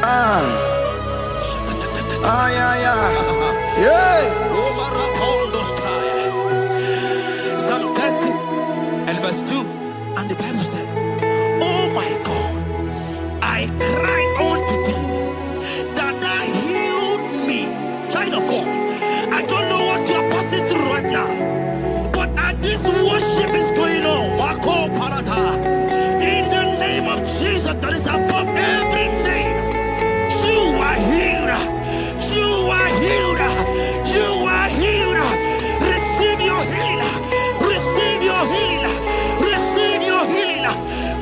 Ah, ah, yeah, yeah. Yeah. Psalm 30 and verse 2. And the Bible said, oh my God, I cried unto thee that thou healed me. Child of God, I don't know what you are passing through right now, but as this worship is going on, Wako Parata, in the name of Jesus that is above every name, you are healed. You are healed. You are healed. Receive your healing. Receive your healing. Receive your healing.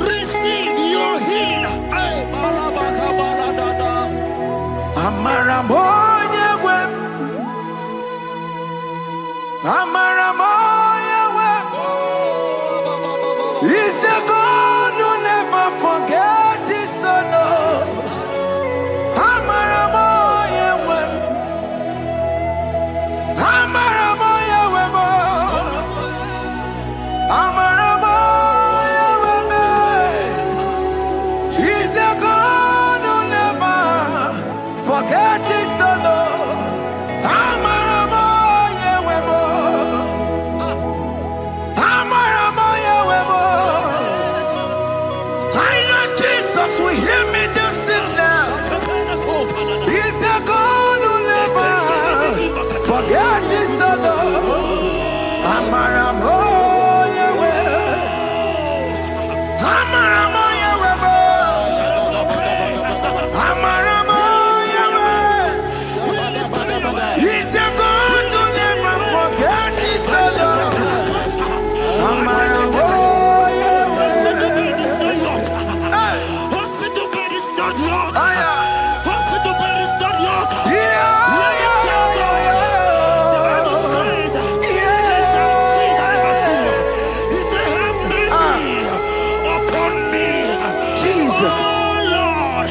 Receive your healing. Ay, balabaka baladada. Amaramoya wem. Amaramoya wem. He's the God who never forgets his son. Amaramoya wem. Amaramoya wem. Amaramoya wem. He's the God who never forgets his son. Amaramoya wem. Amaramoya wem. I know Jesus will hear me the sickness. He's the God who never forgets his son. Amaramoya wem. Amaramoya wem. Amaramoya wem. He's the God who never forgets his son. Amaramoya wem. Hey. Hospital bed is not yours. Ah, yeah. Hospital bed is not yours. Yeah, yeah, yeah, Jesus. Oh Lord,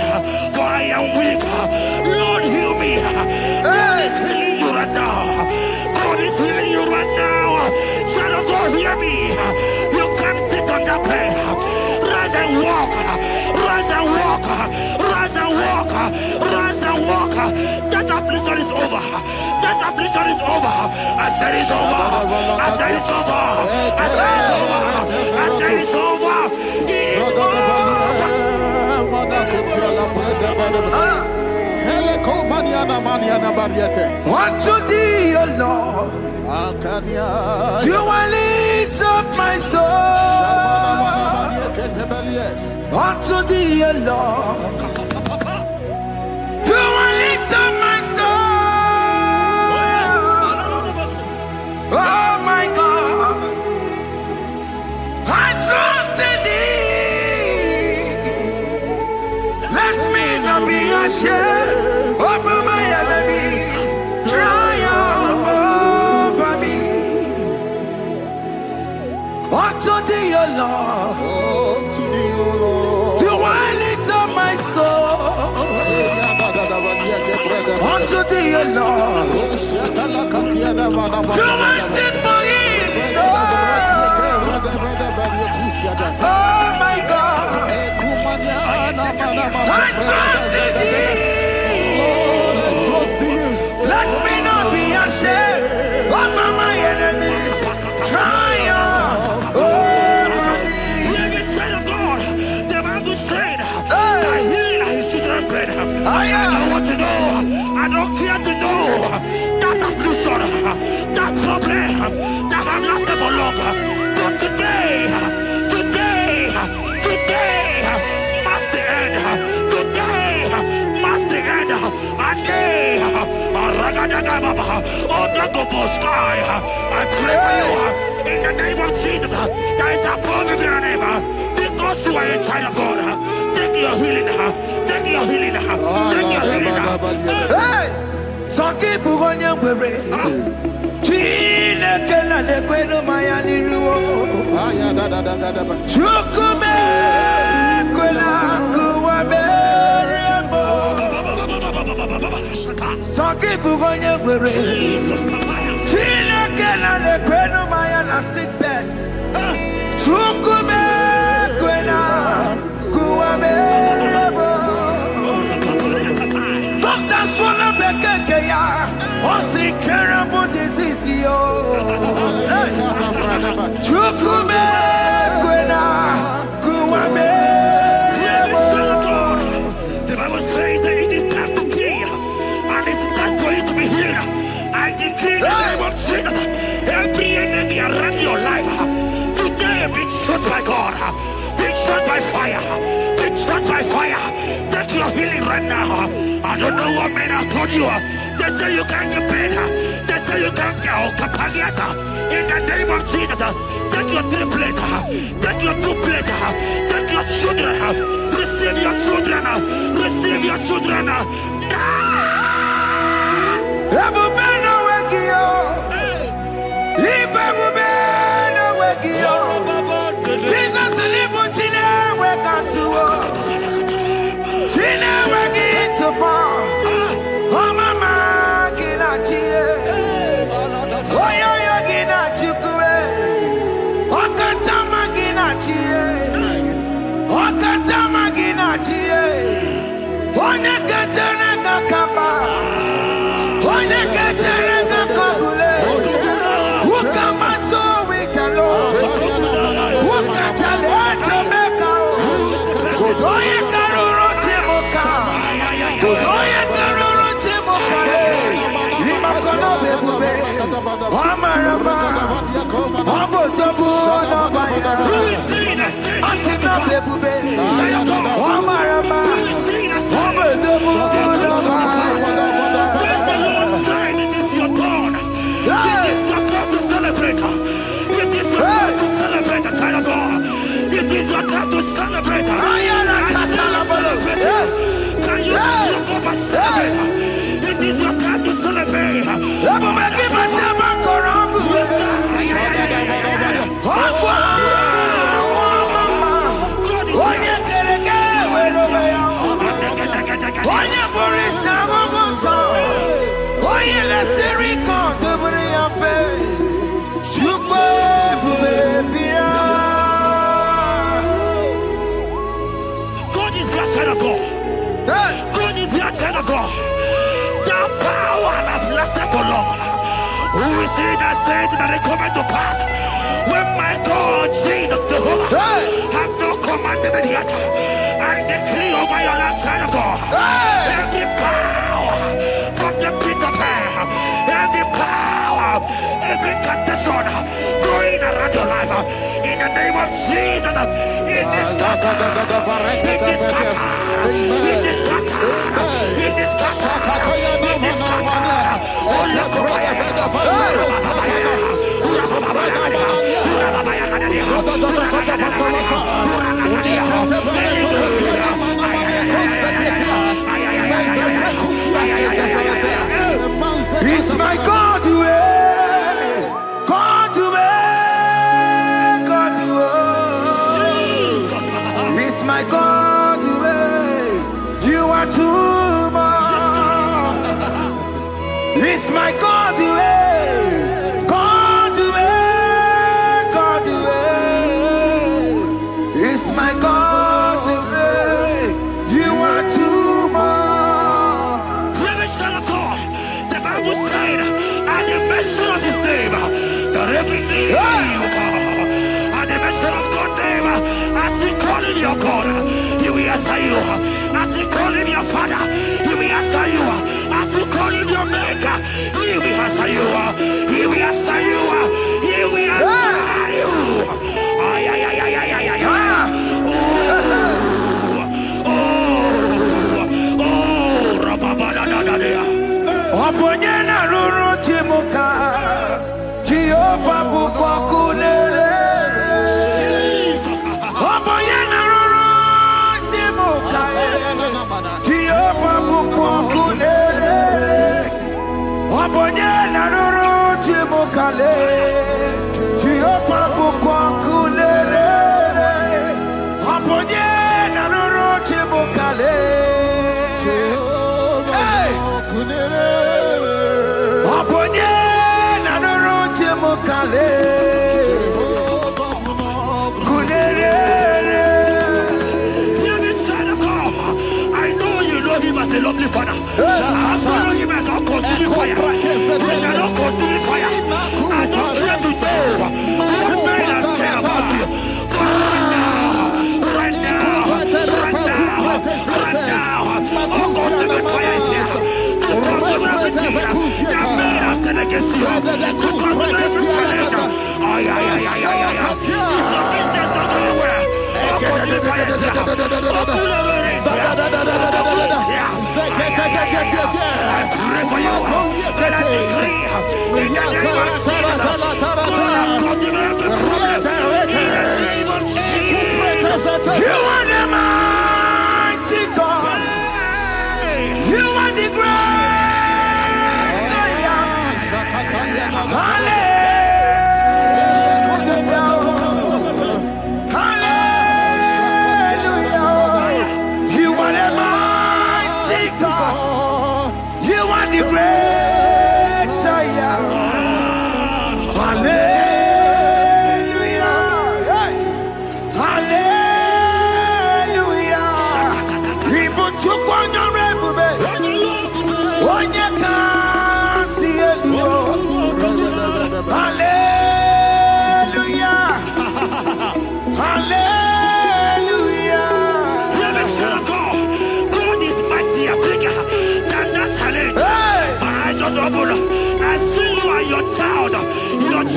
for I am weak. Lord, heal me. God is healing you right now. God is healing you right now. Child of God, hear me. You can't sit on that bed. Rise and walk. Rise and walk. Rise and walk. Rise and walk. That affliction is over. That affliction is over. I said it's over. I said it's over. I said it's over. I said it's over. It's over. Unto thee, O Lord, do I lift up my soul. Unto thee, O Lord, do I lift up my soul. Oh my God, I trust in thee. Let me not be ashamed over my enemy. Triumph over me. Unto thee, O Lord, do I lift up my soul. Unto thee, O Lord, do I sing for him. Oh my God, I trust in thee. Let me not be ashamed over my enemies. Triumph over me. Hear the child of God. The Bible said, I heal his children bread. I don't want to know. I don't care to know that affliction, that problem, that have lasted for long. But today must the end. Today must the end. A day, I pray for you in the name of Jesus. There is a problem in your name. Because you are a child of God. Take your healing. Take your healing. Take your healing. Hey, Saki Bugonya Webre. Chile Kena de Queno Mayani Ruo. Chukume Quena Kuwabe. Saki Bugonya Webre. Chile Kena de Queno Mayana sick bed. Chukume Quena Kuwabe. healing right now. I don't know what men have told you. They say you can't get better. They say you can't get Kapaliata. In the name of Jesus, take your 3 plate, take your 2 plate, take your children, receive your children, receive your children. Jesus who is he that said that it coming to pass? When my God, Jesus Jehovah, have not commanded it yet, I decree over your life, child of God, every power from the pit of hell, every power, every condition going around your life, in the name of Jesus, it is scattered, it is scattered, it is scattered, it is scattered, it is scattered. It's my God to God to God to it's my God to you are too much. It's my God to God to God to it's my God to you are too much. The Bible said, at the mention of his name, that every knee will bow. At the mention of God's name, as he called him your God, he will answer you. As he called him your Father, he will answer you. As he called him your Maker, he will answer you. He will answer you. He will answer you. Ay, ay, ay, ay, ay, ay, ay. Oponyena ruru timuka Jehova bukwa kulele Oponyena ruru timuka Jehova bukwa kulele Oponyena ruru timuka le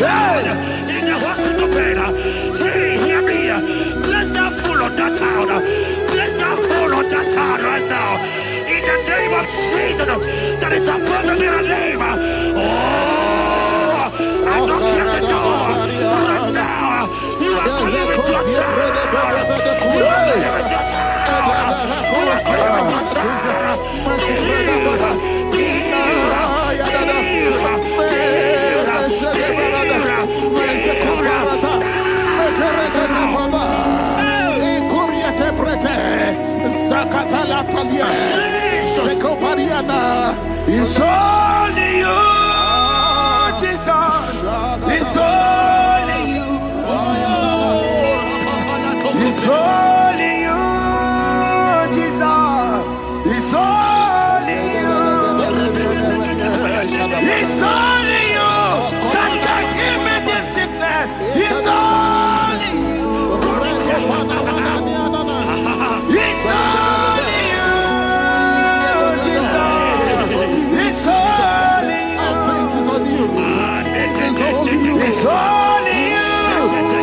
in the hospital bed. Hear me. Bless that fool on that child. Bless that fool on that child right now. In the name of Jesus, that is above the middle name. Oh, I don't hear the door right now. You are playing with your child. You are playing with your child. You are playing with your child. It's only you, Jesus. It's only you. It's only you, Jesus. It's only you. It's only you that can give me this sickness. It's only you. It's only you, Jesus. It's only you. It's only you.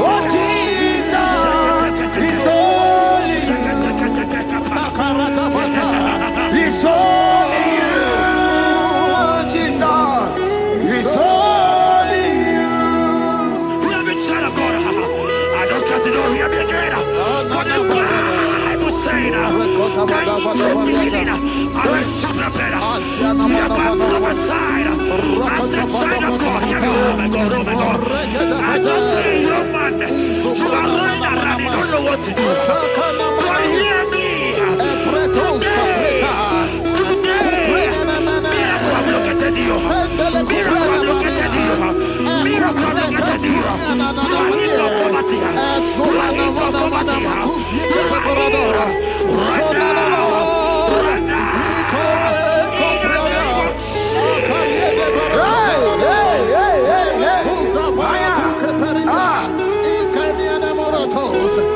Oh, Jesus. It's only you. It's only you, Jesus. It's only you. Let me try to go. I don't got to know hear me again. But the Bible saying, I will shut up better. You have got prophesied. I said, try to go here. Oh my God, oh my God. I just say, young man, you are running around. You don't know what to do. But hear me.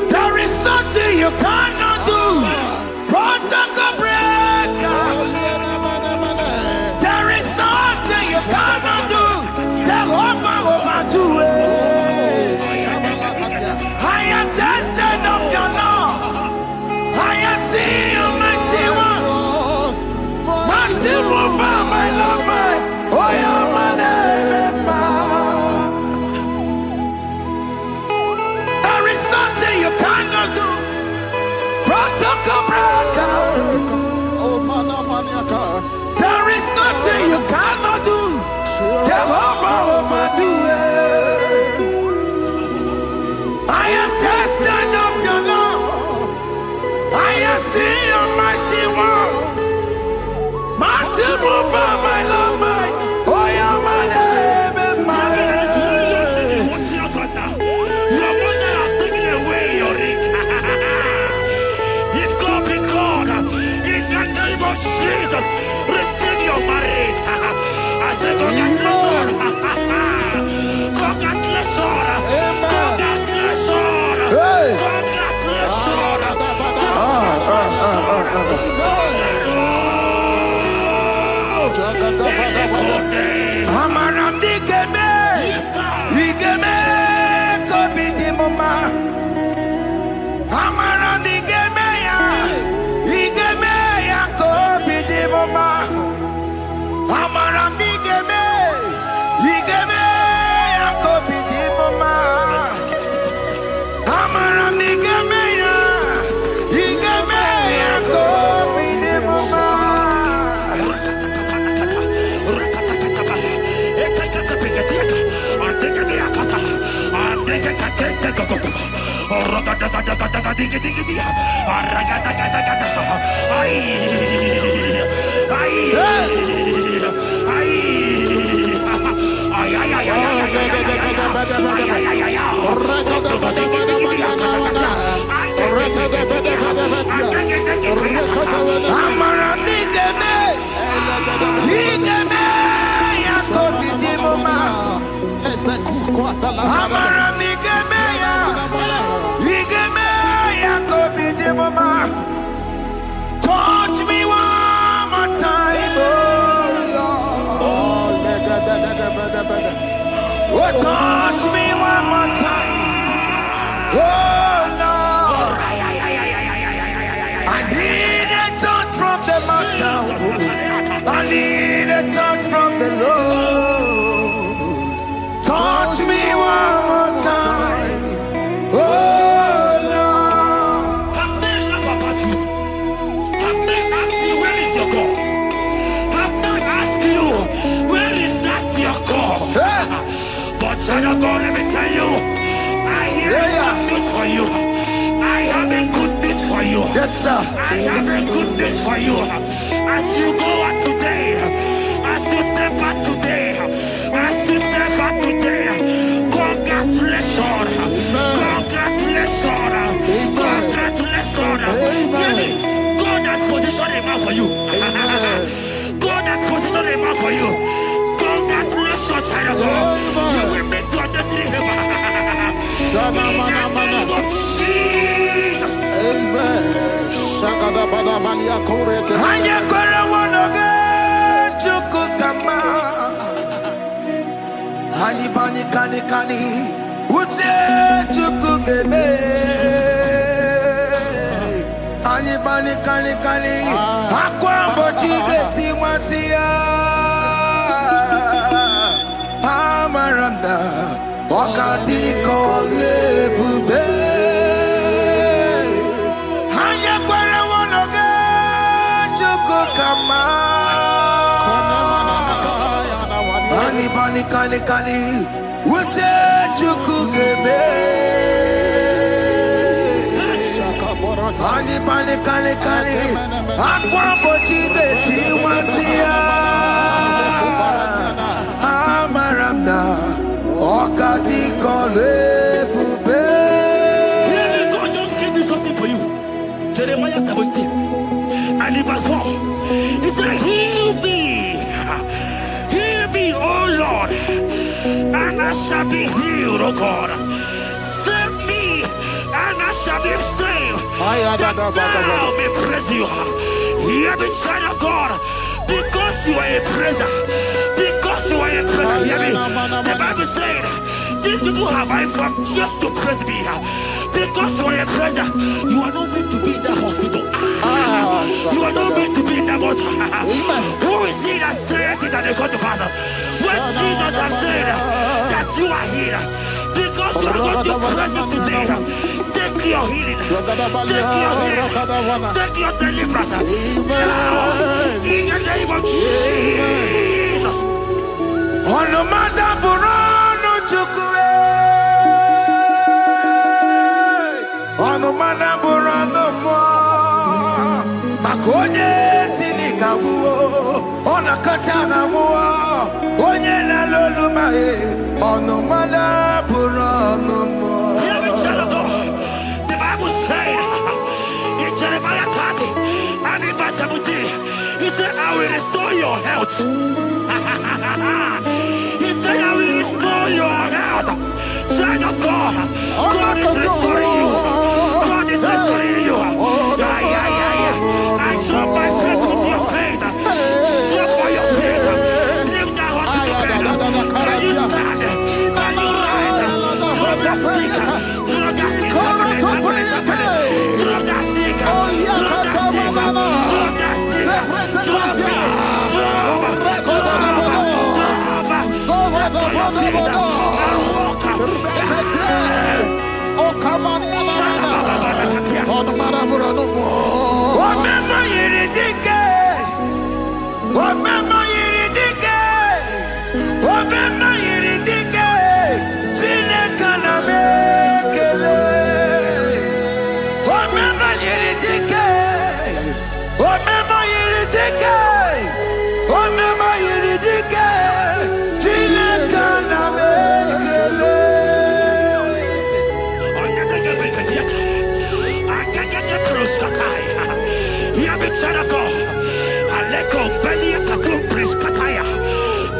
There is nothing you cannot do. Protocol breaker. There is nothing you cannot do. Jehovah overdo it. I am tested of your love. I am seeing you, mighty one. Mighty mover, my love, my. Oh, yeah, my name, there is nothing you cannot do. Protocol breaker. There is nothing you cannot do. Jehovah overdo it. I am tested of your love. I am seeing your mighty ones. Mighty mover, my love, my. Oh, yeah, my name and my. Jesus, receive your marriage. I say, congratulations. Congratulations. Congratulations. Congratulations. Amaram digeme, digeme, kobi di mama. Amaram digeme ya, digeme ya kobi di mama. Amaram digeme, digeme ya kobi di mama. Amaram digeme ya, digeme ya kobi di mama. Touch me one more time, oh Lord. Oh touch me one more time. Oh Lord, I need a touch from the Master. I need a touch from the Lord. Touch me one more time. Oh Lord. Have men laugh about you. Have men ask you, where is your God? Have men ask you, where is that your God? But child of God, let me tell you, I hear a good news for you. I have a good news for you. Yes, sir. I have a good news for you. As you go out today, as you step out today, as you step out today, congratulations. Congratulations. Congratulations. God has positioned a man for you. God has positioned a man for you. Congratulations, child of God. You will meet your destiny helper. In the name of Jesus. Amen. Hanya kora wanoge chukukama. Hani bani kani kani uche chukugeme. Hani bani kani kani akwa mbochige timwasia. Amaranda wakati kole bube. Hanya kora wanoge chukukama. Hani bani kani kani uche chukugeme. Hani bani kani kani akwa mbochige timwasia. Amaranda wakati kole bube. God just gave me something for you. Jeremiah 17 and in verse 4. He said, heal me, O Lord, and I shall be healed, O God. Save me, and I shall be saved, that thou may praise you. Hear me, child of God, because you are a praiser. Because you are a praiser, hear me. The Bible said, these people have I come just to praise me. Because you are a praiser, you are not meant to be in that hospital. You are not meant to be in that motor. Who is he that said it and they got to pass? When Jesus has said that you are healed, because you are going to praise him today, take your healing, take your deliverance. Now, in the name of Jesus. Onomada burano chukwe. Onomada burano mo. Makonye sinika wuo. Onakatana wuo. Onye na loluma e. Onomada burano mo. Hear me, child of God. The Bible said in Jeremiah 30 and in verse 17, he said, I will restore your health. He said, I will restore your health. Child of God, God is restoring you. God is restoring you. I drop my faith with your faith. Drop for your faith. Leave that hospital bed. Can you stand? Can you rise? Drop that stick. Drop that stick. Drop that stick. Drop that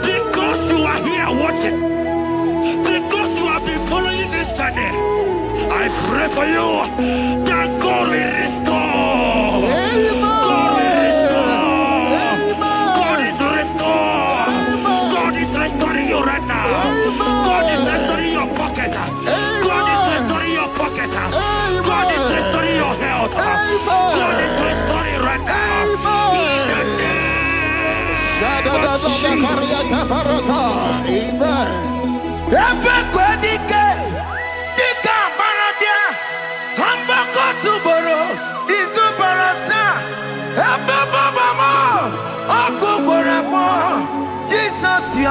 Because you are here watching, because you have been following this journey, I pray for you that God will restore. God will restore. God is restoring you right now. God is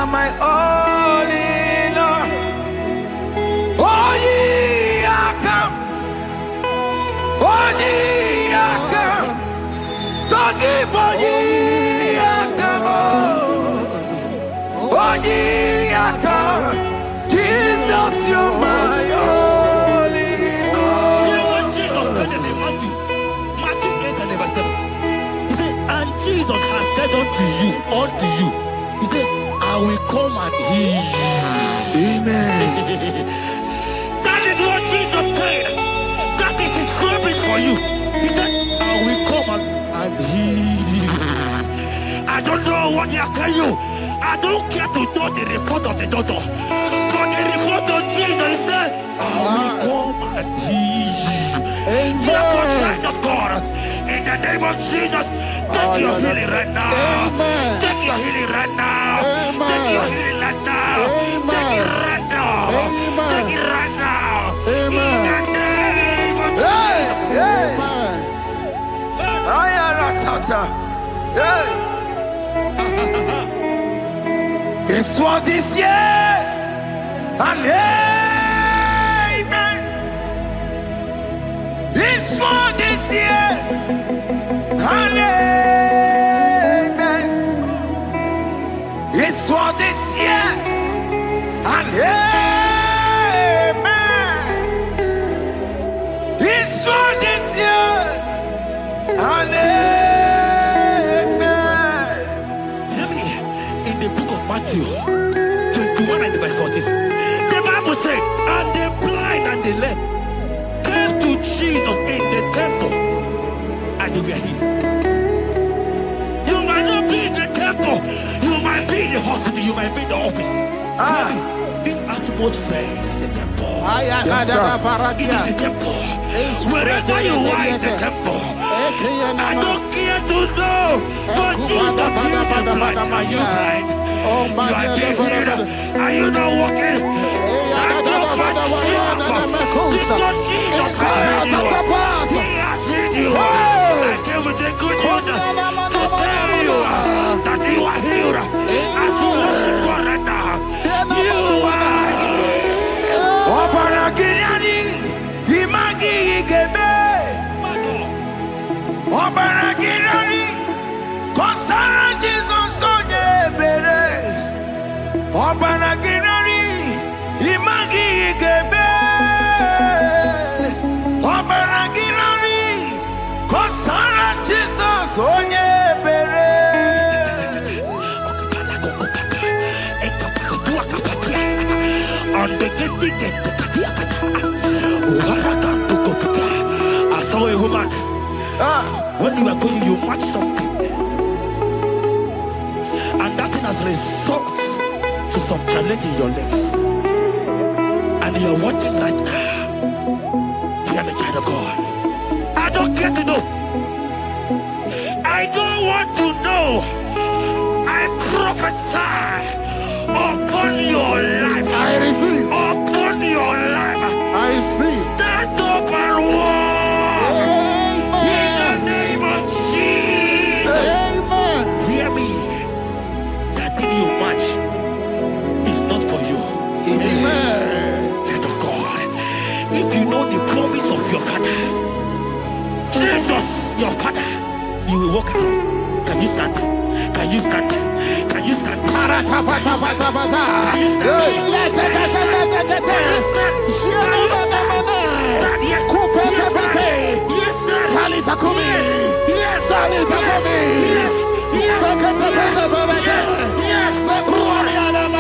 are my all in all. Oh, ye are come. Oh, ye are come. Talking about ye are come. Oh, ye are come. Jesus, you're my all in all. You know what Jesus said in Matthew 8 and verse 7? He said, and Jesus has said unto you, he said, I will come and heal you. Amen. That is what Jesus said. That is his promise for you. He said, I will come and heal you. I don't know what they are telling you. I don't care to know the report of the doctor. But the report of Jesus, he said, I will come and heal you. Therefore, child of God, in the name of Jesus, take your healing right now. Amen. Take your healing right now. Amen. Take your healing right now. Amen. Take it right now. Amen. Take it right now. Amen. In the name of Hey, hey. Amen. I am a tata. Hey. It's what this yes. And amen. It's for this yes. And amen. It's for this yes. And amen. It's for this yes. And amen. Hear me. In the book of Matthew 21 and verse 14, the Bible said, and the blind and the lame came to Jesus in the temple, and they were healed. You might not be in the temple, you might be in the hospital, you might be in the office. Ah. Hear me. This atmosphere is the temple. Yes, sir. It is the temple. Wherever you are in the temple, I don't care to know, but Jesus healed the blind. Are you blind? You are being healed. Are you not walking? Stand up and stand up. Because Jesus has healed you. He has healed you. I came with the good news to tell you that you are healed. As you worship God right now, you are healed. Opana Ginyani, Imagi Igebe. My God. Opana Ginyani, Konsara Jesus Sonye Bere. Opana Ginyani, Imagi Igebe. Opana Ginyani, Konsara Jesus Sonye Bere. I saw a woman. Ah, When you are going, you match something, and that thing has result to some challenge in your legs, and you are watching right now. You are a child of God. I don't care to know. I don't want to know. I prophesy upon your life. I receive. Upon your life. I receive. Stand up and walk. In the Amen. name of Jesus. Amen. Hear me. That thing you match is not for you. Amen. Child of God. If you know the promise of your father, Jesus, your father, you will walk around. Can you stand? Can you stand? Can you stand? Paratapatapatapata. Can you stand? Letetetetetete. Shiyanamanamana. Yes. Kupetepete. Yes, sir. Salitakumi. Yes. Salitakumi. Yes. Yes. Seketepetepete. Yes. Sekuarianamana.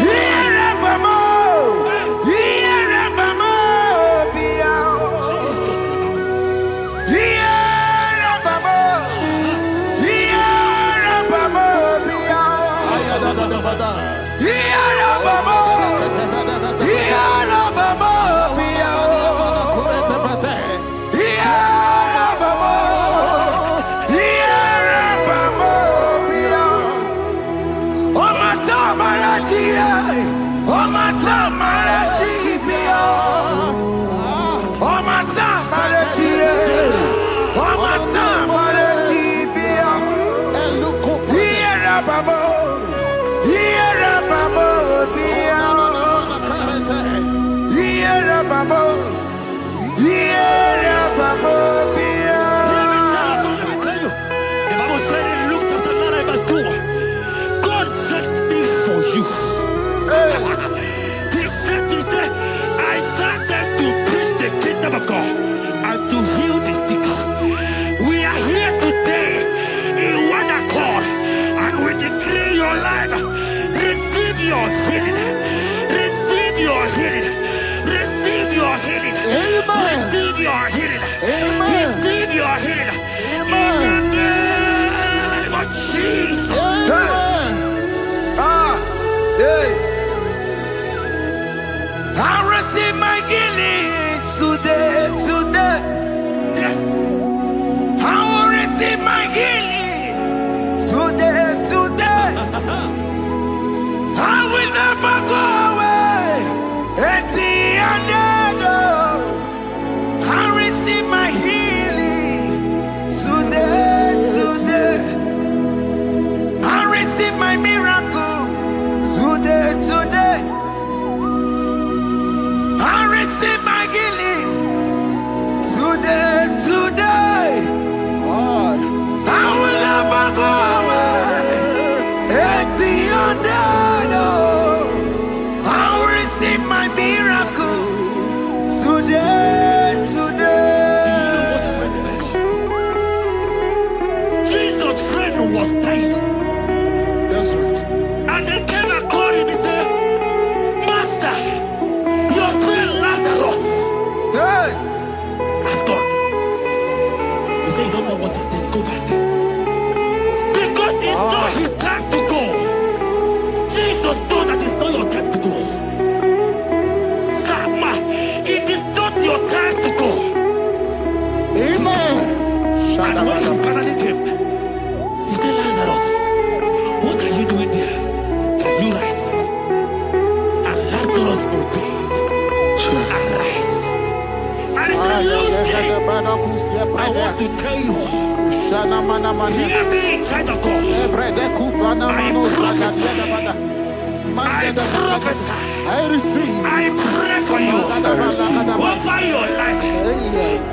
Babo, And when he finally came, he said, Lazarus, what are you doing there? Can you rise? And Lazarus obeyed. Arise. And he said, Lucy, I want to tell you, hear me, child of God. I prophesy. I receive. I pray for you. Over your life.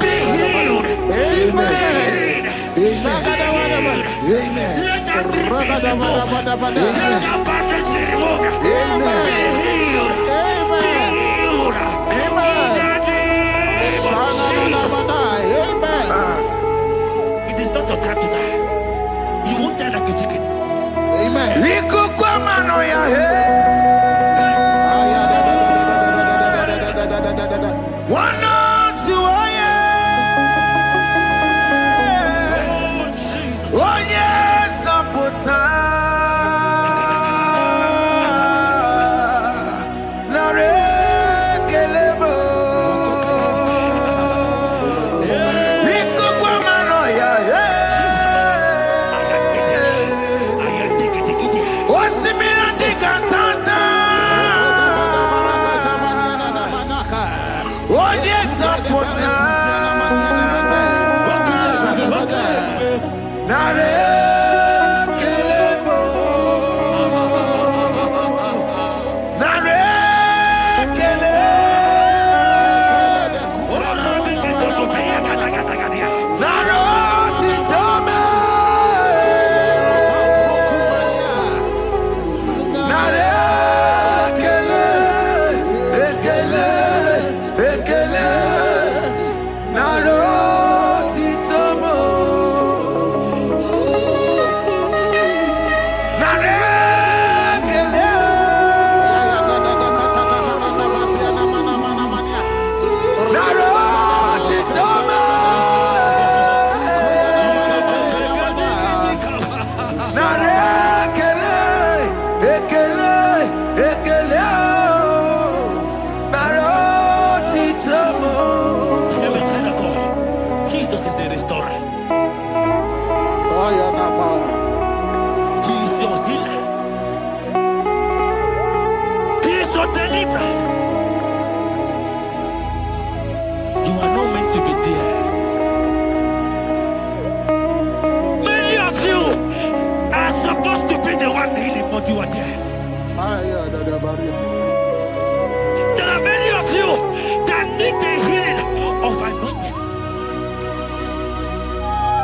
Be healed. Amen. Amen. Let that be removed. Let that bandage be removed. Be healed. Be healed. In the name of Jesus. It is not your time to die. You won't die like a chicken. Amen.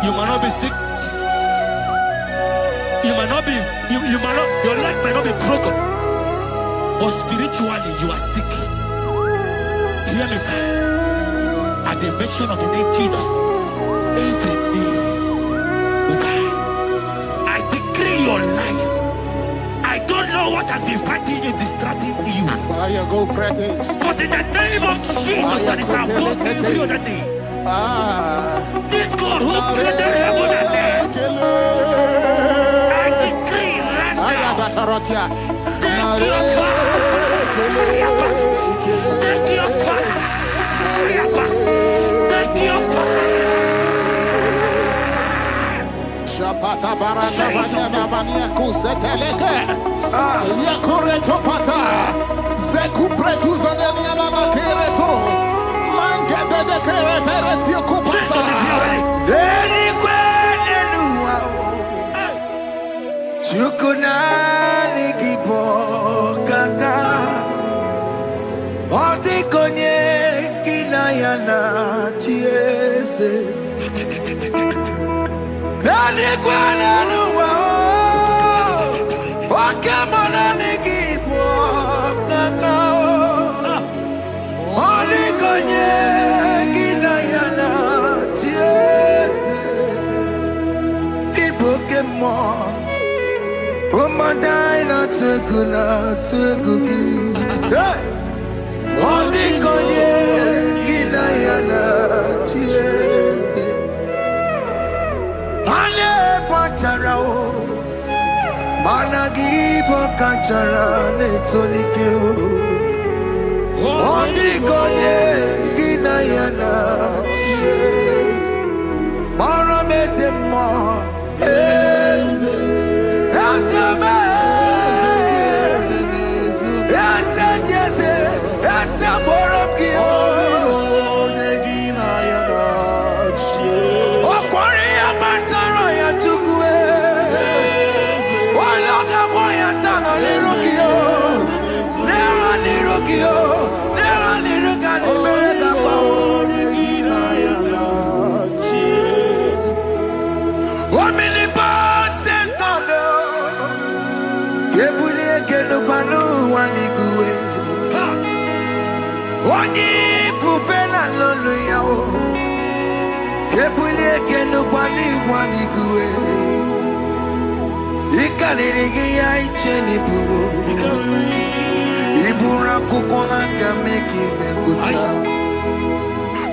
You might not be sick. You might not be, your leg might not be broken. But spiritually, you are sick. Hear me, sir. At the mention of the name Jesus, every day will die. I decree your life. I don't know what has been fighting you, distracting you. But in the name of Jesus, that is above every other name. This God who created heaven and earth, I decree right now, take your fire, take your fire, take your fire. Shapata barata banyana bania kuseteleke. Yakureto pata. Zeku pretu zaneliana na kereto. Mangete de kerete kupata. Deni kwene nuwa. Chukunani kipo kaka. Odi konye kinayana chiese. Deni kwene nuwa. Wakemona nikipo kaka. Odi konye kinayana chiese. Pokemon, oh my dina tukugi. Hey, oh the konye kinayana chiese. Ane pacharao, managi pokachara netonikeo. Oh the konye kinayana chiese. Oni fufena lolo yawo. Kebule kenu kwani kuwe. Ikanirigi ya icheni buwo. Ibura kuko hanga meki mengucha.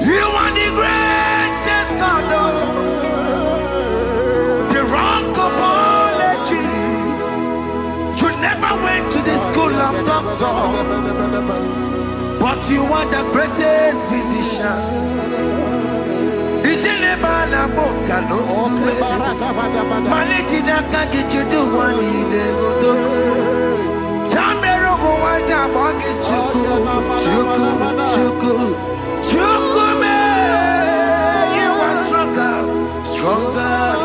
You are the greatest God, the rock of all ages. You never went to the school of doctor, but you are the greatest physician. Ijenebana boka no suwe. Maniti na kage do one in the godoku. Jamero go wanda boge chuku. Chukume, you are stronger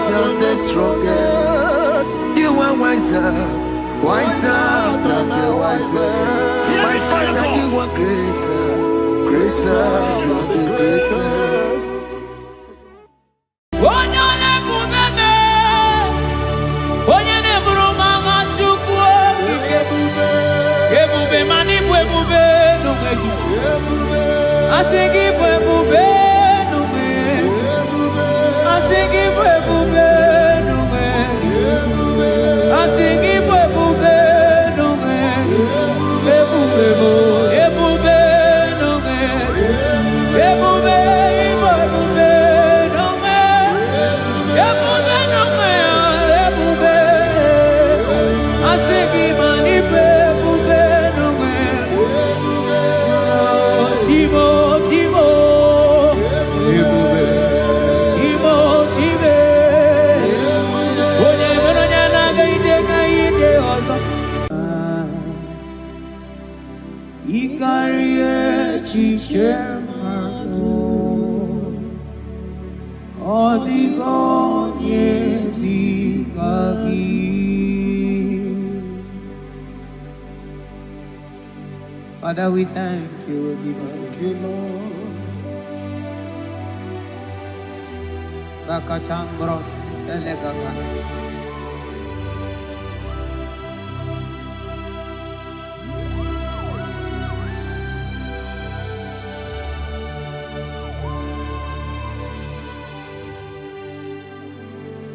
than the strongest. You are wiser than the wiser. My Father, you are greater than the greatest. Father, we thank you. We thank you, Lord. Bakachang bros, elegagana.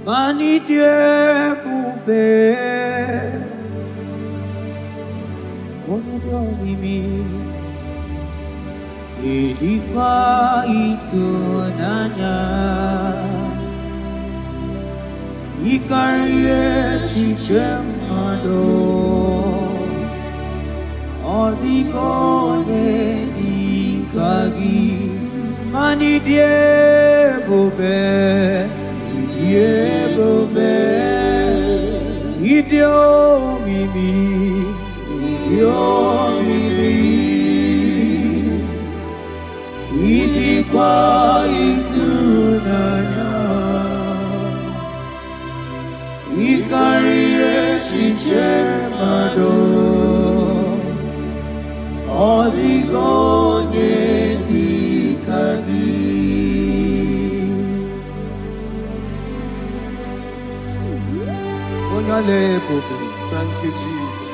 Mani Dieu poubelle. Mimi ilikuwa isunanya ikarie chichemado odigone dikagi mani diebobe idio mimi ilikuwa isunanya ikarie chichemado oligonye dikagi onyale pope. Thank you, Jesus.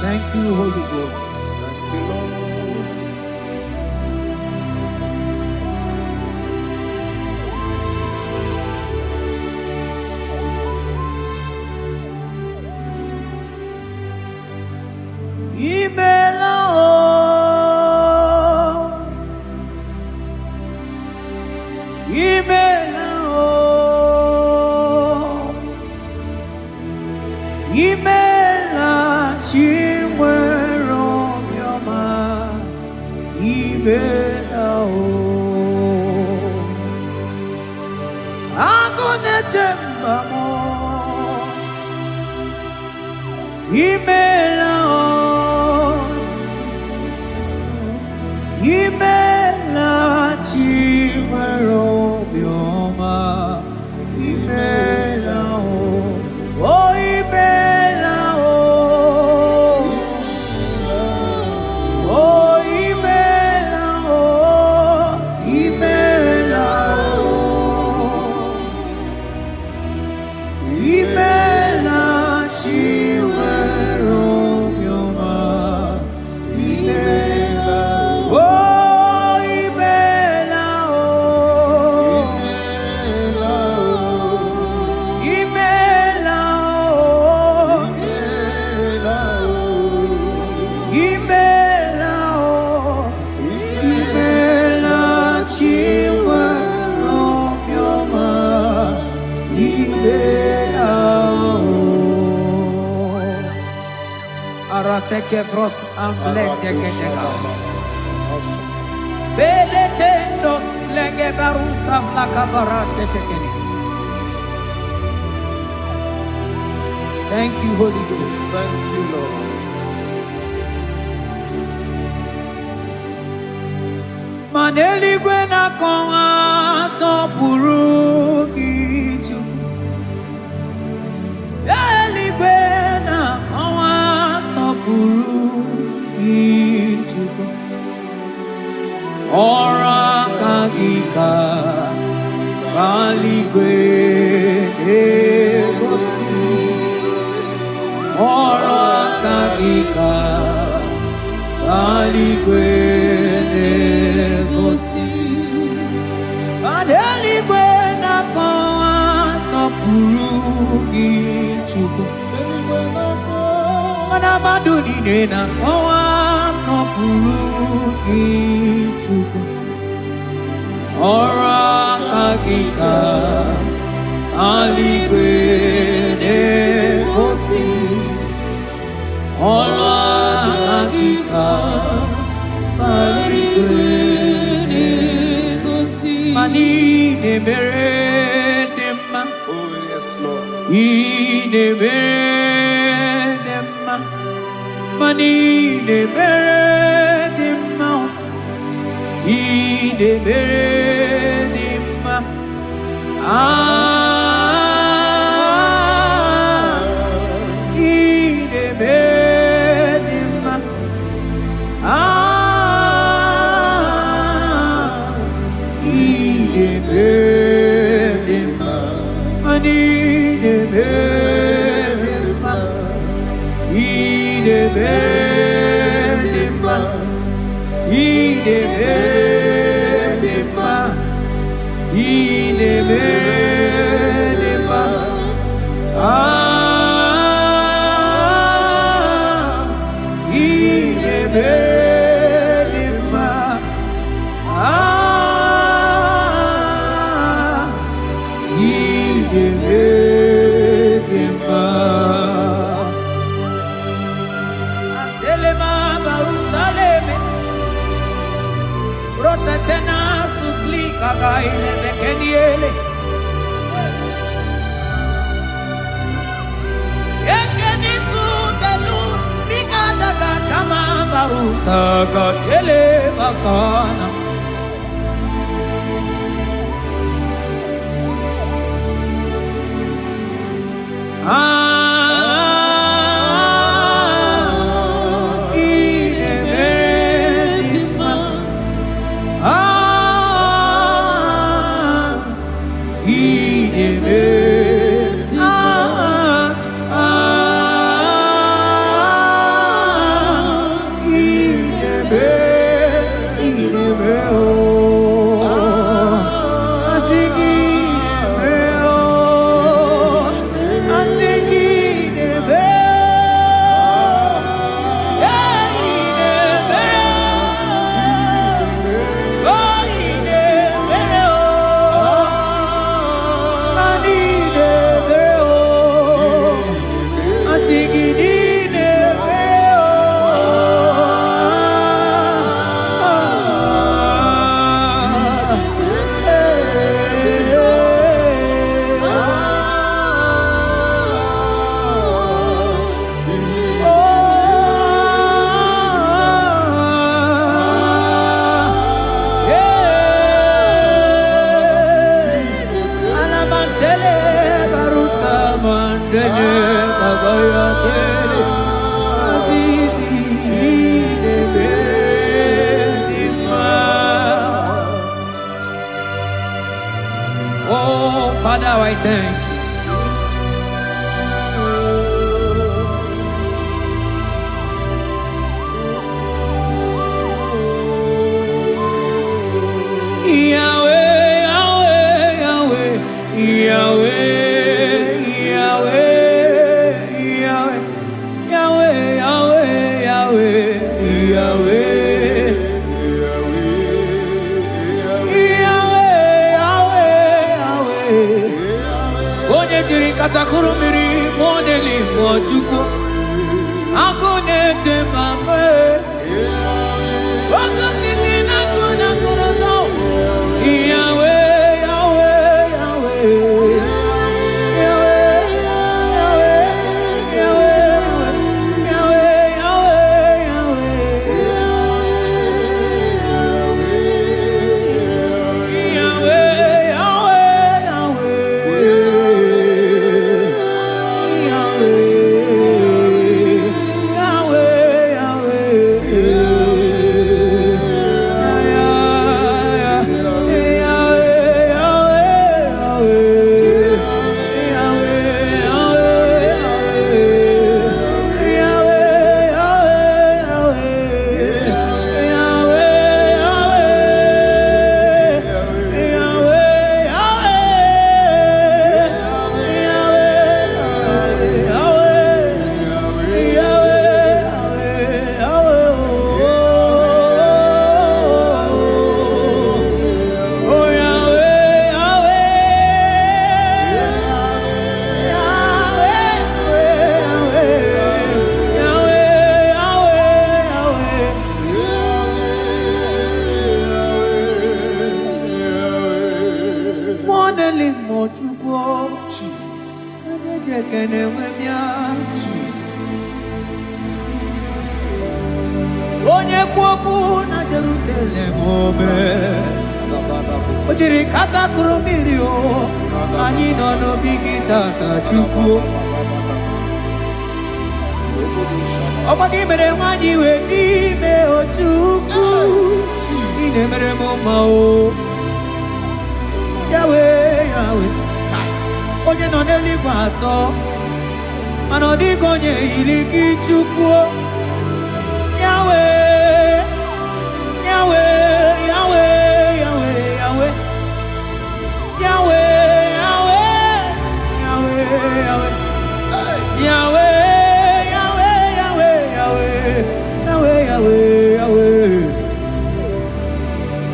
Thank you, Holy Ghost. Thank you, Lord. Imela chiwero kevros amblende genega. Beletendos lenge barusa vlakabarate tekeni. Thank you, Holy Ghost. Thank you, Lord. Maneli gwena konga sopuru kichu. Eli gwena konga sopuru kichu. Ora kagika baligwe negosi. Ora kagika baligwe negosi. Adeligwe na konwa sopuru kichuko. Mana maduni nena konwa sopuru kichuko. Ora kagika aligwe negosi. Ora kagika aligwe negosi. Mani ne meredema. Oh, yes, Lord. Ne meredema. Mani ne meredema. Ne meredema. Ne meredema. Saga tele bakana Oh, Father, I thank you. Yahweh, Yahweh, Yahweh, Yahweh, Yahweh, Katakurumiri moneli mochuko akone tema Onye kwoku na Jerusalem ome Ojiri kata kurumiri o Anyị nọ n'obi gị tata Chukwu Ọkwa gị mere nwanyị wee n'ime o Chukwu Ị na-emere m mma o Yahweh, Yahweh Onye nọ n'eluigwe atọ Mana ọ dịghị onye yiri gị Chukwu Yahweh, Yahweh, Yahweh, Yahweh, Yahweh, Yahweh, Yahweh, Yahweh, Yahweh, Yahweh, Yahweh, Yahweh, Yahweh, Yahweh,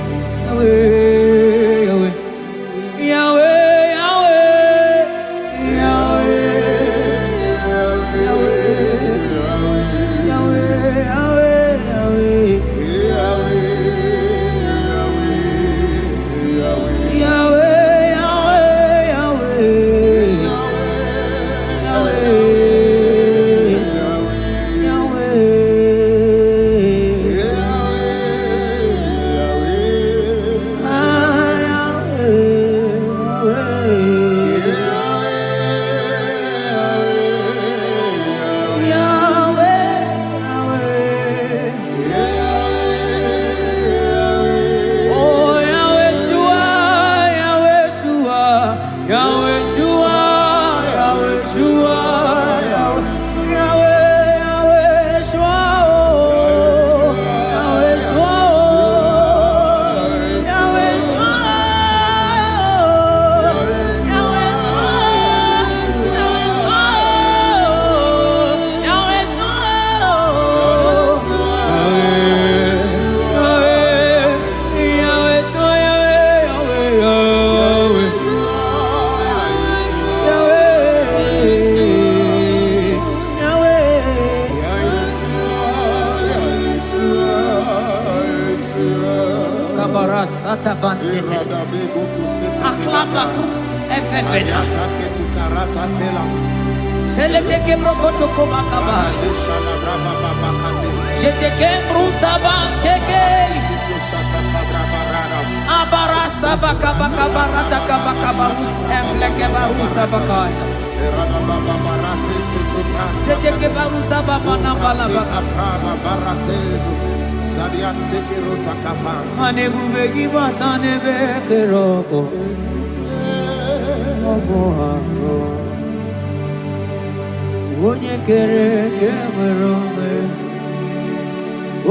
Onye kere ke nwere onwe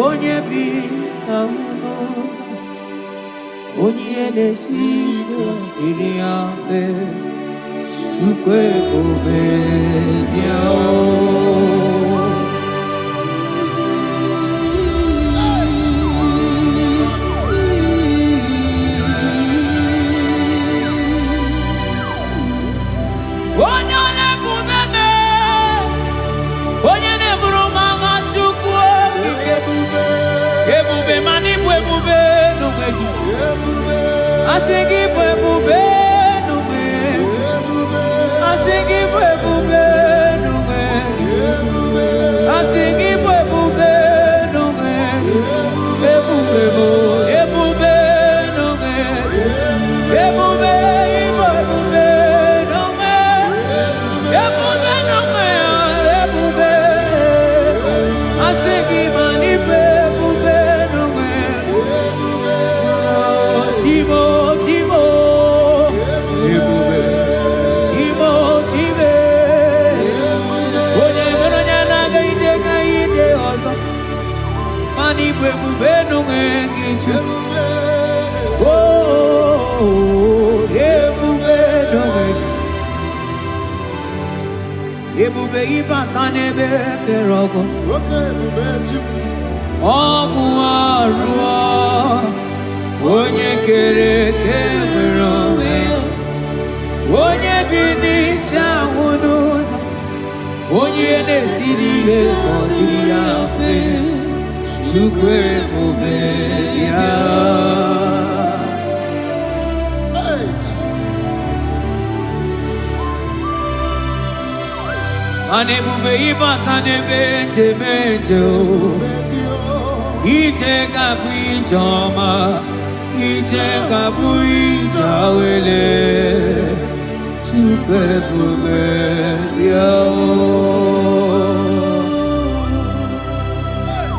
Onye bi na ụlọ Onye na-esi iri afe Chukwu ebube bịa Ebube ibata n'ebe kere ọgụ ọgụ arụọ onye kere eke nwere onwe onye bi n'isi ahụ n'ụzọ onye na-esiri ihe ka ọ dịrị ya mfe Chukwu ebube ya Anebube ibatanebe temejo. Ite kapu ijoma. Ite kapu ijawele. Chukebube yao.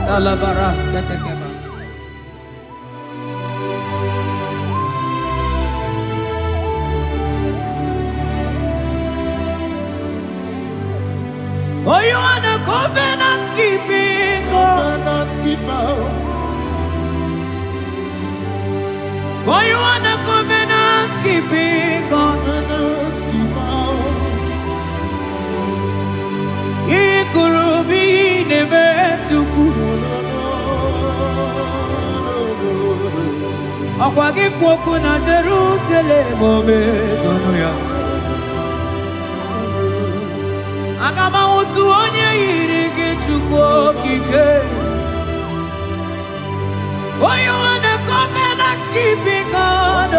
Salabaras katekeba. For you are the covenant keeping God. For you are the covenant keeping God. Ikurubi nebetuku. Akwagi kwoku na Jerusalem omezonuya. Agama utu onye yiri gị Chukwu okike. For you are the covenant keeping God.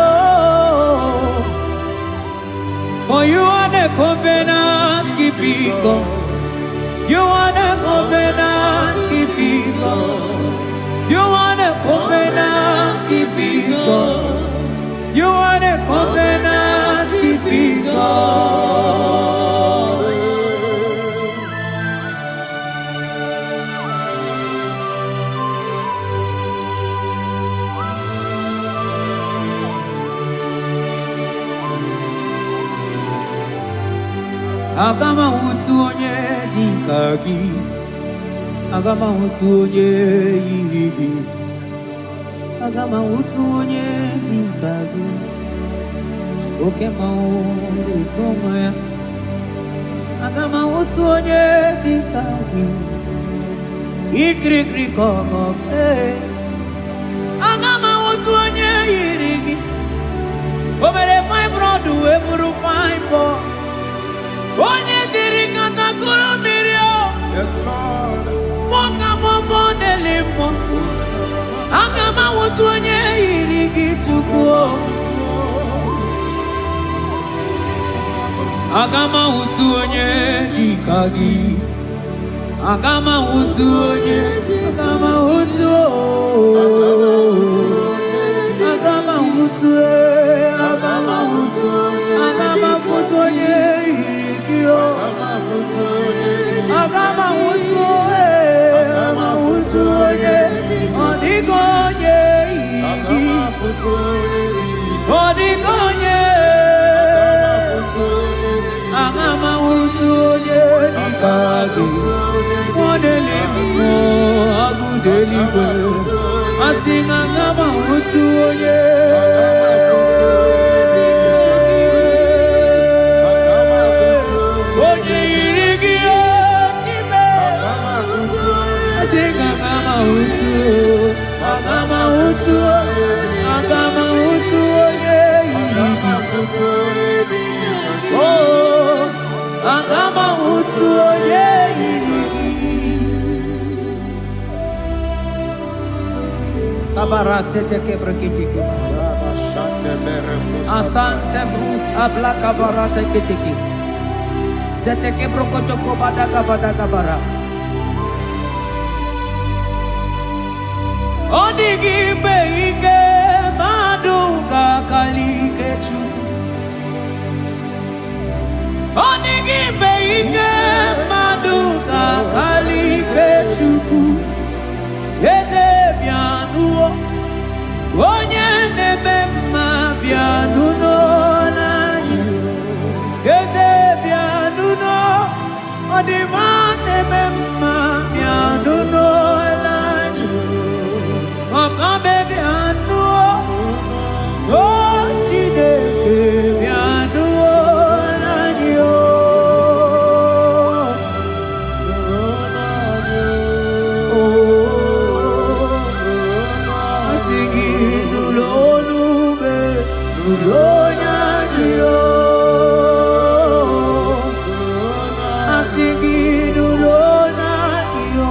For you are the covenant keeping God. You are the covenant keeping God. You are the covenant keeping God. You are the covenant keeping God. Agama utu onye dịka gị. Agama utu onye yiri gị. Agama utu onye dịka gị. Oke mmanwụ na-eto nwa ya. Agama utu onye dịka gị. Ikirikiri ka ọgọ. Agama utu onye yiri gị. O mere fibroid wee bụrụ fibroid. Onye diri katakuru mmiri o. Yes, Lord. Moka momo delimo. Agama utu onye yiri gị Chukwu o. Agama utu onye dịka gị. Agama utu onye. Agama utu o. Agama utu e. Agama utu. Agama utu onye. Agama utu onye odigo onye igi odigo onye agama utu onye dịka gị modeli mmụọ agụdeligwe asị agama utu onye Agama utu onye yiri. Oh, agama utu onye yiri. Kabara sete kebrekitiki. Asante brus abla kabara tekitiki. Sete kebrokotoko badaka bara. Odigi beige maduga kalike Chukwu. Odigi beige maduga kalike Chukwu. Eze bianuo onye neme mma bianuno n'anyị. Eze bianuno ọdịma neme mma bianuno n'anyị. Papa baby anuo, oh Chineke bianuo lanyo. Asingi nulonube, nulonyanyo. Asingi nulonanyo.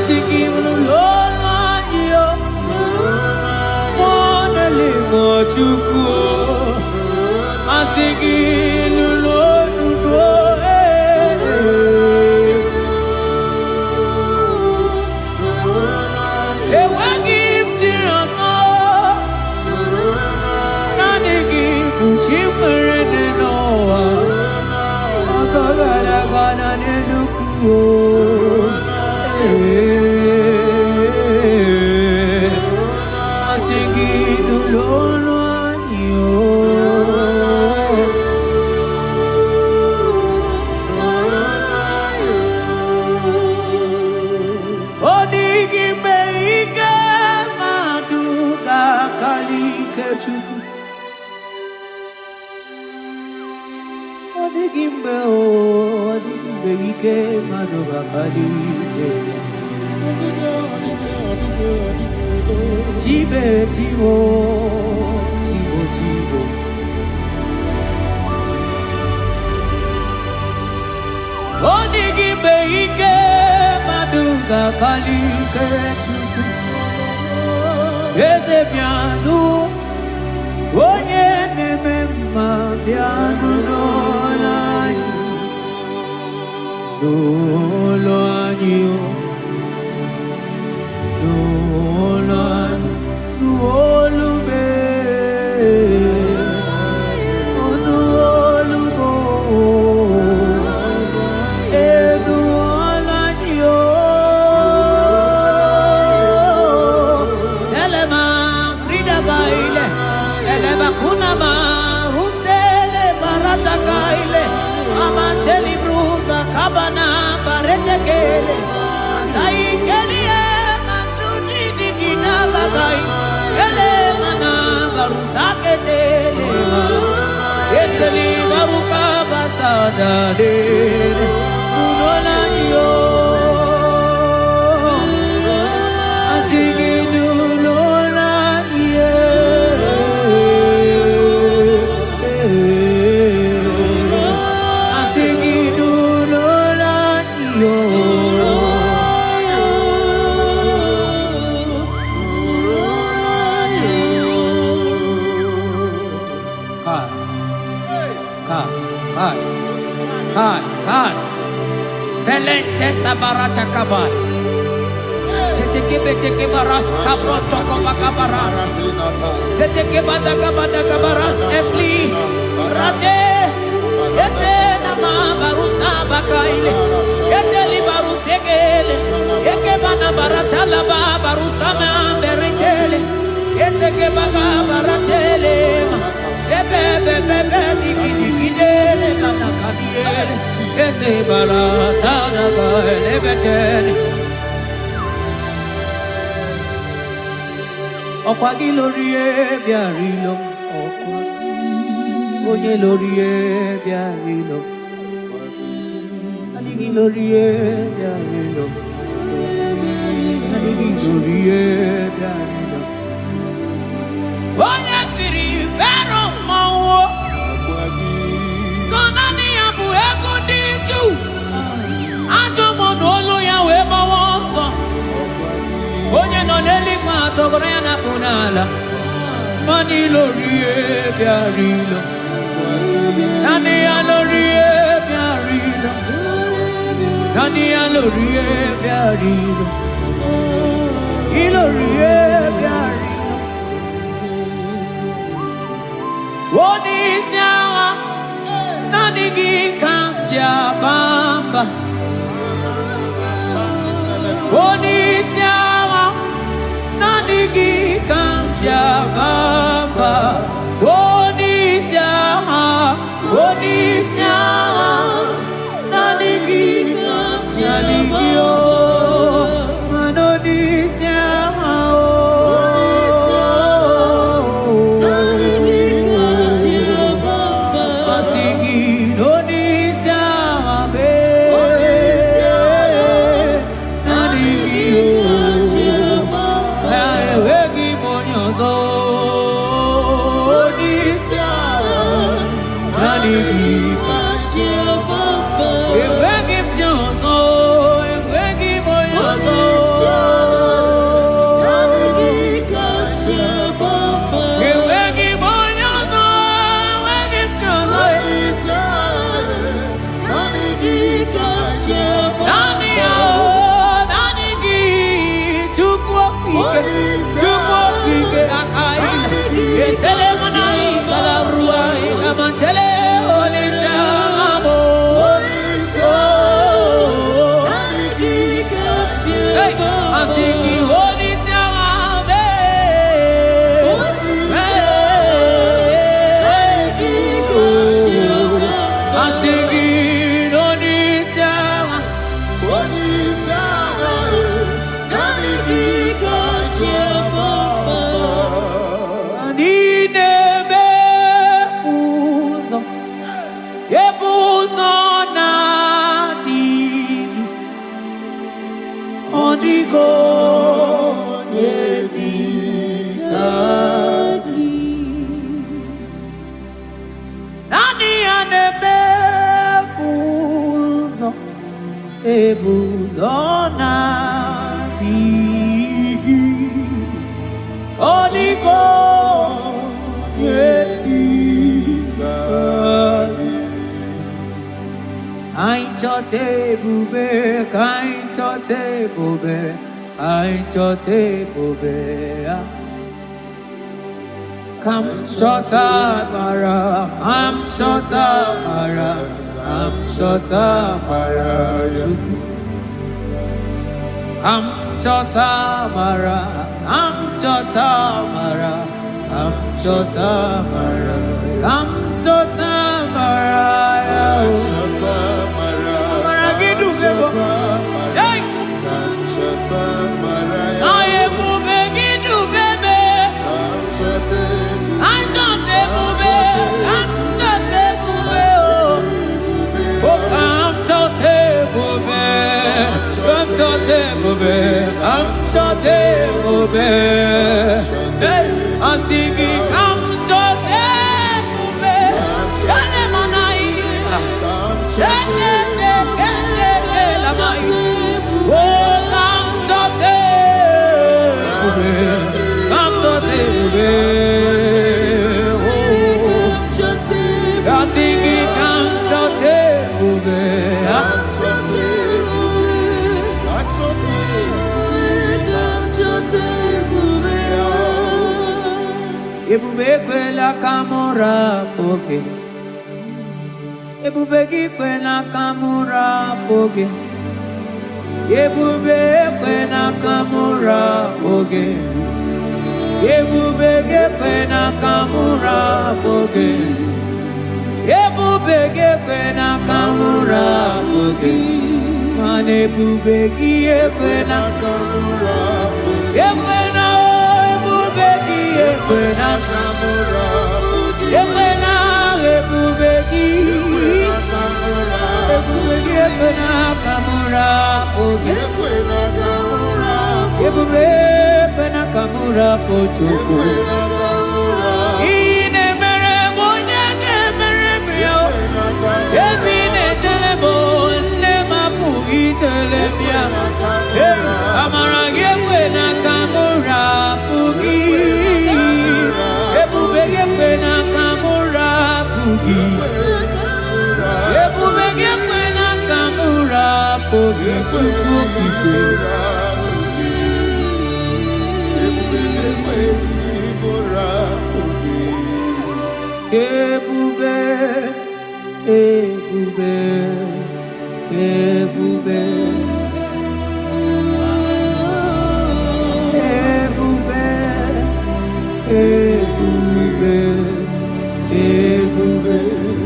Asiki lolo yo, mona limo chuku. Asiki lolo nuno ewagi mtirano, nanigi uchimere noa, akagara gana nenuku. Jibe jibo, jibo jibo. Onigi beike maduga kalike chuku. Eze pianu, onye nemema pianu nolani, nolani o. Sabarata kabal. Seteke beteke baras kabroto kabakabara. Seteke badaga badaga baras efli. Rate. Yese nama barusa bakaile. Yeteli barusegele. Yeke bana baratala barusa memberetele. Yeteke baga baratele. Bebe bebe digi digi dele bana kabiele. Ese barata naga elebeteni. Okwagi lori biarilo. Oye lori biarilo. Adigi lori biarilo. Adigi lori biarilo. Oye tiri vero mawo. Sonani abu ego diju. Ajo monolo ya weba wonso. Onye no neli kwa togoro ya na punala. Mani lori biarilo. Nani ya lori biarilo. Nani ya lori biarilo. Ilori biarilo. Oni siawa. Nanigi kamja bamba. Onisiawa. Nanigi kamja bamba. Onisiawa. Onisiawa. Nanigi kamja ligio. Manonisiawa. If I give you so, if I give you so. singing Onisiaga, Onisiaga, Nani Kacheba, Ninebe Puzo, Epuzo Nadi, Onigo Yedikadi, Nani Anebe Puzo, Epuzo Nadi, Onigo Yedikadi. Ainchote bube, kainchote bube, ainchote bube. Kam chota mara, kam chota mara, kam chota mara. Kam chota mara, kam chota mara, kam chota mara, kam chota mara. I'm singing, come to the bube, shale manai, shale la mai, oh come to the bube, come to the bube, oh, I'm singing, come to the bube, Ebube kwela kamura poke, ebube kwela kamura poke, ebube kwela kamura poke, ebube kwela kamura poke, ebube kwela kamura poke, mane ebube kwela kamura poke. Ekwena kamura, ekwena ebubeki, ebubeki ekwena kamura, ekwena kamura, ebube ekwena kamura pochoko. Ine mere bonya ke mere bio, ebine telebo ne mapu itelebia. Amara ekwena kamura pugi. Ekwena kamura pugi, ebubege kwena kamura pugi, pugi, ebube, ebube, ebube, ebube, ebube. Ebube,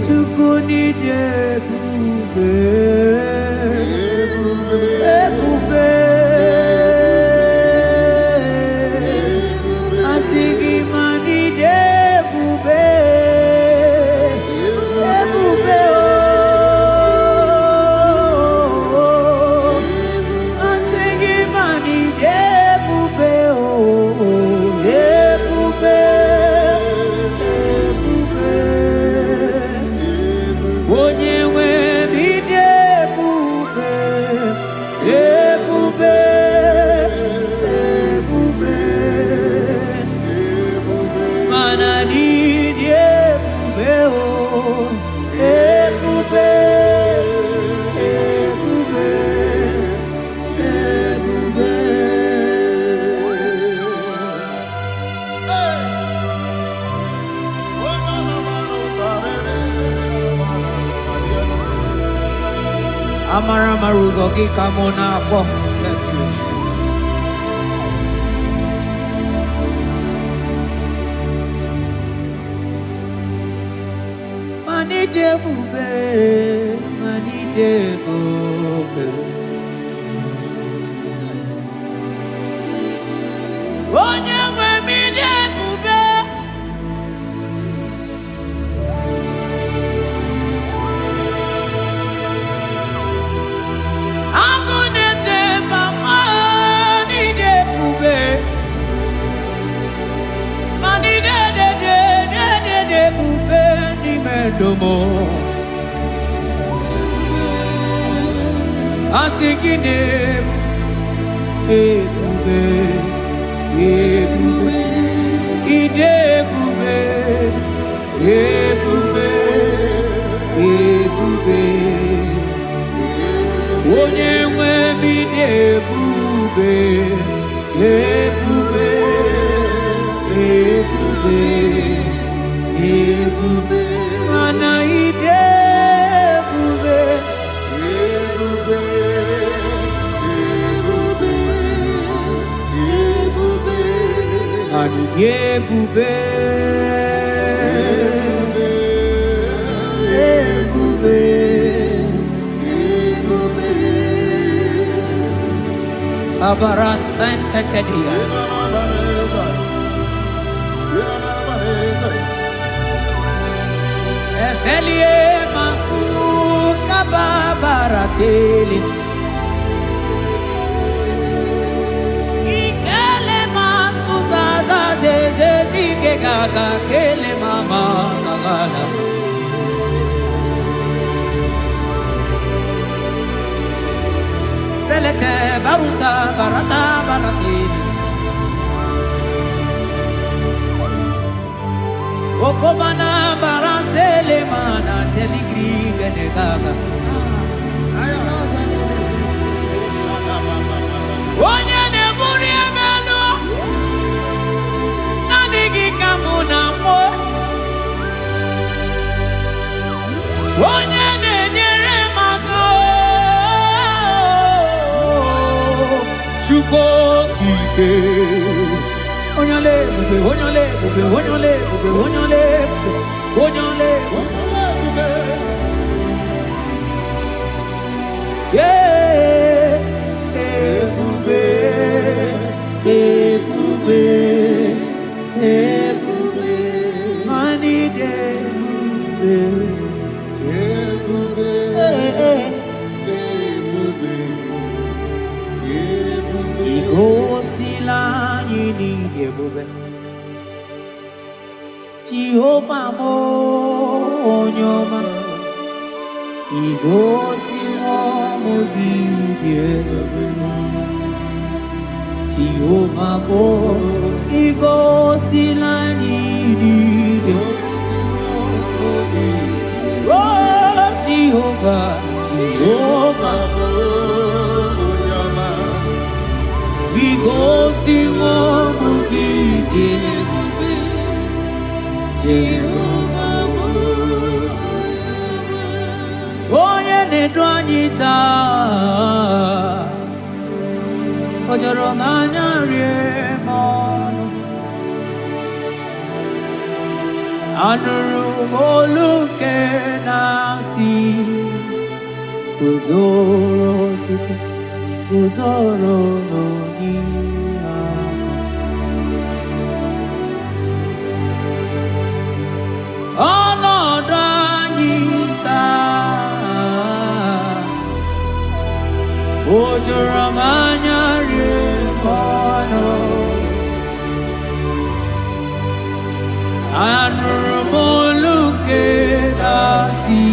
tukuni ebube, ebube, asigi mani ebube, ebube oh, asigi mani ebube oh, ebube. Amara maruzogi kamona po. Manidebube, manidebube. Onye nwe midebube. Agunete mama manidebube. Manidebube ni medomo. Asikine ebube, ebube, idebube, ebube, ebube. Onye nwe bidebube, ebube, ebube, ebube. Mana idebube, ebube, ebube, ebube. Mana idebube, ebube, ebube. Abara Santa Tedia. Efelie masu kababarateli. Ikele masu zaza zeze zike gaga kele mama gagala. Belete barusa barata barateli. Okobana barasele mana teligri genegaga. Onye neburi emelo nadigi kamuna mo. Onye nenyere mako chuko kike. Onyole, bube, onyole, bube, onyole, bube, onyole, bube, onyole, bube. Yeah, bube, bube, bube. Money day, bube, bube, bube. Igo sila yini bube. Jehovah mo onyoma. Igo sila mo bibye. Jehovah mo igo sila yini bube. Oh Jehovah, Jehovah mo onyoma. Igo sila mo bibye. Jehovah mo onye na-edu anyị taa. O jọrọ m anya rie m ọnụ. Anụrụ m olu nke na-asị guzoro Chukwu, guzoro n'onye ahụ. Ọnọdụ anyị taa o juru m anya rie m ọnụ. Anụrụ m olu nke na-asị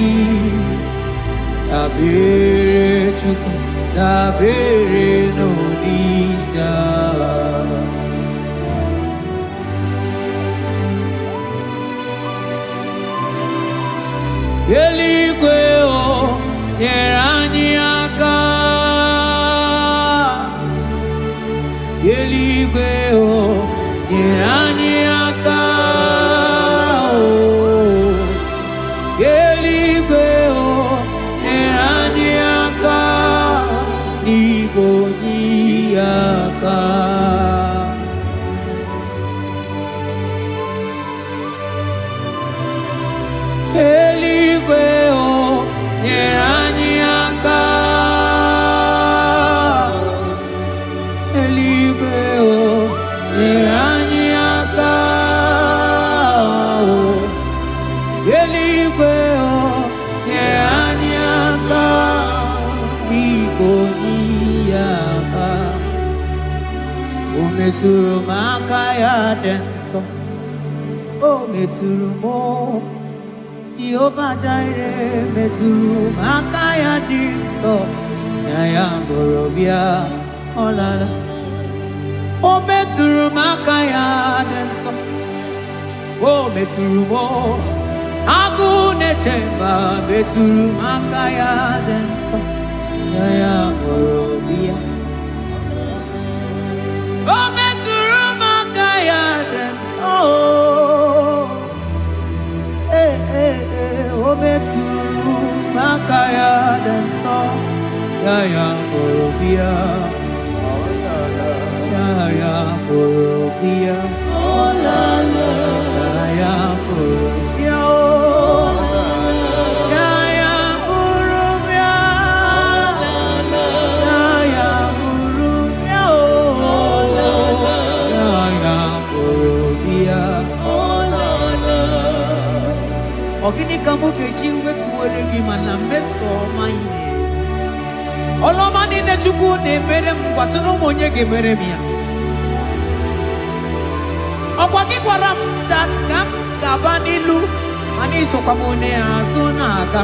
dabere Chukwu, dabere n'Onyeisi agha. Eluigwe o nyere anyị aka. Eluigwe o nyere anyị aka. Eluigwe o nyere anyị aka. N'igwe onye aka. Eluigwe metụrụ m aka ya dị nsọ. O metụrụ m Jehova Jireh metụrụ m aka ya dị nsọ. Ya bụrụ bịa ọ lara. O metụrụ m aka ya dị nsọ. O metụrụ m agụ na-eche mba metụrụ m aka ya dị nsọ. Ya bụrụ bịa. O metụrụ m aka ya dị nsọ. O metụrụ m aka ya dị nsọ. Ya bụrụ bịa. Ya bụrụ bịa. Ya bụrụ bịa. Ogini kamuke jiwe tuwere gimana meso maine. Oloma ni ne chuku ne mere mwatuno monye gemere miya. Okwaki kwaram dat kam kabanilu ani sokamone asuna aga.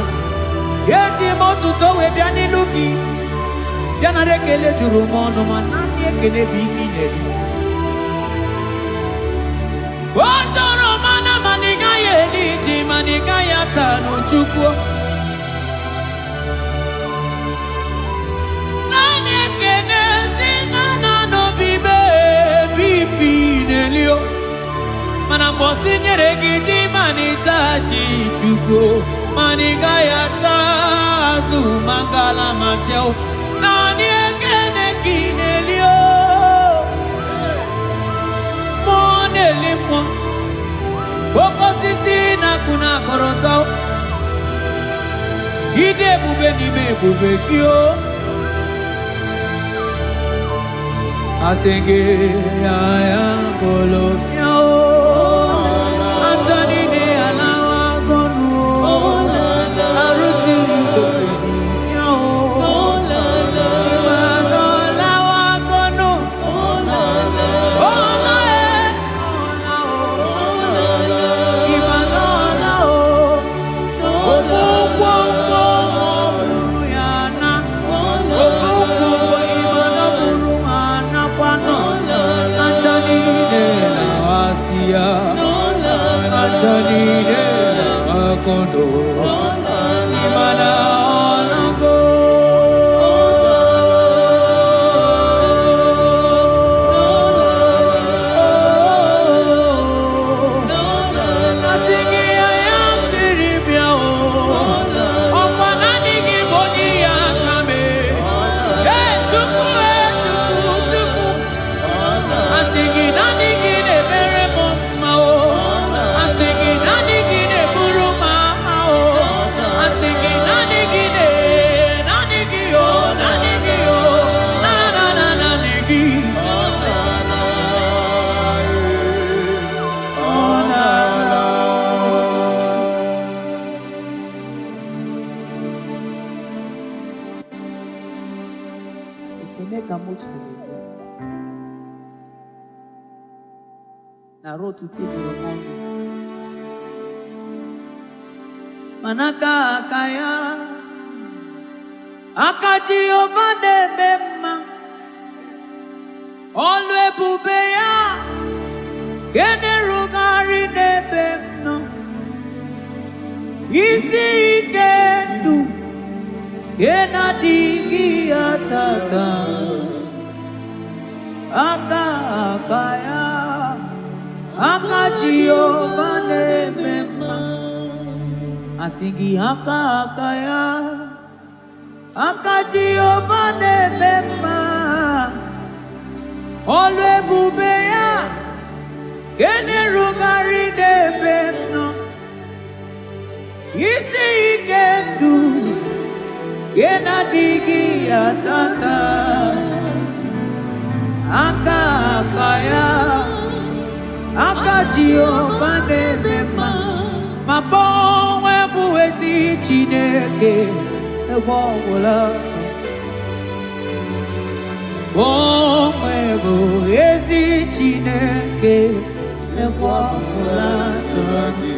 Yeti motu towe bianilu ki. Biana rekele juru mono manani ekele bifineli. Wandoro mana maniga yeliji maniga yatanu chukwu. Nani ekene sinana no bibe bifinelio. Mana mbosi nyeregi manita chukwu. Maniga yatazu mangala macheo. Nani ekene kinelio. Monelimo. Boko sisi na kuna korotao. Ide bube ni me bube kyo. Asenge ya bolo yao. Antoni ne alawa gonu. Arusi kofi yao. Imano alawa gonu. Kondo imana onago asingi ayam tiribia o okwana nigi boni akame tuku asingi nanigi ne bere mama o asingi nanigi ne buru na rotu tujuru mondo manaka akaya akaji ovade bema olu ebube ya gene rugari nebemno isi ikendu gena digi atata akaya akaji ovade bema asingi akaya akaji ovade bema olu ebube ya gene rugari nebemno isi ikendu gena digi atata akaya akaji ovade bema mabonwe buwezi chineke egwogwola Onwego ezi Chineke ekwapụla tụrụ.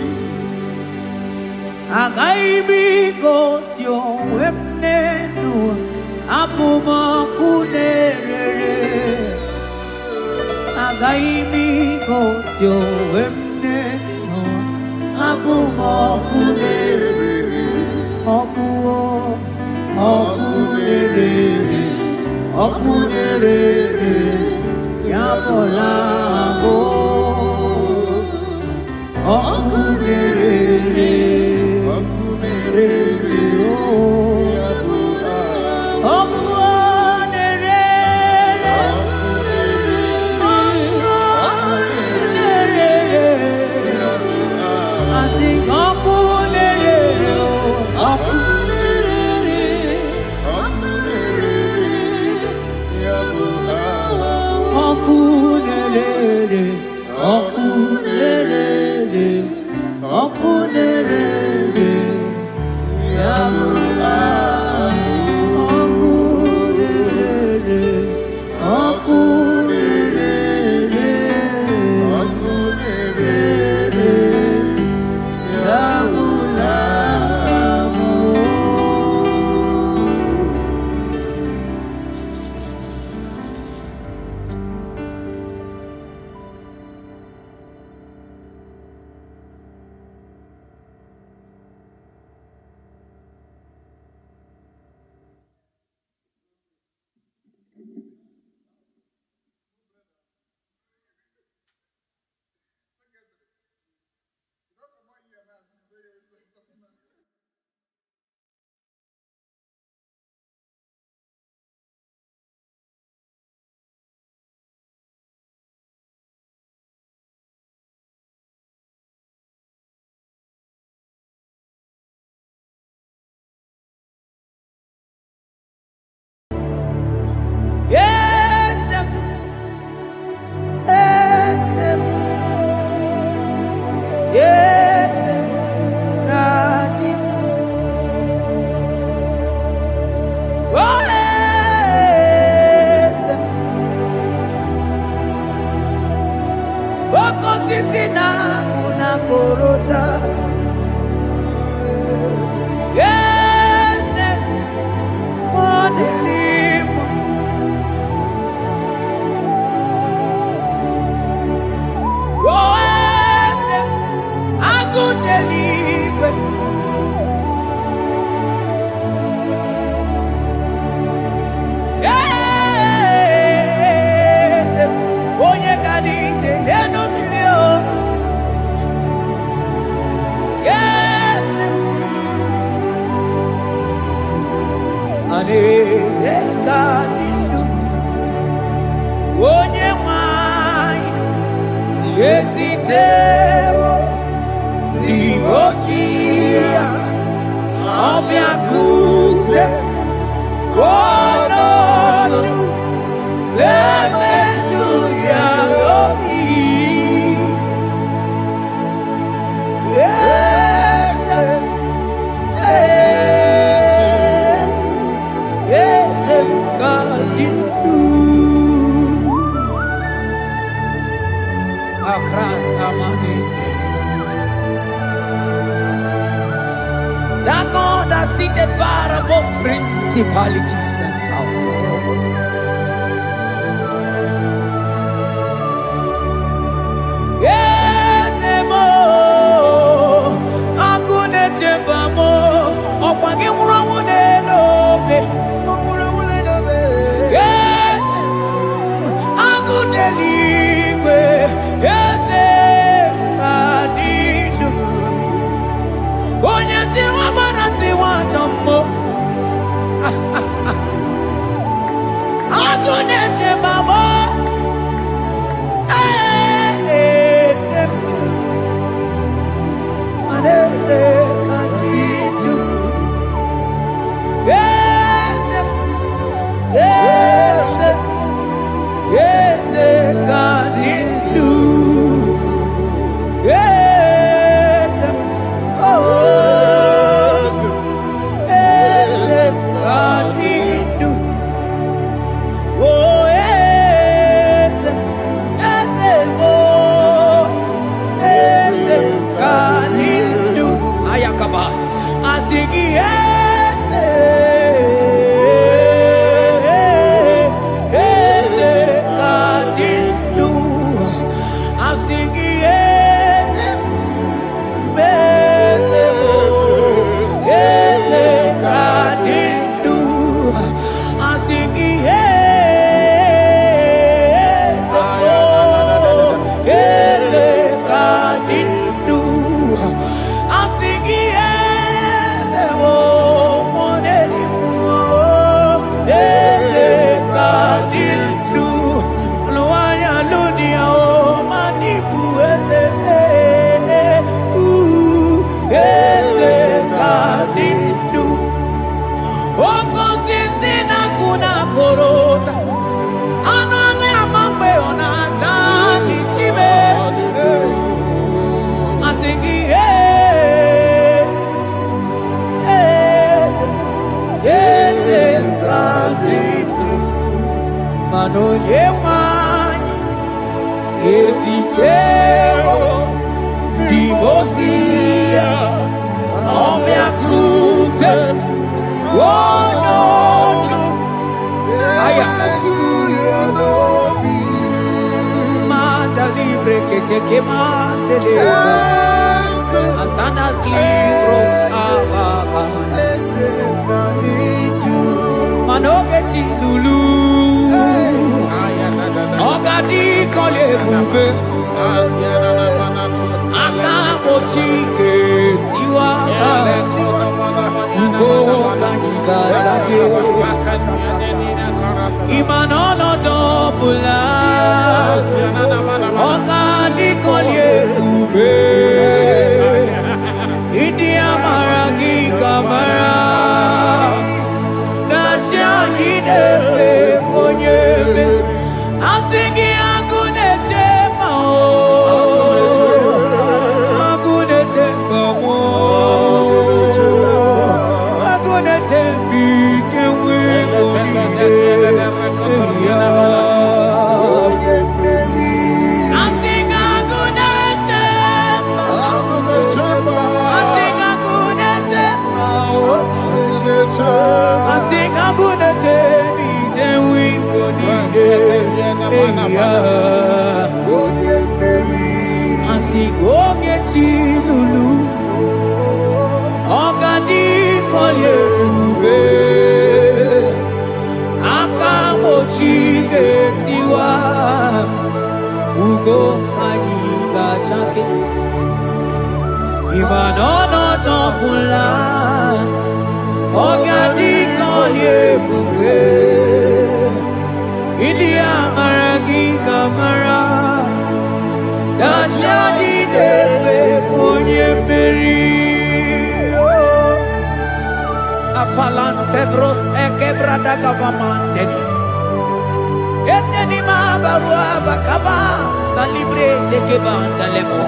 Agaghị m igosi onwe m n'elu abụ m ọkụ na-erere. Agaghị m igosi onwe m n'elu abụ m ọkụ na-erere. Ọkụ na-erere, ọkụ na-erere, ya bụla abụ. Ọkụ na-erere, ọkụ na-erere, ọkụ na-erere, asị ọkụ na-erere, ọkụ na-erere, ọkụ na-erere, ọkụ na-erere, ọkụ na-erere, ya bụla ọkụ na-erere, ọkụ na-erere, ọkụ na-erere, ya bụla onye nwanyị ezitewo n'igosi ya ọbịa kuze ọnọdụ emezu ya n'obi. That God that seated far above principalities and powers. Yes, mo, akune chembamo, okwangi urawune lobe, urawune lobe. Yes, akune ligwe, yes. Onye tiwa bara tiwa jambo. manonye wanyi ezitero bimosia omiakute wonono aya manda libre que te quemante leva asana libros abagana manogeti lulu ogadi kole bube akabochike tiwa ugo kanyiga zake imanono dobula ogadi kole bube idi amara ki kamara nacha yidefe onyebe asingi agunete mao agunete mao agunete bikewe onide ya asinga agunete mao asinga agunete mao asinga agunete bikewe onide Asigogeti lulu ogadi kolye ube akamochike tiwa ugo kanyiga chake imanono topula ogadi kolye ube Ilia maragi kamara Dashadi depe ponye peri Afalante bros ekebrada gavamanteni Eteni mabarua bakaba Salibre teke bandalemo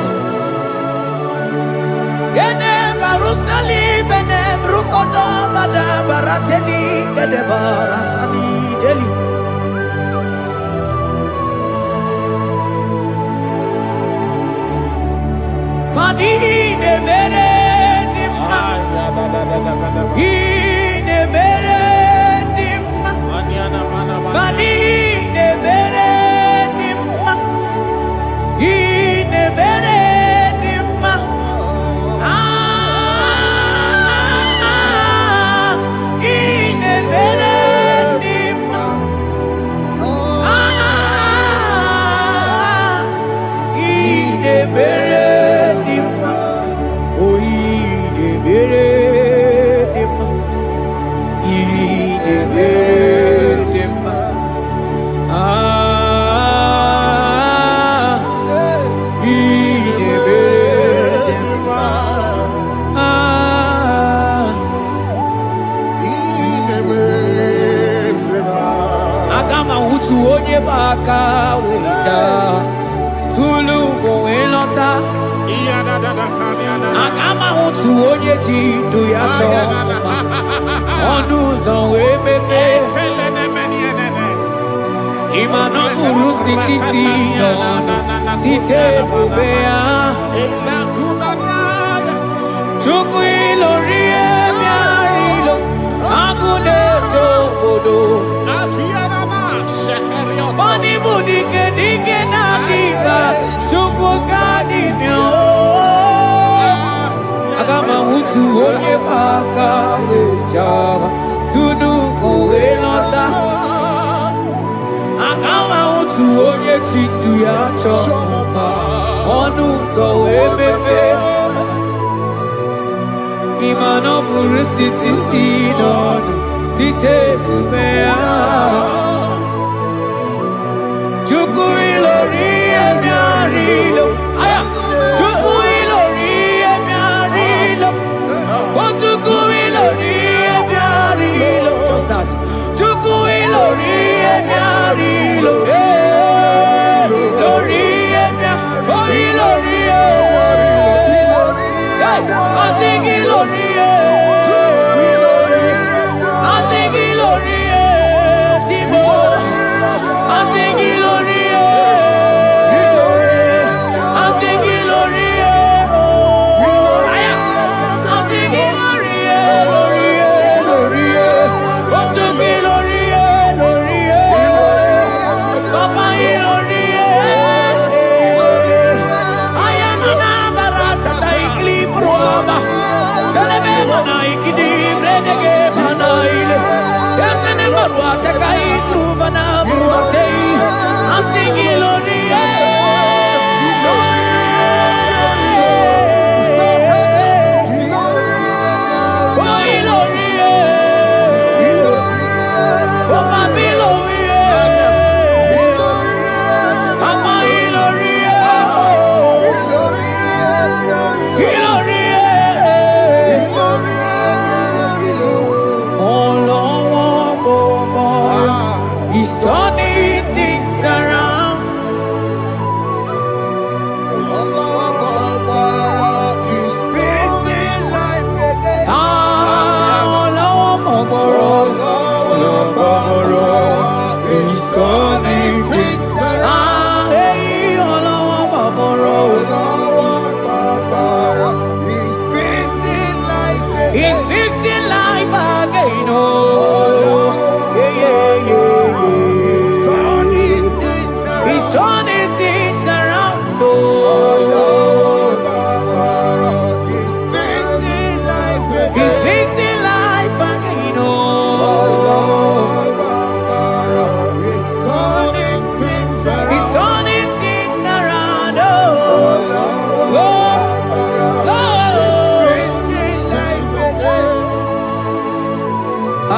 Yene baru salibene brukodo bada barateli Kede barasani deli Ine mere dimma, ine mere dimma, ine mere dimma, ine mere dimma, ine mere dimma, ine mere. Baka wita tulu go elota agama utu onye ti do ya to onu zo we bebe imano guru sitisi no site bubea chuku ilori emiarilo agune to godo Bani budike dike na diga chuku gadi myo Agama hutu onye baka weja Tudu kowe lota Agama hutu onye chindu ya choma Onu so ebebe Imano buru siti sinonu Site kubea Chuku ilori emiarilo Aya Chuku ilori emiarilo Chuku ilori emiarilo Just that Chuku ilori emiarilo Lori emiarilo Ilori I think ilori I think ilori Timo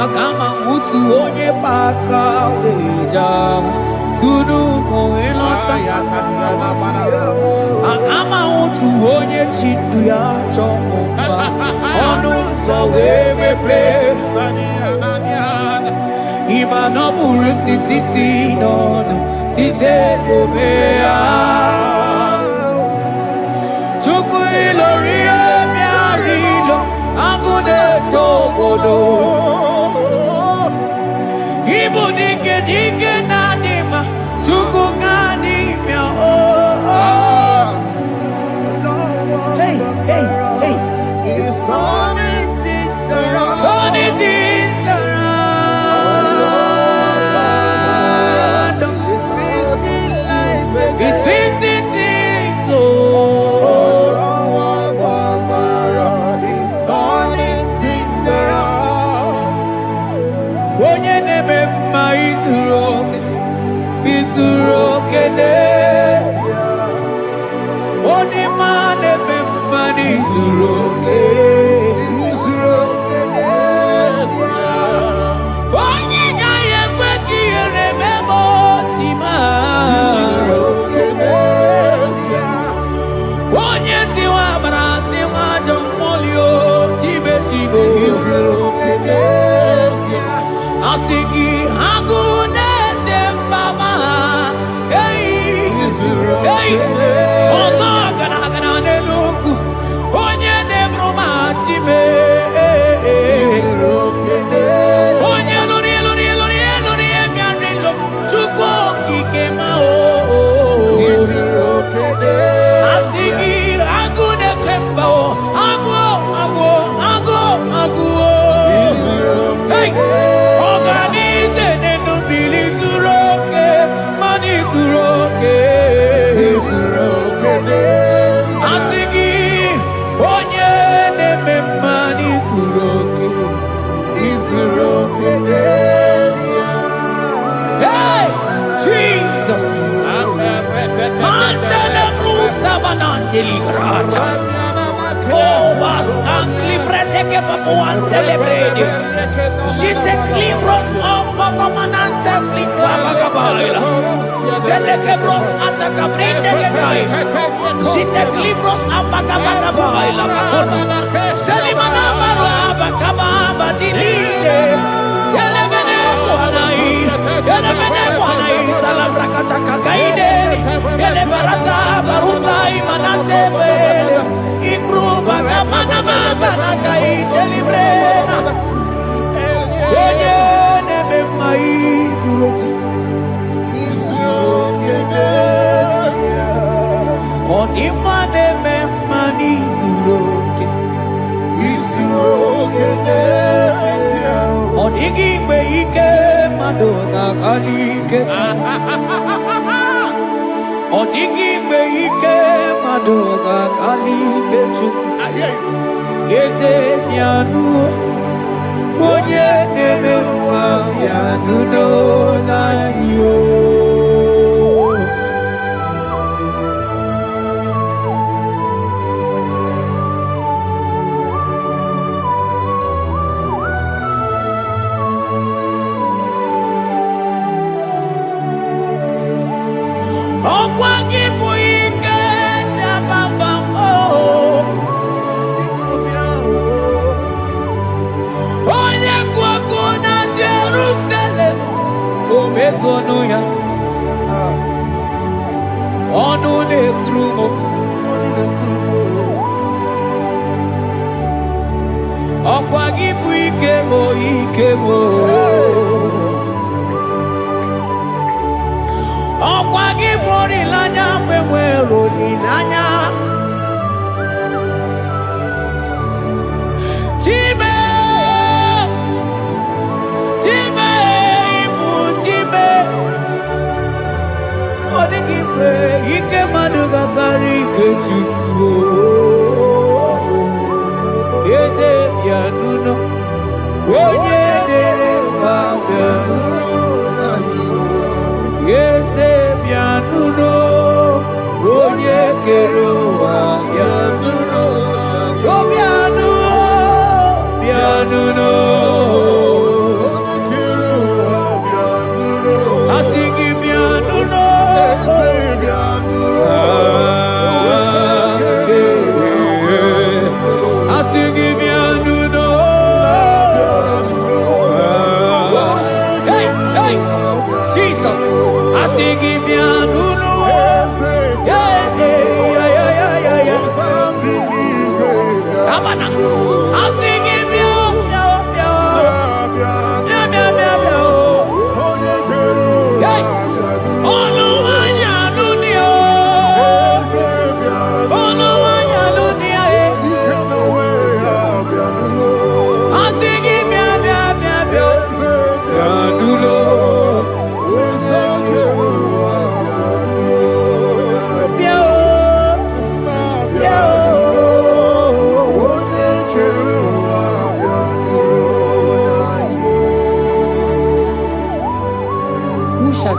Agama utu onye paka weja tunu koelota Agama utu onye chindu ya chomba Onu so wemepe Ima no buru sisi nono Site debea Chuku ilori emiarilo Agune tobodo Ibu dike dike nadima Chuku ganimya Hey, hey, hey It's turning things around. Turning things around It's fixing life again. It's fixing things oh It's turning things around. Onye neme mma izuru oke n'ezie Onye ma neme mma n'izuru oke Onye gaghị ekwe ka ihere meme otu ma Onye tiwa amara tiwa ajọ mmụọ o tibe tibe Asị gị agụ na-eche mbaba ha ọzọ gana n'elu ugwu onye na-eburu ma time onye lụrụ bịarịlụ Chukwu okike ma asị gị agụ na-eche mba agụ ọganize n'elu mmiri zuru oke mana izuru oke asị gị onye na-eme mma n'izuru oke Hey, Jesus Mandele brusa banandeli grata Oh, bas anclivrete che papuante le bredi Jite clivros ombo comanante clicla bagabaila Zelle che bros attacca brinde che dai Jite clivros ambagabagabaila Bakona Zeli manamaro abagababa di lide Yele bene buonai Salavra kataka kaideni Yele barata barusai manante bele Ikru bagamana mabana kaite librena Onye neme maizuroke Onima neme manizuroke Onigi mgbe ike mmadụ ga-akalike Ọ dịghị mgbe ike mmadụ ga-akalike Chukwu Eze bịanụ onye na-eme mma bịanụ n'anyị o Ọkwa gị bụ ike dabamba onye kwụ ọkụ na Jerusalem o mezonu ya ọnụ na-ekuru m ọkwa gị bụ ike m ọkwa gị bụ olileanya mgbe nwere olileanya Chime ịbụ Chime ọ dịghị mgbe ike mmadụ ga-akarị ike Chukwu Eze bịanụ onye dere mma bịanụ Eze bịanụ onye kere ụwa bịanụ bịanụ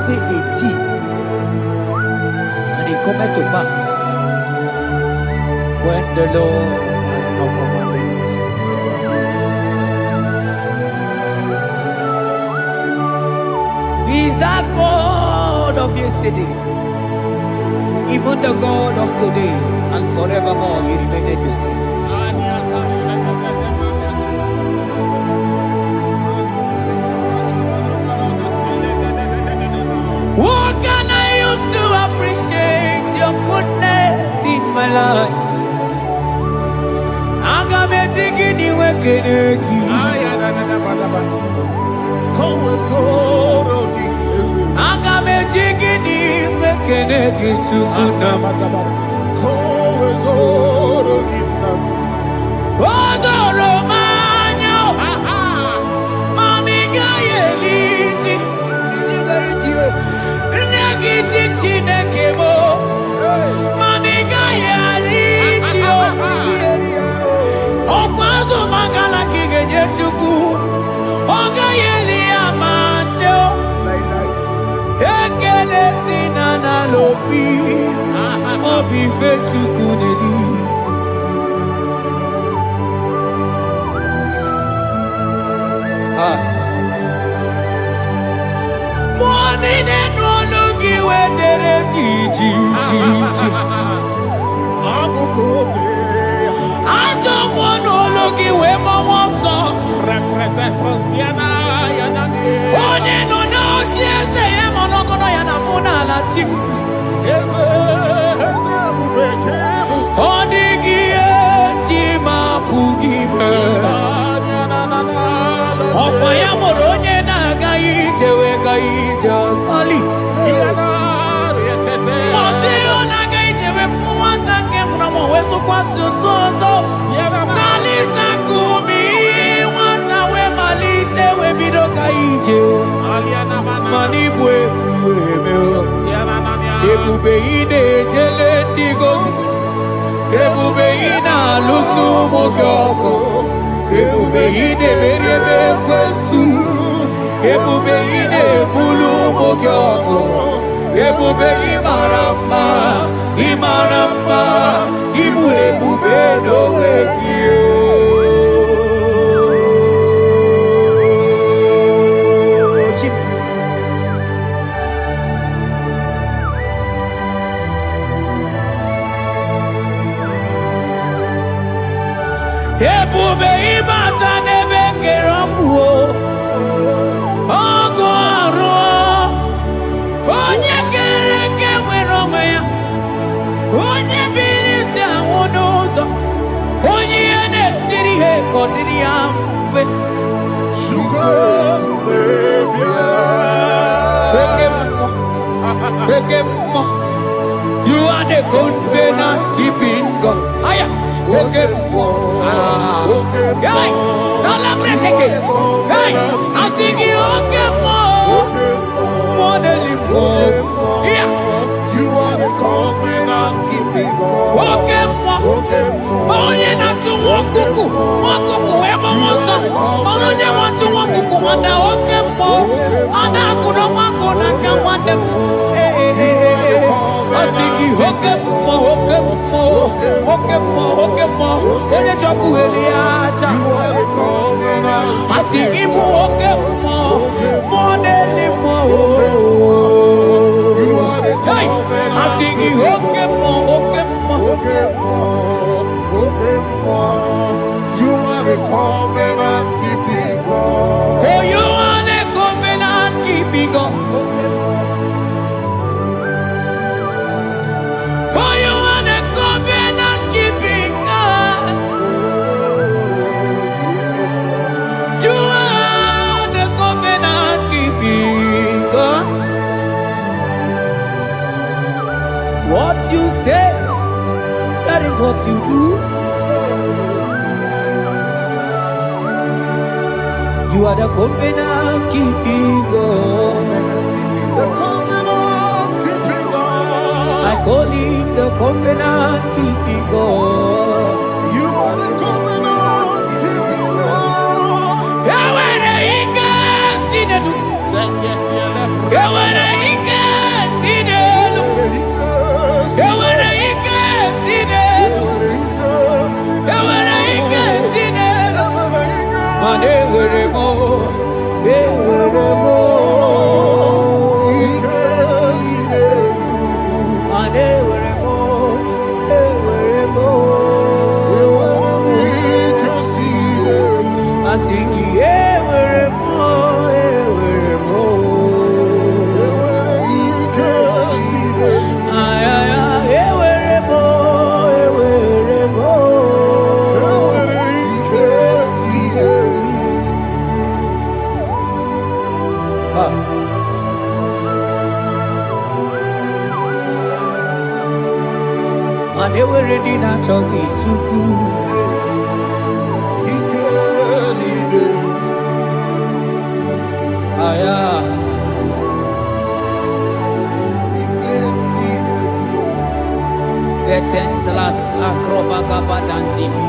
say a thing, and it cometh to pass when the Lord has not commanded it. He is that God of yesterday, even the God of today, and forevermore He remained the same. What can I use to appreciate your goodness in my life? Agametigini wekeneki. Agametigini wekeneki tukuna. Odoro manyo. Mamiga yeliti. Nagiti chinekemo. Mamiga yeliti. Okwazo mangala kigeje chuku. Oga yeli amacho. Ekele sinana lopi. Obi fechuku neli. Morning and ologi wedere ji. Ajo monologi we mawaso. Onye no no jese ye monogono ya namuna la chim. Odigi tima pugibe. Okwa ya moronye na gaite we gaite sali. Osiro na gaite we fuwanta ke mnamo weso kwa sozo. Kalita kumi wanta we malite we bido gaite. Manibwe kuwemeo. Ebube ine jele digozi. Ebube ina lusu mogyoko. Ebube ine merebe kwesu. Ebube ine bulu mogyoko. Ebube imarama. Ibu ebube dowe kiyo. Ebube ibata nebe kerokuo. Ogo aro. Onye kereke weronwe ya. Onye bilisi awonozo. Onye ene siri he kodiri ya mfe. Ekemo. You are the covenant keeping God. Aya. Ekemo. Hey, celebrate again. Hey, I sing you Okemo. Modelimo. Yeah. You are the covenant keeping God. Okemo. Onye na tu wokuku. Wokuku emo wasa. Onye wa tu wokuku wanda Okemo. Ana kuno wako na kamande. I sing you Okemo. Onye choku eliacha. I sing you Okemo. Modelimo. Hey, I sing you Okemo. You are the covenant keeping God. For you are the covenant keeping God. For you are the covenant keeping God. You are the covenant keeping God. What you say, that is what you do. You are the covenant keeping God. The covenant keeping God. I call him the covenant keeping God. You are the covenant keeping God. Yahweh, he can see the new. Yahweh, he And they were ready to talk it to Vetendlas acrobagabadandini.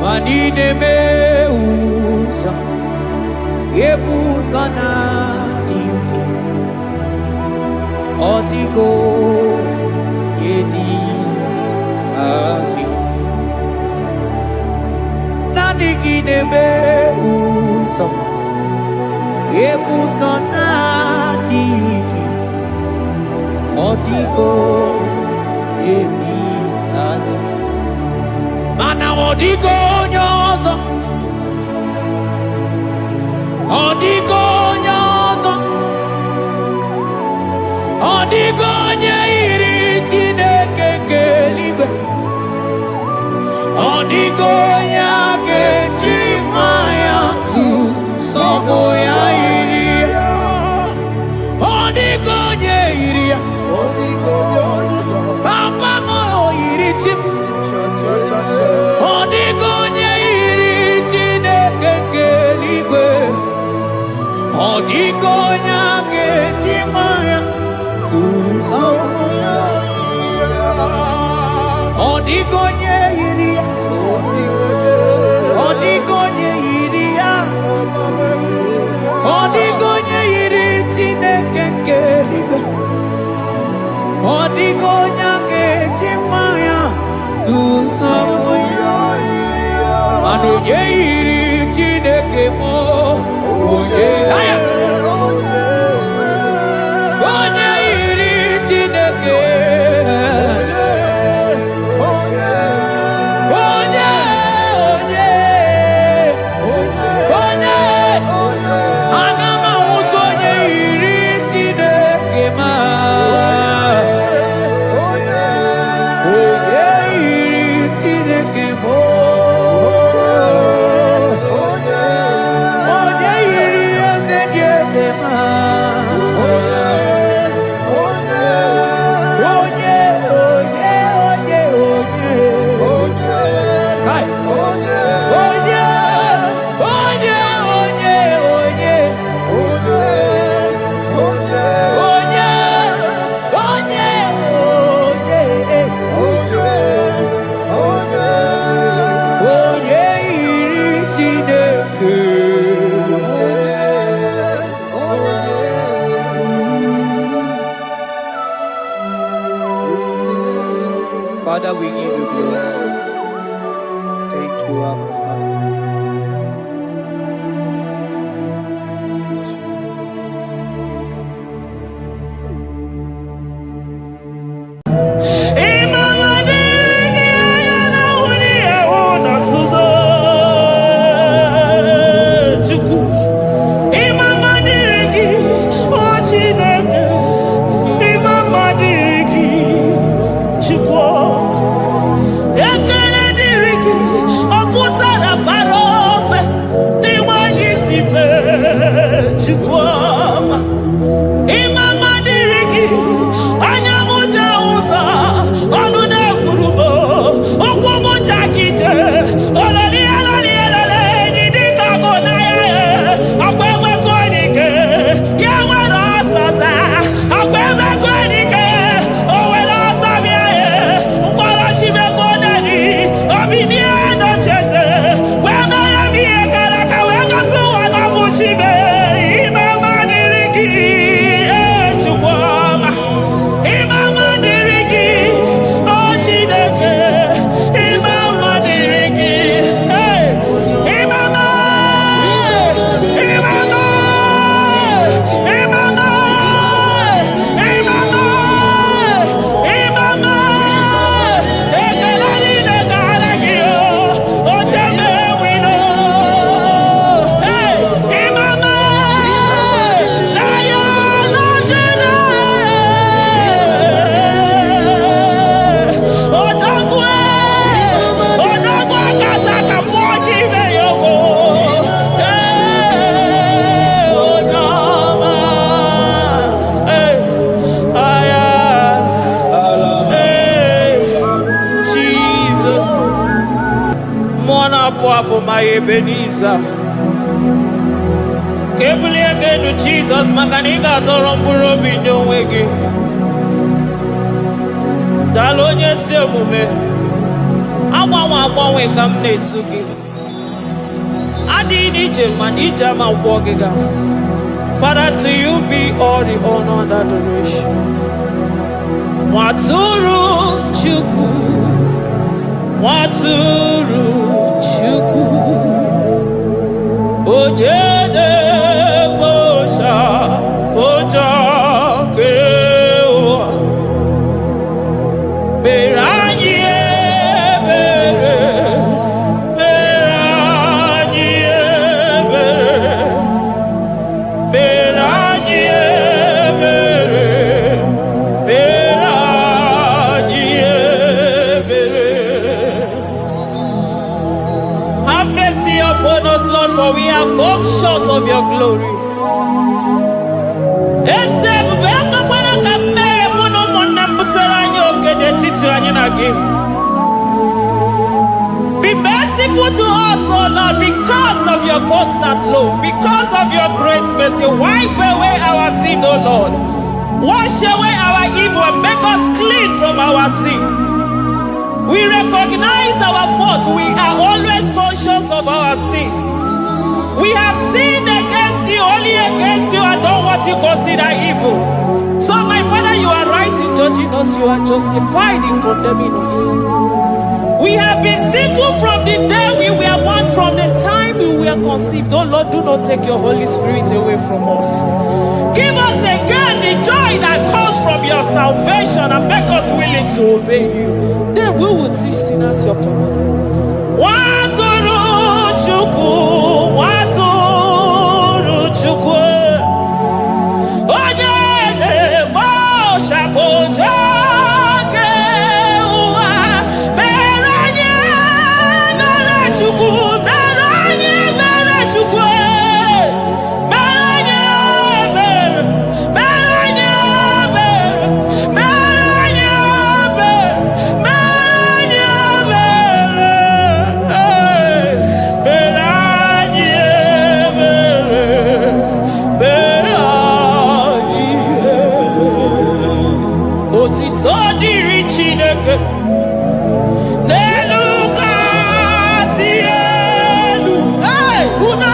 Manine meusa yebusa na ingi odigo yedi aki nadigine meusa yebusa na ingi odigo yedi aki mana odigo nyozo odigo nyozo odigo nyeiri Chineke keligwe odigo nyake chimaya sobo ya iri odigo nyeiri odigo nyozo papa mo iri chim odigonye iri Chineke keligwe odigonya ketimaya tuzo odigonye iri odigonye iri odigonye iri Chineke keligwe odigonya ketimaya tuzo Oye iri Chineke mo oye onye iri Chineke onye ana m ahụta onye iri Chineke ma onye iri Chineke mo Father, we give you glory. Thank you, Abba Father. Thank you, Ebenezer. Kebulie genu Jesus maka na ị ga-atọrọ mkpụrụ obi ndị onwe gị. Daalụ onye ezi omume. Agbanwe ka m na-etu gị. Adịghị n'ije mana ije ama gwọ gị ga. Father, to you be all the honor and adoration. Nwatụrụ Chukwu, Nwatụrụ Chukwu, onye na-ekpocha ụjọ nke ụwa, mere anyị ebere, mere anyị ebere, mere anyị ebere, mere anyị ebere. Have mercy upon us, Lord, for we have come short of your glory. Be merciful to us, oh Lord, because of your constant love, because of your great mercy. Wipe away our sin, oh Lord. Wash away our evil and make us clean from our sin. We recognize our fault. We are always conscious of our sin. We have sinned against you, only against you, and done what you consider evil. So, my Father, you are right in judging us. You are justified in condemning us. We have been sinful from the day we were born, from the time we were conceived. Oh Lord, do not take your Holy Spirit away from us. Give us again the joy that comes from your salvation and make us willing to obey you. Then we will teach sinners your command. Nwatụrụ Chukwu, Nwatụrụ Chukwu, onye na-ekpocha ụjọ nke ụwa, mere anyị ebere Chukwu, mere anyị ebere Chukwu, mere anyị ebere, mere anyị ebere, mere anyị ebere, mere anyị otito dịrị Chineke n'elu kasị elu. Una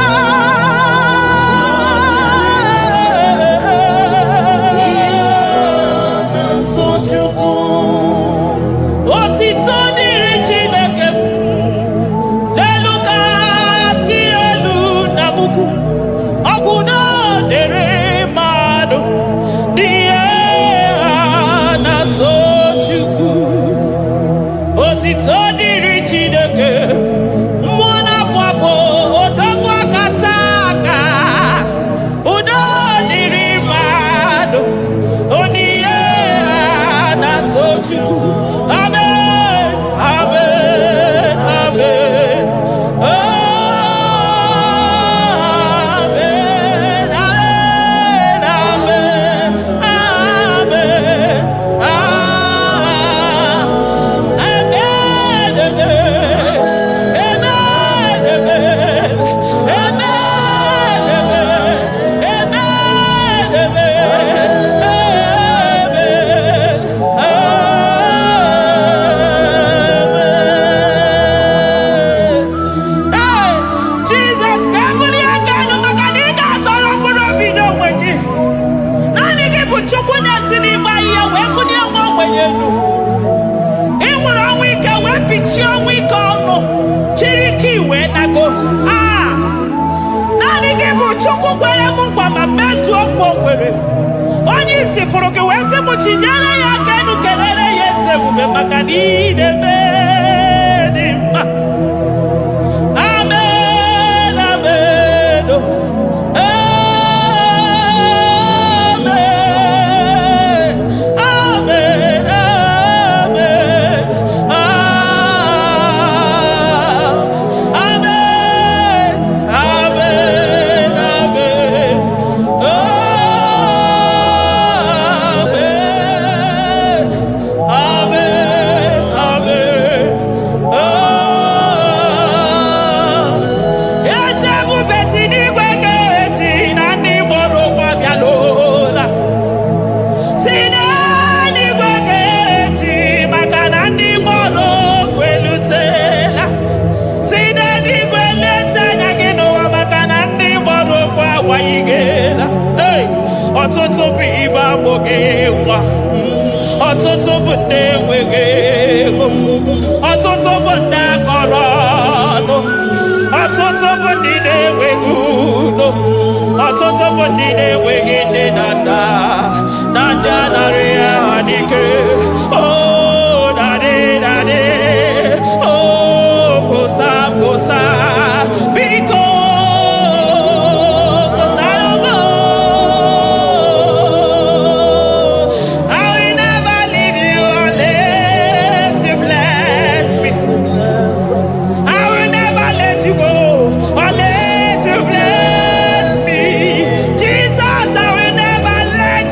otito dịrị Chineke n'elu kasị elu na mukwu ọgwụ na dịrị mmadụ dị otito dịrị Chineke, mmụọ na-apụ apụ, odogwu akata aka, udo dịrị mmadụ, onyinye na-aso Chukwu. Amen, amen, amen. Amen, amen, amen, amen. Chukwu kwere m nkwa ma mezuo nkwa o kwere. Onye isi fụrụ gị wee sị m chinyere ya aka enu kelere ya eze ebube maka na ị na-eme dị mma. Amen, amen, amen, amen, amen, amen, amen. ọtụtụ bụ ibe agbụghị nwa, ọtụtụ bụ ndị enweghị ego, ọtụtụ bụ ndị akọrọ ọnụ, ọtụtụ bụ ndị na-enweghị udo, ọtụtụ bụ ndị na-enweghị nne na nna, na ndị anaghị ha n'ike. Oh, daddy, daddy, oh, gosa, gosa, biko. Let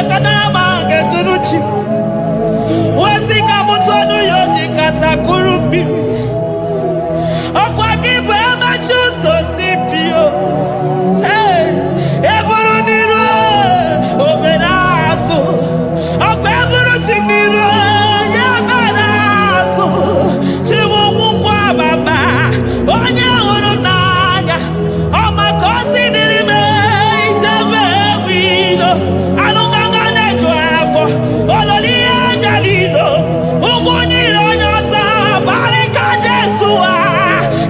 kadama getunuchi. Wasika mutonu yoji katakurubi. Okwa kipe machuso sipio. Hey, eburu niro obenaso. Okwa eburu chimiro yabanaso. Chimu mukwa baba. Onya uru naga. Oma kosi nirime ijebe wino. Anunganga nejo afo. Ololi anjalido. Uguniro nyosa. Barika Jesua.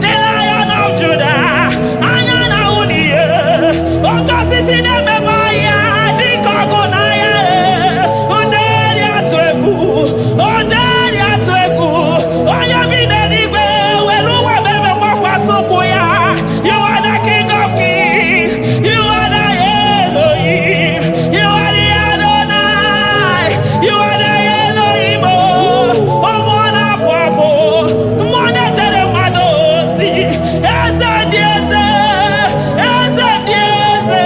The Lion of Judah. Anyana uniye. Okosi sineme maya. Dikogunaya. Onderi atweku. Onderi atweku. Oya vinenibe. Weruwa bebe mwakwa sukuya. You are the King of Kings. You are the Elohim. You are the Adonai. You are the Elohim. Omwana pwafo. Mwana tere madosi. Eze dieze. Eze dieze.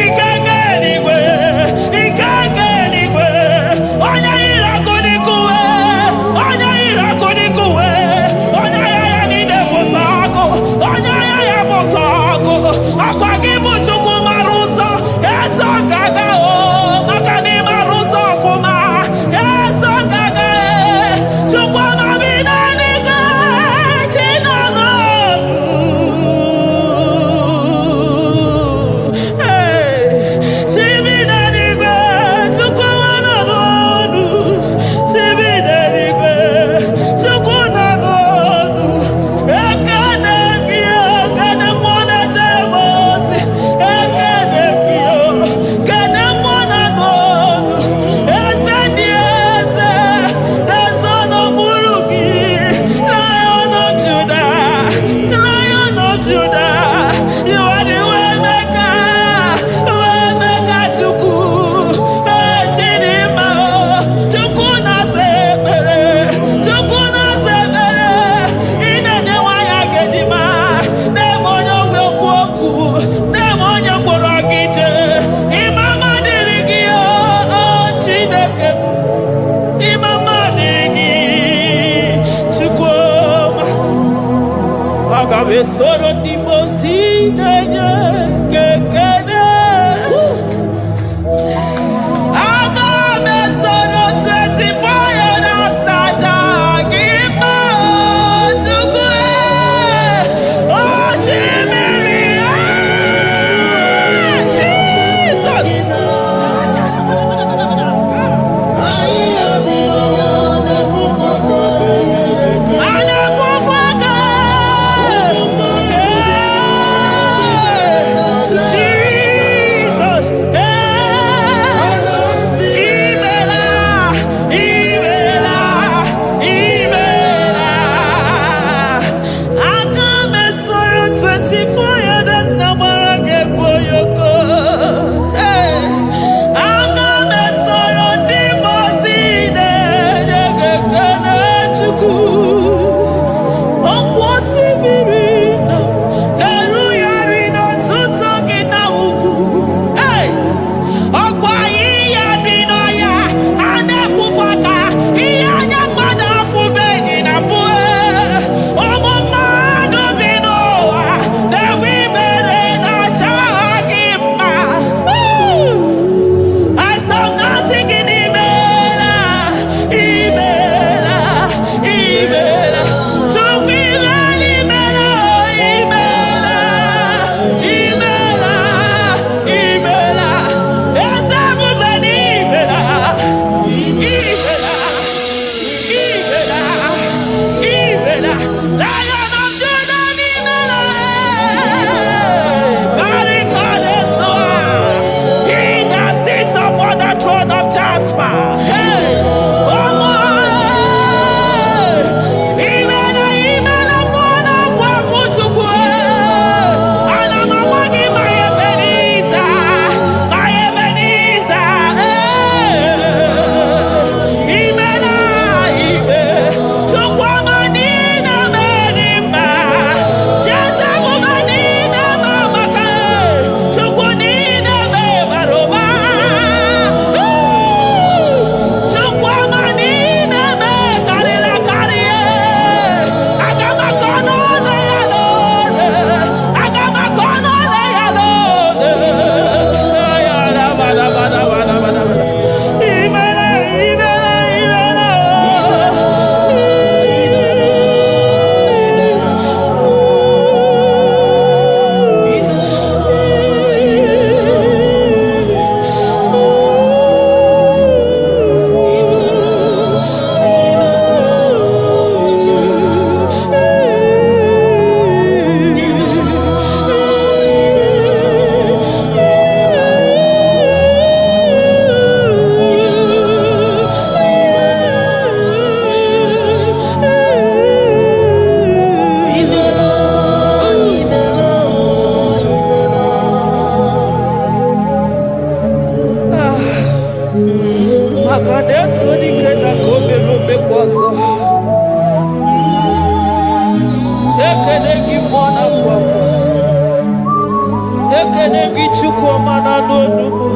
Ikenge nigwe. Ikenge nigwe. Onya irakunikuwe. Onya irakunikuwe. Onya yaya nide posako. Onya yaya posako. Akwagibu chuku maruso. Eso gaga o. Makani maruso fuma. Eso gaga e. Chuku mabina niga. Chinano. Hey. Chibina niga. Chuku wananonu. Chibina niga. Chuku nanonu. Ekane kio. Kane mwana temosi. Ekane kio. Kane mwana nonu. Ese dieze. The son of Buruki. Lion of Judah. Lion of Judah. You are the way maker. Way maker chuku. Chidima. Chuku na sebere. Chuku na sebere. Inenye waya gejima. Demonyo wekwoku. Demonyo mborogije. Imama dirigio. Chineke. Imama dirigi. Chukwuma. Agabe soro di mosi nenye kekene. Agabe soro 24 years naja gima chukwe. Oh shimiri. Jesus. Anafufaka. Akadeto dikenda kobe robe kwaso. Ekenegi mwana kwako. Ekenegi chukwu mana n'onumu.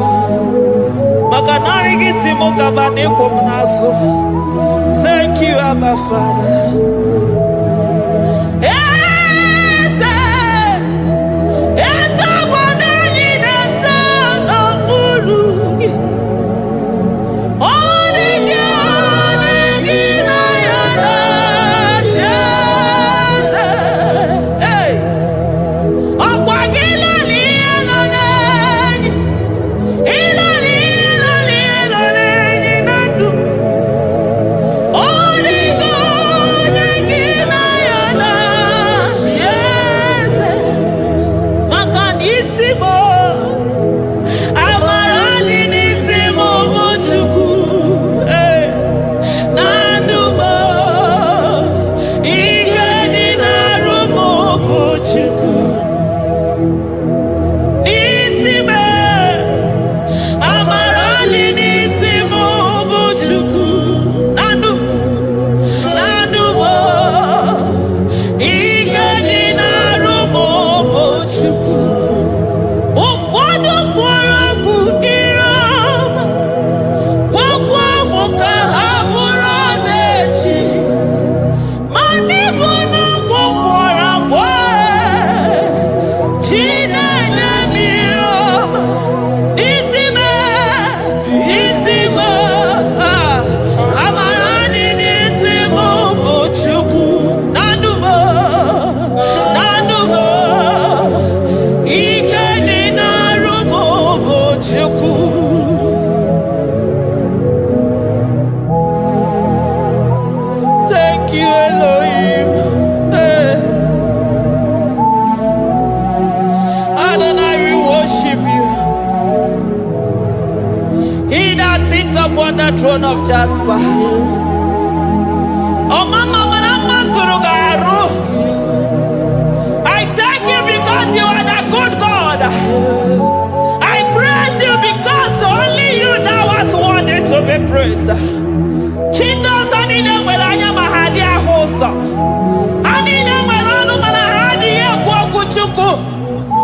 Maka nari gisi mo kabane kwa mnaso. Thank you, Abba Father. Upon the throne of Jasper. Oh, Mama, I thank you because you are the good God. I praise you because only you know what wanted to be praised. Chindos anine welanya mahadi ahosa. Anine welanu manahadi ya kwa kuchuku.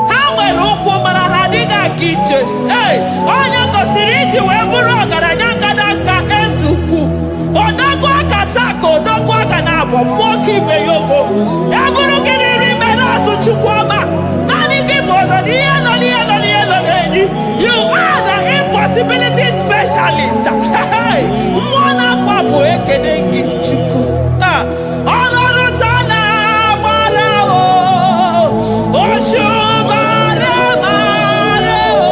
Hawe ruku manahadi ga kiche. Hey, onya kosiriji weburu agaranya. Odagwa katako, odagwa kanabo, moki beyoko. Yaburu gini rimena su chukwama. Nani gibono, you are the impossibility specialist. Mwana papu ekenengi chukwu. Ọlọ́run tana mara o. Oṣù mara mara o.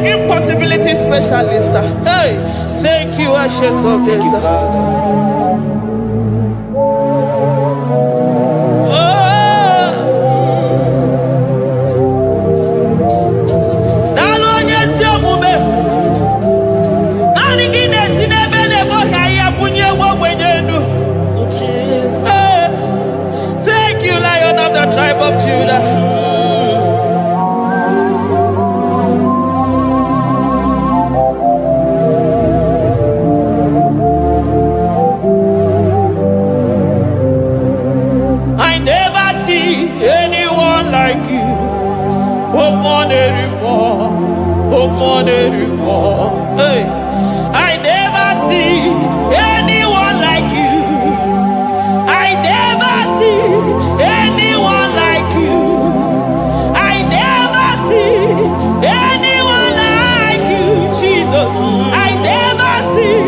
Impossibility specialist. Hey, thank you, Ancient of Days. Thank you, Lion of the tribe of Judah. Oh, more anymore. Oh, more anymore. Hey, I never see anyone like you. I never see anyone like you. I never see anyone like you, Jesus. I never see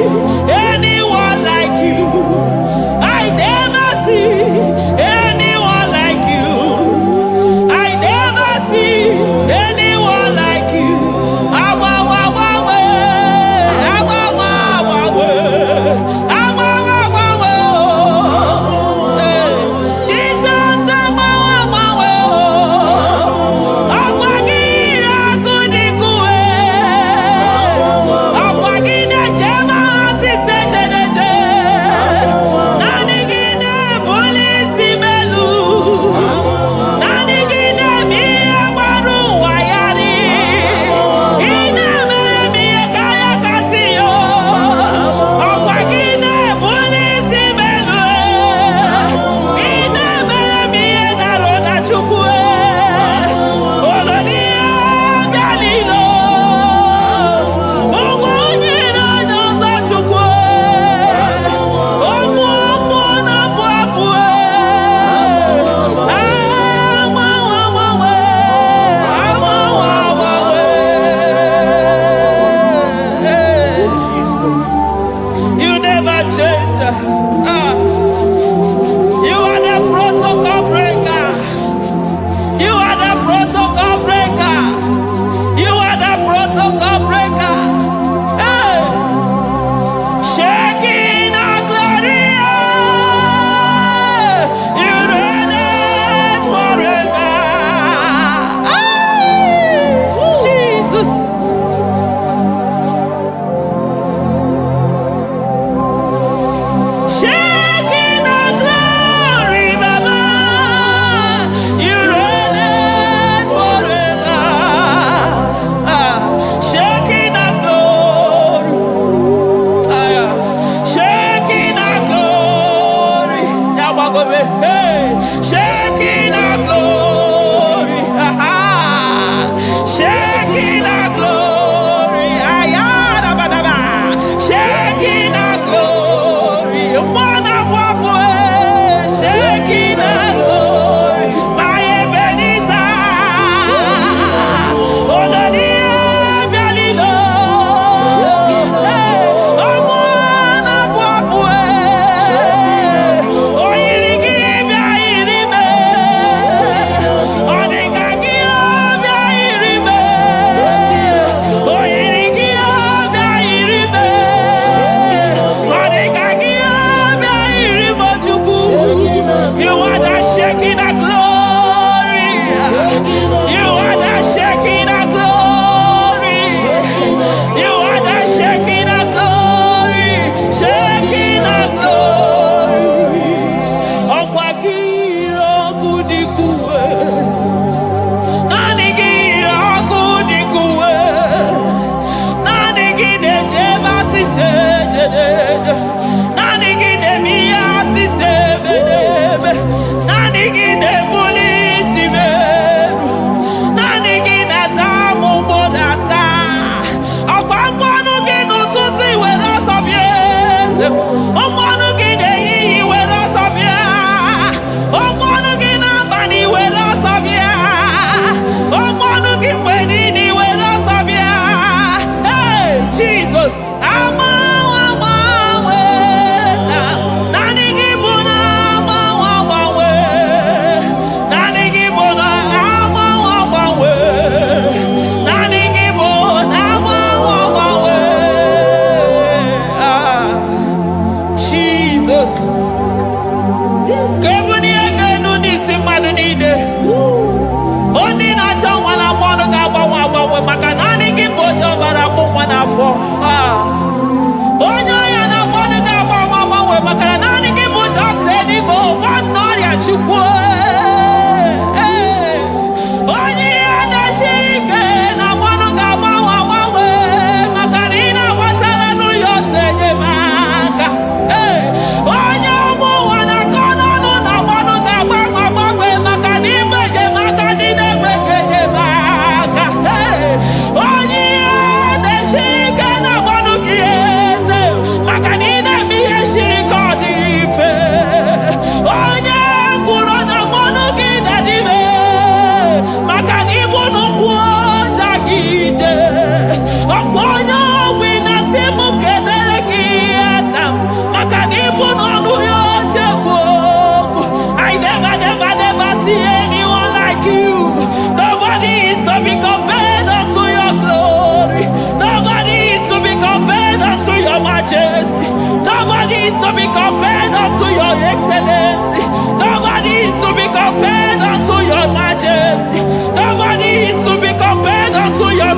anyone like you. I never see anyone like you. I never see anyone like you.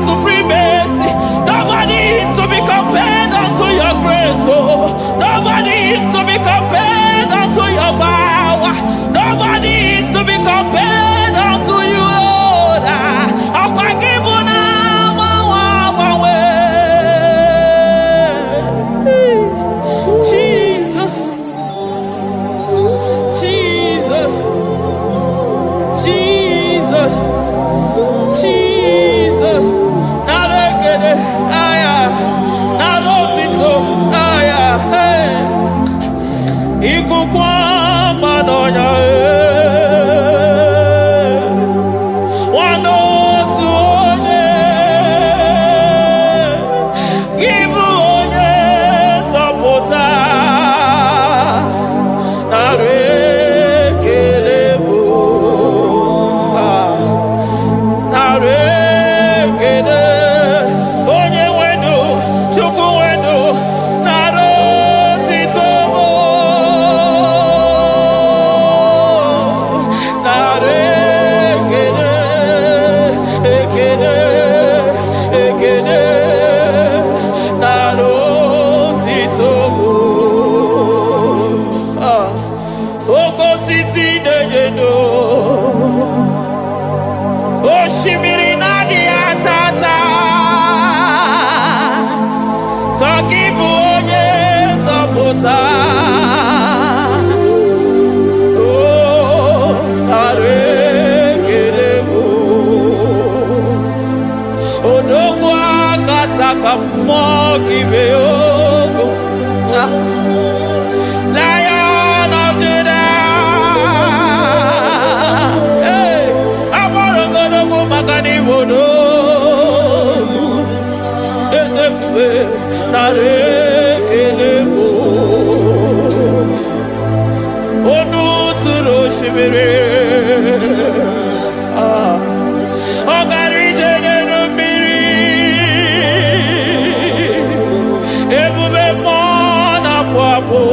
supremacy. Nobody is to be compared unto your grace. Oh, nobody is to be compared unto your power. Nobody is to be compared unto you, Lord. Jesus, Jesus, Jesus, Jesus. Narekede, aya, narotito, aya, hey. Ikukwa madonya, Lion of Judah, hey, Amorogodogo Magani Wodo, Ezekiel, Narekelebo, Onu Turo Shimere, Ogari Jene Miri, Ebube Mona Fafo,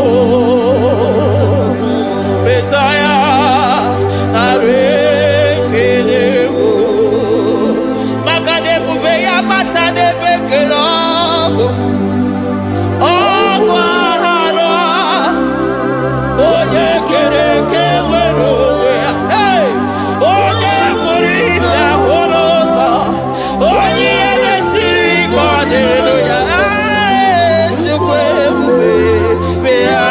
Messiah, Narekelebo, Makade Buveya Matade Bekelabo, Ogwahara, Oye Kereke Werowe, hey, Oye Morisa Horosa, Oye Neshiri Kwadeloya, Chukwe Buve, Bea.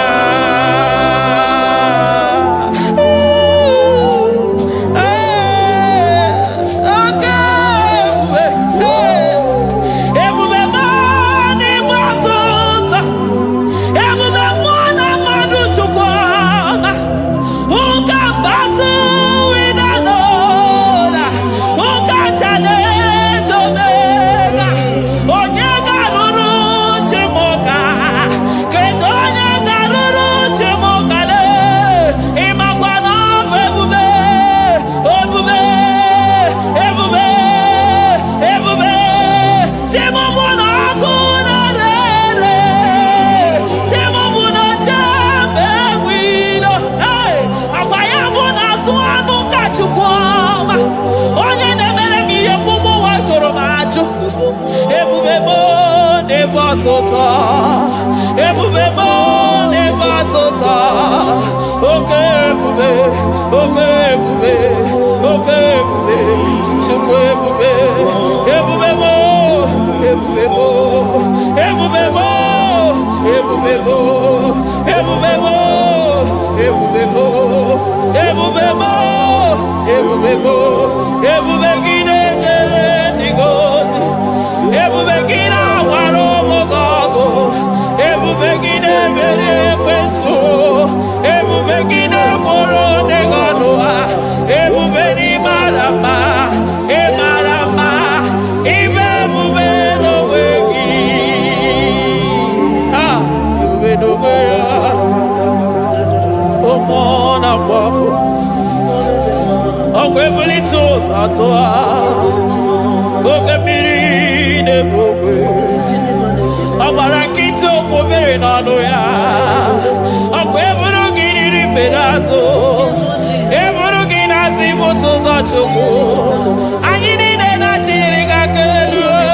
Ebubebo never tota. Okay, ebube, okay, ebube, okay, ebube, chukwu ebube, ebubebo, ebubebo, ebubebo, ebubebo, ebubebo, ebubebo, ebubebo, ebubebo, ebubegide jere ndigozi, ebubegina waro mogogo. Ebubegide mere kweso, ebubegide moro neganoa, ebubeni marama, emarama, ibebube no wegi. Ah, ebube no wegi. Omona fafo, okwebuli tos atoa, okebiri nebogwe. Abarakito povere nano ya. Ako evuru gini pedazo. Evuru gina si boto za choko. Anyi ni na chiri kakelu.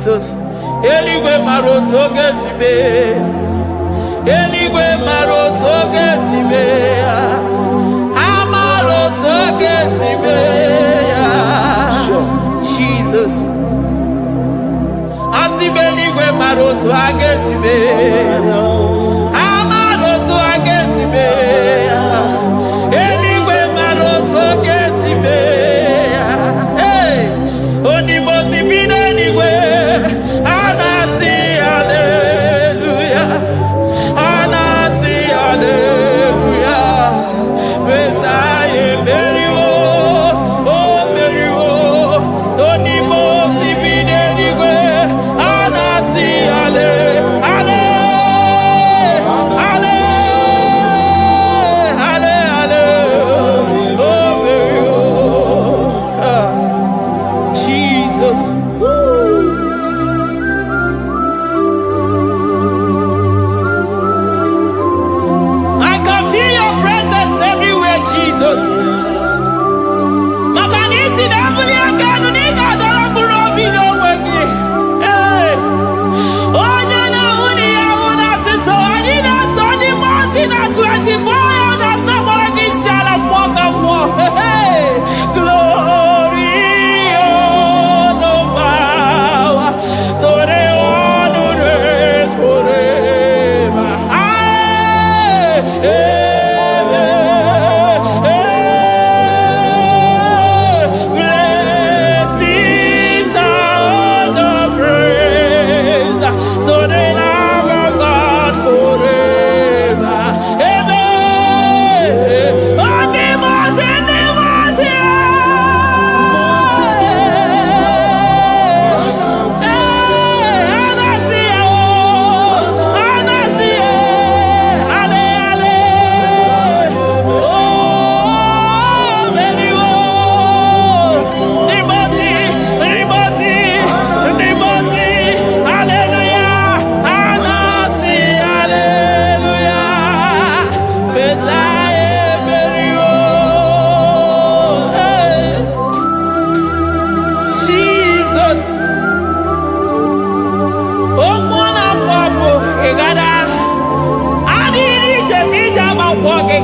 Jesus, Eligwe maroto gesibe, Eligwe maroto gesibe, Amaroto gesibe, Jesus, Asibe Eligwe maroto agesibe, Amaroto agesibe, Eligwe maroto gesibe, hey, Onimosi bide Eligwe.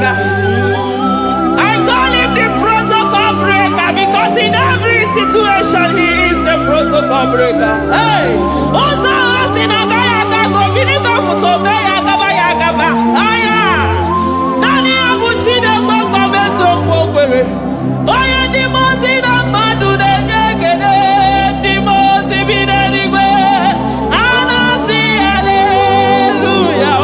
I call him the protocol breaker because in every situation he is the protocol breaker. Hey, Osa Osinaga Yagago Viniga Mutobe Yagaba Yagaba. Aya, Nani Abuchida Boko Beso Pogwere. Oya Dimosi na Madu de Nyegede, Dimosi Bidenigwe. Anasi Hallelujah.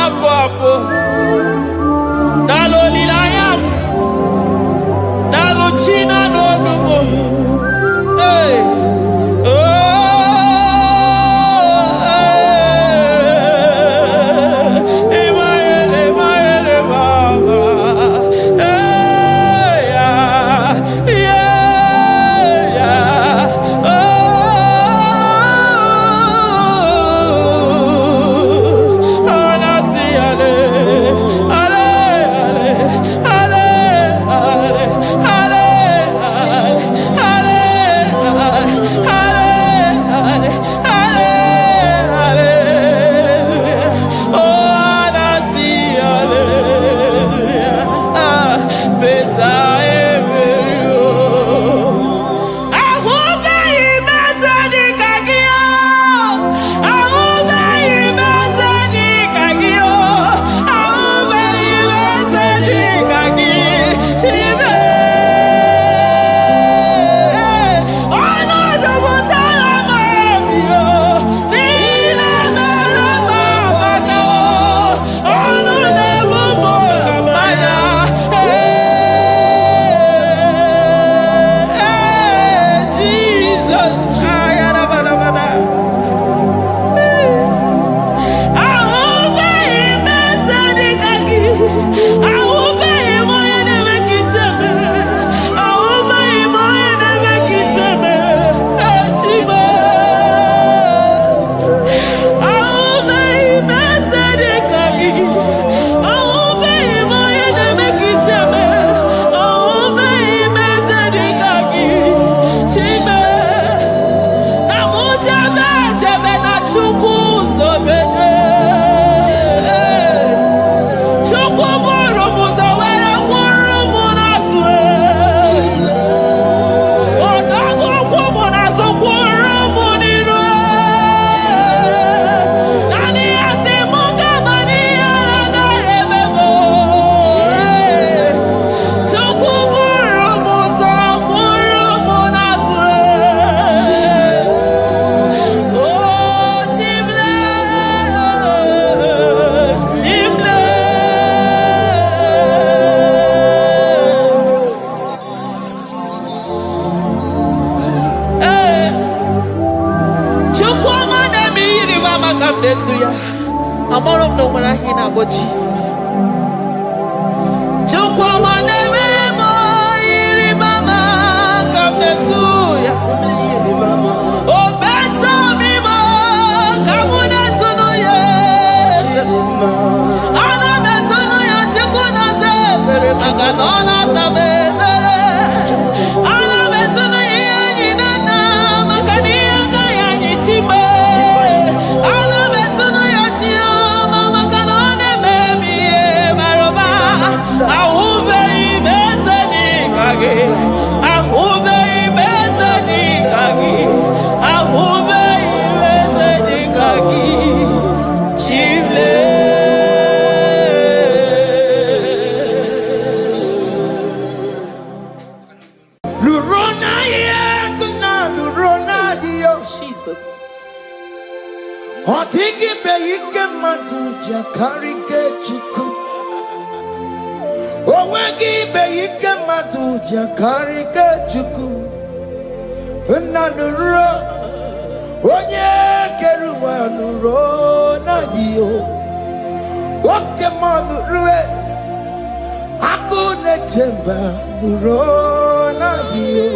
na-apụ apụ. Daalụ olileanya m. Daalụ chi na n'ọdụ m. Hey. Among them, no one I hear about Jesus. Jesus. Nurona ye,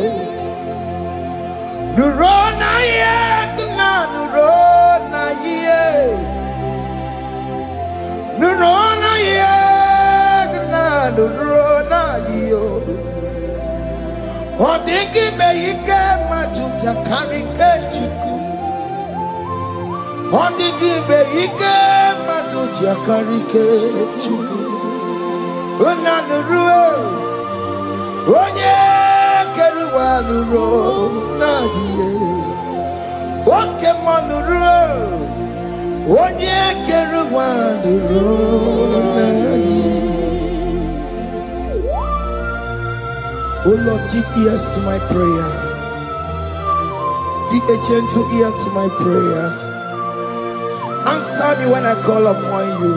nurona ye, nurona ye, nurona ye. O dingi be ike majuja karike chuku. O dingi be ike majuja karike chuku. Una nurue, onye. Nurona ye, oke manuro, onye keruwa nurona ye. Oh Lord, give ears to my prayer. Give a gentle ear to my prayer. Answer me when I call upon you.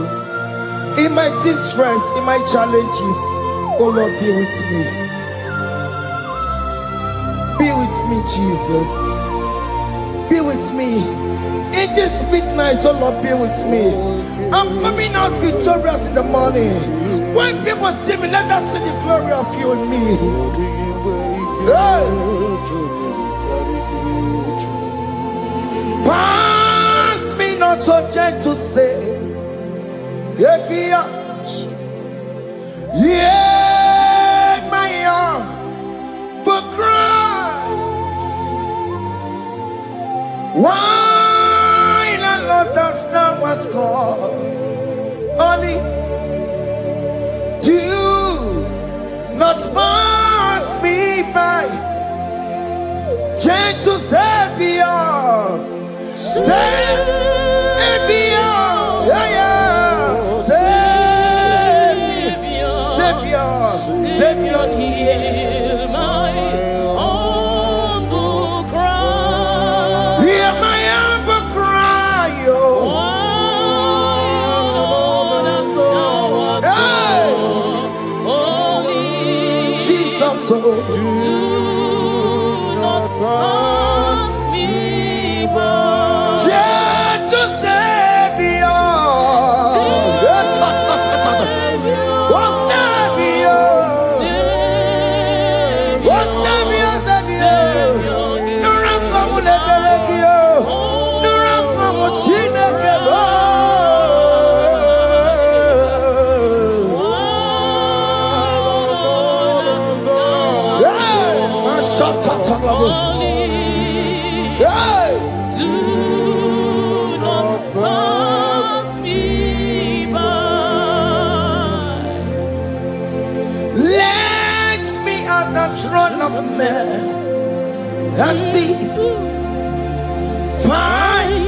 In my distress, in my challenges, oh Lord, be with me. Be with me, Jesus. Be with me. In this midnight, oh Lord, be with me. I'm coming out victorious in the morning. When people see me, let us see the glory of you in me. Hey. Pass me not so gentle, say. Jesus. Yeah, my arm, but cry. Why not understand what's called? Only do not pass me by. Gentle Savior, Savior, yeah, yeah. Savior, hear my humble cry. Hear my humble cry, oh. Hey. Jesus, oh. Do not pass me by. Gentle Savior. Do not pass me by. Let me at the throne of men and see, find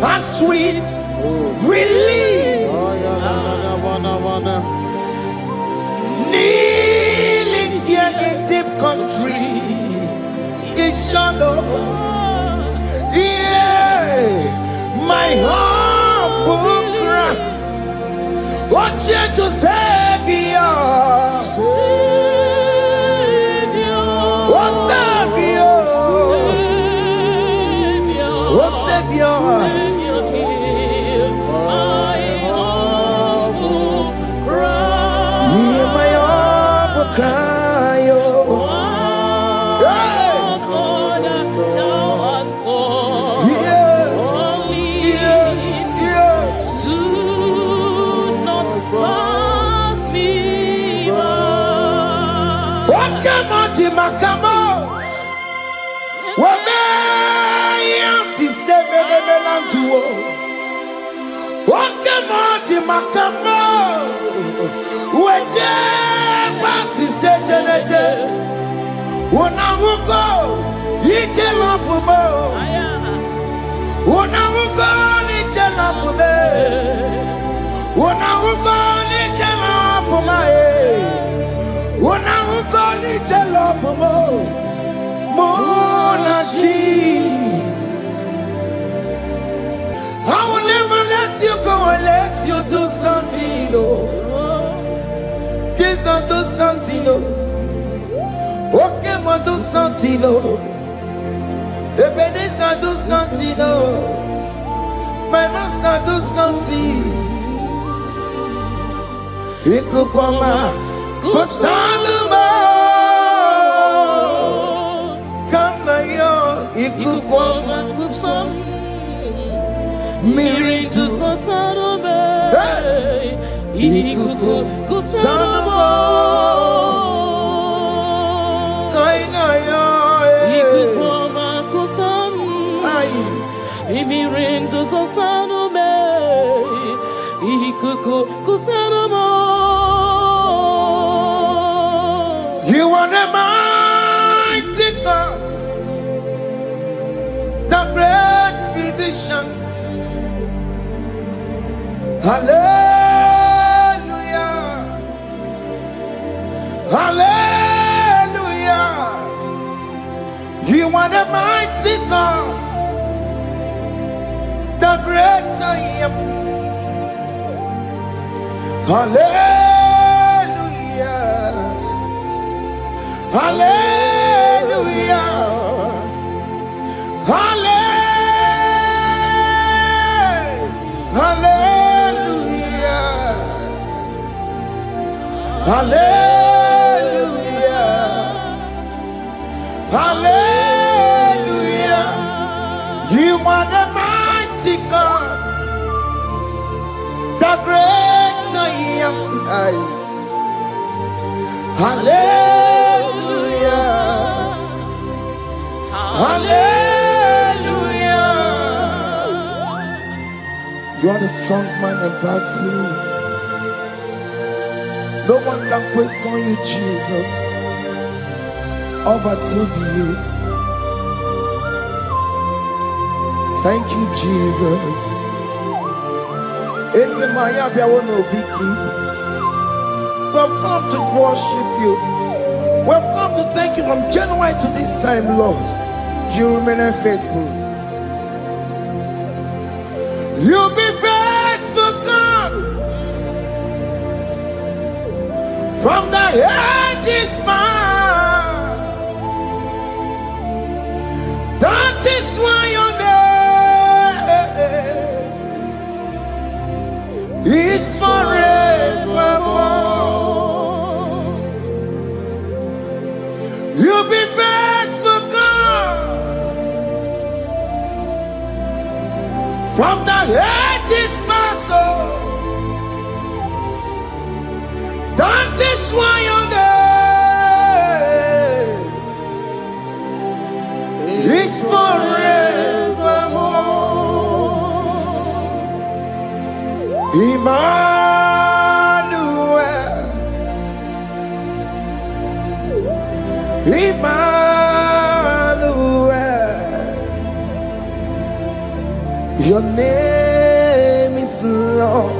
a sweet relief. Kneeling here in deep country is shadow. Yeah, my humble cry. Watch you to Savior. What Savior? What Savior? Hear my humble cry, oh. Makamo, wame yansi sebele melanduo. Wakamo makamo, weje basi sejeneje. Unamugo ije lafumo, unamugo ije lafume, unamugo ije lafume. When I go to the love for more I will never let you go unless you do something. This not do something. Okay, ma do something. The this not do something. My master do something. He could come. Kosanuma, kama yo ikukoma kusam, miri tu sosanuma, ikuku kusanuma, kaina yo ikukoma kusam, miri tu sosanuma, ikuku kusanuma. You are the mighty God, the great physician. Hallelujah, hallelujah. You are the mighty God, the great I am. Hallelujah. Hallelujah. Hallelujah. Hallelujah. Hallelujah. You are the mighty God, the great I am. Hallelujah. Hallelujah. You are the strong man in battle. No one can question you, Jesus. All but to be you. Thank you, Jesus. We've come to worship you. We've come to thank you from January to this time, Lord. You remain faithful. You'll be faithful, God. From the ages past. That is why your name is forevermore. You'll be faithful, God. From the ages past, that is why your name is forevermore. Emmanuel, Emmanuel, your name is Lord.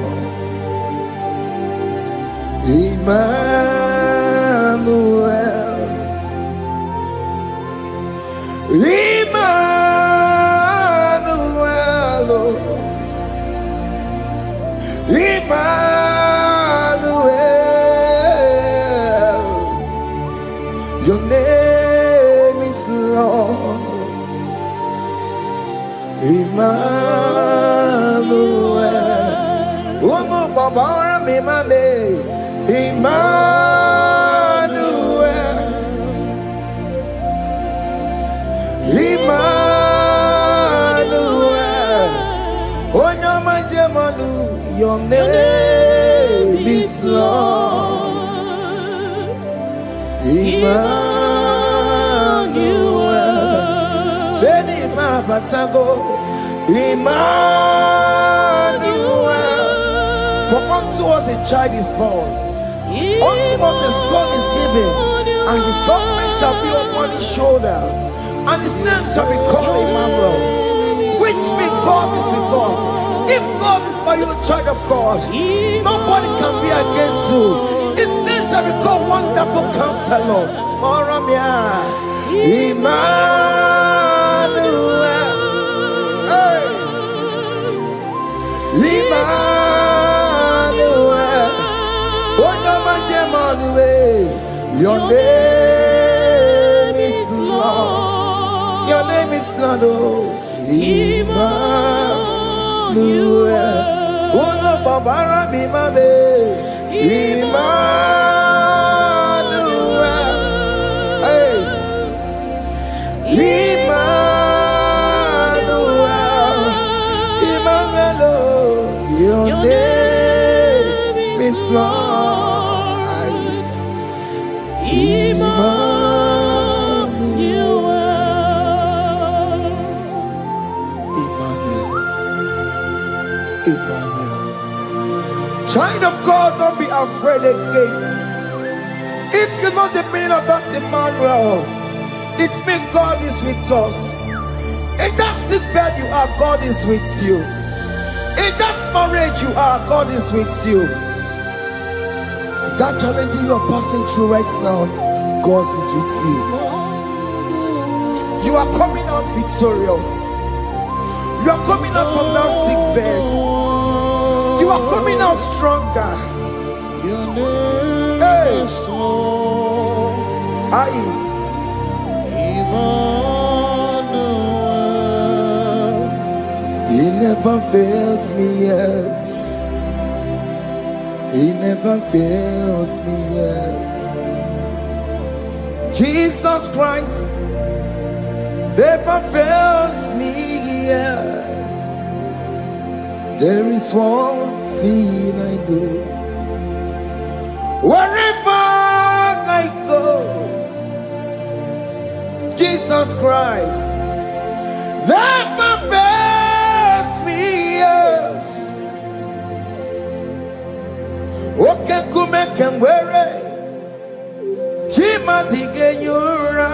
Emmanuel, Emmanuel, Emmanuel, your name is Lord. Emmanuel, oh no, Baba, Emmanuel, Emmanuel, oh no, my Jemanu, your name is Lord. Emmanuel, Beni Mabatago, Emmanuel, for unto us a child is born, unto us a son is given, and his government shall be upon his shoulder, and his name shall be called Emmanuel, which means God is with us. If God is for you, child of God, nobody can be against you. His name shall be called Wonderful Counselor. Emmanuel, hey. Emmanuel, your name is Lord. Your name is Lord. Oh, Emmanuel. Oh no, Baba, be my baby. Emmanuel. Hey. Emmanuel. Emmanuel. Your name is Lord. Emmanuel. Child of God, don't be afraid again. If you know the meaning of that Emmanuel, it means God is with us. In that sick bed you are, God is with you. In that marriage you are, God is with you. In that challenge you are passing through right now, God is with you. You are coming out victorious. You are coming out from that sick bed. You are coming out stronger. Hey. Aye. He never fails me, yes. He never fails me, yes. Jesus Christ never fails me, yes. There is one thing I know. Wherever I go, Jesus Christ never fails me, yes. Okay, come and wear it. Jima Digenyura.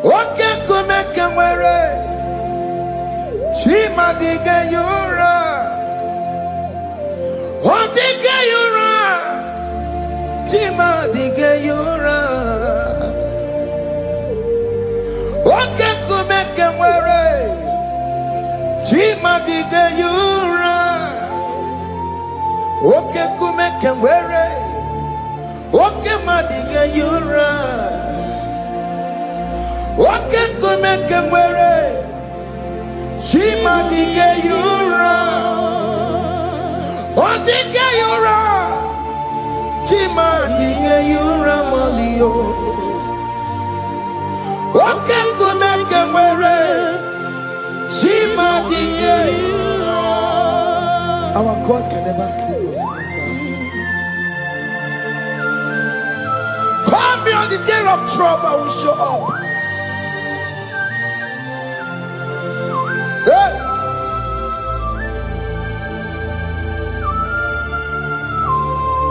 Okay, come and wear it. Jima Digenyura. Oh, Digenyura. Jima Digenyura. Okay, come and wear it. Jima Digenyura. Okay, come and wear it. Okay, Madiga Yura. Okay, come and wear it. Jima Diga Yura. Oh, Diga Yura. Jima Diga Yura Malio. Okay, come and wear it. Jima Diga Yura. Our God can never sleep or slumber. Call me on the day of trouble, I will show up. Hey!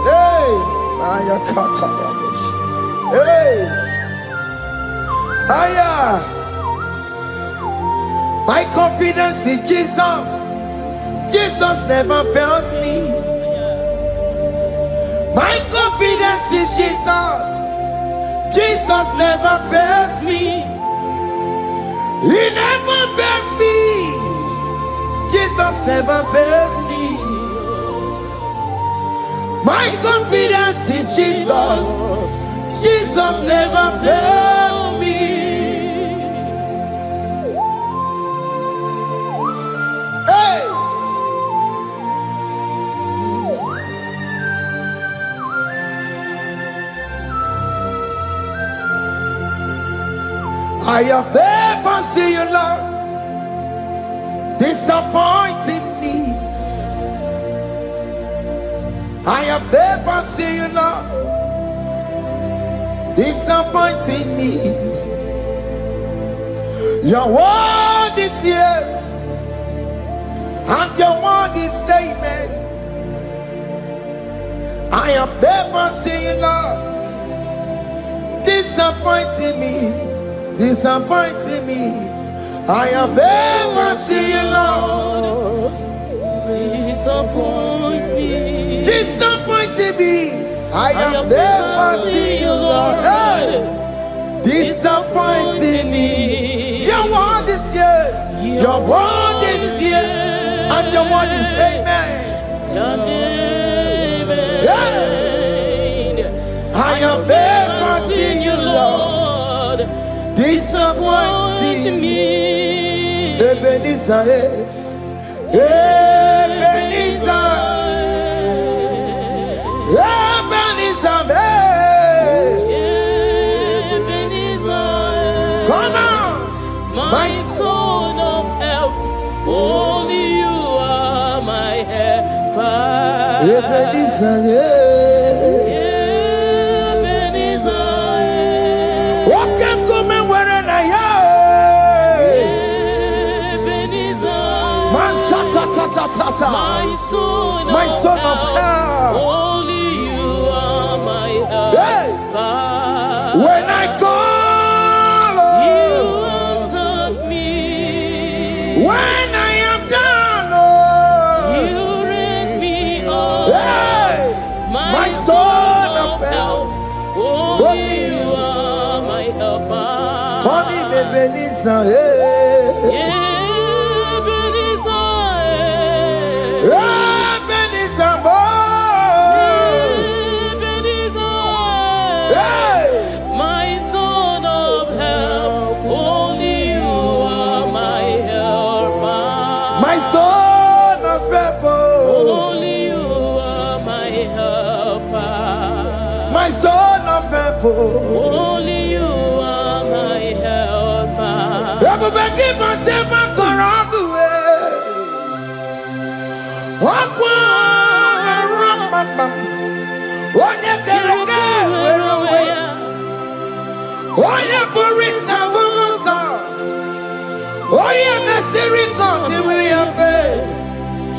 Hey! Aya kata rabosh. Hey! Aya! My confidence in Jesus. Jesus never fails me. My confidence is Jesus. Jesus never fails me. He never fails me. Jesus never fails me. My confidence is Jesus. Jesus never fails me. Hey! I have never seen you, Lord, disappointing me. I have never seen you, Lord, disappointing me. Your word is yes, and your word is amen. I have never seen you, Lord, disappointing me. Disappointing me. I have never seen you, Lord. Disappoint me. Disappointing me. I have never seen you, Lord. Hey. Disappointing me. Your word is yes. Your word is yes. And your word is amen. Yeah. I have never seen you, Lord. Disappointing me. Ebenezer, Ebenezer, Ebenezer, Ebenezer. come on, My stone of help. Only you are my helper. Ebenezer, my stone of help. Only you are my help. Hey. When I call, you answered me. When I am down, you raise me up. Hey. My stone of help. Only you are my helper. Call him Ebenezer. Hey. Ebenezer, Only you are my helper. Everybody keep on telling my Korabu. Oye burisa gugusa, oye nasiri kontimri ape,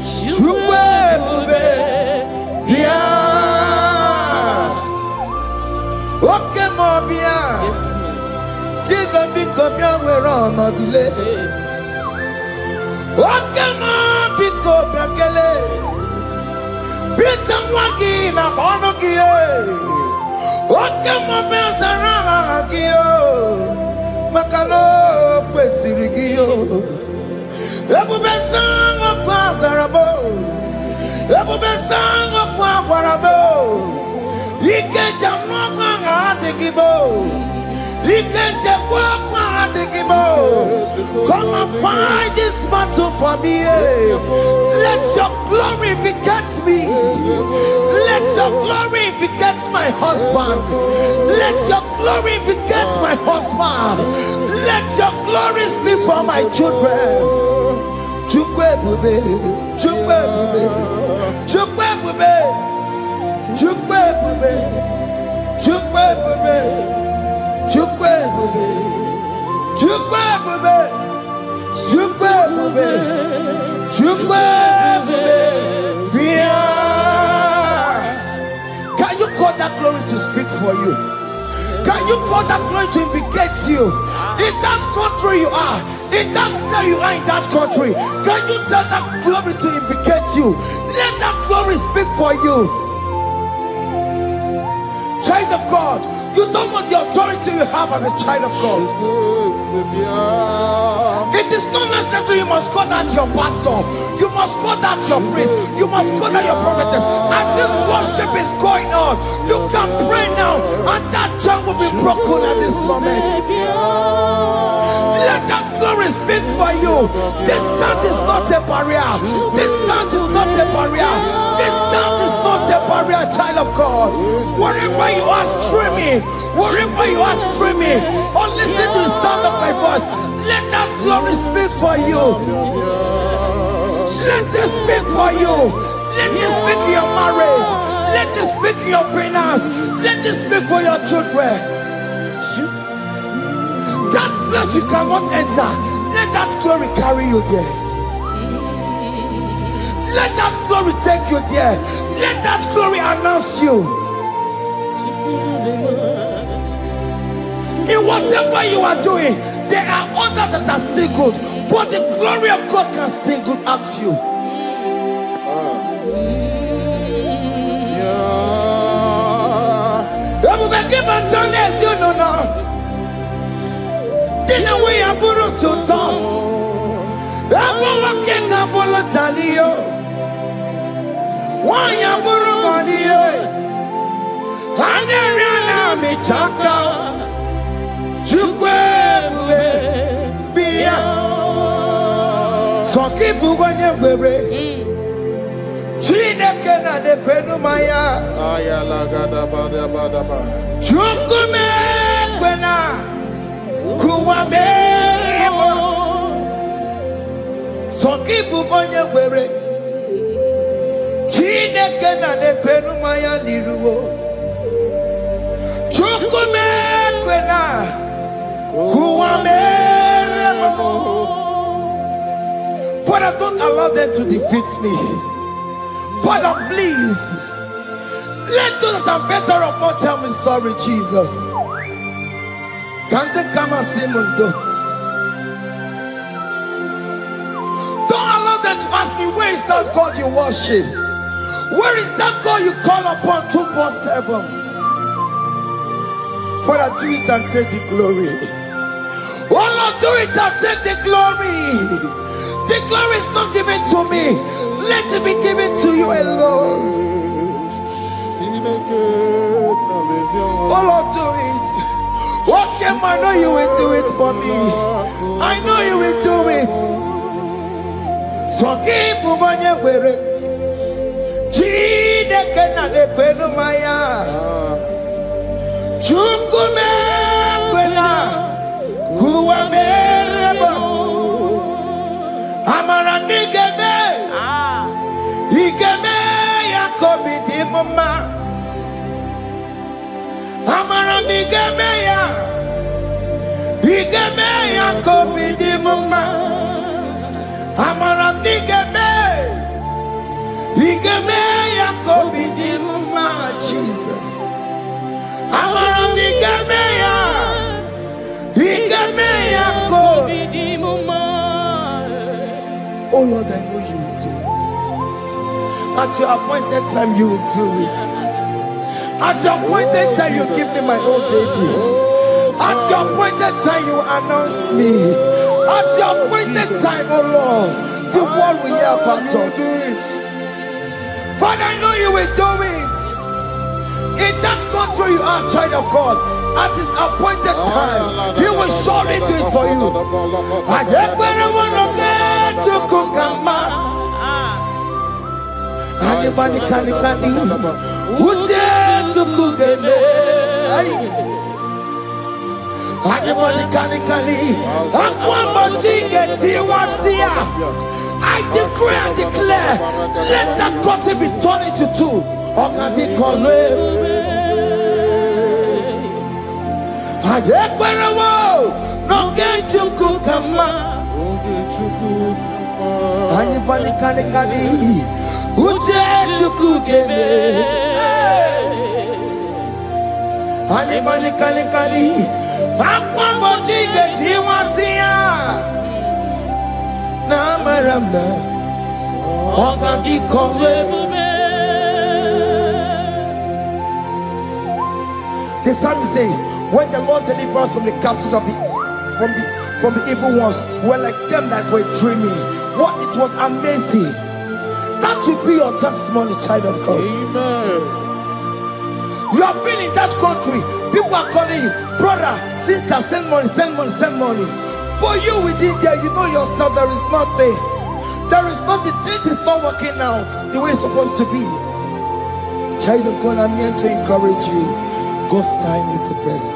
chukwe bube, bia, oke mo bia, Jesus biko bia wero no delay, oke mo biko bia kele, bita mwagi na bono kiye. Oke mo besara kiyo, makalo kwesirigiyo. Ebu besango kwa tarabo, ebu besango kwa kwarabo. Ike jamwa kwa ngatikibo, ike jamwa kwa ngatikibo. Come and fight this battle for me. Let your glory beget me. Let your glory beget my husband. Let your glory beget my husband. Let your glory speak for my children. Chukwe bube, chukwe bube, chukwe bube, chukwe bube, chukwe bube, chukwe bube, chukwe bube, chukwe bube, chukwe bube. Can you call that glory to speak for you? Can you call that glory to indicate you? In that country you are, in that cell you are in that country, can you tell that glory to indicate you? Let that glory speak for you. Child of God, you don't want the authority you have as a child of God. It is not necessary you must call that your pastor, you must call that your priest, you must call that your prophetess. And this worship is going on. You can pray now, and that chain will be broken at this moment. Let that glory speak for you. Distance is not a barrier. Distance is not a barrier. Distance is not a barrier, child of God. Wherever you are streaming, wherever you are streaming, or listening to the sound of my voice, let that glory speak for you. Let it speak for you. Let it speak in your marriage. Let it speak in your finance. Let it speak for your children. That place you cannot enter, let that glory carry you there. Let that glory take you there. Let that glory announce you. In whatever you are doing, there are others that are still good, but the glory of God can single out you. You know now. Dina we aburu sultan, abu wake kabulu taliyo, wanya aburu ganiye, aneriana michaka, chukwe bube biya, soki buganye bebe, chine kena de kwenu maya, Ayala gada bada bada ba. chukume kwena. Kuwa merimo Soki bugonye were Chineke na nekwenu maya niruo Chukume kwena Kuwa merimo. Father, don't allow them to defeat me. Father, please let those that are better off not tell me sorry, Jesus. Can they come and see Mundo? Don't allow them to ask me, where is that God you worship? Where is that God you call upon 247? Father, do it and take the glory. Oh Lord, do it and take the glory. The glory is not given to me. Let it be given to you alone. Oh Lord, do it. Okay, I know you will do it for me. I know you will do it. So keep moving where Chide kena de kwenu maya. Igemeya kobidi mama. Amaram nigeme. Igemeya kobidi mama. Jesus. Amaram nigemeya. Igemeya kobidi mama. Oh Lord, I know you will do this. At your appointed time, you will do it. At your appointed time, you give me my own baby. At your appointed time, you announce me. At your appointed time, oh Lord, the world will hear about us. Father, I know you will do it. In that country, you are a child of God. At his appointed time, he will surely do it for you. I just want to get to Kukama. Anybody can Uje to Kugeme. Anybody can I decree and declare, let that curtain be torn into two. Or can they call him? No get to Kukama. Anybody can Uje to Kugeme. Anybody can the psalmist say, when the Lord delivers us from the captives of from the evil ones, were like them that were dreaming. What it was amazing. That will be your testimony, child of God. Amen. You have been in that country. People are calling you, brother, sister, send money, send money, send money. But you within there, you know yourself, there is nothing. There is nothing. This is not working out the way it's supposed to be. Child of God, I'm here to encourage you. God's time is the best.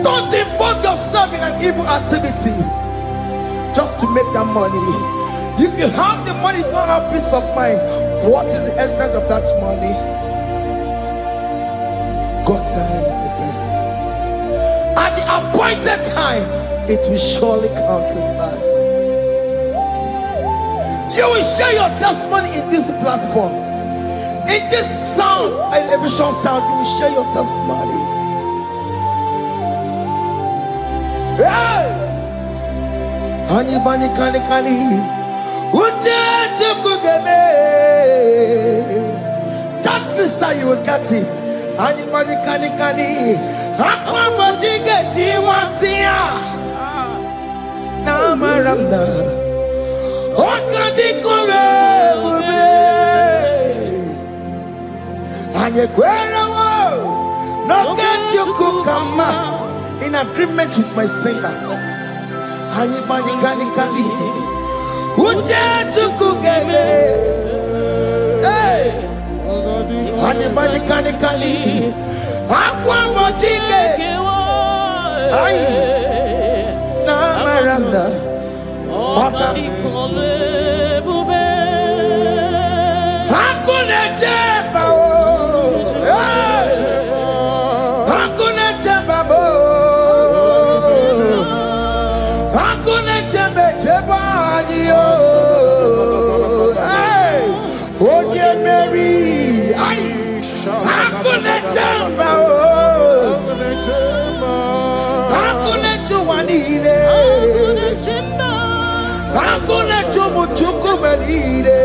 Don't involve yourself in an evil activity just to make that money. If you have the money, don't have peace of mind. What is the essence of that money? God's time is the best. At the appointed time, it will surely come to pass. You will share your testimony in this platform. In this sound, elevation sound, you will share your testimony. Hey! Anybody can that visa, you will get it. Anybody can get it once here. Now, Maramda, what can they call it? And you no get you come in agreement with my singers. Anybody can hey, anybody can aqua watching na Miranda hakuna jeba hakuna jeba hakuna jeba dio. Mary, hakuna chamba, hakuna chuanile, hakuna chumuchuku manile.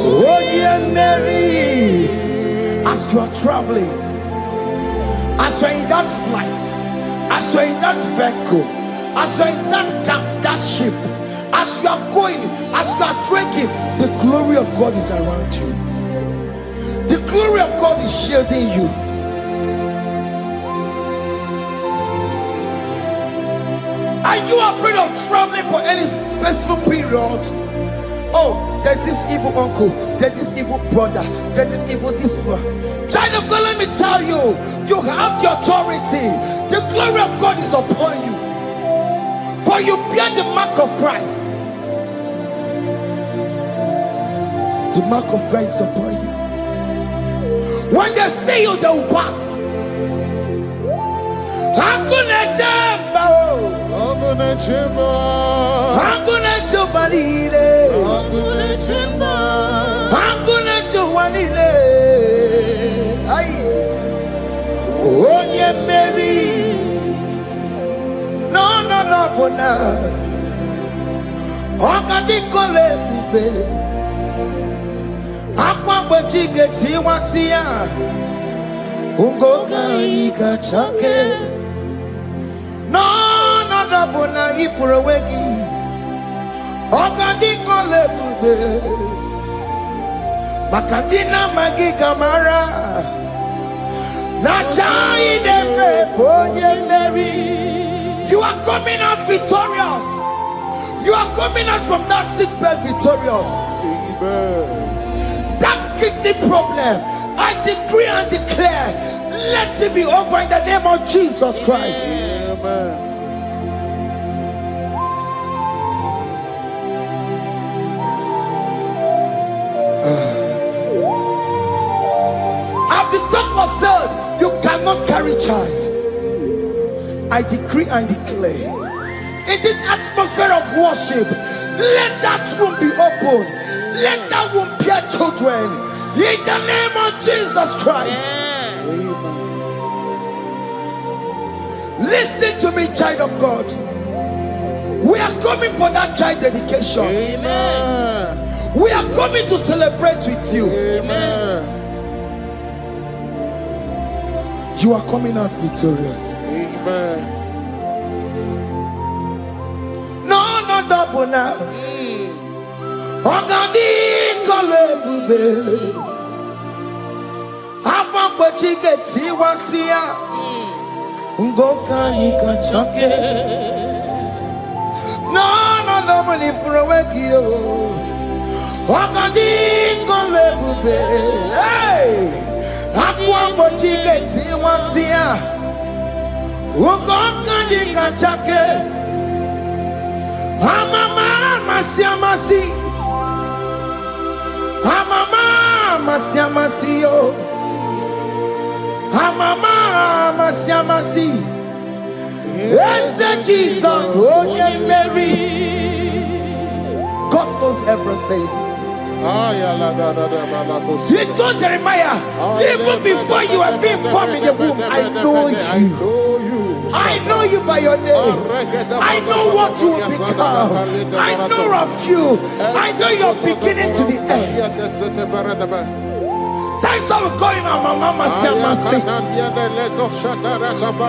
Oh dear Mary, as you are traveling, as you are in that flight, as you are in that vehicle, as you are in that camp, that ship, as you are going, as you are trekking, the glory of God is around you. The glory of God is shielding you. Are you afraid of traveling for any specific period? Oh, there's this evil uncle, there's this evil brother, there's this evil this one. Child of God, let me tell you, you have the authority. The glory of God is upon you. For you bear the mark of Christ. The mark of Christ is upon you. When they see you, they will pass. Hakuna jambo. Hakuna jambo. Hakuna jobalile. Hakuna jambo. Hakuna jobalile. Ay. Onye Mary. No, bona. Okadi kole bube. Akwa bojige tiwasia. Ungoka ika chake. No, bona ipurowegi. Okadi kole bube. Makandina magi kamara. Na chai neve bonye Mary. You are coming out victorious. You are coming out from that sick bed victorious. Amen. That kidney problem, I decree and declare, let it be over in the name of Jesus Christ. Amen. As the doctor said, you cannot carry child. I decree and declare, in the atmosphere of worship, let that room be open. Let that room bear children. In the name of Jesus Christ. Listen to me, child of God. We are coming for that child dedication. Amen. We are coming to celebrate with you. Amen. You are coming out victorious. Amen. No, double now. Ogadi kole bube. Apa bojige tiwasia. Ungoka nika chake. No, double ni furawegi yo. Ogadi kole bube. Hey, apa bojige tiwasia. Ungoka nika chake. Amama masiamasi. Amama masiamasio. Amama masiamasi. Yes, Jesus, onye Mary. God knows everything. He told Jeremiah, even before you were being formed in the womb, I know you. I know you by your name. I know what you will become. I know of you. I know your beginning to the end. That's how we call him our Mama Siamasi.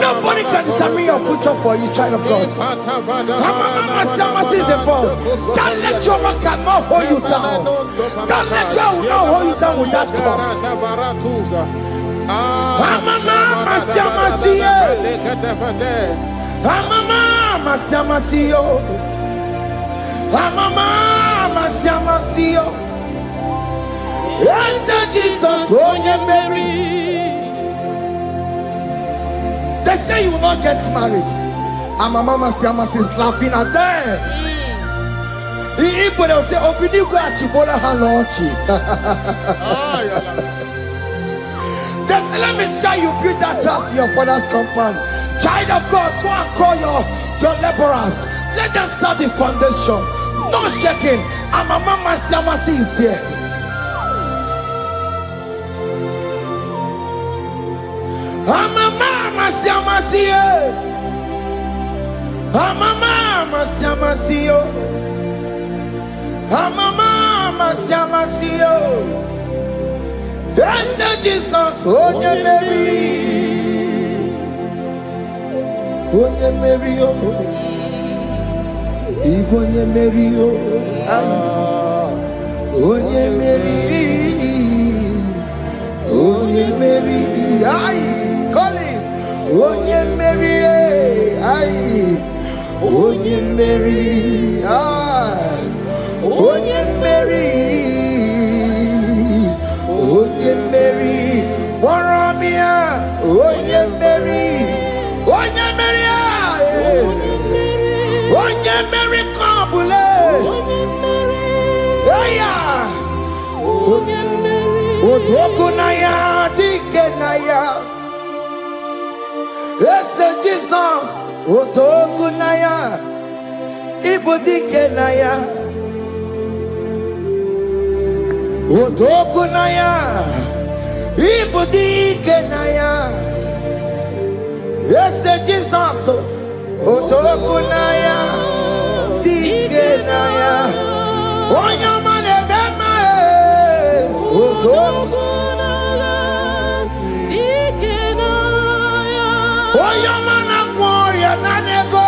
Nobody can determine your future for you, child of God. Mama Siamasi is involved. That lecture cannot hold you down. That lecture will not hold you down with that cause. Mama Siamasi. Mama Siamasi. Mama Siamasi. Yes, Jesus, onye Mary. They say you will not get married. And my Mama Siamasi is laughing at them. People will say, open you go at Chibola Hanochi. They say, let me say you build that house in your father's compound. Child of God, go and call your laborers. Let them start the foundation. No shaking. And my Mama Siamasi is there. Mama Siamasi. Mama Siamasi. Mama Siamasi. Yes, Jesus, onye Mary. Onye Mary, onye Mary, onye Mary, onye Mary, ay. Call him, onye Mary, ay, onye Mary, ay, onye Mary, onye Mary, Warramia, onye Mary, onye Mary, ay, onye Mary, Kabule, ay, onye Mary, Otokunaya, Jesus, Otokunaya, Ibodikenaya, Otokunaya, Ibodikenaya. Yes, Jesus, Otokunaya, Dikenaya, Oyamane Bema, Otokunaya, Dikenaya, Oyamana Warrior Nanego.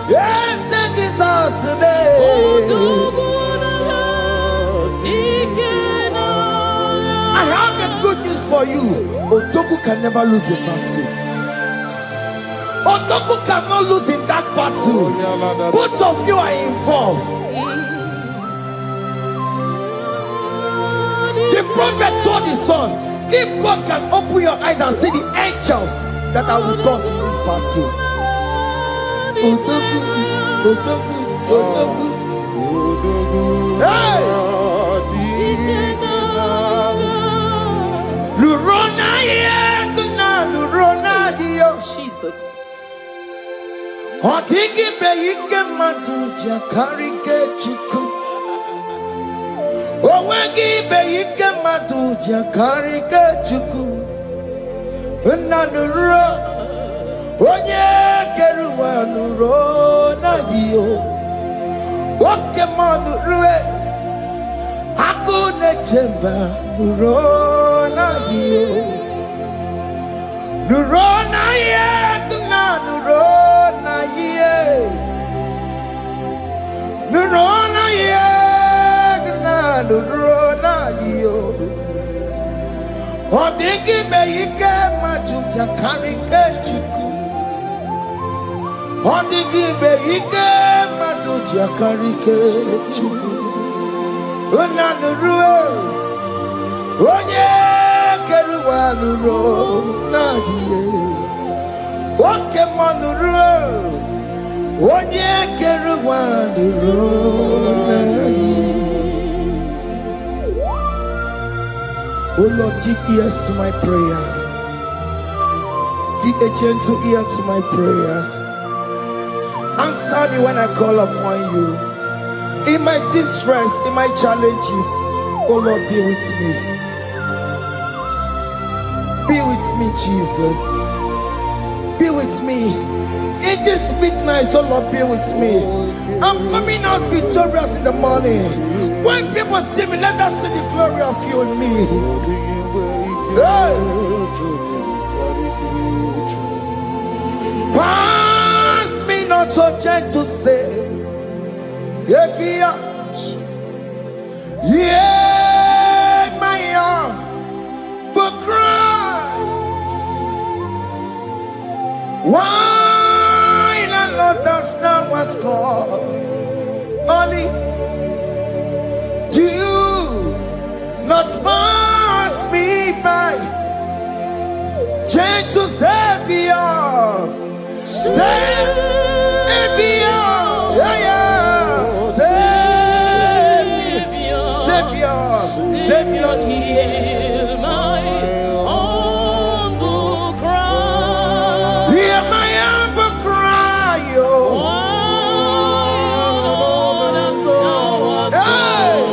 Yes, Jesus, I have a good news for you. Odogu can never lose a battle. Odogu cannot lose in that battle. Both of you are involved. The prophet told his son, if God can open your eyes and see the angels that are with us in this battle. Odogu, Odogu, Odogu. Hey! Lurona yekuna, Lurona dio. Jesus. Otiki beyike madu jakarike chiku. Owegi beyike madu jakarike chiku. Unanuro. Onye keruwa nuro na dio. Oke manu rue. Akune chemba nuro na dio. Nuro na ye kuna nuro na ye. Nuro na ye kuna nuro na dio. Odingi beyike majuja karike chiku. Odingi beyike majuja karike chiku. Unanurue onye keruwa nuro nadie. Oke manurue onye keruwa nuro nadie. Oh Lord, give ears to my prayer. Give a gentle ear to my prayer. Answer me when I call upon you. In my distress, in my challenges, oh Lord, be with me. Be with me, Jesus. Be with me. In this midnight, oh Lord, be with me. I'm coming out victorious in the morning. When people see me, let us see the glory of you in me. Hey. Pass me not so gentle, say. Jesus. Yeah, my arm, but cry. Why not understand what's called? Only do you not pass me by? Gentle Savior, Savior, yeah, yeah. Savior, hear my humble cry. Hear my humble cry, oh. Hey.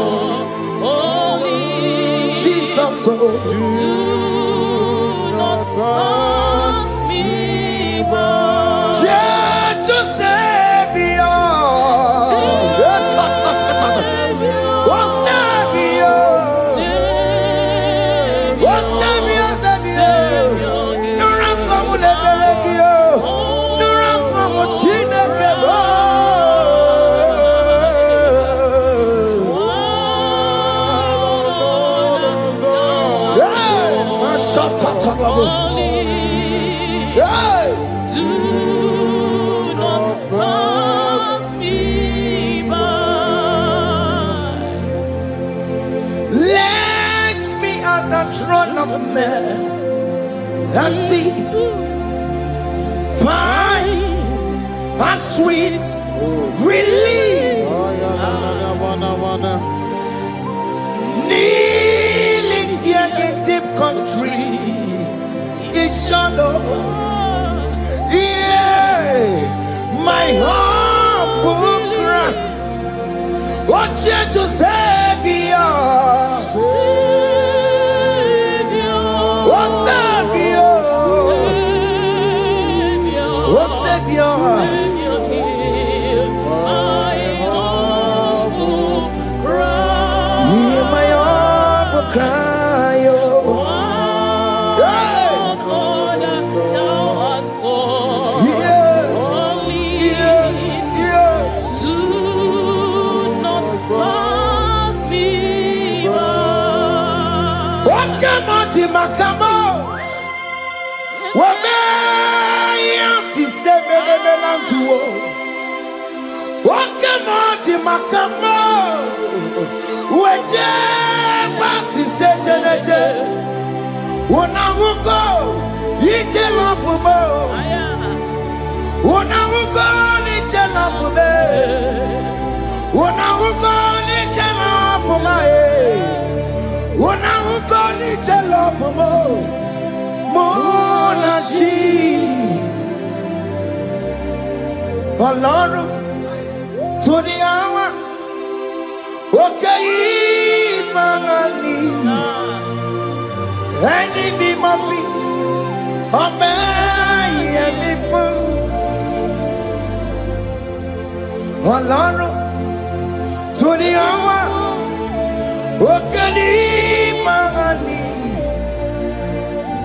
Jesus, oh. Do not pass me by. Gentle Savior. Yes, of men, I see, find and sweet relief. Kneeling here in deep country is shadow. Yeah, my humble cry. What you to Savior? What Savior? What Savior? Hear my humble cry. Makamo, Wamea, si sevenelantuo. Wakamati Makamo, Weje, Basi Sejenete, Wanamugo, Yitelafumo, Wanamugo, Yitelafume, Wanamugo, Yitelafume. Una ugoni jelo mo na ji Ọlọ́run tó ní àwa òkè yìí máa ní ẹni bí mo fi ọmọ ẹ̀yẹ mi fún Ọlọ́run tó ní àwa òkè yìí.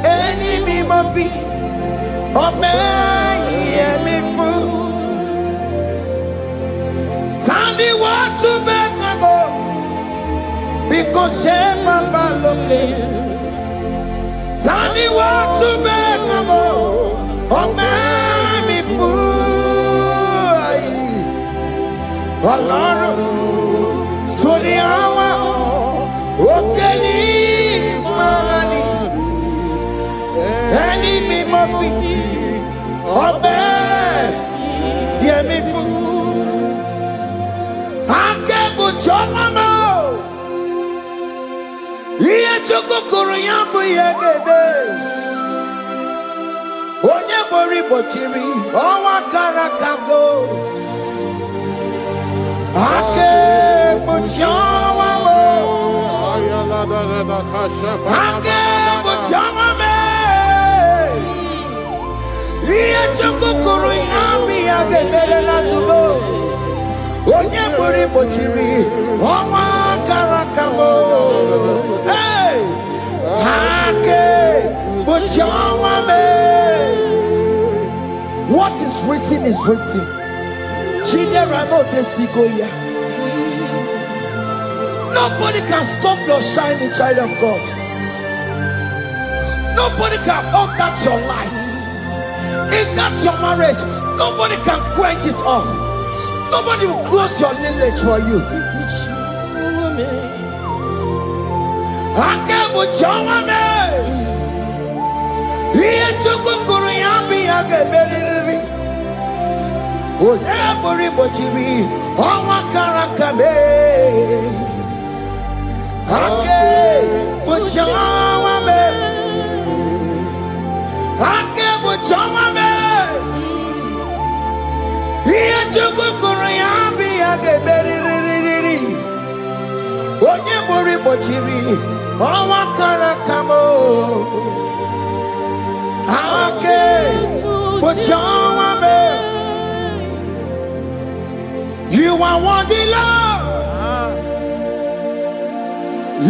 Enemy must be a man, me fool. Tandi what to make a go because Shema looking. Tandi what to make a go, a man, me fool. Alone to the hour, okay. Enemy must be obey. Hear me, I can't put your mama. Here to go Korean, Onye bori bochiri, Owa Karakago. I can't put your mama. I can't put your mama. Chukukuru yami agebere na tubo. Onye buri bochiri, Owa Karakamo. Hey, Hake bochawame. What is written is written. Chidera no desigoya. Nobody can stop your shining, child of God. Nobody can off that your lights. If that's your marriage, nobody can quench it off. Nobody will close your lineage for you. You are worthy, Lord.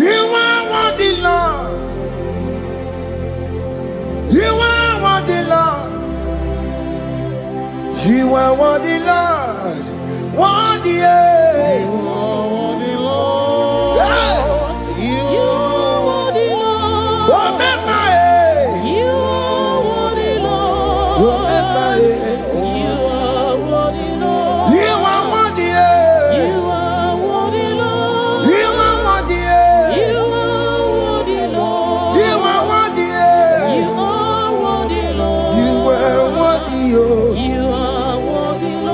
You are worthy, Lord. You are worthy, Lord. You are worthy, Lord. Worthy, You are worthy, Lord. You are worthy, Lord. Remember, You are worthy, Lord. remember, You are worthy, Lord. you are worthy, You are worthy, Lord. you are worthy, You are worthy, Lord. you are worthy, You are worthy, Lord. you are worthy, You are worthy,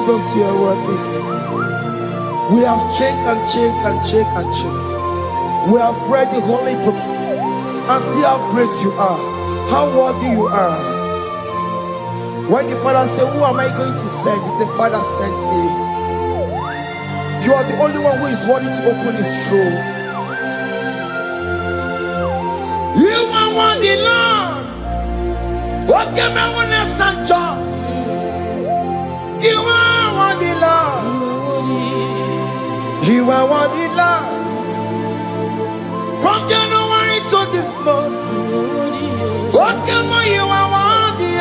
Jesus, you are worthy. We have checked and checked and checked and checked. We have read the holy books and see how great you are, how worthy you are. When the Father said, who am I going to send? He said, Father, send me. You are the only one who is worthy to open his throne. You are worthy, Lord. What can I want to send you? You are worthy, Lord. You are worthy, Lord. From January to this month, what can you are worthy?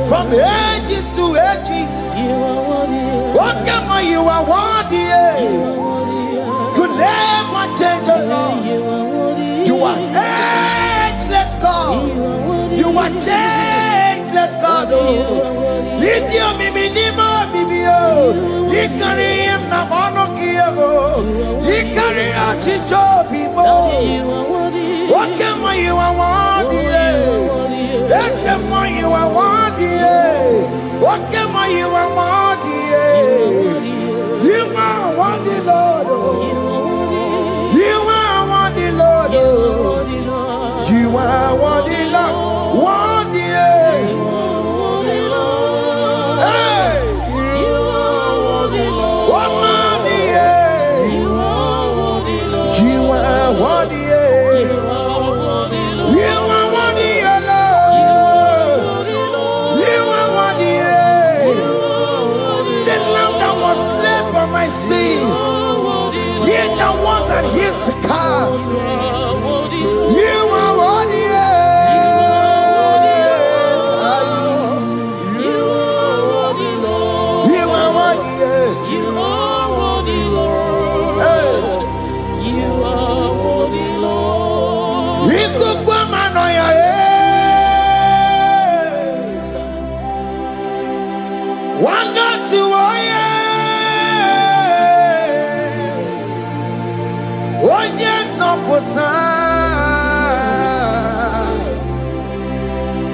From ages to ages, what can you are worthy? You never change, Lord. You are ageless God. You are changeless God. You carry him na monokio. You carry a chicho people. What can you are worthy? That's the more you are worthy. What can you are worthy? You are worthy, Lord. You are worthy, Lord. You are worthy, Lord. Worthy. And here's the car. You are worthy. You are worthy, Lord. You are worthy. You are worthy, Lord. You are worthy, Lord. You could come on your head. One not to pota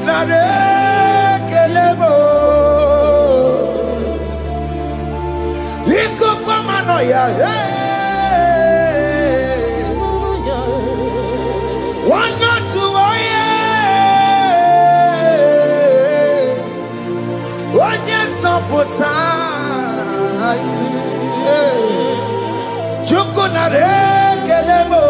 na rekelebo iko kwa mano ya wana tuoye onye sopota chuku na rekelebo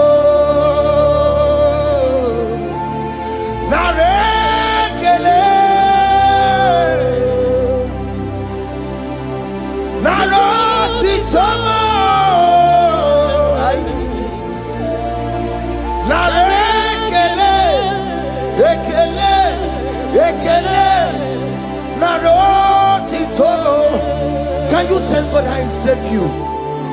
Can you thank God I saved you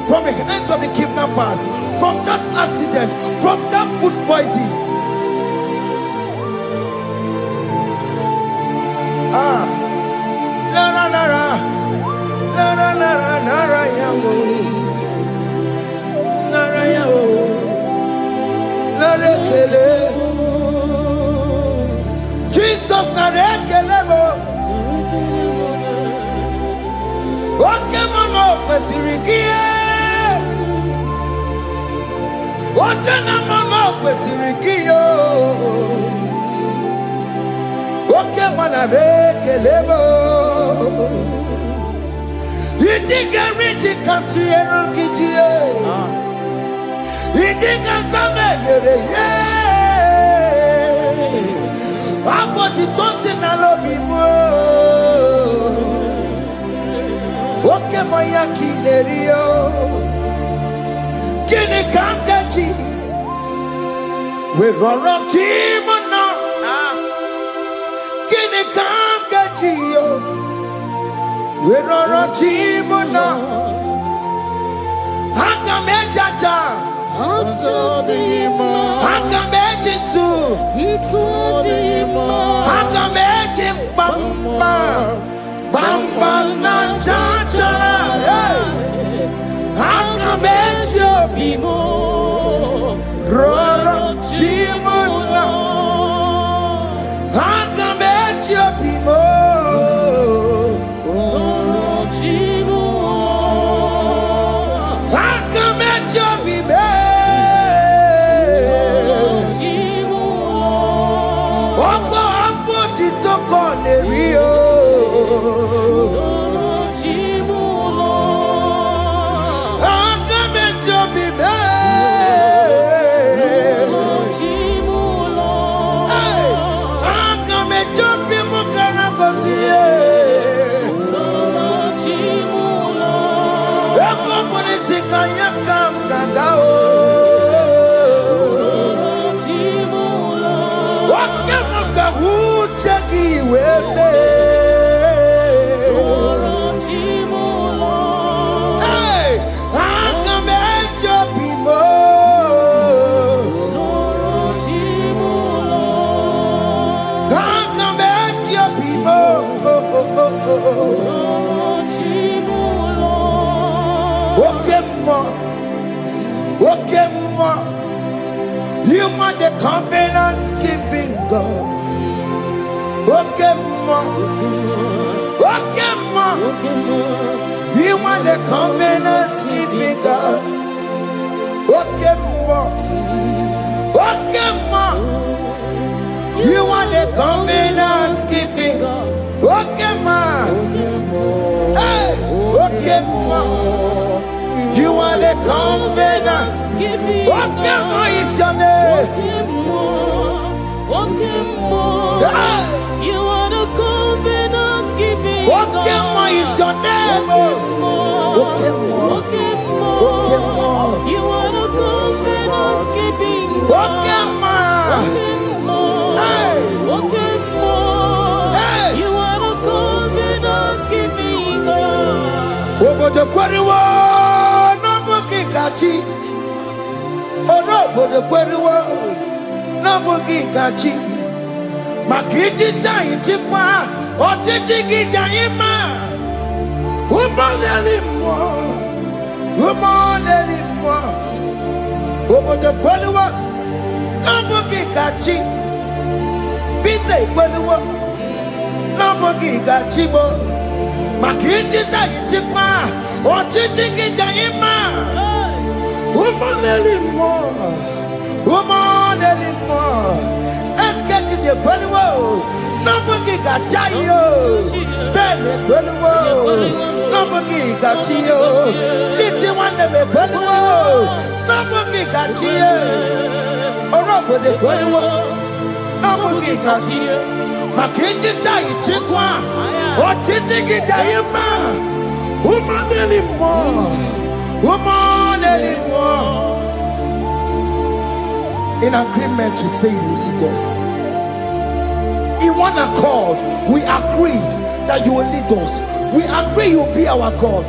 from the hands of the kidnappers, from that accident, from that food poisoning? Jesus narekelebo. Oke mama kwesirigie. Oje na mama kwesirigio. Oke mana rekelebo. Idiga riti kasiero kijie. Idiga tame yere ye. Aboti tosi na lobi mo. Oke maya kinerio. Kini kangaji. We roro timona. Kini kangaji yo. We roro timona. Hanga mejaja. Hanga mejitu. Hanga mejim bamba. Bamba na chachara. Hanga mejo bimo. Roro timona. Hanga mejo bimo. You are the covenant keeping God. Okay, ma. Okay, ma. You are the covenant keeping God. Okay, ma. Okay, ma. You are the covenant keeping God. Okay, ma. Hey, okay, ma. You are the covenant. Okay, ma is your name. Hey. You are the covenant keeping God. Okay, ma is your name. Okay, ma. Okay, ma. You are the covenant keeping God. Okay, ma. Hey. Hey. You are the covenant keeping God. Over the quarry, no bookie kachi. Oh no, over the quarry, no bookie kachi. Makiji jai chikwa, o tiki jai ma. Woman anymore, woman anymore. Over the quarry, no bookie kachi. Pite quarry, no bookie kachi bo. Makiji jai chikwa, o tiki jai ma. Woman anymore, woman anymore. Eskeji de kweliwo, nobugi gachayo. Bene kweliwo, nobugi gachiyo. Lisi wande me kweliwo, nobugi gachiyo. Orobo de kweliwo, nobugi gachiyo. Makiji jai chikwa, otiti gidayima. Woman anymore, woman anymore. In agreement, we say you lead us. In one accord, we agreed that you will lead us. We agree you will be our God.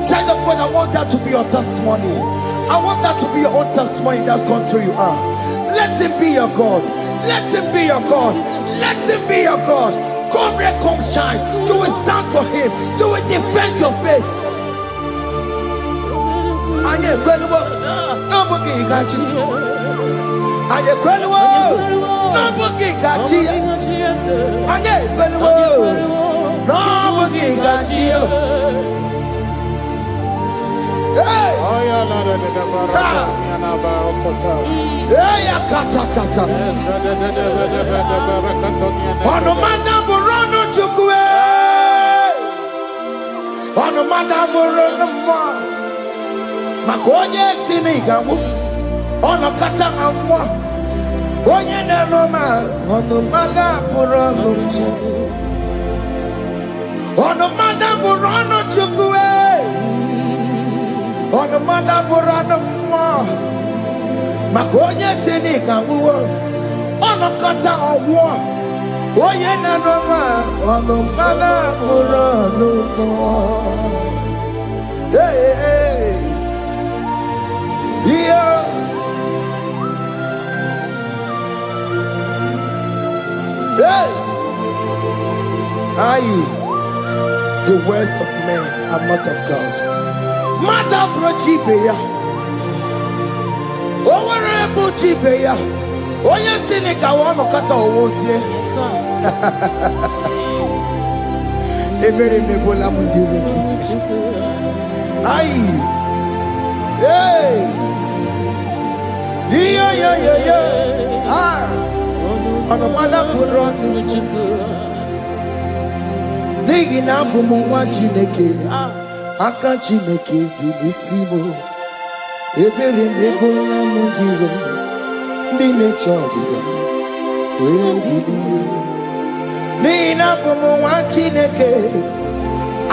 Child of God, I want that to be your testimony. I want that to be your own testimony in that country you are. Let him be your God. Let him be your God. Let him be your God. Come rain, come shine. You will stand for him. You will defend your faith. And you're incredible. Nobody can you. Aye kweliwo, nobugi gachi. Aye kweliwo, nobugi gachi. Hey, hey, akatatata. Onumanda burono chukwe. Onumanda burono mwa. Makonye sinigamu. Ono kata amwa onye na-eroma ọnụmada bụrụ ọnụ Chukwu ọnụmada bụrụ ọnụ Chukwu ọnụmada bụrụ ọnụ mmụọ maka onye si n'ịka nwụọ ọnụ kata ọgwụọ onye na-eroma ọnụmada bụrụ ọnụ mmụọ. Yeah. Hey! Aye, the words of men are not of God. Mother brochi beya. Owere brochi beya. Oye sini kawono kata owosie. Ebere mebola mundireki. Aye. Hey! Yeah. Ah! Ọnụmana bụrụ ọnụ n'ihi na abụ m nwa Chineke, aka Chineke dị n'isi m. Ebere m egola m ndị iro ndị na-eche ọdịda wee bilie. N'ihi na abụ m nwa Chineke,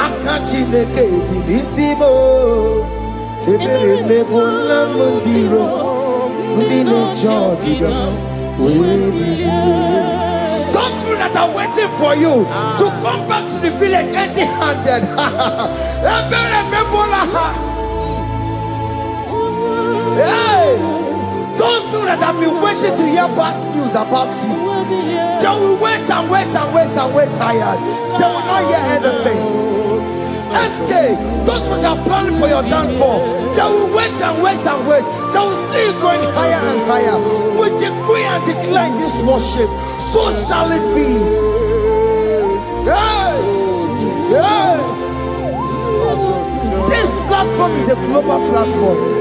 aka Chineke dị n'isi m. Ebere m egola m ndị iro ndị na-eche ọdịda. Those people that are waiting for you to come back to the village empty-handed. Hey, those people that have been waiting to hear bad news about you, they will wait and wait and wait and wait tired. They will not hear anything. SK, those ones are planning for your downfall. They will wait and wait and wait. They will see you going higher and higher. We decree and declare this worship. So shall it be. Hey! Hey! This platform is a global platform.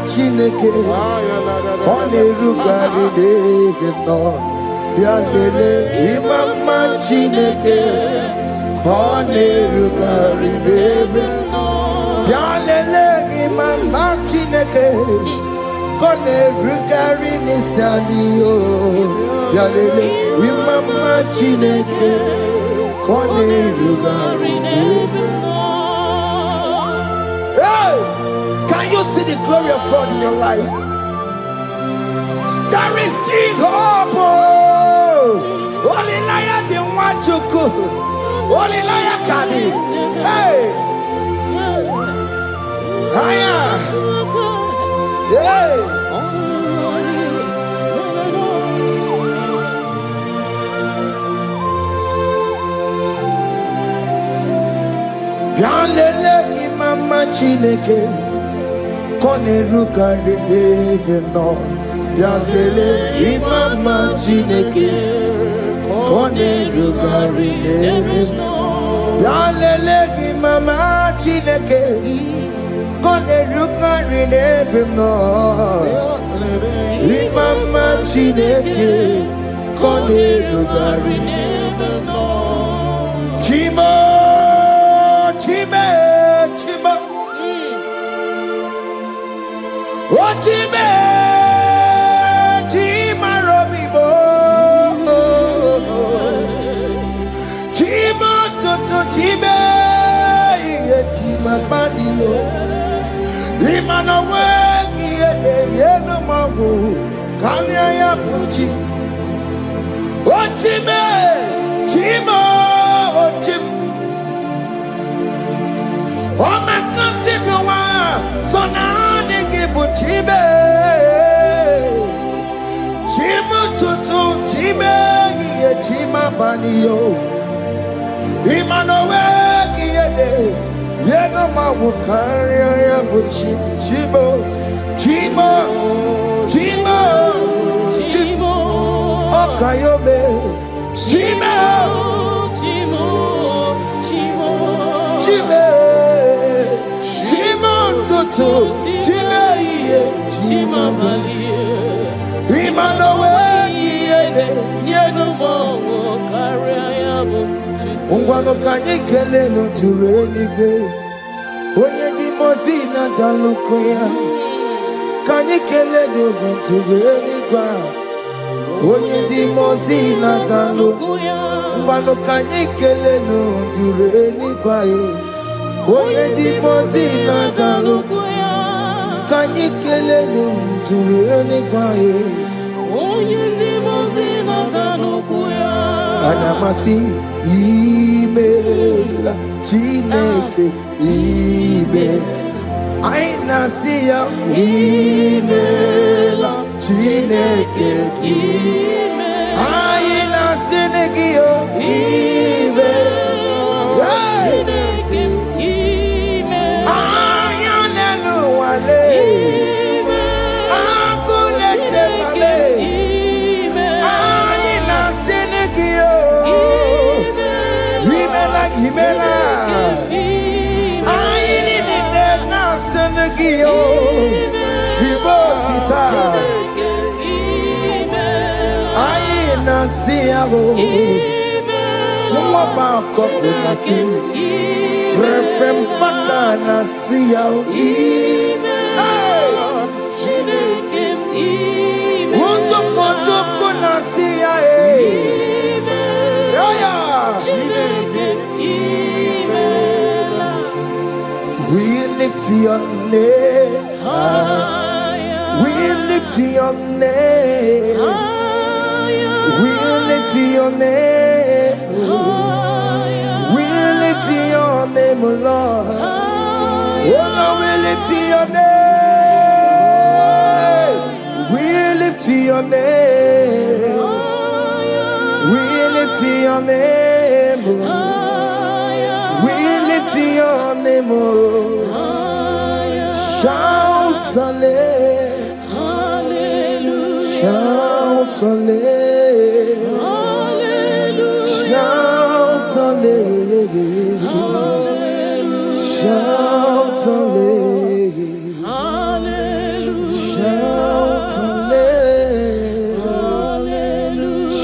Chineke one rugari deke no bialele imama Chineke one rugari deke no bialele imama Chineke one rugari nisadio bialele imama Chineke one rugari deke no. Can you see the glory of God in your life? There is King Hope. Only liar the one to go. Only liar Kadi. Hey. Higher. Hey. Bialele ki mama Chineke. Kone rugari deve no bialele imama Chineke kone rugari deve no bialele imama Chineke kone rugari deve no imama Chineke kone rugari deve no Chimo chime chimo Ochime, Chima Robibo, Chima Toto Chime, Chima Badio, Imanowe, Yenamabu, Kanya Punchi, Ochime, Chima, Ochim, Oh, my country, so now. Chibe, Chima Tutu, Chime, Chima Banio, Imanowe, Yenoma Wukaria, Chibo, Chima, Chima, Chimo, Okayobe, Chima, Chimo, Chimo, Chime, Chima Tutu, Chime. Chima Balie, Imanowe, Yenumo, Kariabu, Ungwano Kanyikele no Turenike, Oye di Mozina Dalukoya, Kanyikele no Turenika, Oye di Mozina Dalukoya, Ungwano Kanyikele no Turenika, Oye di Mozina Dalukoya. Kanyikele ntumtureni kwae Onye ndimozina danukuya Anamasi imela Chineke ime Ainasiya imela Chineke ime Ainasinegio ime Chineke ime Ayanenu wale Imela, I need it now, Senegio, Ribotita, I We lift your name. We lift your name. We lift your name. We lift your name, Lord. Oh no, we lift your name. We lift your name. We lift your name. We lift your name. Shout hallelujah. Shout hallelujah. Shout hallelujah. Shout hallelujah. Shout hallelujah.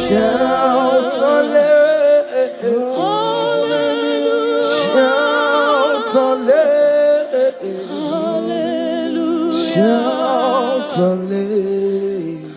Shout hallelujah. Shout hallelujah. Shout hallelujah.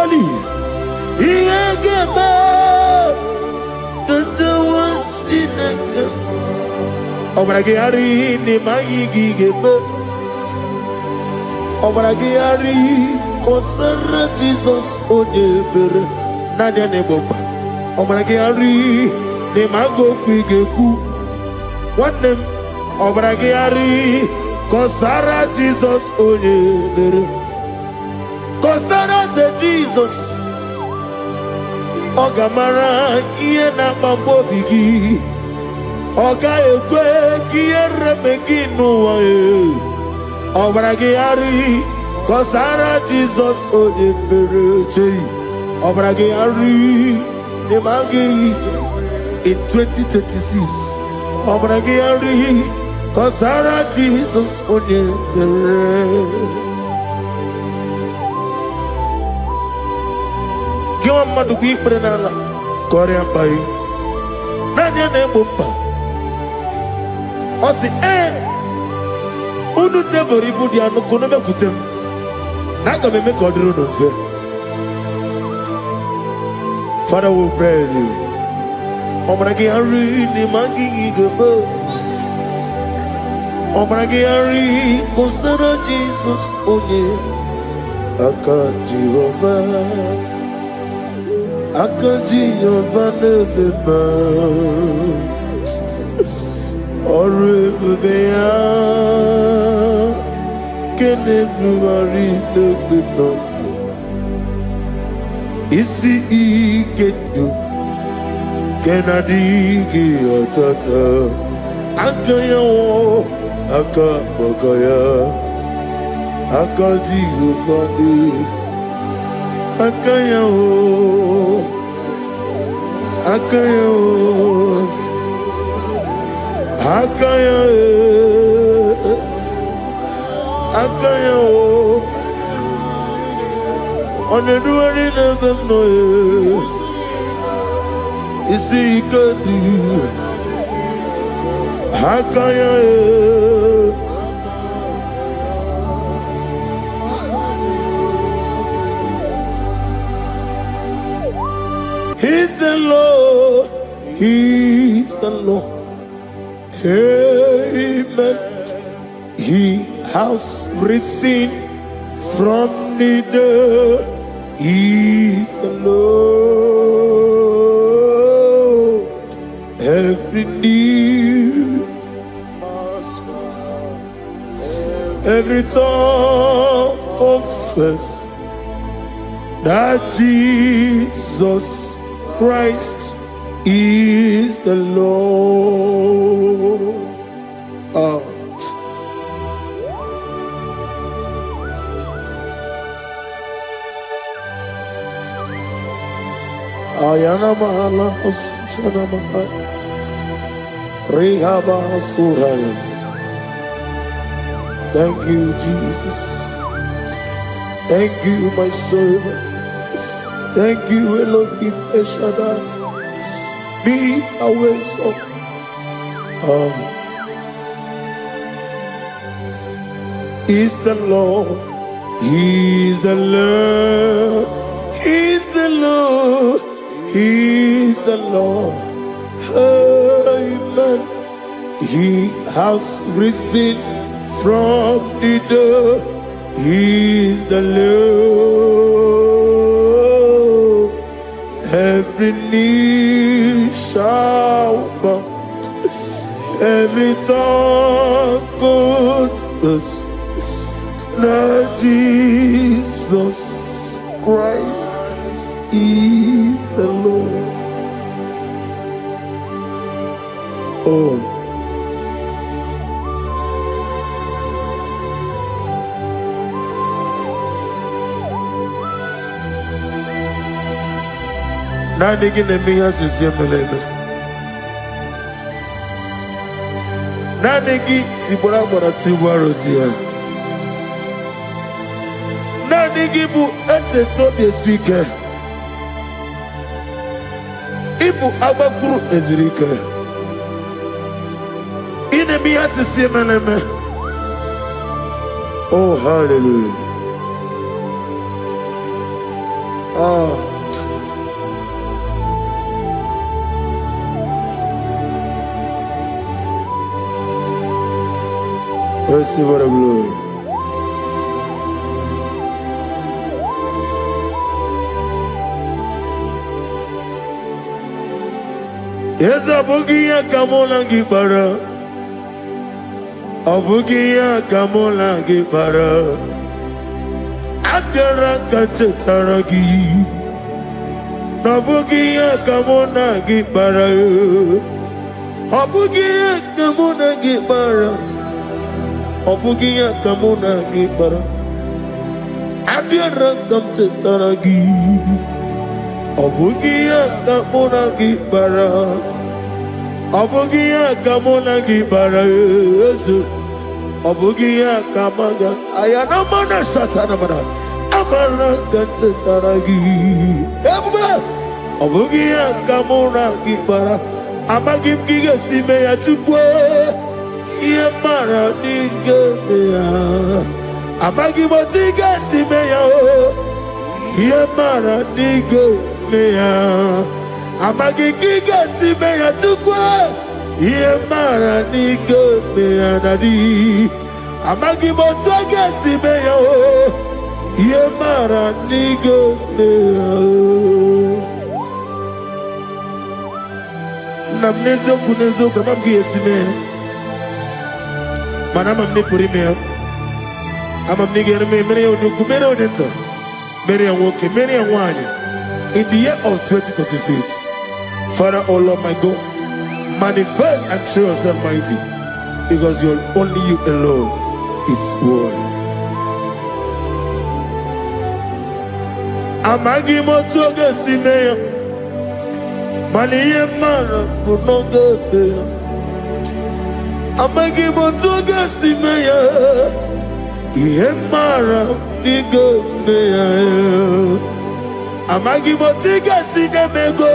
Italy. Iagaba. Katawantinaka. Obragiari ni magigigebe. Obragiari kosara Jesus odebere. Nadia neboba. Obragiari ni mago kwigeku. What name? Obragiari kosara Jesus odebere. Kosara te Jesus. Ogamara iye na mambobigi. Oga ekwe kiye remegi nuwa e. Obragiari kosara Jesus odebere. Obragiari ni magi in 2026. Obragiari kosara Jesus odebere. Give madu gi prenala Korea pai Nanya ne bumpa Osi Unu never ibudi anu kono me kutem Naga me kodru no fe Father we praise you Obragi ari ni mangi gebe Obragi ari kosara Jesus onye Aka Jehovah Akaji yovane beba Orebea Kene bruari nebeba Isi ikenu Kenadigi atata Akaya wo Akabakaya Akaji yovane Akaya wo Akaya wo Akaya Akaya wo Oneduari nebem noye Isi ikadu Akaya He's the Lord, He's the Lord. Amen. He has risen from the dead. He's the Lord. Every knee, every tongue confess that Jesus Christ is the Lord. Ayana mahala osutana mahala Rehaba suraya. Thank you, Jesus. Thank you, my servant. Thank you, Elohim Eshadai. Be our song. He's the Lord. He's the Lord. He's the Lord. He's the Lord. Amen. He has risen from the dead. He's the Lord. Every knee shall bow, every tongue confess that Jesus Christ is the Lord. Oh. Nanigi nemiya sisemelebe. Nanigi tibora bora tibora rosia. Nanigi bu ete tobi esike. Ibu abakuru ezirike. Inemiya sisemelebe. Oh, hallelujah. Receive the glory. Yes, Abugia Kamola Gibara. Abugia Kamola Gibara. Abdara Kachetaragi. Abugia Kamona Gibara. Abugia Kamona Gibara. Abugia Kamona Gibara. Abdara Kachetaragi. Abugia Kamona Gibara. Abugia Kamona Gibara. Abugia Kamaga. Ayana Mana Satana Mana. Amara Kataragi. Abugia Kamona Gibara. Amagim Giga Simeya Tukwe. Yamara Nigeria. Amagimotiga Simeya. Yamara Nigeria. Amagigiga Simeya Tukwe. Yamara Nigeria Nadi. Amagimotoga Simeya. Yamara Nigeria. Namnezo kunezo kamamgi Simeya. Manama Nipurime. I'm nigga me many of you many of them. Many are walking, many are whining. In the year of 2026, Father, oh Lord my God, manifest and show yourself mighty, because you're only you alone is worthy. Amagi motoga simeya, maniye mara kunoga beya. Amagi motoga simeya. Yemara nigo meya. Amagi motiga sinemego.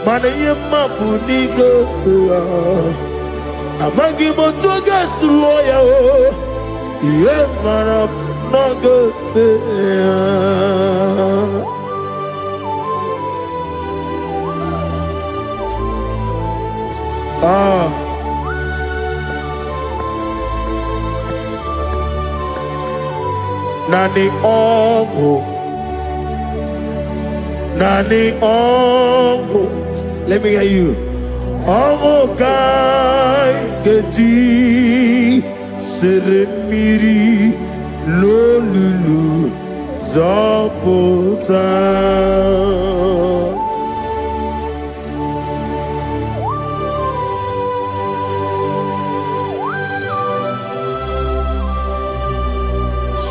Mana yema punigo meya. Amagi motoga suloya o. Yemara nago meya. Nani ongo. Let me hear you. Ongo kai geti seremiri lolulu zapota.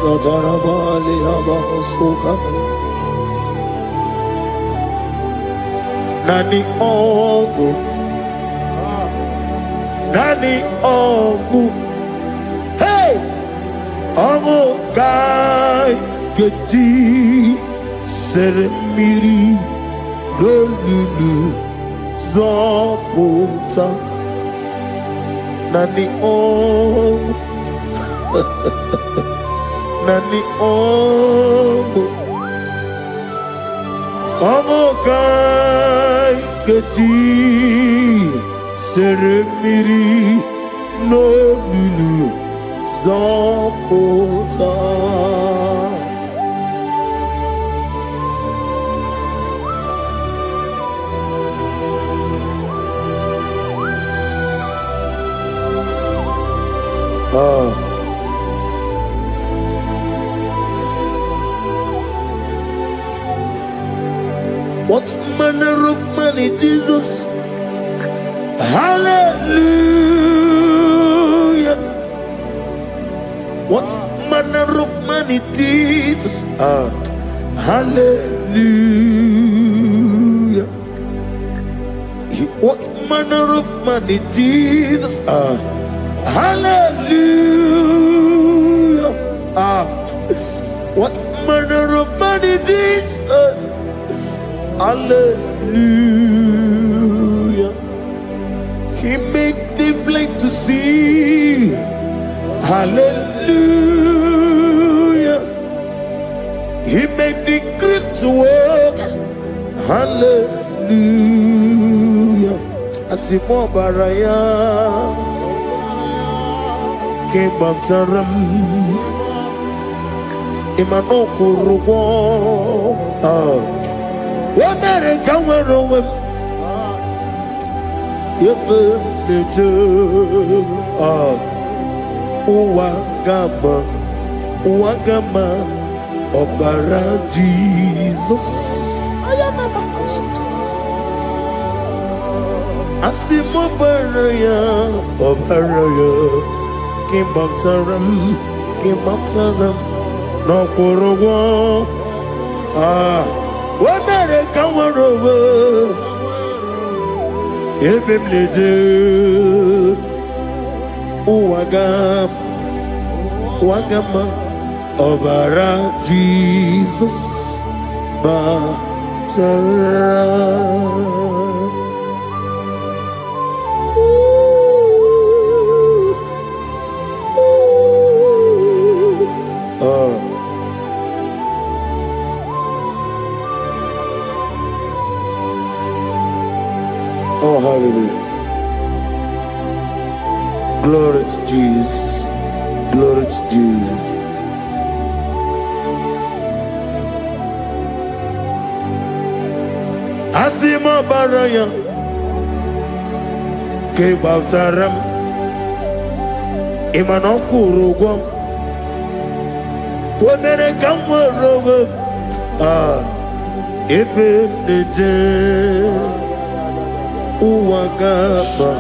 Shadarabali Abahosuka Nani Ogu Hey Ogu Kai Geti Seremiri Lolulu Zapota Nani Ogu Nani Ogo Kai Geti Seremiri No Lulu Zapota. What manner of money, Jesus? Hallelujah. What manner of money, Jesus? Hallelujah. What manner of money, Jesus? Hallelujah. What manner of money, Jesus? Hallelujah. He made the blind to see. Hallelujah. He made the crippled to hallelujah. Asimo baraya King of Taram Imano Kurugo Wamere Kamero Yebe Neje Uwagama Obara Jesus Asimo baraya Obaraya King of Taram No Kurugo Wamere Kamero Yebe Neje Uwagama Obara Jesus Batara. Oh, hallelujah. Glory to Jesus. Glory to Jesus. Asimo baraya Ke Baptaram Imano Kurugo Wamere Kamero Ebe Neje Uwagama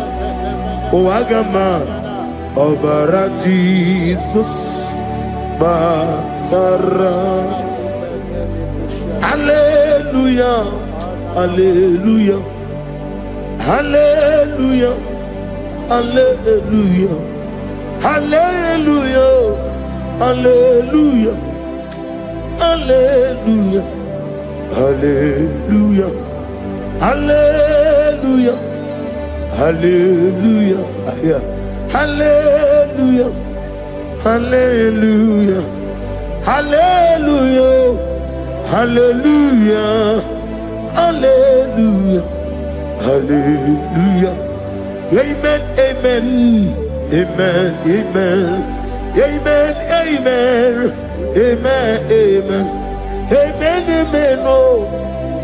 Obara Jesus Batara. Hallelujah, hallelujah, hallelujah, hallelujah, hallelujah, hallelujah, hallelujah, hallelujah, hallelujah, hallelujah, hallelujah, hallelujah, hallelujah, hallelujah, hallelujah, hallelujah. Amen, amen, amen, amen, amen, amen, amen, amen, amen, amen, oh,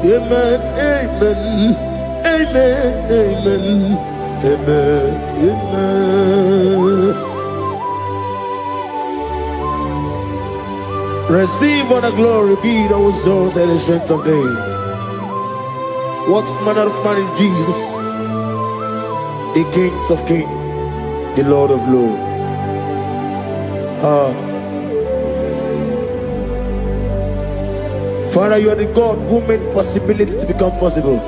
amen, amen, amen, amen, amen, amen. Receive all the glory, be thou exalted in the strength of days. What manner of man is Jesus? The King of kings, the Lord of lords. Father, you are the God who made possibility to become possible.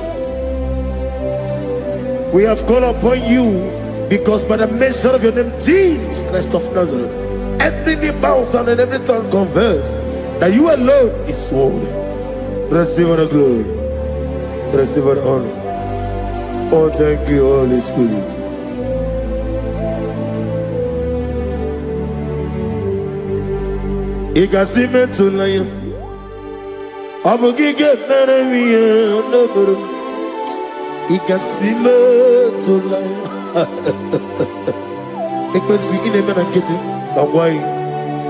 We have called upon you because by the mention of your name, Jesus Christ of Nazareth, every knee bows down and every tongue confess that you alone is worthy. Receive all the glory. Receive all the honor. Oh, thank you, Holy Spirit. Ikasime tulaya, abugige meremiye onoburu. Ikasime tulaya. Ikpesu ineme na kiti, kawai.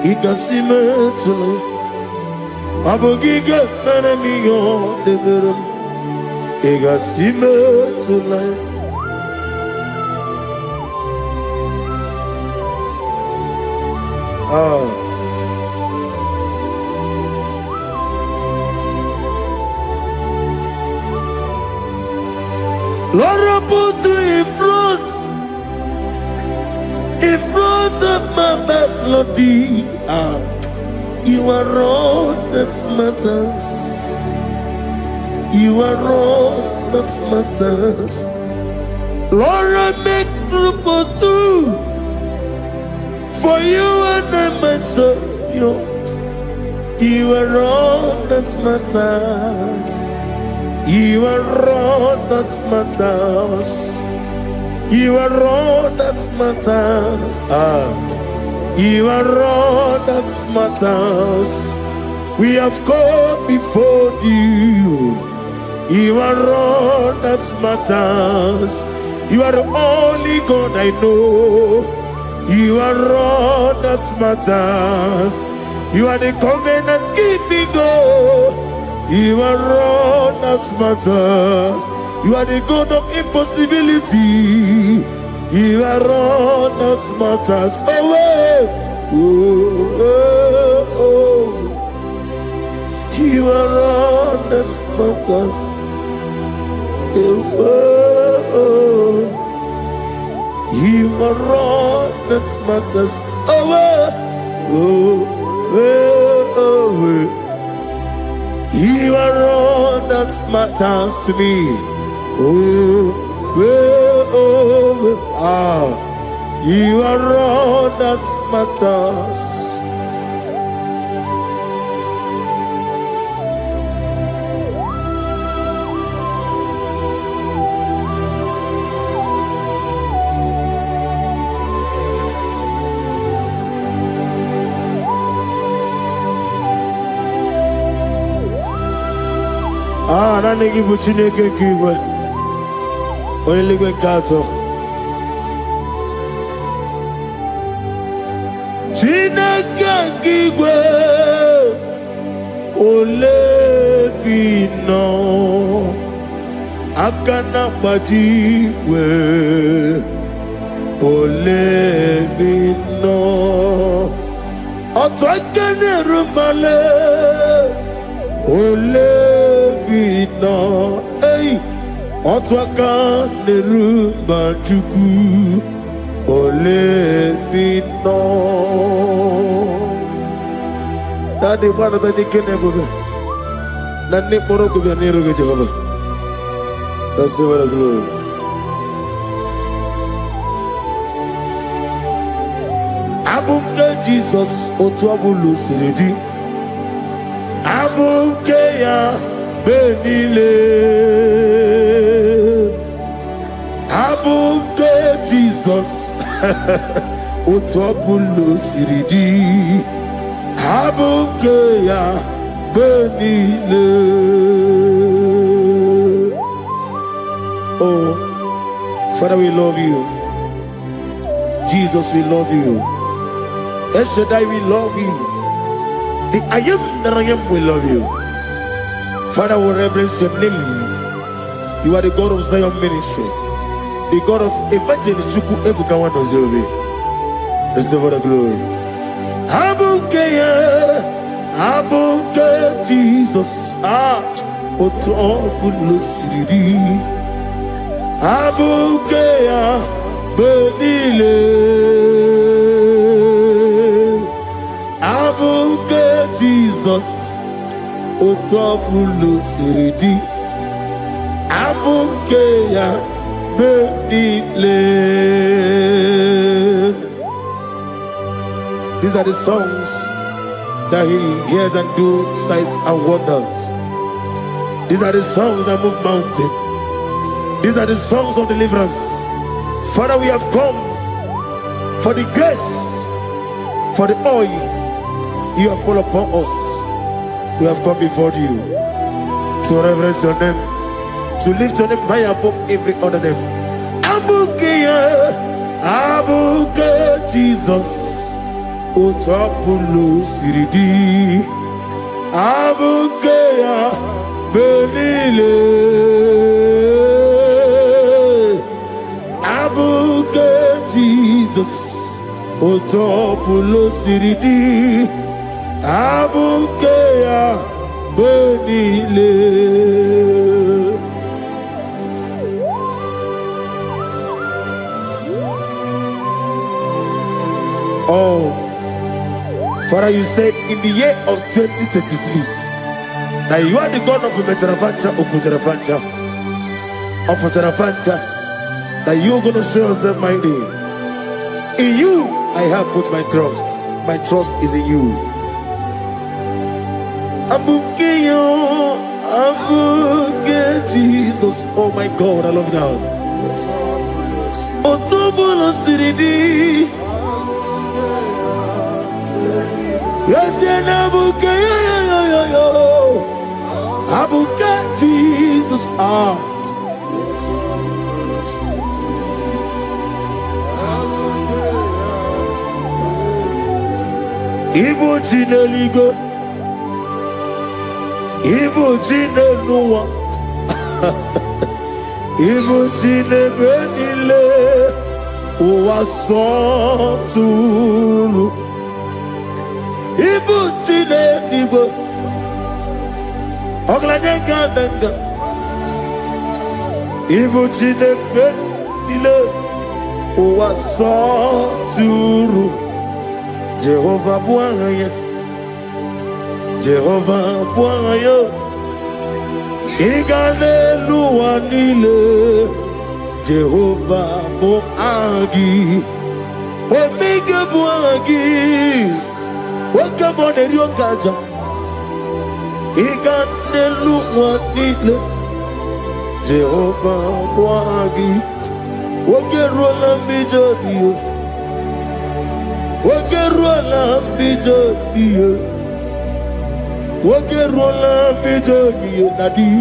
Ikasime tulaya, abugige meremiye onoburu. Ikasime tulaya. Lord, I put you in front of my melody. You are all that matters. You are all that matters. Lord, I make room for two, for you and I myself. You are all that matters. You are all that matters. You are all that matters. You are all that matters. We have come before you You are all that matters. You are the only God I know. You are all that matters. You are the covenant keeping God. You are all that matters. You are the God of impossibility. You are all that matters. Oh, oh, oh, oh. You are all that matters. Oh, oh. You are all that matters. Oh, oh, oh, oh. You are all that matters to me. Oh, oh, oh, ah. You are all that matters. Ah, na nigi buchine ke kiwe. Only go kato. Chineke kiwe. Ole bino. Akana bajiwe. Ole bino. Otwakene rumale. Ole bino. Hey. Otwaka nerumba chuku. Ole bino. Daddy, what are the Kennebuga? Nani Morocco Nero Jehovah. That's the word of glory. Abumke Jesus, Otwabulu Siridi. Abumke ya Benile. Abumke Jesus, Otwabulu Siridi. Abumke ya Benile. Oh, Father, we love you. Jesus, we love you. El Shaddai, we love you. The I am that I am, we love you. Father, we reverence your name. You are the God of Zion ministry, the God of Evangelist Chuku Ebukawa Nozobe. Receive all the glory. Abuke Jesus, Oto Bulu Siridi. Abuke ya Benile. Abuke Jesus, Otobulu Siridi. Abuke ya Benile. These are the songs that he hears and do signs and wonders. These are the songs that move mountains. These are the songs of deliverance. Father, we have come for the grace, for the oil you have poured upon us. We have come before you to reverence your name, to lift your name high above every other name. Abuke Jesus, Otapulu Siridi. Abuke Benile. Abuke Jesus, Otapulu Siridi. Abuke Benile. Oh, Father, you said in the year of 2026 that you are the God of Metarafancha, Okutarafancha, of Tarafancha, that you are going to show yourself mighty. In you, I have put my trust. My trust is in you. Abuke Jesus. Oh my God, I love you now. Otobolo Siridi. Yes, Abuke Abuke Jesus. Jesus. Ibu Chineligo, Ibu Chinenuwa, Ibu Chinebenile, Uwasoturu, Ibu Chineligo, Oglanenga, Ibu Chinebenile, Uwasoturu. Jehovah Bwanya, Jehovah Bwanya, Igane Luanile, Jehovah Boagi, Omega Boagi, welcome on the Ryokaja, Igane Luanile, Jehovah Boagi, Ogerola Mijodio. Wogerola bijobiye, Wogerola bijobiye nadi,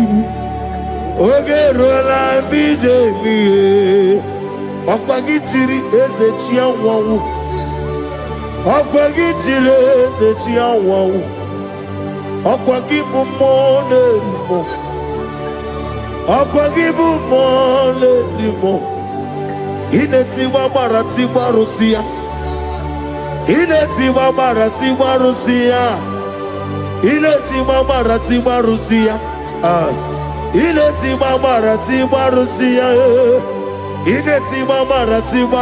Wogerola bijobiye. Okwagitiri ezechi awawu, Okwagitiri ezechi awawu, Okwagibu mone limo, Okwagibu mone limo. Ineti wabara tibarusia. Ileti mama Rusia, Ileti mama Rusia, Ileti mama Rusia, Ileti mama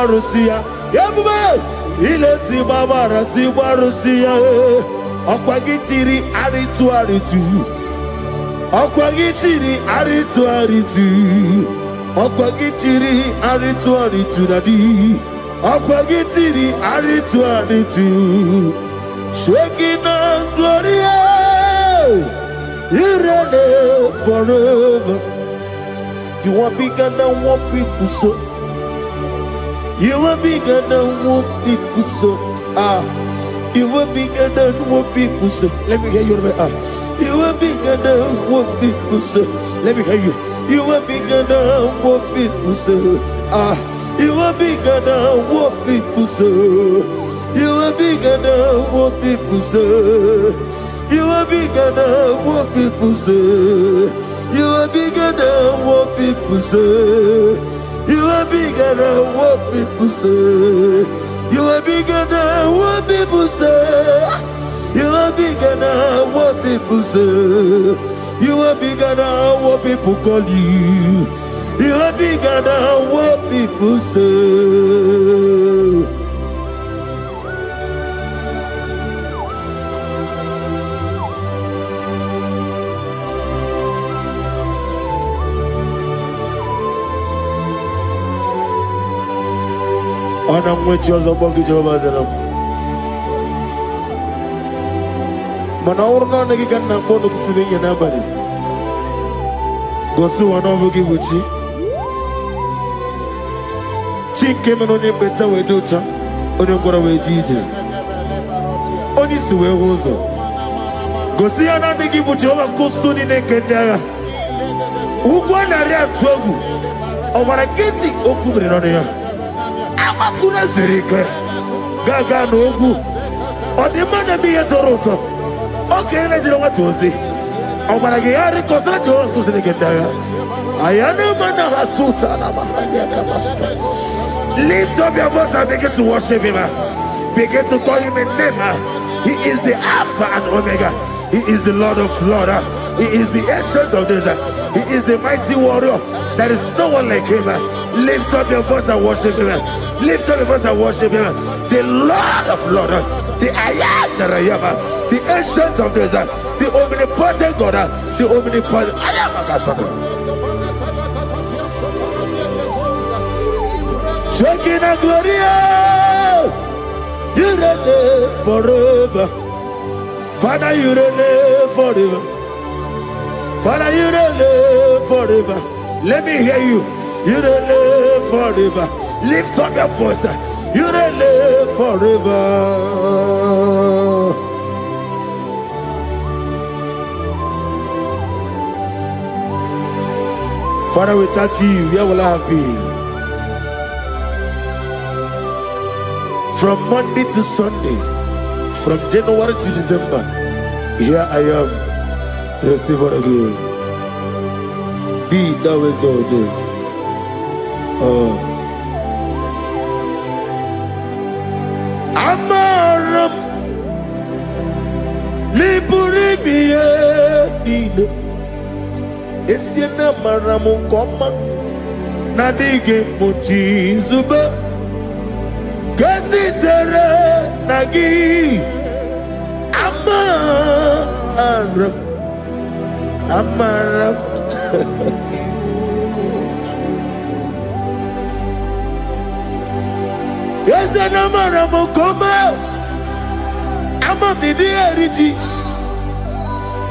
Rusia, Yabume, Ileti mama Rusia, Okwagitiri aritu, Okwagitiri aritu nadi. Akwagitiri aritu, shaking and gloria, you reign forever. You are bigger than what people so. You are bigger than what people so. You are bigger than what people say. Let me hear you. You are bigger than what people say. Let me hear you. You are bigger than what people say. You are bigger than what people say. You are bigger than what people say. You are bigger than what people say. You are bigger than what people say. You are bigger than what people say. You are bigger than what people say. You are bigger than what people say. You are bigger than what people call you. You are bigger than what people say. I'm with you as a bucket of Azalam. Manaurna Nagikan Napono to the Yanabari. Gosu Anobuki Wuchi. Chick came on your better way, Ducha, on your Goraway Gigi. Only Sue Rosa. Gosiana Nigi Bujova Kosuni Nekendara. Ugwana Ria Togu. Omarageti Okubri. Amakuna Zerike. Gaga Nogu. On the man of me at Toronto. Okay, let's know what to say. Omaragari Kosato Kusinekendara. I am no man Hasuta. Lift up your voice and begin to worship him. Begin to call him a name. He is the Alpha and Omega. He is the Lord of Lords. He is the Ancient of Days. He is the mighty warrior. There is no one like him. Lift up your voice and worship him. Lift up your voice and worship him. The Lord of Lords. The I am that I am. The Ancient of Days. The omnipotent God. The omnipotent I am. Shaking a gloria, you reign forever. Father, you reign forever. Father, you reign forever. Let me hear you. You reign forever. Lift up your voice. You reign forever. Father, without you, where will I have been? From Monday to Sunday, from January to December, here I am. Receive all the glory. Be thou exalted. Amaram Liburibie Nino Esiena Maramu Koma Nadige Muchi Zuba Gasitere Nagi Amaram Yes, and Amaram Koma Amam Nidi Eriji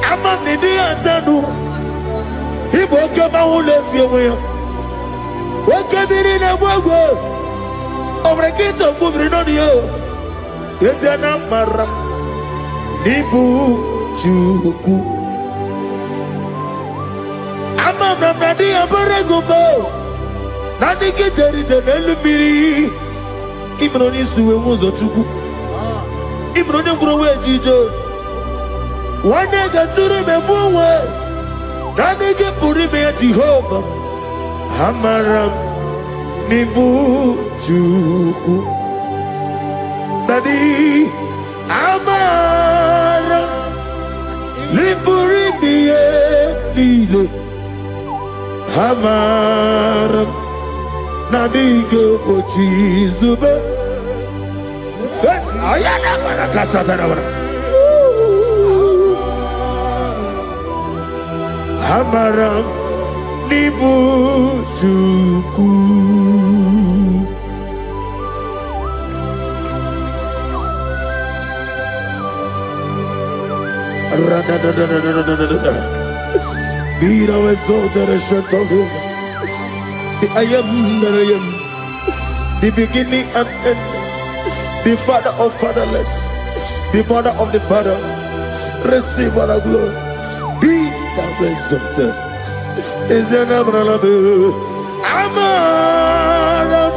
Amam Nidi Antanu He woke up my let you away. What can be in a world over a gate of moving on you? Yes, and Amaram Nibu Chuku Amam Nadi Abaragubo Nadi Kitari Elubiri Ibroni Suwe Muzotuku Ibroni Growe Jijo one day got to remember Nadi Purime Jehovah Amaram Nibu Chuku Nadi Amaram Liburibie Lilo Amaram Nadige Ochi Zube. Yes, I am Amaram Nibu Chuku. Be thou exalted and shut of his. I am that I am, the beginning and end, the father of fatherless, the mother of the father. Receive all the glory. Be thou exalted. Is an Abraham Amaram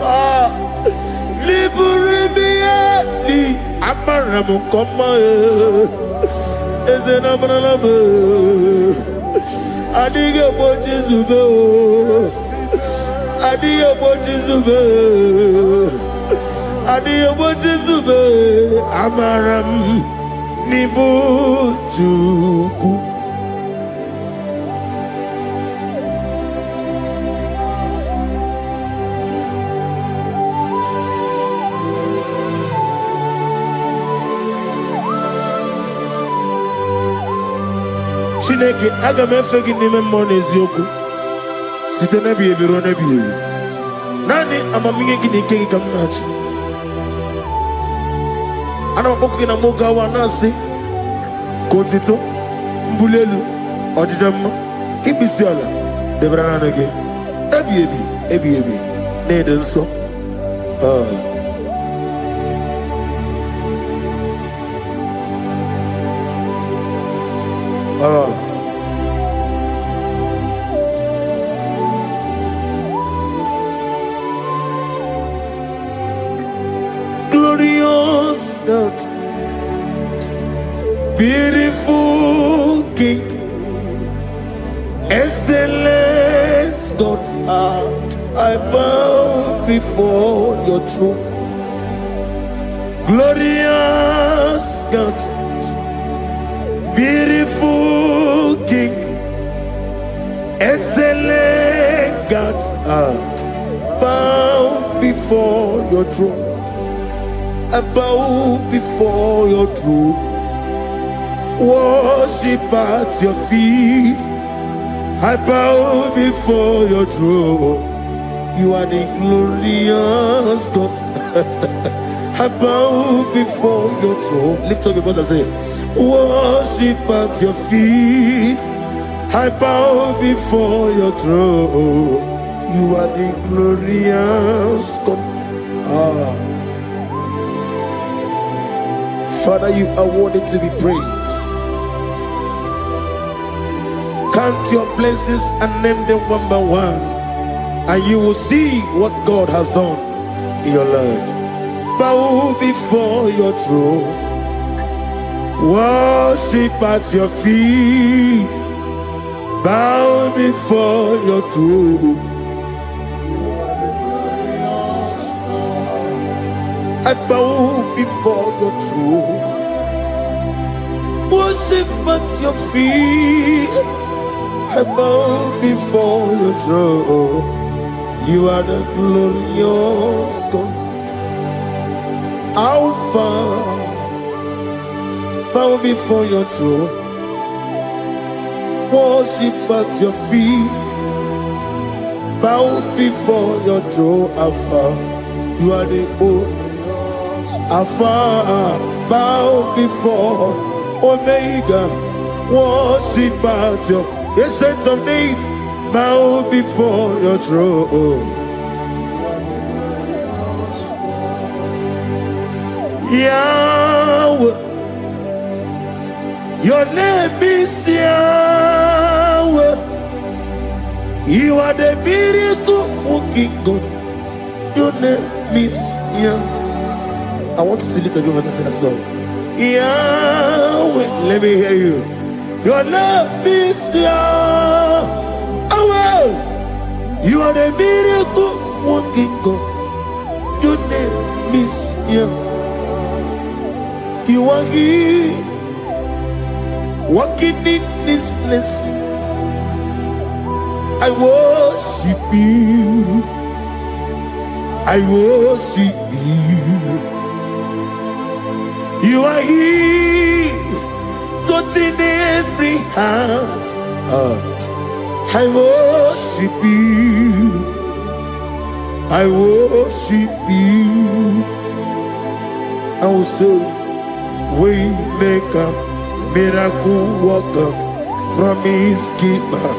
Liburibie Amaram Koma is an Abraham Adiga Bochizube Adiga Bochizube Amaram Nibu Chuku. Chineke aga m efe gị n'ime mmụọ na eziokwu site n'ebighị ebi ruo n'ebighị ebi. Naanị amamihe gị na ike gị ka m na-achị. Ana m akpọku gị na moge awa na-asị ka otito mbuli elu ọjịja mma ikpisi ala debere naanị gị ebighị ebi na-ede nsọ. Glorious God, beautiful King, excellent God, I bow before your throne. Glorious God, beautiful King, excellent God, bow before your throne. I bow before your throne, worship at your feet. I bow before your throne. You are the glorious God. I bow before your throne. Lift up your voice and say, worship at your feet. I bow before your throne. You are the glorious God. Father, you are worthy to be praised. Count your blessings and name them one by one, and you will see what God has done in your life. Bow before your throne, worship at your feet. Bow before your throne. I bow before your throne, worship at your feet. I bow before your throne. You are the glorious God, Alpha. Bow before your throne, worship at your feet. Bow before your throne, Alpha. You are the old Alpha. Bow before Omega, worship at your Ancient of Days. Bow before your throne. Yahweh, your name is Yahweh. You are the miracle working God. Your name is Yahweh. I want you to lift up your voice and sing a song. Yahweh, let me hear you. Your name is Yahweh. You are the miracle working God. Your name is Yahweh. You are here, walking in this place. I worship you. I worship you. You are here, touching every heart. I worship you. I worship you. I will say, Waymaker, miracle worker, promise keeper,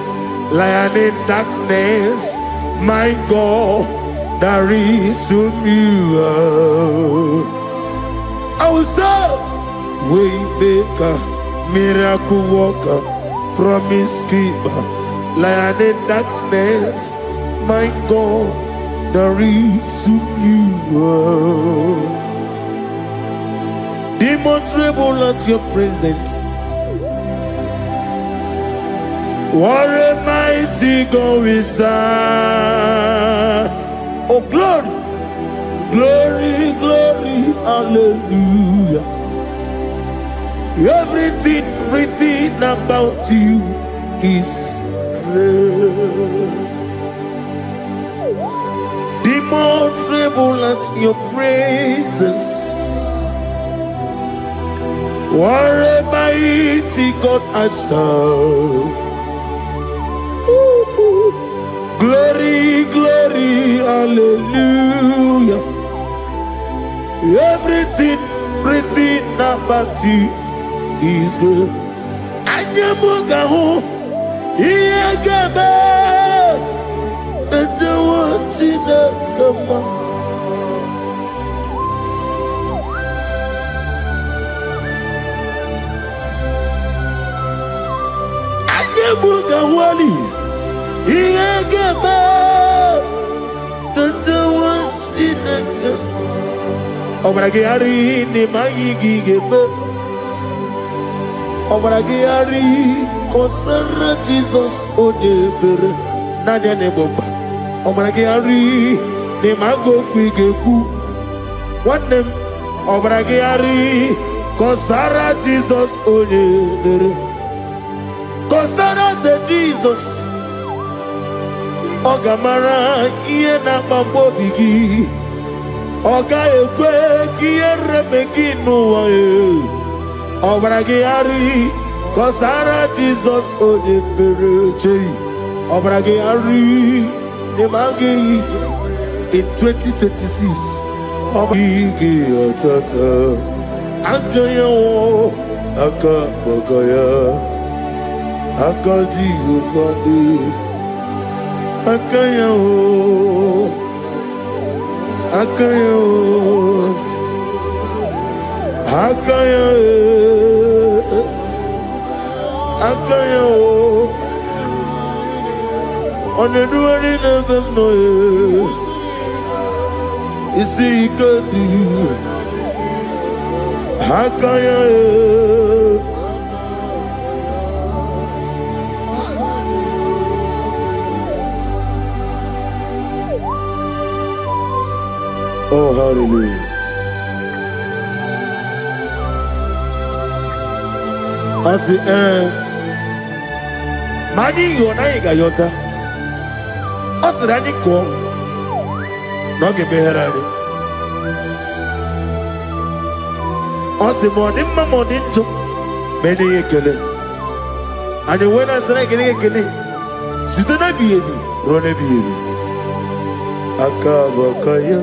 lion in darkness, my God, there is you. I will say, Waymaker, miracle worker, promise keeper, lion in darkness, my God, there is you. Demons tremble at your presence. What a mighty God we serve. Oh, glory, glory, glory, hallelujah. Everything written about you is real. Demons tremble at your presence. What a mighty God I serve. Glory, glory, hallelujah. Everything written about you is good. Anyamugaho, Iyagaba, and the one in the Mugawali, Iyagaba, Tantawa, Jinaka, Obragiari, Nimayigi, Obragiari, Kosara, Jesus, Odeber, Nadia Neboba, Obragiari, Nimago, Quigeku, one name, Obragiari, Kosara, Jesus, Odeber. Kosara te Jesus, Ogamara iye na mambobigi, Oga ekwe kiye remegi nuwae, Obragiari, Kosara Jesus odepereche, Obragiari, Nemagi in 2026, Obigi atata, Anjayo, Akabakaya. Akadi Ufadi Akaya Akaya Akaya Akaya On the doing of them no. You see, good. Hakaya. Oh, hallelujah. I say, Mani, you're not a gayota. I said, I didn't call. Not give me her. I said, morning to many a killer. And when I said, I get a killer, sit on a baby, run a baby. Akabakaya.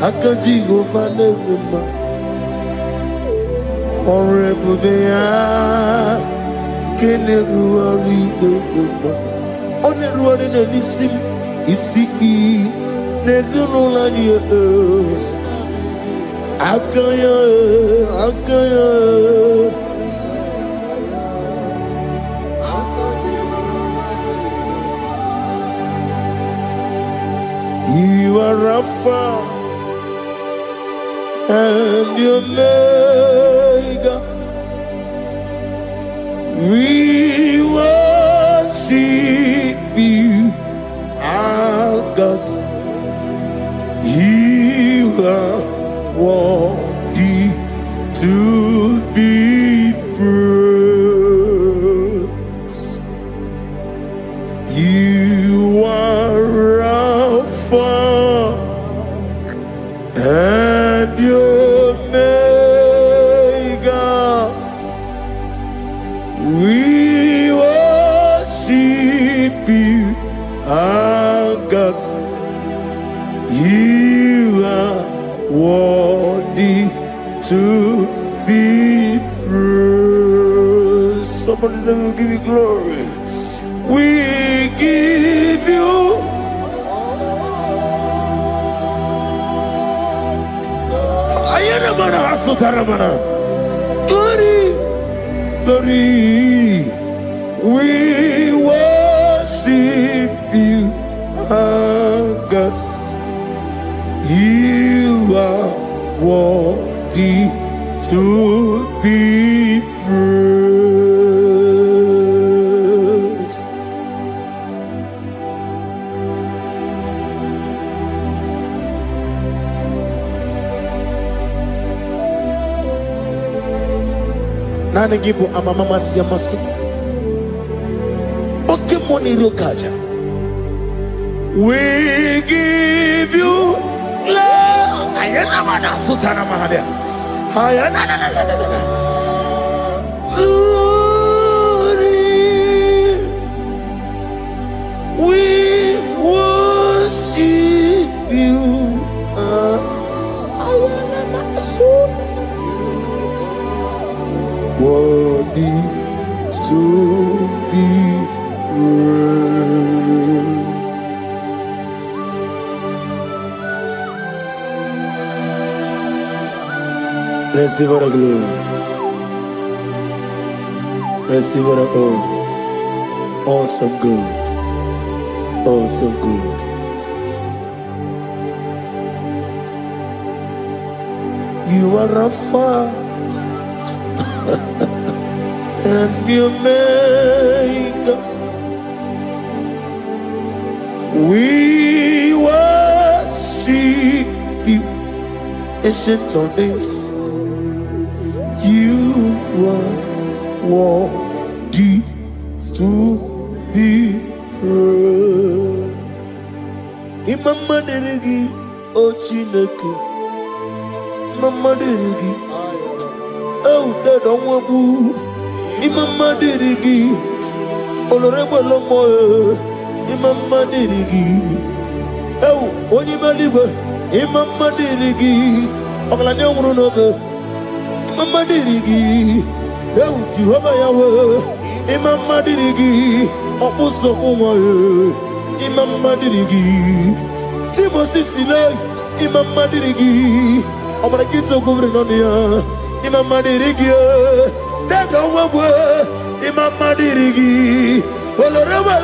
Akaji go find a woman. Horrible bear. Can everyone read the woman? On the road in a listen, is see, there's no line. Akaya. You are Rapha and your Omega. We worship you, our God. You are worthy to be praised. You are Rapha and your Omega. We worship you, our God. You are worthy to be praised. Somebody say, we'll give you glory. We give you glory, glory. We worship you, our God. You are worthy to be praised. Nana gibu amamama siamasi. Oke moni rokaja. We give you love. Ayana mana sutana mahadia. Ayana na. Glory. We worship you. Ayana na sutana. Worthy to be praised. Receive the glory. Receive the honor. Awesome God. Awesome God. You are Rapha and the Omega. We worship you, ancient of days. You are worthy to be praised. Imama deregi o Chineke. Imama deregi o Dadonwabu. Imama deregi Olorebo Lomo. Imama deregi o Onimaligwe. Imama deregi Oglanya Murunobe. Imama dirigi, Jehovah Yahweh. Imama dirigi, Opuso Umaye. Imama dirigi, Timosi Sile. Imama dirigi, Obrakito Gubrinonia. Imama dirigi, Dadonwabu. Imama dirigi, Olorama,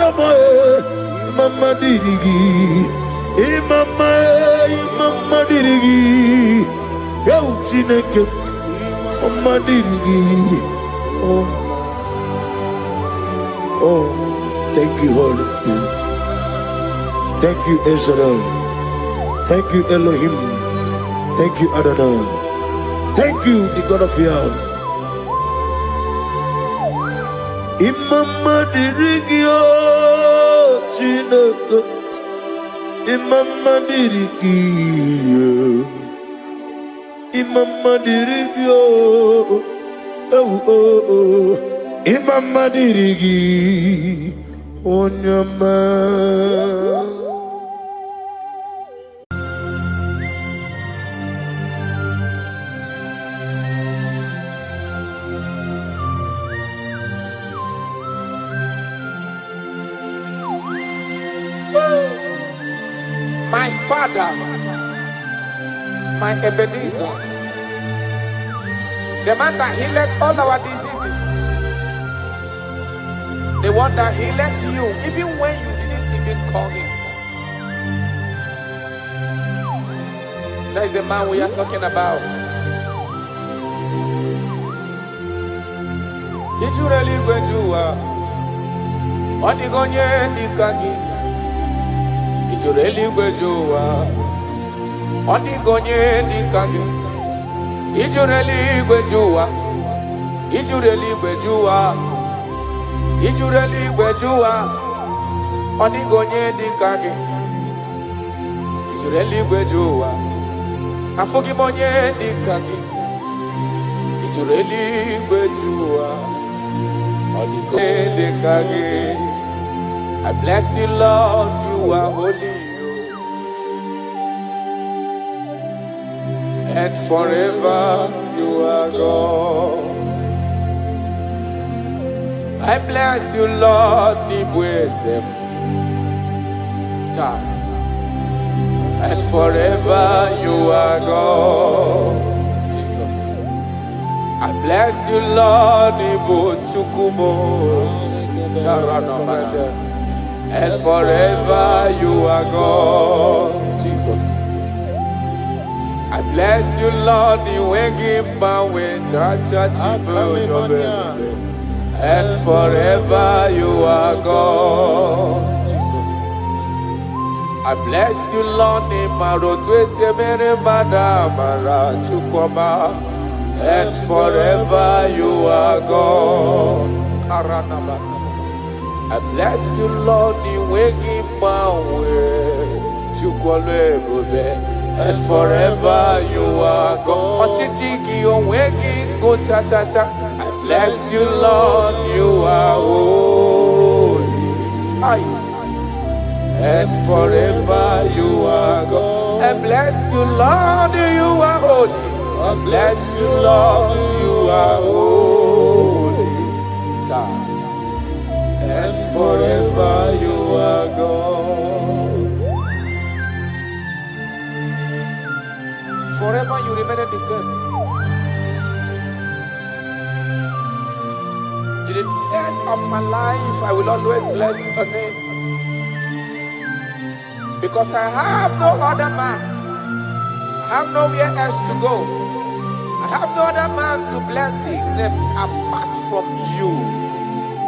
Mama Dirigi, Mama Dirigi, Yo Chineke, Mama Dirigi. Oh, thank you, Holy Spirit. Thank you, El Shaddai. Thank you, Elohim. Thank you, Adonai. Thank you, the God of Yah. Imama dirigio, Chineke. Imama dirigio. Imama dirigio. Oh. Imama dirigi. Onyama. My Father, my Ebenezer, the man that healed all our diseases, the one that healed you even when you didn't even call him. That is the man we are talking about. Did you really go to Onigonye Nikagi? You really go to Onigonye Nikagi. You really go to You really go to You really go to Onigonye Nikagi. You really go to Afogimonye Nikagi. You really go to Onigonye Nikagi. I bless you, Lord, you are holy, and forever you are God. I bless you, Lord, and forever you are God. Jesus. I bless you, Lord, and forever you are God, Jesus. I bless you, Lord, and forever you are God, Jesus. I bless you, Lord, and forever you are God. I bless you, Lord, and forever you are God. I bless you, Lord, you are holy, and forever you are God. I bless you, Lord, you are holy. I bless you, Lord, you are holy, and forever you are God. Forever you remain the same. To the end of my life, I will always bless your name. Because I have no other man. I have nowhere else to go. I have no other man to bless his name apart from you.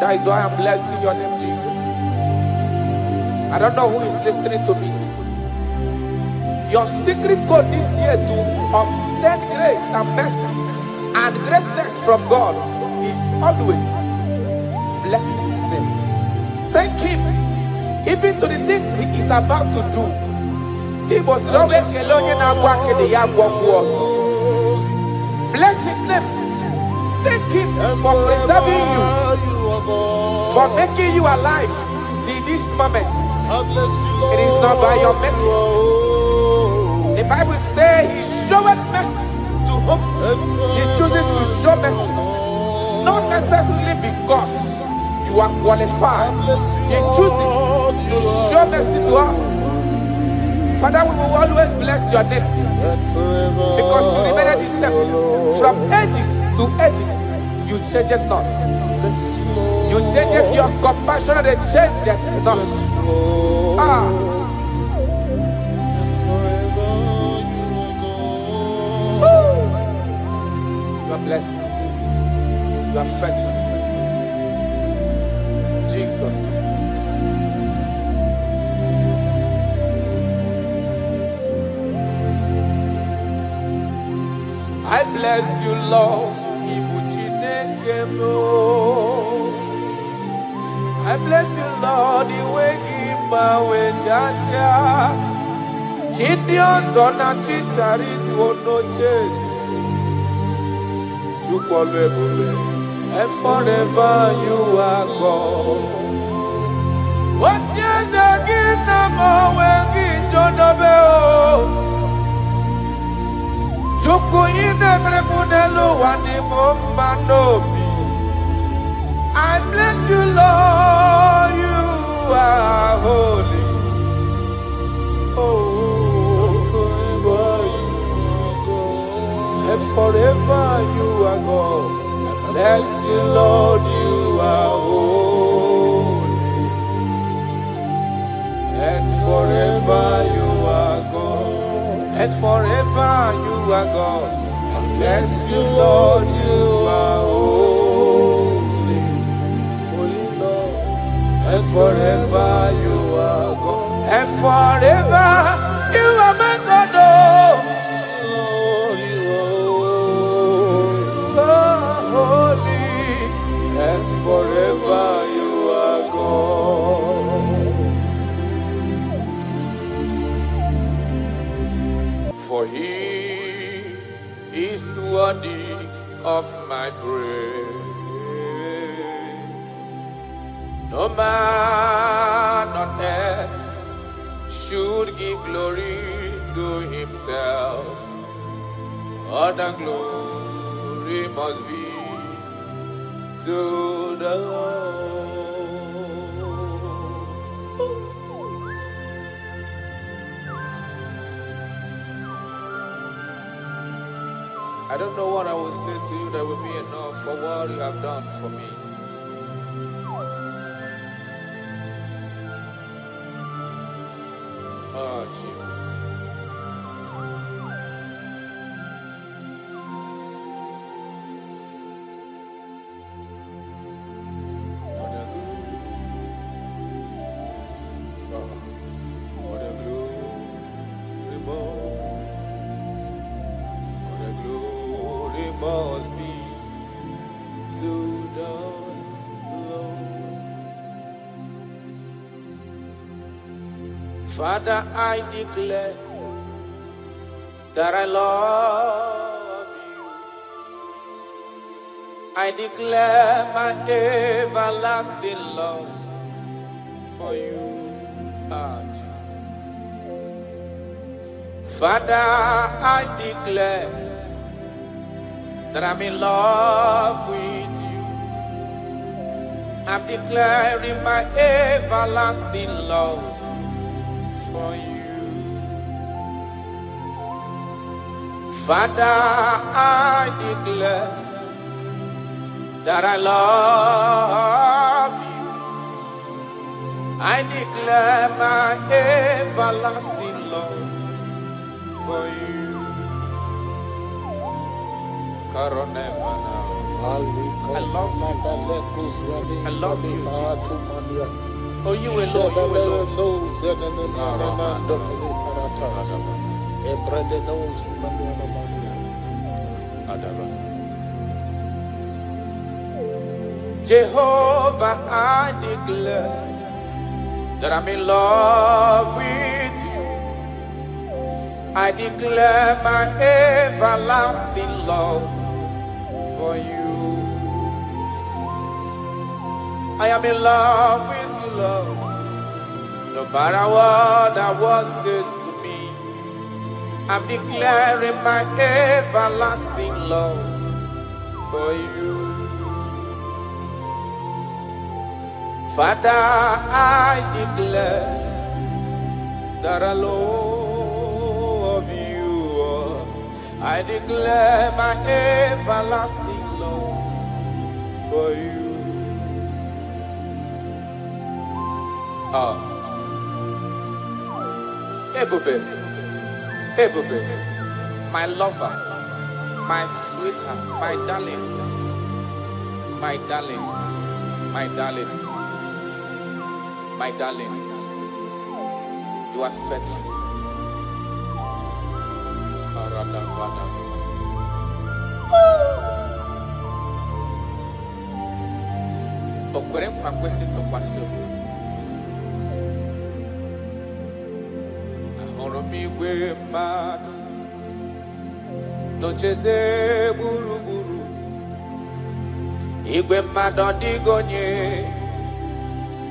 That is why I'm blessing your name, Jesus. I don't know who is listening to me. Your secret code this year to obtain grace and mercy and greatness from God is always bless his name. Thank him even to the things he is about to do. Bless his name. Thank him for preserving you, for making you alive till this moment. It is not by your making. The Bible says he showeth mercy to whom he chooses to show mercy. Not necessarily because you are qualified. He chooses to show mercy to us. Father, we will always bless your name because you remain the same. From ages to ages, you change it not. You You change it, your compassion, they change it not. Ah. Woo. You are blessed. You are faithful. Jesus. I bless you, Lord. I bless you, Lord. The way give my way, Jaja. Gideon Zona Chichari to no chase. And forever you are God. What is again? I'm working, John Abel. Joko ine mremunelo wani mombanobi. I bless you, Lord, you are holy. Oh, forever you are God. And forever you are God. I bless you, Lord, you are holy. And forever you are God. And forever you are God. I bless you, Lord, you are holy. Holy Lord. And forever you are God. And forever you are my God. Oh, you are holy. And forever you are God. For he is worthy of my praise. No man on earth should give glory to himself. All the glory must be to the Lord. I don't know what I will say to you that will be enough for what you have done for me. Oh, Jesus. What a glory must be to the Lord. Father, I declare that I love you. I declare my everlasting love for you. Ah, Jesus. Father, I declare that I'm in love with you. I'm declaring my everlasting love for you. Father, I declare that I love you. I declare my everlasting love for you. I love you. I love you, Jesus. Oh, you alone, you alone. Jehovah, I declare that I'm in love with you. I declare my everlasting love for you. I am in love with you, Lord. No matter what the world says to me, I'm declaring my everlasting love for you. Father, I declare that I love you. I declare my everlasting love for you. Oh, Ebube, Ebube, my lover, my sweetheart, my darling, my darling, my darling, my darling. You are faithful. Okwere nkwa kwesị ntụkwasị obi. Ahụrụ m igwe mmadụ n'ocheze gburugburu. Igwe mmadụ ọ dịghị onye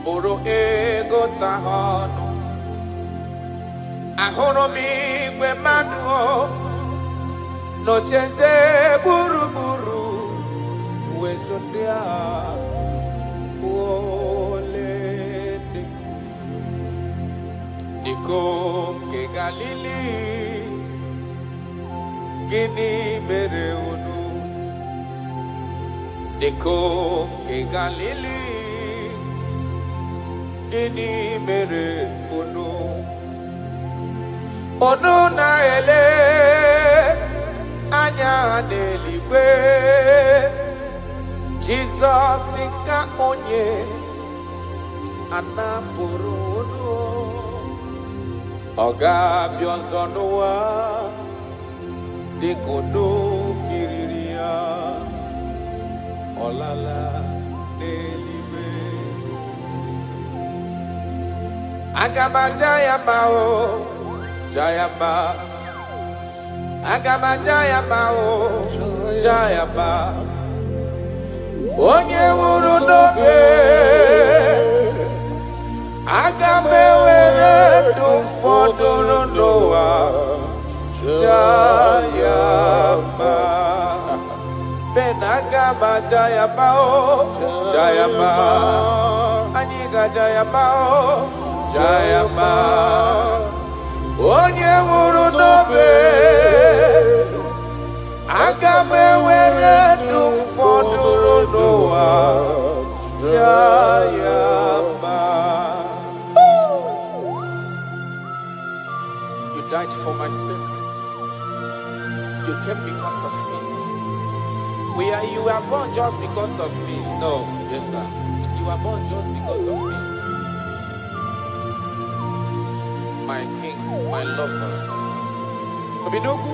bụrụ ego ta ha ọnụ. Ahụrụ m igwe mmadụ n'ocheze gburugburu. Uwezo ndị a olede Ikom ke Galili gịnị mere unu? Ikom ke Galili gịnị mere unu? Unu na-ele anya n'eluigwe. Jizọs ka onye anapụrụ unu. Ọ ga-abịa ọzọ n'ụwa dịka unu kiriri ya. Ọ lala n'eluigwe. Aga m aja ya mma o, ja ya mma. Aga m aja ya mma o, ja ya mma. Onye nwụrụ n'obe, aga m ewere ndụ fọdụrụ n'ụwa, jaa ya mma. Ben aga m aja ya mma o, jaa ya mma. Anyị ga-aja ya mma o, jaa ya mma. Onye nwụrụ n'obe, aga m ewere ndụ fọdụrụ n'ụwa, jaa ya mma. You died for my sake. You came because of me. You were born just because of me. No, yes sir. You were born just because of me. My king, my lover. Obidogu.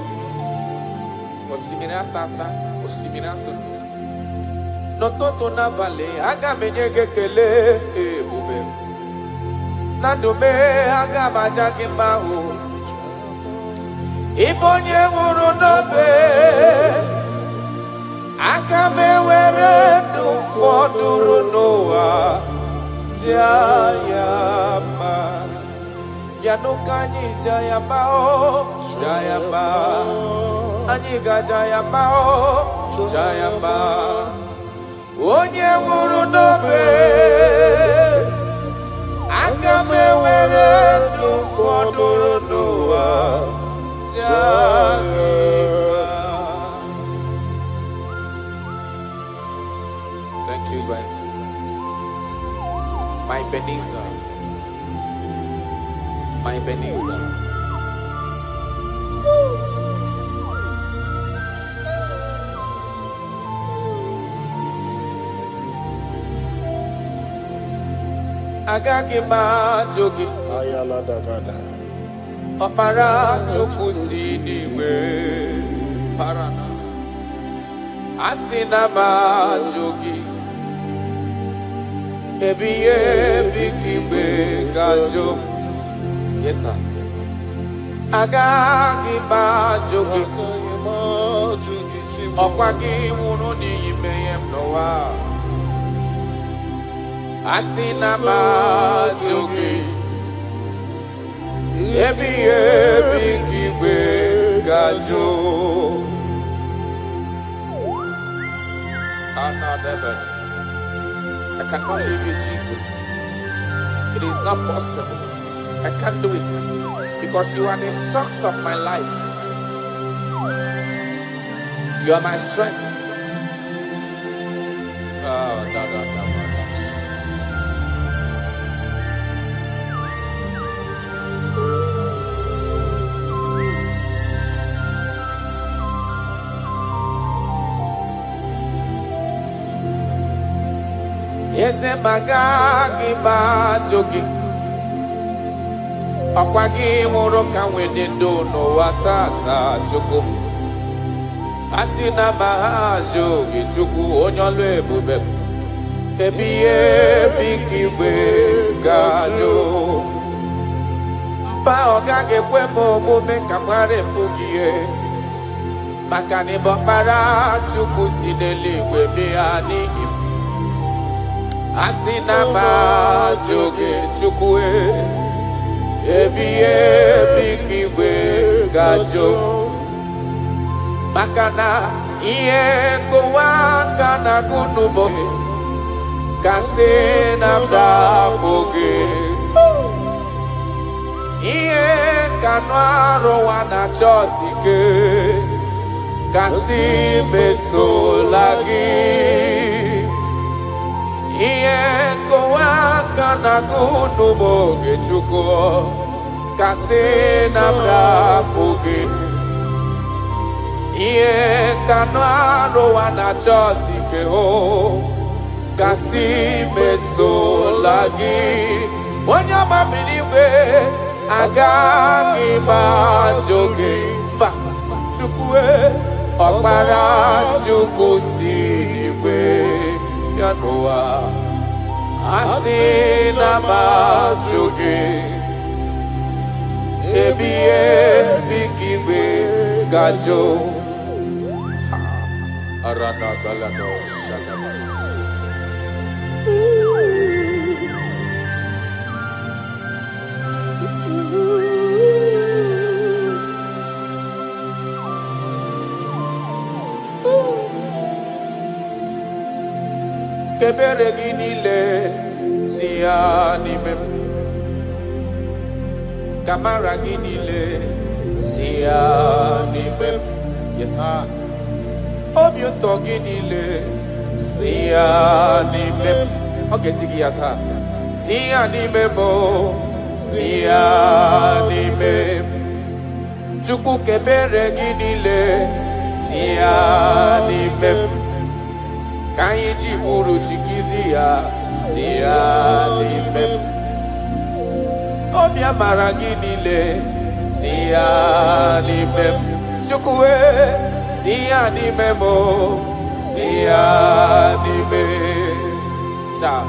Osimiri atata, osimiri atụrụ. N'ụtụtụ n'abalị, aga m enye gị ekele ebube. Na ndụ m, aga m aja gị mma o. Ịbụ onye nwụrụ n'obe, aga m ewere ndụ fọdụrụ n'ụwa, jaa ya mma. Ya n'ụka anyị jaa ya mma o, jaa ya mma. Anyị ga-aja ya mma o, jaa ya mma. Onye nwụrụ n'obe, aga m ewere ndụ fọdụrụ n'ụwa, jaa gị mma. Thank you, God. My Ebenezer, my Ebenezer. Agaghị m ajụ gị ọkpara Chukwu si n'igwe parana. Asị na m ajụ gị ebighị ebi ka igwe ga-ajụ m. Yes sir. Agaghị m ajụ gị ọkwa gị nwụrụ n'ihi mmehie m n'ụwa. Asị na m ajụ gị ebighị ebi ka igwe ga-ajụ. I cannot leave you, Jesus. It is not possible. I can't do it because you are the source of my life. You are my strength. Semaga gibajogi Okwagi woroka wedindo no watata chuku Asina mahajogi chuku onyolo ebube Ebiye bikiwe gajo Mpa ogage kwemo mume kamware mpugie Makani bokpara chuku sineli webiani Asina majogi chukue Ebiye bikiwe gajo Makana iye kowakana kunubo Kasena mdapoge Iye kanwaro wana chosike Kasi mesolagi Iye kowakana kunubo Gechuko Kasena mdapoge Iye kanwaro wana chosike ho Kasi mesolagi Wanyama miniwe Agagi bajoge Ba chukwe Okpara chuku siniwe Yanoa Asina bajoge Ebiye bikiwe gajo Arana galano shadaba Kebere ginile sianime Kamara ginile sianime Yes sir Obiuto ginile sianime Okay sigiyata sianime mo sianime Chuku kebere ginile sianime Kaiji buru chikizia sianime Obia maraginile sianime Chukwe sianime mo sianime Cha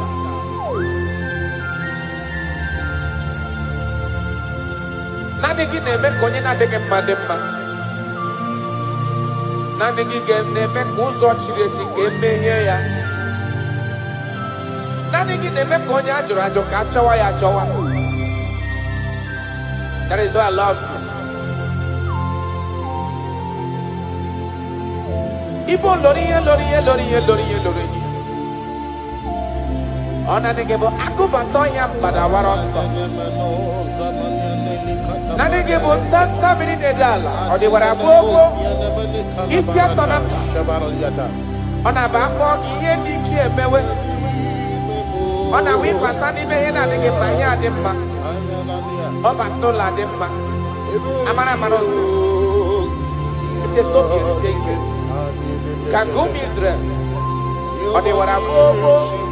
Nani gineme konye na dege madema Nani gineme kuzo chireti kemeye ya Nani gineme konye ajo kachawa ya chawa That is why I love you Ibo loriye Ona negebo akubato ya mbadawaroso Nani gebo tanta minute dala Odi waragogo Isi atona Ona bako iye diki emewe Ona wipatani mehena nige mahia dimma Oba tola dimma Amara marosu Iche tobi eseke Kagumi Israel Odi waragogo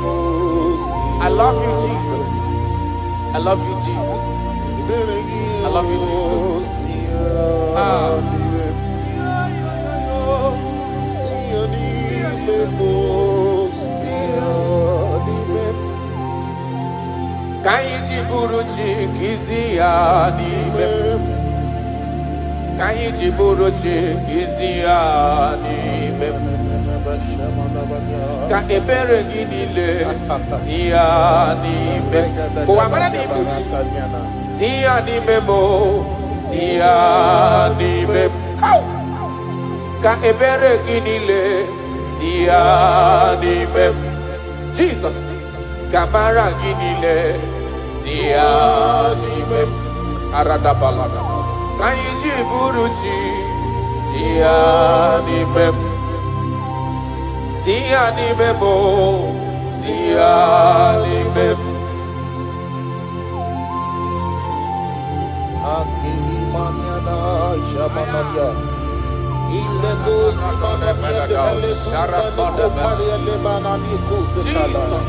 I love you Jesus I love you Jesus I love you Jesus Kaiji buruchi kizianime Kaiji buruchi kizianime Ka ebere ginile sianime Kwa mara ni buchi sianime mo sianime Ka ebere ginile sianime Jesus Kamara ginile sianime Arada balada Kaiji buruchi sianime Sianime mo sianime Akimaniana Shamanaya Ilego Simanaya Jesus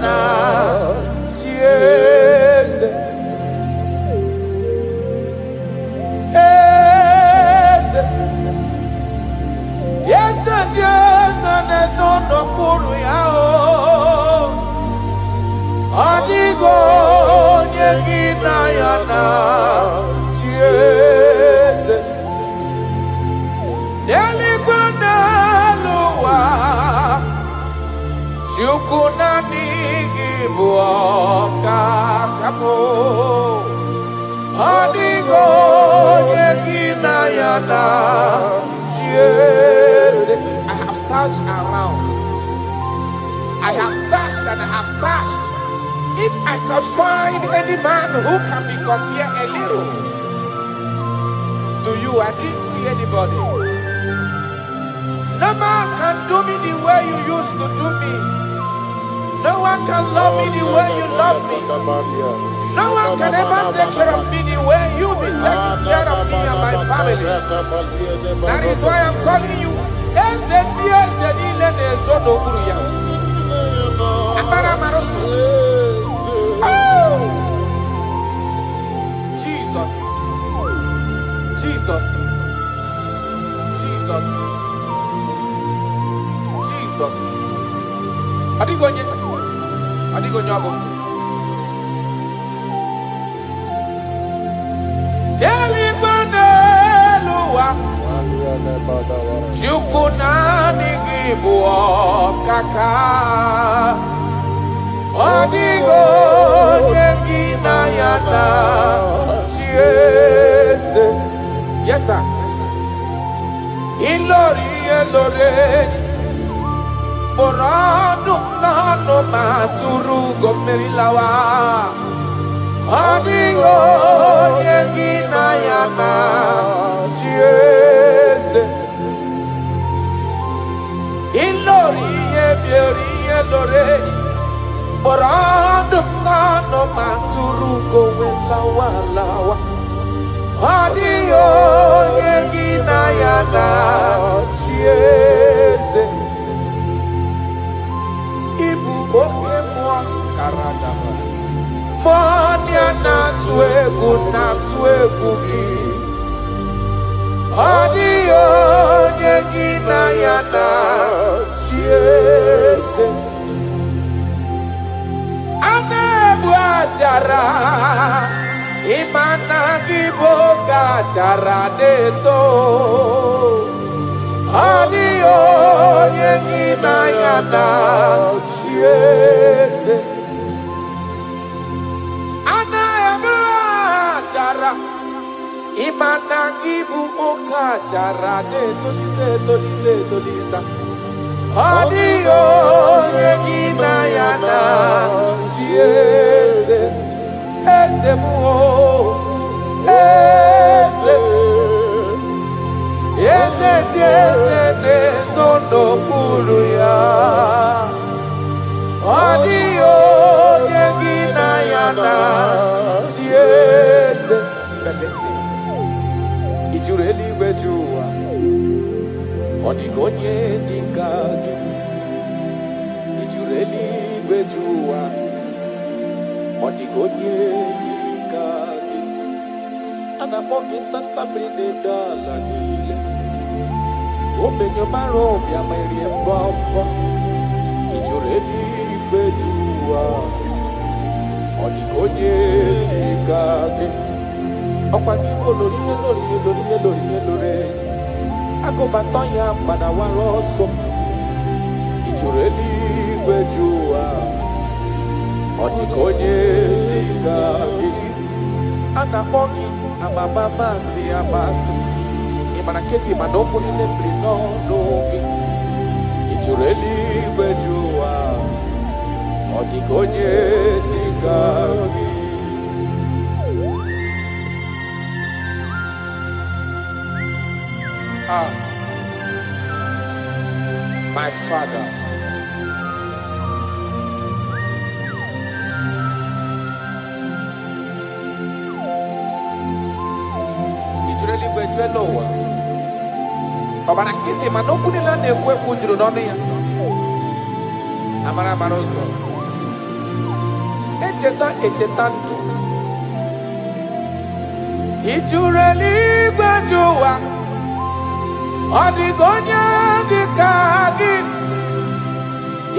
na chieze eze yese ndieze nezondo kuru yao adigo nyegina ya na chieze deligwana luwa chukuna nigibuoka kamo adigo nyegina ya na chieze. I have searched around. I have searched and I have searched. If I could find any man who can be compared a little to you, I didn't see anybody. No man can do me the way you used to do me. No one can love me the way you love me. No one can ever take care of me the way you've been taking care of me and my family. That is why I'm calling you. Jesus, Jesus, Jesus, Jesus. Adigonye, adigonye ago. Delibaneluwa, chukunani gibuokaka. Adigonye ginayana chieze. Yes, sir. Ilori eloreni. Borado nano maturu gomerilawa. Adigo yegina yana chieze. Ilori ebiori eloreni. Borado nano maturu gomerilawa lawa. Adigo yegina yana chieze. Ibu oke mwa karadaba Monia na tuegu ki Adio nyegina yana chieze Anebu ajara Imana giboga jara deto Adio nyegina yana chieze Anaema jara Imana gibu oka jara tolita Adio nyegina yana chieze Eze muo Eze Eze diese nezondo kuru ya Adio nyegina yana chieze. Ijureli wejua Odigonye dikagi Ijureli wejua Odigonye dikagi Anamogi tanta brinde dala nile Obenyo maro bia mairi mbombo Ijureli wejua Odigonye dikagi Okwangibo lori Agobatonya padawaroso Ijureli wejua Odigonye dikagi Anamogi amamamasi amasi Imanaketi manoko ni nembri no nogi Ijureli wejua Odigonye dikagi. My Father, Ijureli wejuelowa Obana kiti manokuni la nekwe kujuru nonu ya Amara marozo echeta ndụ. Ị jụrụ eluigwe jụ ụwa, ọ dịghị onye dị ka gị.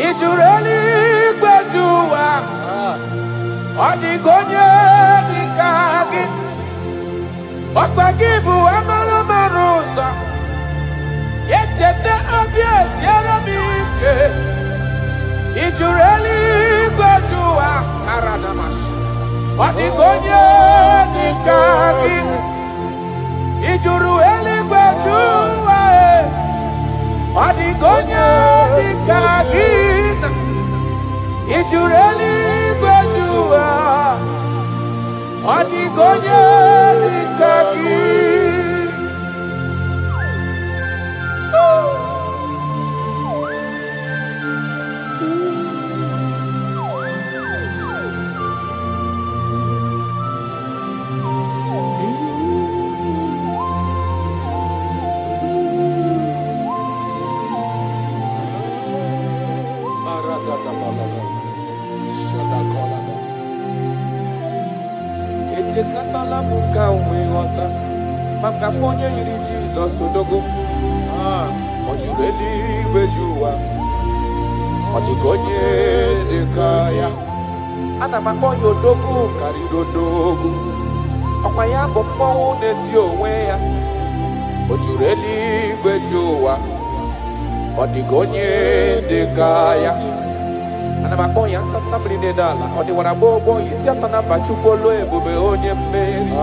Ị jụrụ eluigwe jụ ụwa, ọ dịghị onye dị ka gị. Ọkwa gị bụ amara mara ụzọ, echeta obi esiere m ike. Ị jụrụ eluigwe jụ ụwa, karadamasị, ọ dịghị onye dị ka gị. Ị jụrụ eluigwe jụ ụwa, ọ dịghị onye dị ka gị. Ị jụrụ eluigwe jụ ụwa, ọ dịghị onye dị ka gị. Echekatala m ka nwee ghọta maka afọ onye yiri Jizọs odogo. Ọ jụrụ eluigwe jụ ụwa, ọ dịghị onye dị ka ya. Ana m akpọ ya odogo karịrị odogo, ọkwa ya bụ mmọnwụ na-eti onwe ya. Ọ jụrụ eluigwe jụ ụwa, ọ dịghị onye dị ka ya. Ana m akpọ ya ntanta mmiri na-ede ala, ọ dịwara gbogbo isi atọ na mba Chukwu olu ebube onye mmeri.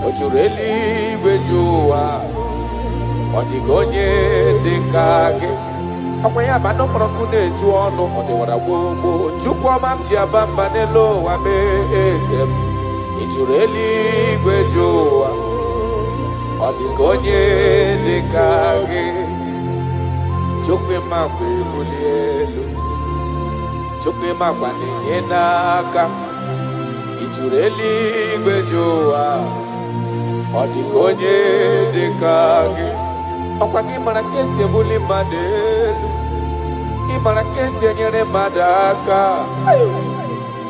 Ọ jụrụ eluigwe jụ ụwa, ọ dịghị onye dị ka gị. Ọkwa ya bụ anụ mkpọrọ ọkụ na-eju ọnụ, ọ dịwara gbogbo Chukwu ọma m ji aba mba n'elu ụwa mee eze m. Ị jụrụ eluigwe jụ ụwa, ọ dịghị onye dị ka gị. Chukwu ịma mgbe ebuli elu, Chukwu ịma gba na-enye n'aka. Ị jụrụ eluigwe jụ ụwa, ọ dịghị onye dị ka gị. Ọkwa gị mara ka esi ebuli mmadụ elu, ị mara ka esi enyere mmadụ aka.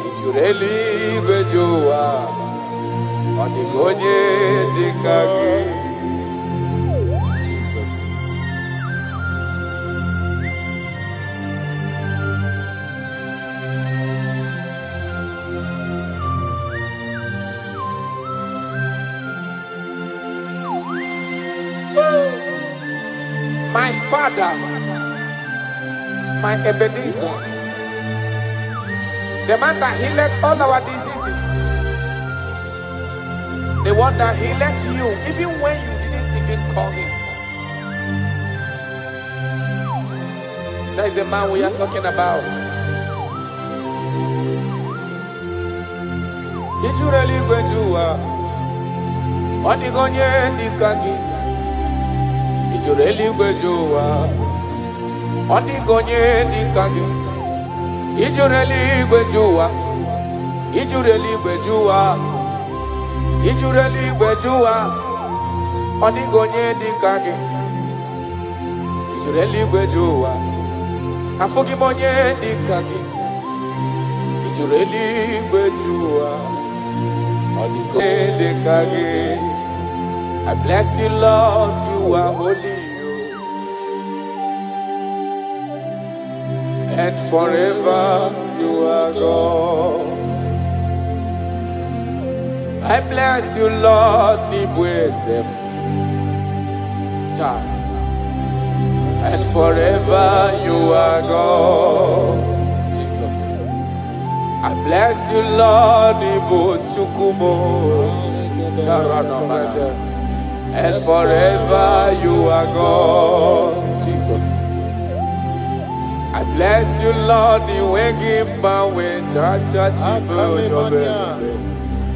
Ị jụrụ eluigwe jụ ụwa, ọ dịghị onye dị ka gị. Jesus. My Father, my Ebenezer, the man that healed all our diseases, the one that healed you even when you didn't even call him. That is the man we are talking about. Did you really go to on the gonye dikagi? Ị jụrụ eluigwe jụ ụwa, ọ dịghị onye dị ka gị. Ị jụrụ eluigwe jụ ụwa, ị jụrụ eluigwe jụ ụwa, ị jụrụ eluigwe jụ ụwa, ọ dịghị onye dị ka gị. Ị jụrụ eluigwe jụ ụwa, afụghị m onye dị ka gị. Ị jụrụ eluigwe jụ ụwa, ọ dịghị onye dị ka gị. I bless you, Lord, you are holy, and forever you are God. I bless you, Lord, Nibwezem, and forever you are God. Jesus, I bless you, Lord, Nibu Chukumo, and forever you are God. Jesus, I bless you, Lord,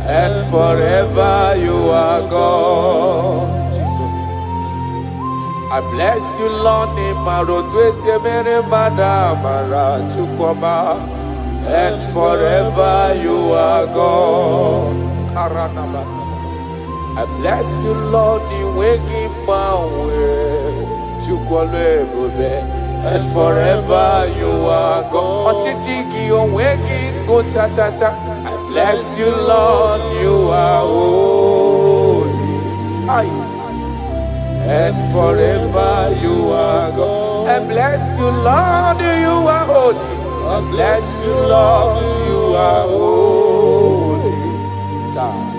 and forever you are God. Jesus, I bless you, Lord, and forever you are God. I bless you, Lord, and forever you are God. bless you, Lord, you are holy. Aye. And forever you are God. And bless you, Lord, you are holy. And bless you, Lord, you are holy. Child.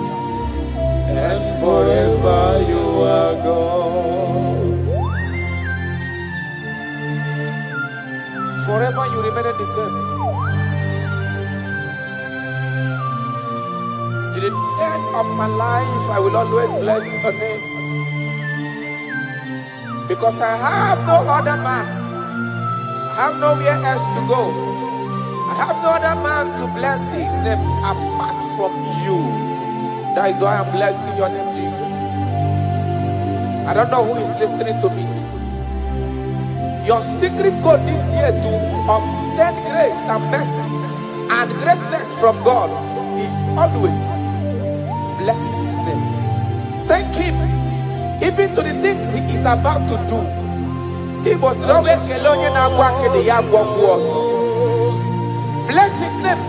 And forever you are God. Forever you remain the same. To the end of my life, I will always bless your name. Because I have no other man. I have nowhere else to go. I have no other man to bless his name apart from you. That is why I'm blessing your name, Jesus. I don't know who is listening to me. Your secret code this year to obtain grace and mercy and greatness from God is always bless his name. Thank him. Even to the things he is about to do. He was bless his name.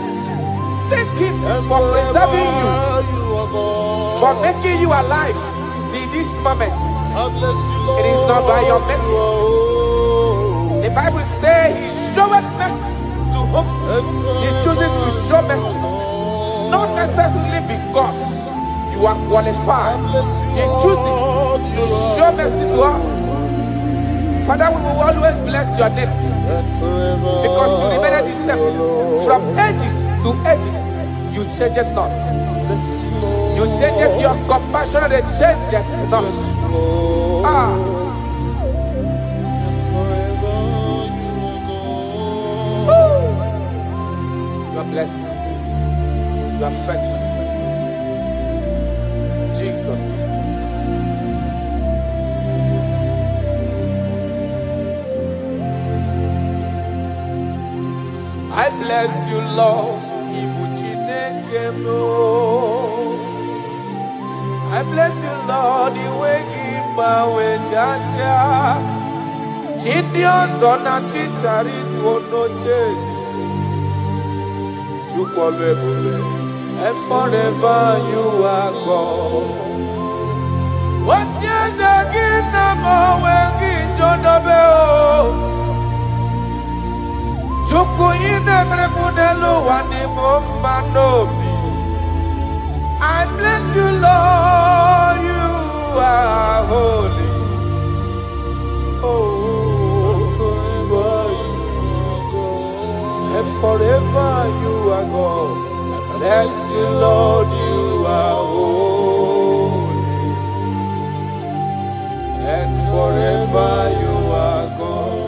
Thank him for preserving you, for making you alive in this moment. It is not by your making. The Bible says he showeth mercy to whom he chooses to show mercy. Not necessarily because you are qualified. He chooses to show mercy to us. Father, we will always bless your name because you remain the same. From ages to ages, you change it not. You change it, your compassion, and they change it not. You are blessed. You are faithful. Jesus. I bless you, Lord. I bless you, Lord. You wake my way, Jaja. Gideon's on a chichari to notice. And forever you are God. What years again, Namo, when you don't know. Joko ine mrebunelo wani mombanobi. I bless you, Lord, you are holy. Oh, forever you are God. And forever you are God. I bless you, Lord, you are holy. And forever you are God.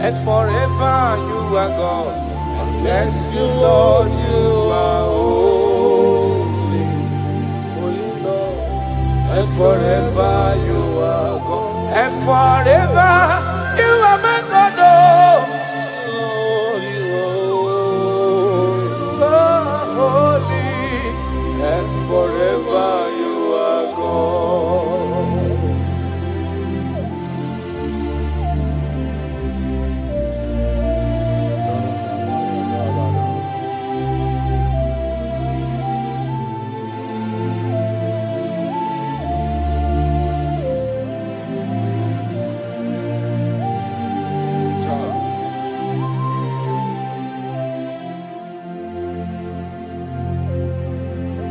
And forever you are God. I bless you, Lord, you are holy. Holy Lord. And forever you are God. And forever you are my God. Oh, you are holy. And forever you are God.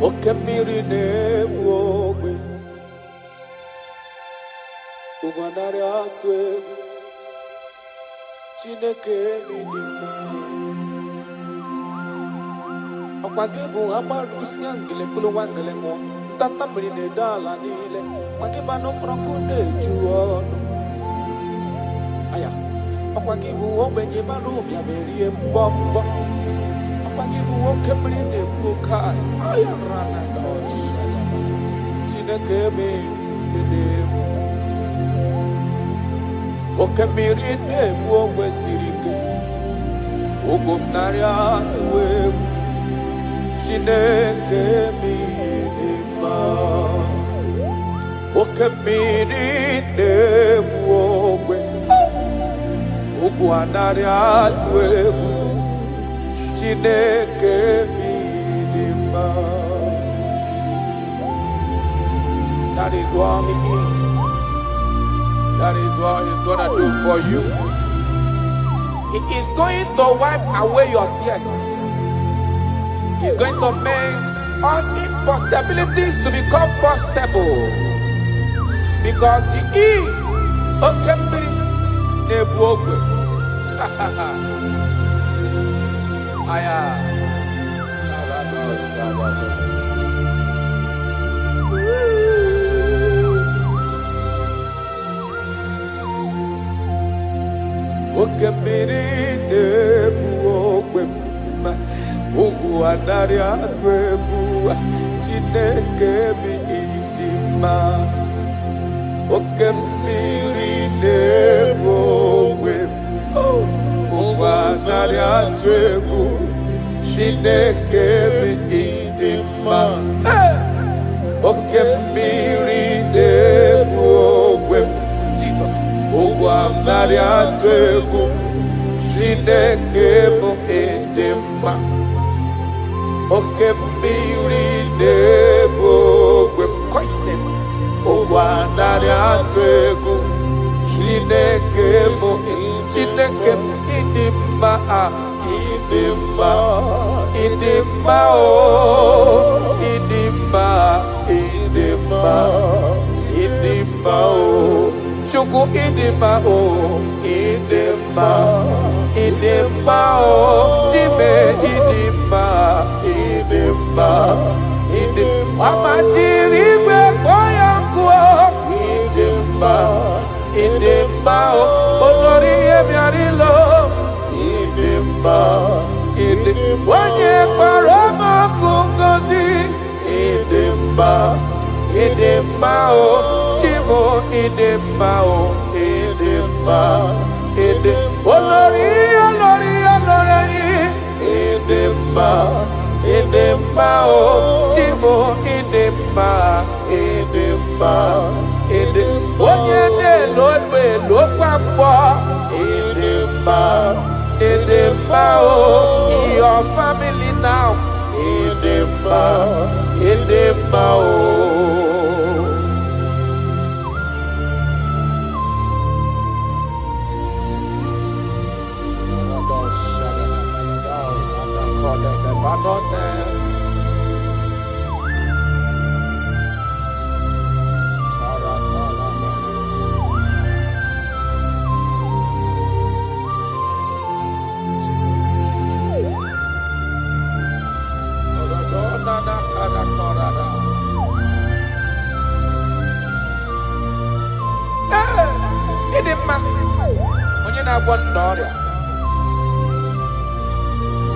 Okemiri nebuogwe Ugwanari atwebu Chineke minima Okwagibu amarusi angele kulu wangele mo Tata mrine dala nile Kwagiba no prokune juono Aya Okwagibu obenye marumi amerie mbombo Okwagibu okemiri nebuokai Aya rana dosha Chineke minima Okemiri nebuogwe sirike Ugumnari atwebu Chineke minima Okemiri nebuogwe Ugwanari atwebu Chineke minima That is what He is. That is what He's gonna do for you. He is going to wipe away your tears. He's going to make all impossibilities to become possible. Because He is Okembri Nebuogwe. Aya. Okembiri Nebuogwe. Ugu anari atwebu Chineke mi idima. Okembiri Nebuogwe. Ugu anari atwebu Chineke mi idima. Okembiri Nebuogwe. Jesus. Ugu anari atwebu Chineke mi idima. Okembiri Nebuogwe. Question. Ogwanari atwegu. Chineke mo Chineke idima idima idima oh idima idima idima oh Chuku idima oh idima idima oh Chime idima idima idima Amachirigwe koyankuo idima idima oh Olori ebiarilo idima idima Wanye parama kungozi idima idima oh Chimo idima oh idima idima Olori idima idima oh Chimo idima idima idima Onye ne lobe lokwambo idima idima oh your family now idima idima oh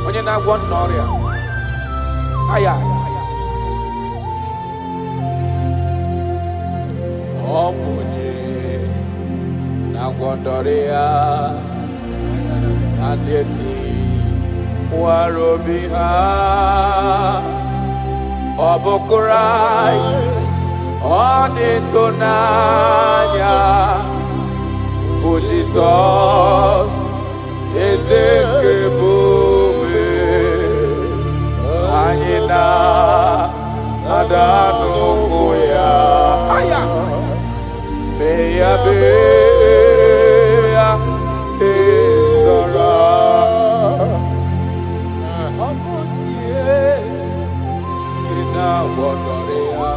Onye na-agwọ n'ọrịa aya ọ bụ onye na-agwọ n'ọrịa ndị eti nwara obi ha ọ bụ Kraịst ọ na-eto n'anya bụ Jizọs eze nke ebube anyị na-ada n'ụkwụ ya aya mee ya esara ọ bụ ihe dị na-agwọdọrọ ya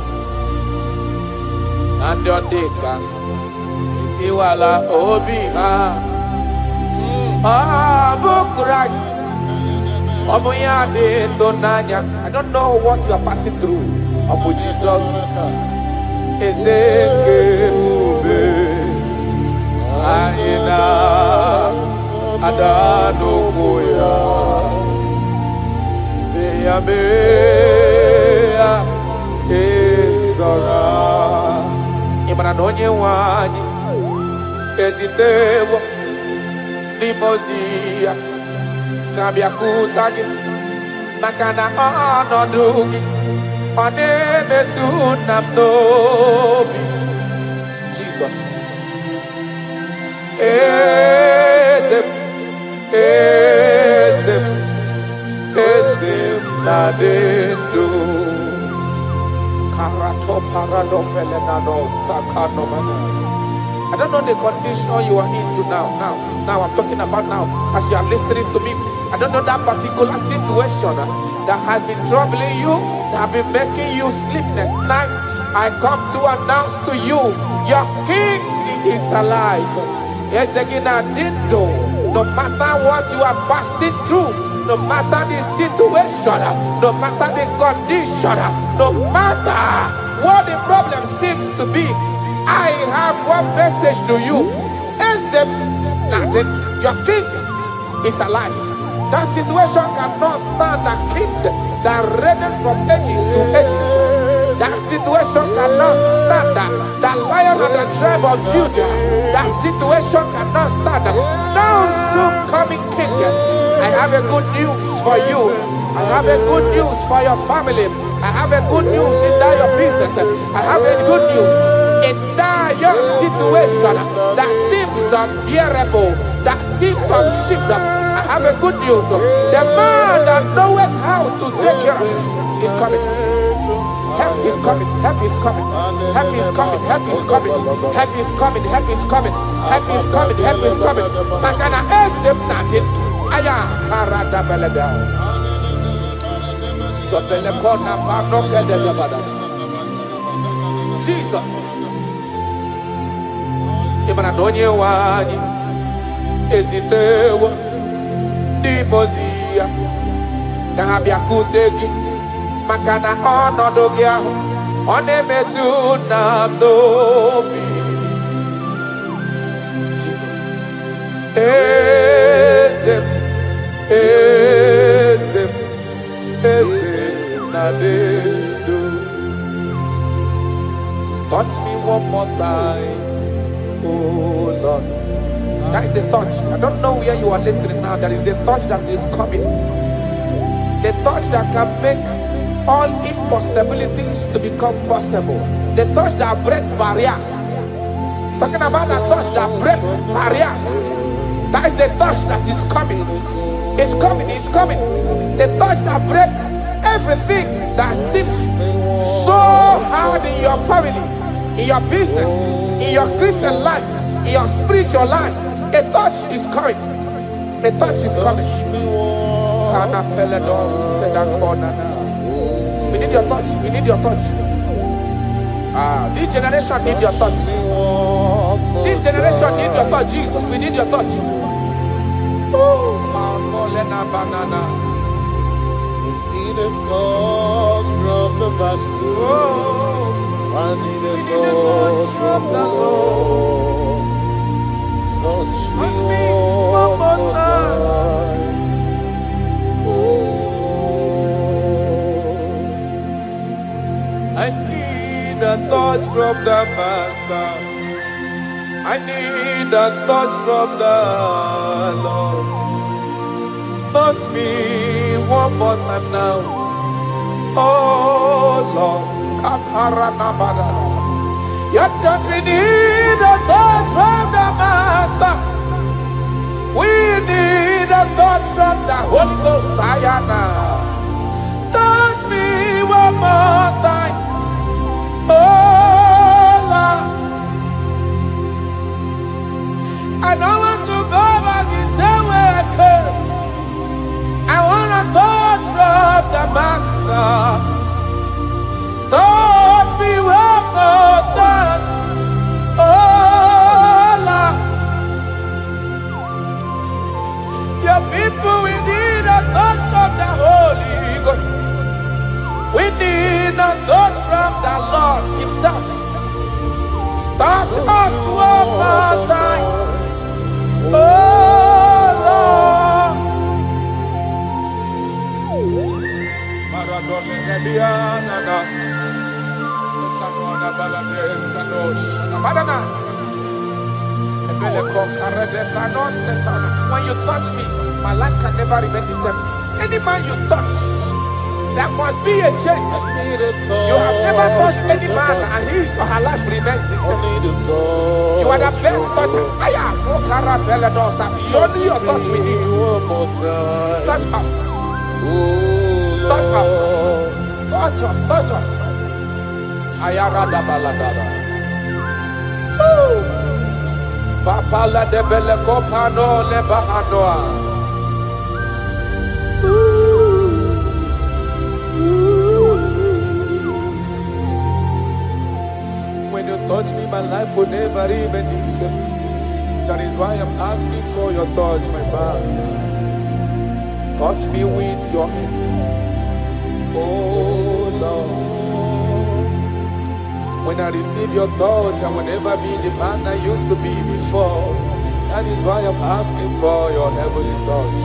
na ndị ọ dị ka etiwala obi ha bụ Christ. I don't know what you are passing through. Abu Jesus Ezekebe Aina Adano Koya Beya Beya Ezara Imana Nonye Wani Ezitewo Nimozia Kabia Kutagi Makana Onodugi Onemetu Namdobi Jesus Ezem Nadendo Karato I don't know the condition you are into now. Now I'm talking about now. As you are listening to me, I don't know that particular situation that has been troubling you, that have been making you sleepless nights. I come to announce to you, your King is alive. No matter what you are passing through, no matter the situation, no matter the condition, no matter what the problem seems to be, I have one message to you. Your King is alive. That situation cannot stand a king that reigned from ages to ages. That situation cannot stand the Lion of the tribe of Judah. That situation cannot stand now soon coming King. I have a good news for you. I have a good news for your family. I have a good news in that your business. I have a good news in that your situation that seems unbearable, that seems unshifted. I have a good news. The man that knows how to take care of is coming. Help is coming. Help is coming. Help is coming. Help is coming. Help is coming. Help is coming. Help is coming. Help is coming. Makana esem natin. Aya karada belada. Sotele kona panoke de dabada. Jesus. Imana donye wani ezitewa di mozia. Kahabia kuteki. Makana onodo gị ahụ ọ na-emetụ na n'obi. Jesus. Eze m, eze m, eze na dedo. Touch me one more time, oh Lord. That is the touch. I don't know where you are listening now. There is a touch that is coming. The touch that can make all impossibilities to become possible. The touch that breaks barriers. Talking about the touch that breaks barriers. That is the touch that is coming. It's coming, it's coming. The touch that breaks everything that seems so hard in your family, in your business, in your Christian life, in your spiritual life. A touch is coming. A touch is coming. We need your touch. We need your touch. This generation need your touch. This generation need your touch, Jesus. We need your touch. Banana. We need a touch from the Master. I need a touch from the Lord. Touch me one more time. I need a touch from the Master. I need a touch from the Lord. Touch me one more time now. Oh Lord. Your church, we need a touch from the Master. We need a touch from the Holy Ghost. Sayana. Touch me one more time. Oh Lord, I don't want to go back the same way I came. I want to touch from the Master. Touch me one more time. Oh Lord, your people, we need a touch from the Holy Ghost. We need a touch from the Lord Himself. Touch us one more time. Oh Lord. When you touch me, my life can never remain the same. Any man you touch, there must be a change. You have never touched any man and his or her life remains the same. You are the best toucher. Only your touch we need. Touch us. Touch us. Touch us. Touch us. Ayarada baladara. Papala de bele kopano le bahanoa. When you touch me, my life will never even be the same. That is why I'm asking for your touch, my master. Touch me with your hands, oh Lord. When I receive your touch, I will never be the man I used to be before. That is why I'm asking for your heavenly touch.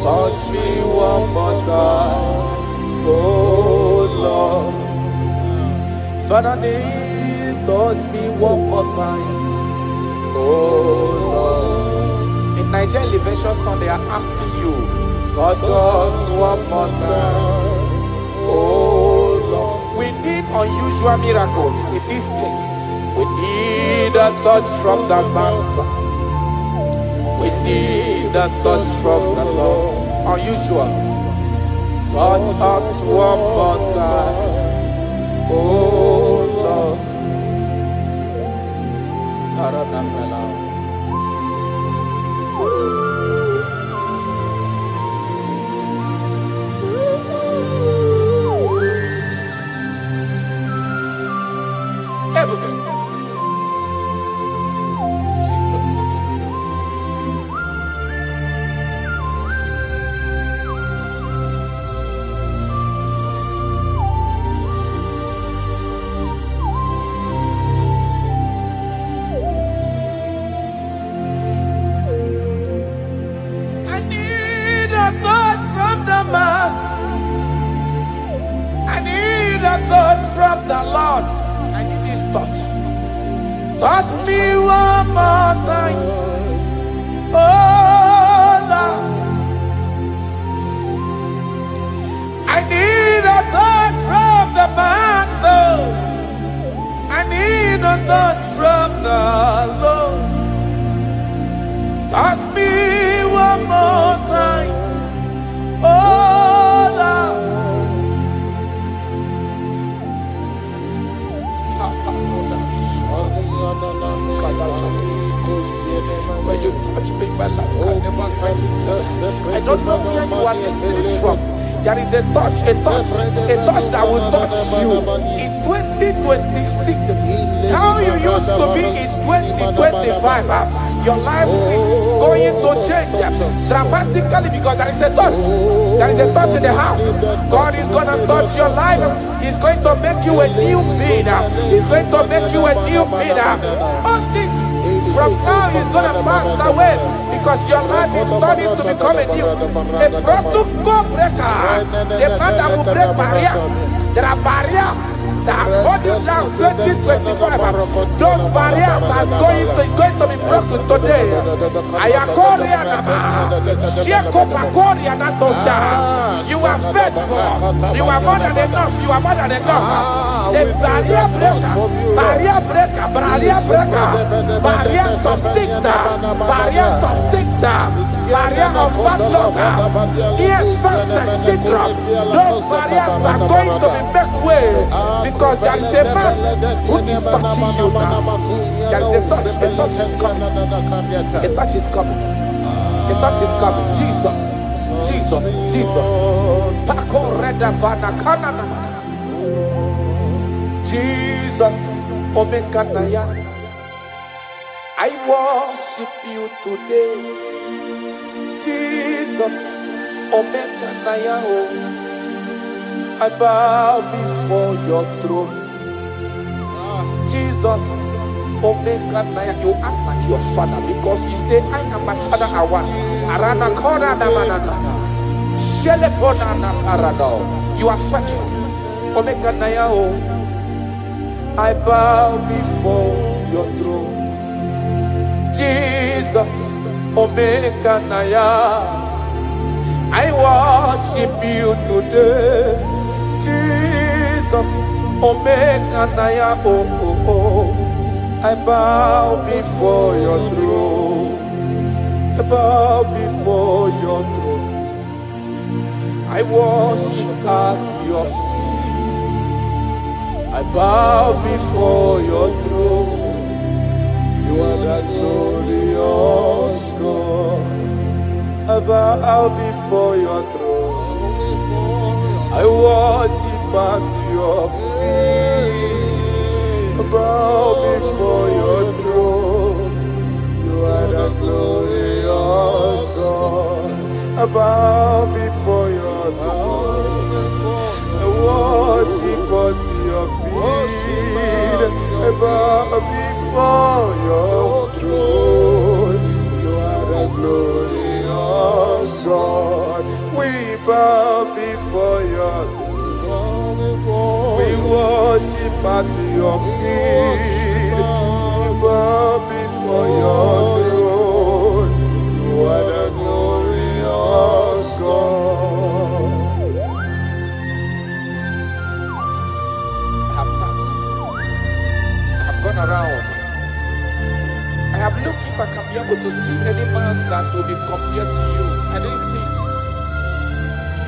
Touch me one more time, oh Lord. Father, touch me one more time, oh Lord. In Nigeria Elevation Song, they are asking you, touch us one more time, oh Lord. We need unusual miracles in this place. We need a touch from the Master. We need a touch from the Lord. Unusual. Touch us one more time, oh Lord. Taranafela. Jesus. I need a touch from the Master. I need a touch from the Lord. I need this touch. Touch me one more time, oh Lord. I need a touch from the Master. I need a touch from the Lord. Touch me one more time, oh Lord. When you touch me, my life can never find itself. I don't know where you are listening from. There is a touch that will touch you in 2026. How you used to be in 2025, your life is going to change dramatically because there is a touch. There is a touch in the house. God is going to touch your life. He's going to make you a new being. He's going to make you a new being. All things from now is going to pass away because your life is starting to become a new. A protocol breaker. The man that will break barriers. There are barriers that have hold you down 2025. Those barriers are going to be broken today. You are faithful. You are more than enough. You are more than enough. The barrier breaker, barrier breaker, barrier breaker, barriers of six, barriers of six, barrier of bad luck, near success syndrome. Those barriers are going to be make way because there is a man who is touching you now. There is a touch is coming. A touch is coming. A touch is coming. Jesus. Jesus. Jesus. Pako reda vana kana namana. Jesus. Omekanaya. I worship you today. Jesus. Omekanaya. I bow before your throne. Jesus, Omekanaya, you act like your father because you say, I am my father, I want. Arana kora na manana. Shelepona na parado. You are faithful. Omekanaya, I bow before your throne. Jesus, Omekanaya, I worship you today. Jesus, Omekanaya, I bow before your throne. I bow before your throne. I worship at your feet. I bow before your throne. You are the glorious God. I bow before your throne. I worship at your feet. I bow before your throne. You are the glorious God. I bow before your throne. I worship at your feet. I bow before your throne. You are the glorious God. We bow before your throne. We worship at your feet. We bow before your throne. You are the glorious God. I have sat. I have gone around. I have looked if I can be able to see any man that will be compared to you. I didn't see.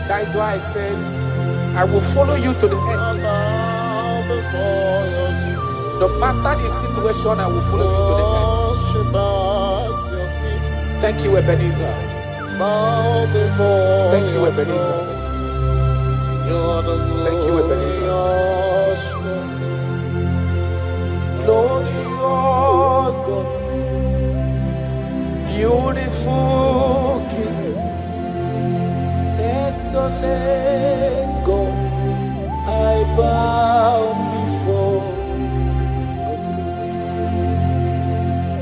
That is why I said, I will follow you to the end. No matter the situation, I will follow you to the end. Thank you, Ebenezer. Thank you, Ebenezer. Thank you, Ebenezer. Glorious God, beautiful King, excellent God, I bow before your throne.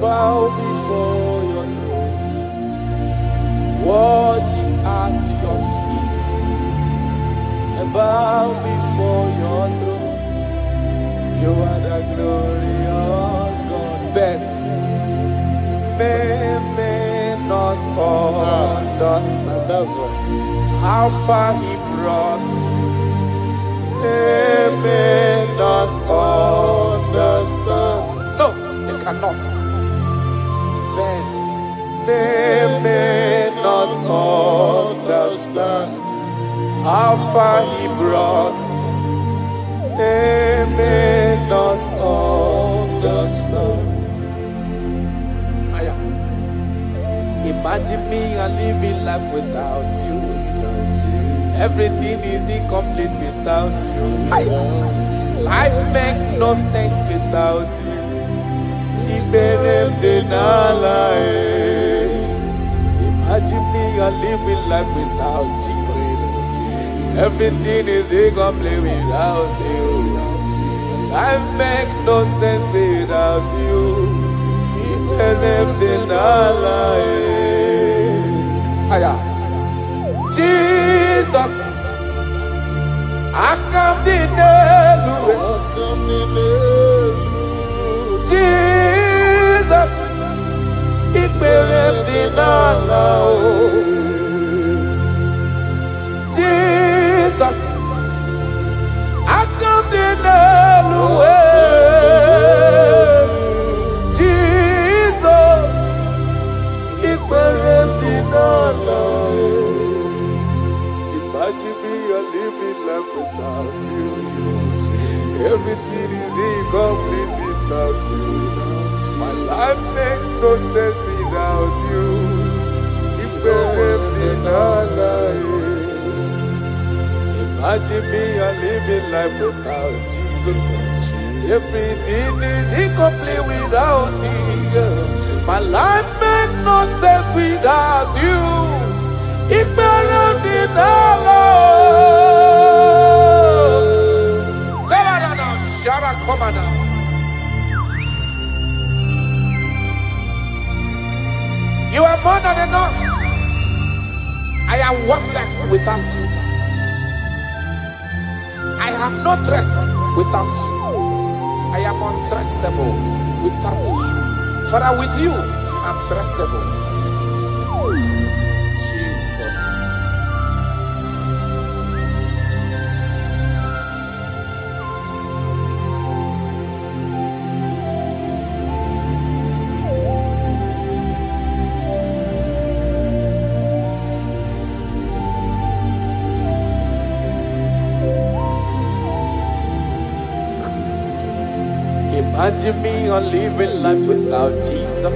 Bow before your throne. Worship at your feet. I bow before your throne. You are the glorious God. Ben, may not understand. That's right. How far he brought me. They may not understand. No, they cannot. Then they may not understand how far he brought me. They may not understand. Imagine me and living life without you. Everything is incomplete without you. Life makes no sense without you. Imagine me and living life without Jesus. Everything is incomplete without you. Life makes no sense without you. Jesus, I come to Jesus, it believed in Allah. Jesus, I come to Jesus, it believed in Allah. Imagine me a living life without you. Everything is incomplete without you. My life makes no sense without you. Imagine me a living life without Jesus. Everything is incomplete without you. My life makes no sense without you. You are more than enough. I am worthless without you. I have no dress without you. I am undressable without you. Father, with you, I'm dressable. Jesus. Imagine me on living life without Jesus.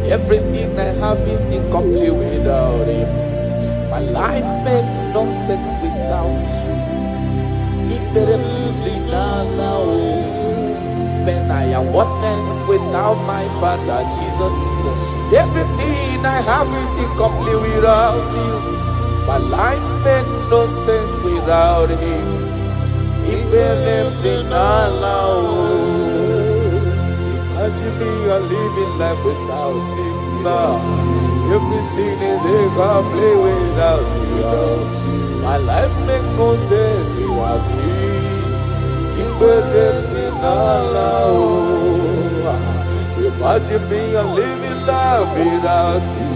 Everything I have is incomplete without Him. My life makes no sense without you. Then I am worthless without my Father Jesus. Everything I have is incomplete without you. My life makes no sense without Him. Imagine me a living life without Him. Everything is incomplete without you. My life makes no sense without Him. Imagine me a living life without you.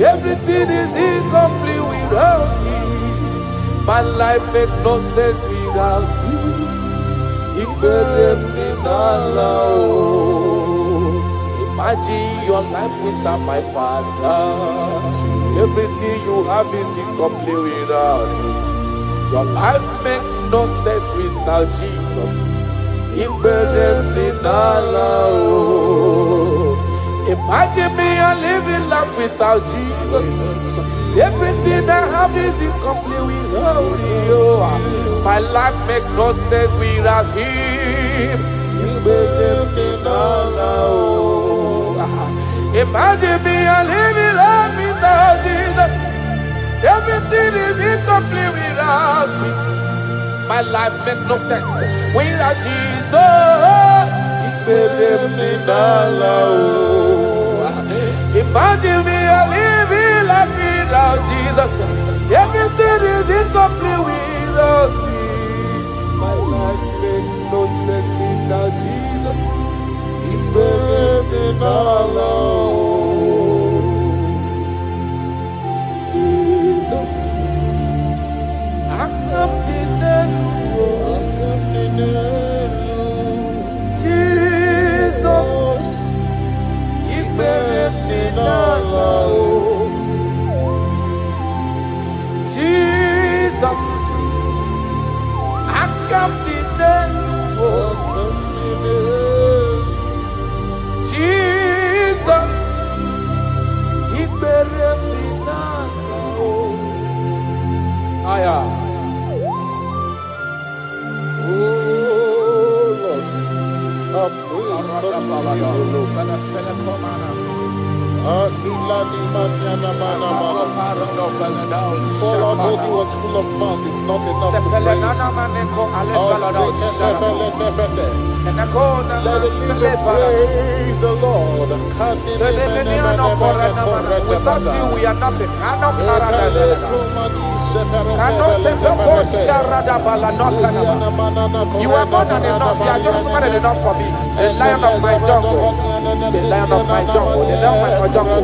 Everything is incomplete without you. My life makes no sense without you. Imagine your life without my Father. Everything you have is incomplete without Him. Your life makes no sense without Jesus. Imagine me a living life without Jesus. Everything I have is incomplete without you. My life makes no sense without Him. Imagine me a living life without Jesus. Everything is incomplete without Him. My life makes no sense without Jesus. Imagine me a living life without Jesus. Everything is incomplete without Him. My life makes no sense without Jesus. Jesus, I come in Jesus, Jesus, I come Jesus, Aya. Lord, he was full of mouth, it's not enough to praise. Let it praise the Lord. Without you, we are nothing. You are more than enough. You are just more than enough for me. The lion of my jungle. The lion of my jungle. The lion of my jungle.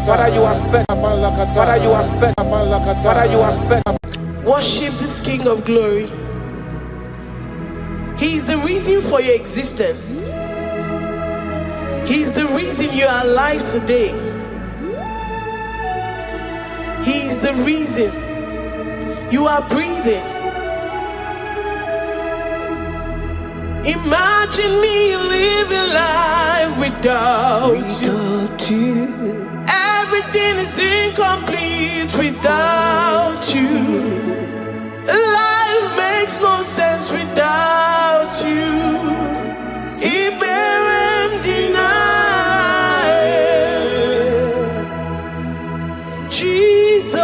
Father, you are fed. Father, you are fed. Father, you are fed. Worship this King of Glory. He is the reason for your existence. He is the reason you are alive today. He is the reason you are breathing. Imagine me living life without you. Everything is incomplete without you. Life makes no sense without you. Iberem deny. Jesus,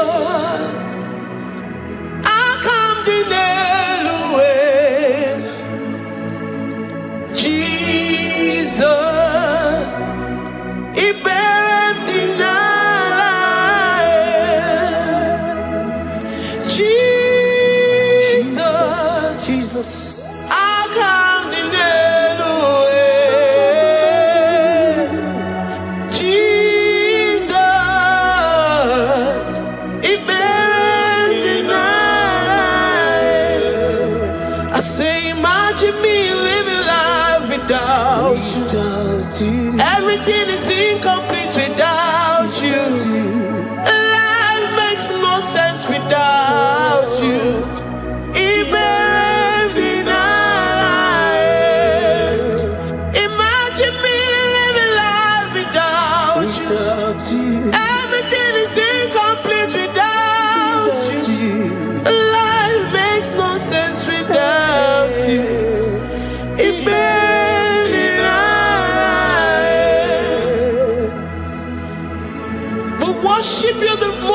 I come deny. Jesus, Iberem deny. Jesus, I come deny. Jesus, Iberem.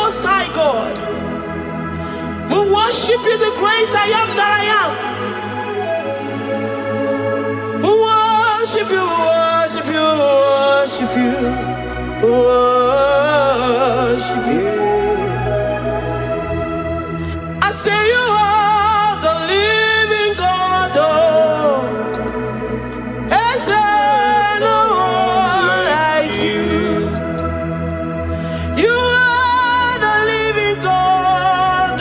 Most High God. We worship you, the great I am that I am. We worship you, worship you, worship you, worship you. I say you are the living God. Is there no one like you? You are the living God.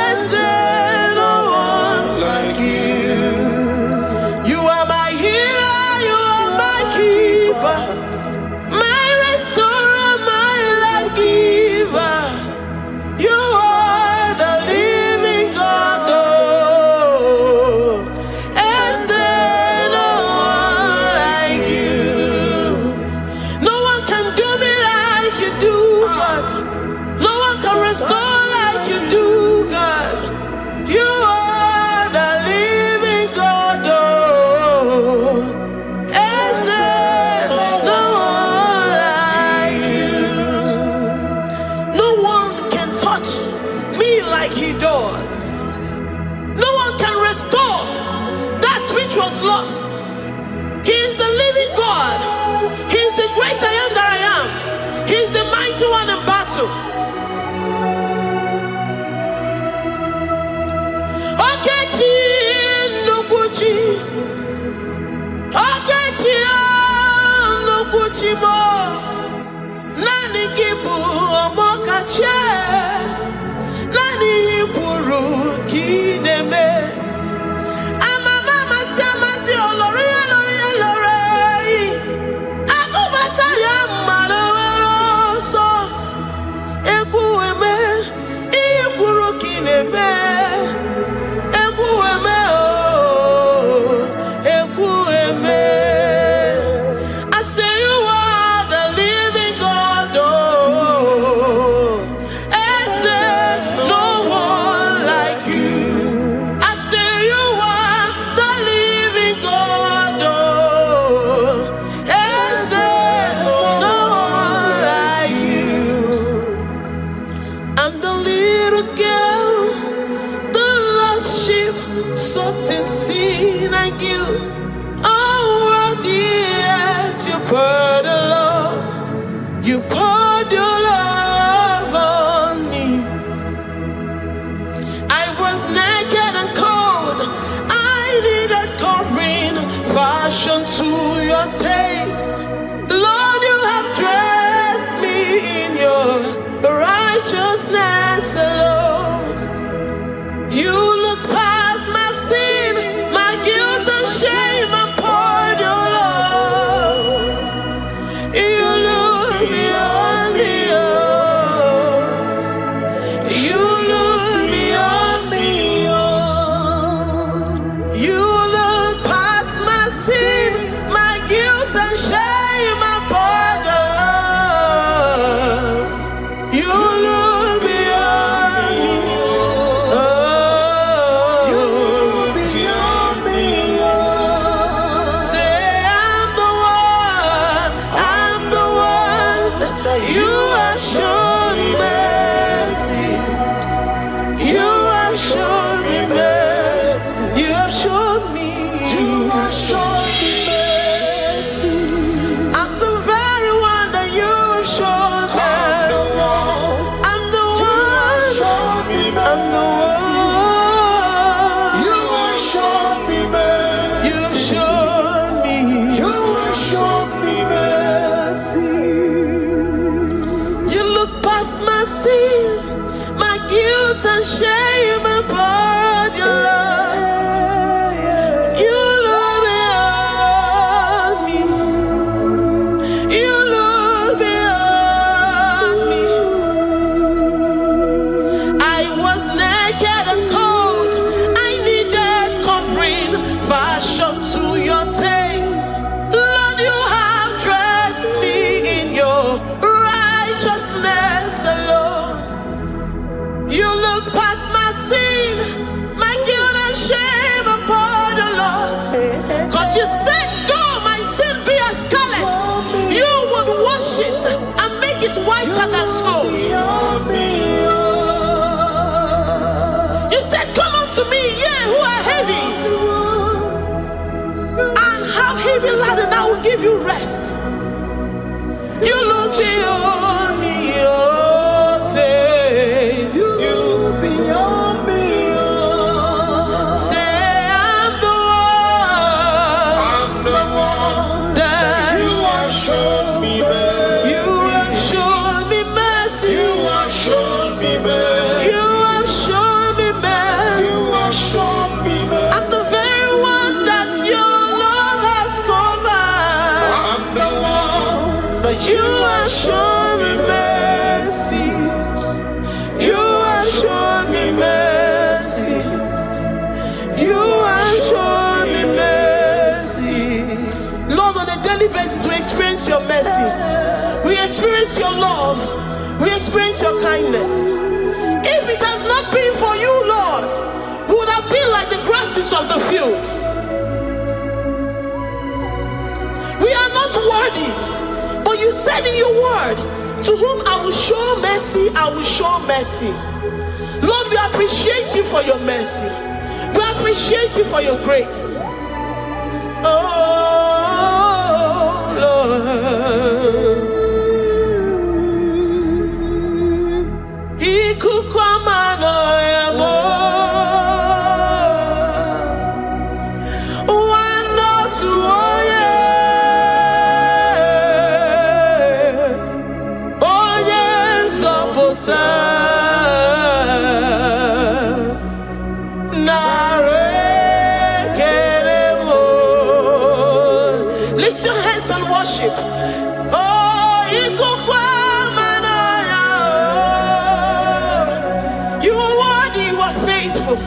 Is there no one like you? You are my healer, you are my keeper, my restorer, my life giver. You are the living God. Is there no one like you? No one can do me like you do, God. No one can restore like you do, God. You are the living God. Is there no one like you? No one can touch me like he does. No one can restore that which was lost. He is the living God. He is the great I am that I am. He is the mighty one in battle. Okechi Nukuchi. Okechi Nukuchi mo. Nani kibu omokache. Nani iburu kineme. Amama samasi olori olori olori. Akubata ya malowero so. Ekueme iburu kineme. Ekueme oh. Ekueme. I say you are the living God. Oh. Is there no one like you? I say you are the living God. Oh. Is there no one like you? I'm the little girl, the lost sheep, soaked in sin and guilt. Oh, worthy yet you poured a love. You poured your love on me. I was naked and cold. I needed covering, fashioned to your taste. Lord, you have dressed me in your righteousness alone. You looked past my sin, my guilt and shame, and poured your love. You look beyond me, oh. You look beyond me, oh. You look past my sin, my guilt and shame, and poured your love. You look beyond me, oh. You look beyond me, oh. Say I'm the one that you have shown mercy. You have shown me mercy. You have shown me. You have shown me mercy. I'm the very one that you have shown mercy. I'm the one. I'm the one. You have shown me mercy. You have shown me. You have shown me mercy. You look past my sin, my guilt and shame, and poured your love. You look beyond me. You look beyond me. I was naked and cold. I needed covering, fashioned to your taste. Lord, you have dressed me in your righteousness alone. You look past my sin, it whiter than snow. You said, come unto me, ye who are heavy, and have heavy laden, I will give you rest. You look beyond me, oh, say, you look beyond me, oh. Say, I'm the one that you have shown me mercy. You have shown me mercy. You have shown me mercy. You have shown me mercy. You have shown me mercy. I'm the very one that your love has covered. I'm the one that you have shown me mercy. You have shown me mercy. You have shown me mercy. Lord, on a daily basis, we experience your mercy. We experience your love. We experience your kindness. If it has not been for you, Lord, we would have been like the grasses of the field. We are not worthy, but you said in your word, to whom I will show mercy, I will show mercy. Lord, we appreciate you for your mercy. We appreciate you for your grace. Oh, Lord. Lift your hands and worship. Oh, you are worthy, you are faithful.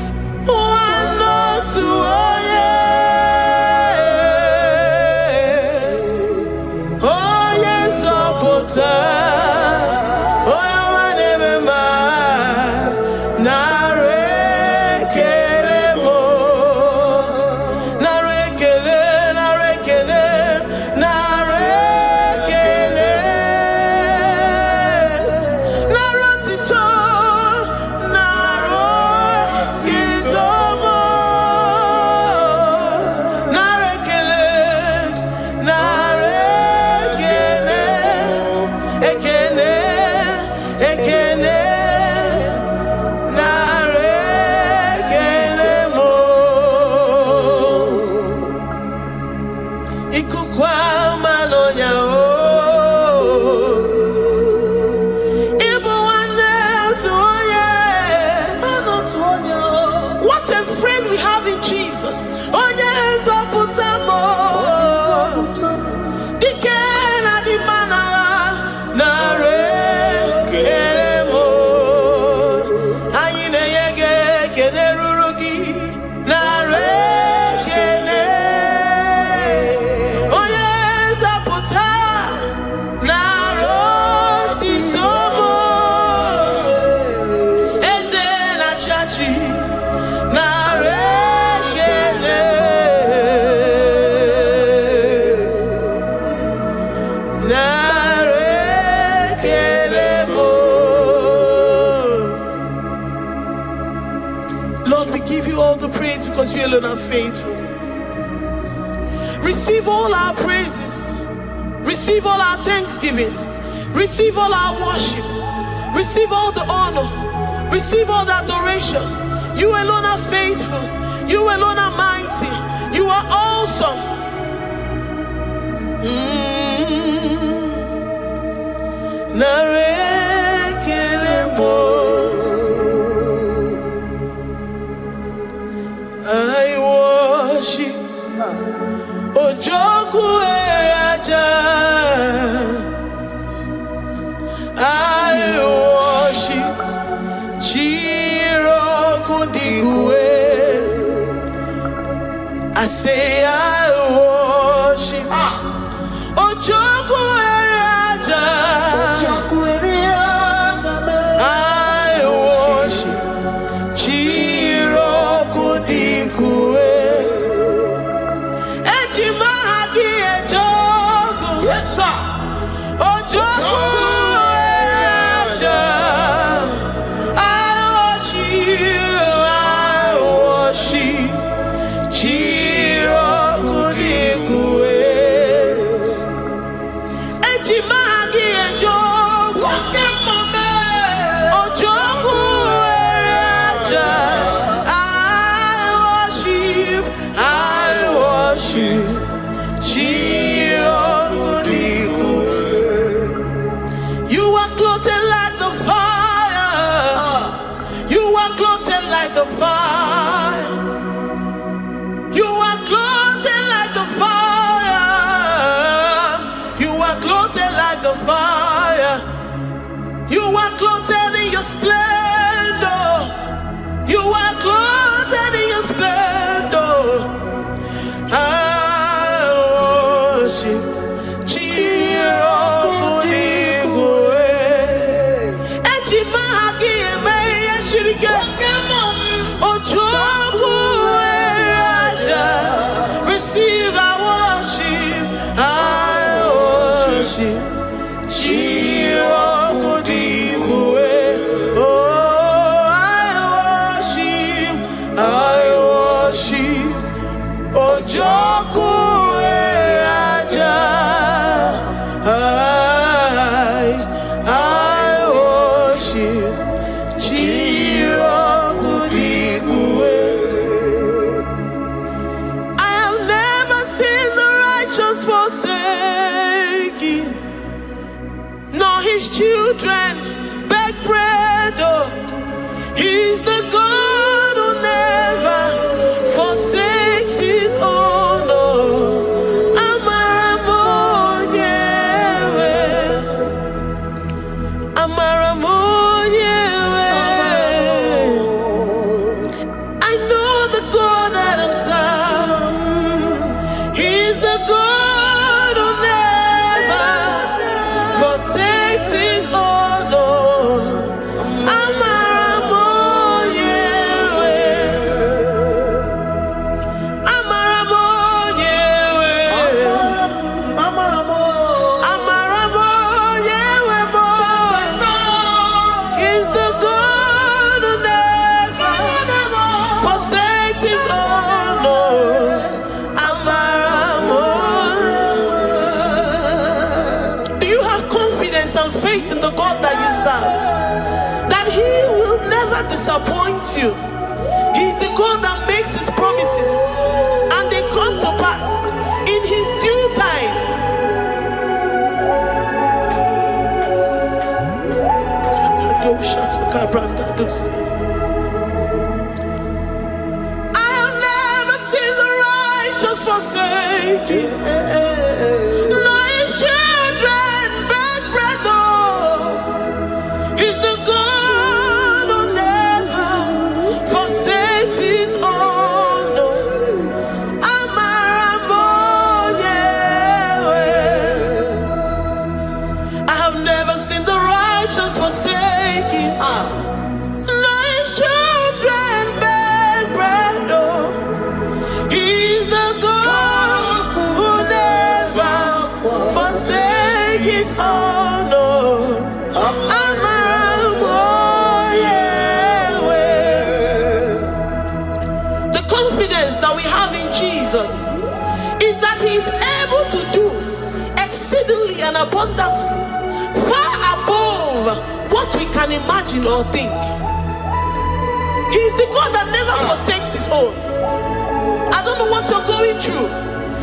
Oh, yes, What a friend we have in Jesus. Oh, yes, Lord, we give you all the praise because you alone are faithful. Receive all our praises. Receive all our thanksgiving. Receive all our worship. Receive all the honor. Receive all the adoration. You alone are faithful. You alone are mighty. You are awesome. I worship Ojoku Eraja. I worship Chiroku Digwe. I say I worship Ojoku Eraja. I worship Chiroku Digwe. Ejima Hadi Ejoku. Yes, sir. Ojoku his children beg bread. Oh, he's the God who never forsakes his own. Oh, Amaramonyewe, Amaramonyewe. I know the God that I'm serving. He's the God who never forsakes his own. Oh, Amaramonyewe, Amaramonyewe, Amaramonyewe, boy. He's the God who never forsakes his own. Oh, Amaramonyewe. Do you have confidence and faith in the God that you serve? That he will never disappoint you. He's the God that makes his promises and they come to pass in his due time. I have never seen the righteous forsaken, nor his children beg bread. Oh, he's the God who never forsakes his own. Oh, Amaramonyewe. I have never seen the righteous forsaken, nor his children beg bread. Oh, he's the God who never forsakes his own. Oh, Amaramonyewe. The confidence that we have in Jesus is that he is able to do exceedingly and abundantly, far above what we can imagine or think. He is the God that never forsakes his own. I don't know what you're going through.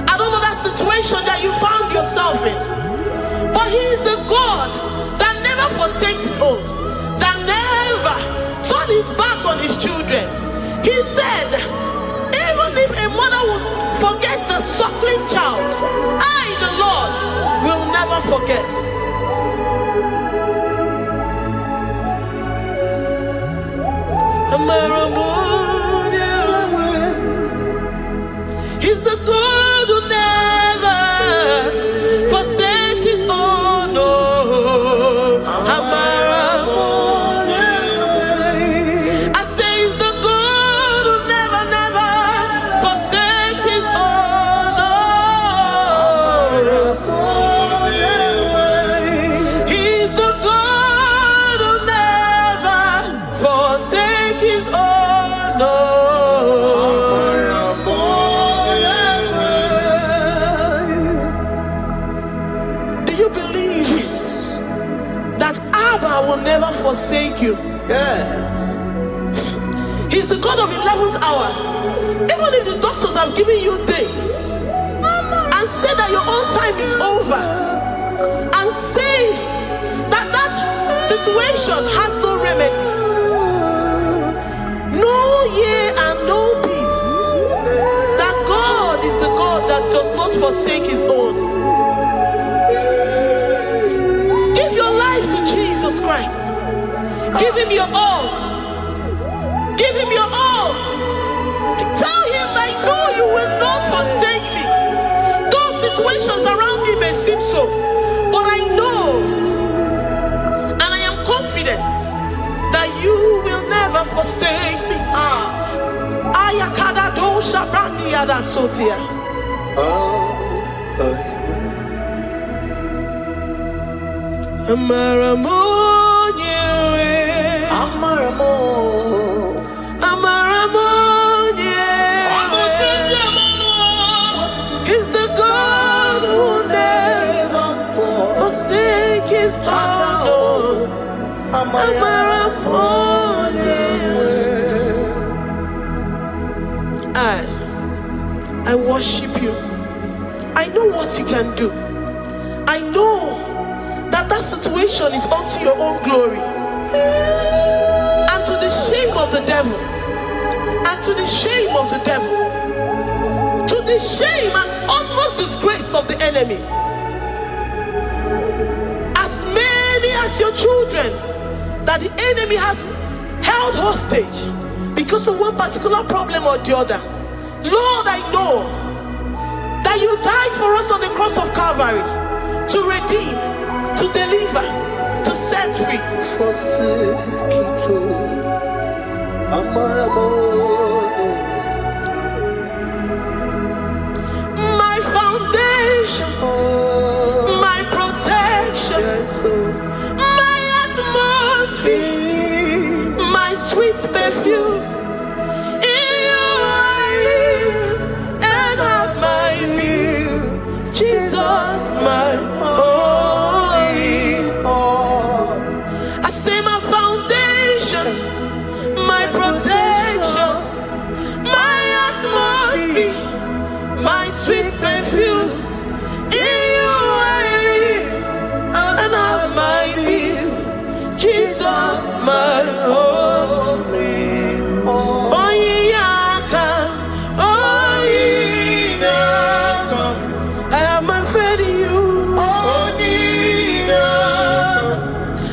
I don't know that situation that you found yourself in. But he is the God that never forsakes his own, that never turned his back on his children. He said, even if a mother would forget the suckling child, I, the Lord, will never forget. Amaramonyewe. He's the God who never forsakes his own. Oh, Amaramonyewe. I say he's the God who never, never forsakes his own. Oh, he's the God who never forsakes his own. Oh, do you believe that Abba will never forsake you? He's the God of 11th hour. Even if the doctors have given you dates and said that your own time is over, and say that that situation has no remedy, no year and no peace, that God is the God that does not forsake his own. Give your life to Jesus Christ. Give him your all. Give him your all. Tell him, I know you will not forsake me. Those situations around me may seem so, but I know and I am confident that you will never forsake me. Ayakada dosha brandi yada sotia. Amaramonyewe. Amaramonyewe. He's the God who never forsakes his own. Amaramonyewe. I worship you. I know what you can do. I know that that situation is unto your own glory and to the shame of the devil, and to the shame of the devil, to the shame and utmost disgrace of the enemy. As many as your children that the enemy has held hostage because of one particular problem or the other, Lord, I know that you died for us on the cross of Calvary to redeem, to deliver, to set free. My foundation, my protection, my atmosphere, my sweet perfume. In you I live and have my being. Jesus, my holy. I say my foundation, my protection, my atmosphere, my sweet perfume. In you I live and have my being. Jesus, my holy. Oh, yeah, come. Oh, yeah, come. I have my faith in you. Oh, yeah,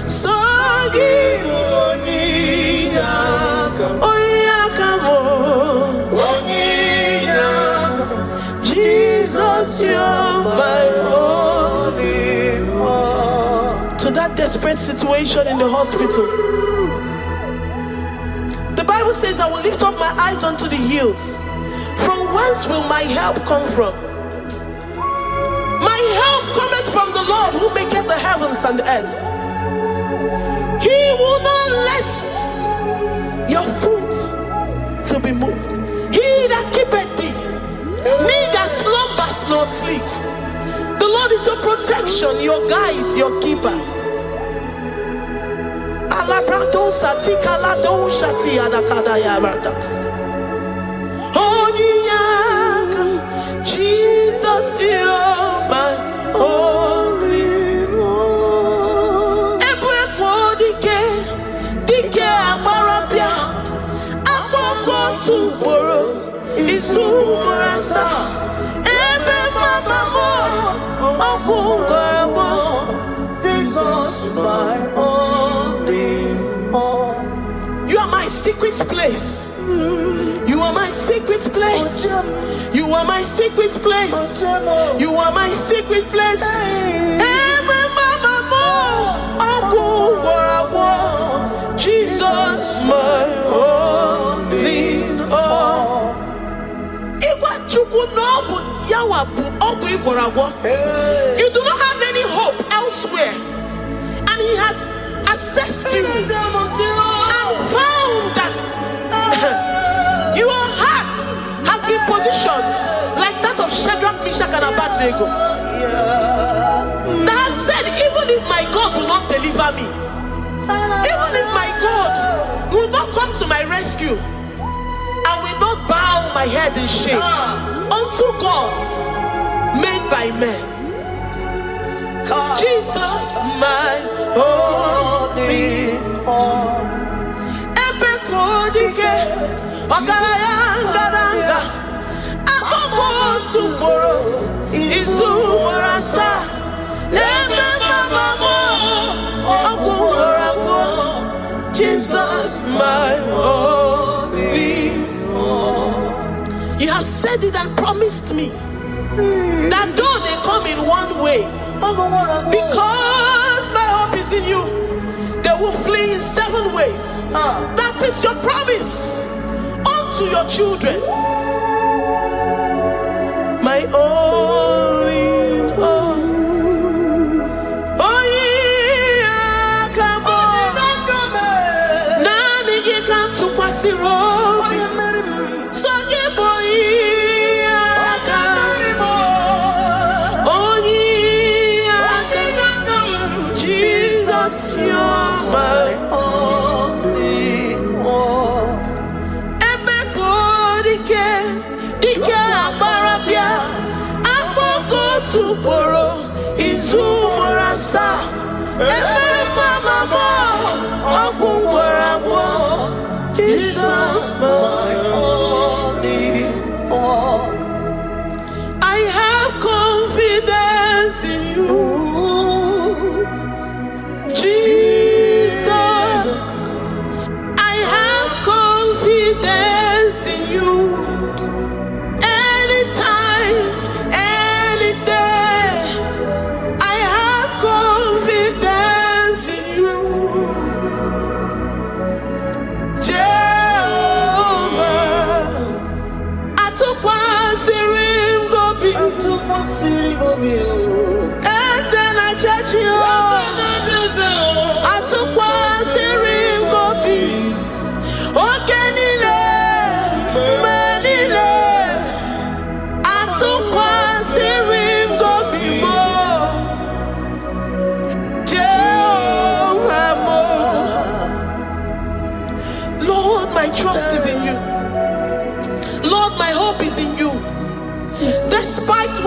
so give. Oh, yeah, come. Oh, yeah, Jesus, you're my holy. To that desperate situation in the hospital, the Bible says, I will lift up my eyes unto the hills. From whence will my help come from? My help cometh from the Lord who maketh the heavens and the earth. He will not let your foot to be moved. He that keepeth thee, neither slumbers nor sleep. The Lord is your protection, your guide, your keeper. Jesus, you're my holy. Dike abarabia, akoko tuboro, isumurasa. Ebe mama mo, okungorabo. Jesus, my holy. You are my secret place. You are my secret place. You are my secret place. You are my secret place. Jesus, my holy. You do not have any hope elsewhere, and he has assessed you and found that your heart has been positioned like that of Shadrach, Meshach, and Abednego. That have said, even if my God will not deliver me, even if my God will not come to my rescue, I will not bow my head in shame unto gods made by men. Jesus, my holy. Ebekodike, Ogalayanga, Apogo tomorrow, Izumorasa, Ebe Mama, Ogungorago. Jesus, my holy. You have said it and promised me that though they come in one way, because my hope is in you, they will flee in 7 ways. That is your promise unto your children. My only, come on. Nani ye come to Kwasiro. So ye boy.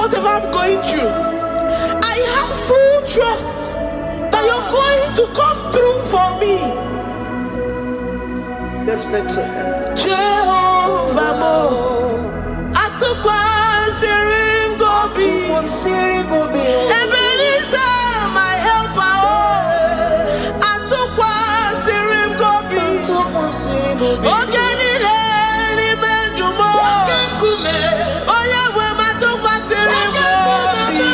whatever I'm going through, I have full trust that you're going to come through for me. Let's mention him. Jehovah Mo, Atukwasirim Gobi, Ebenezer, my helper. Atukwasirim Gobi, Ogenile ni Mendumo, Oyewe Matukwasirim Gobi,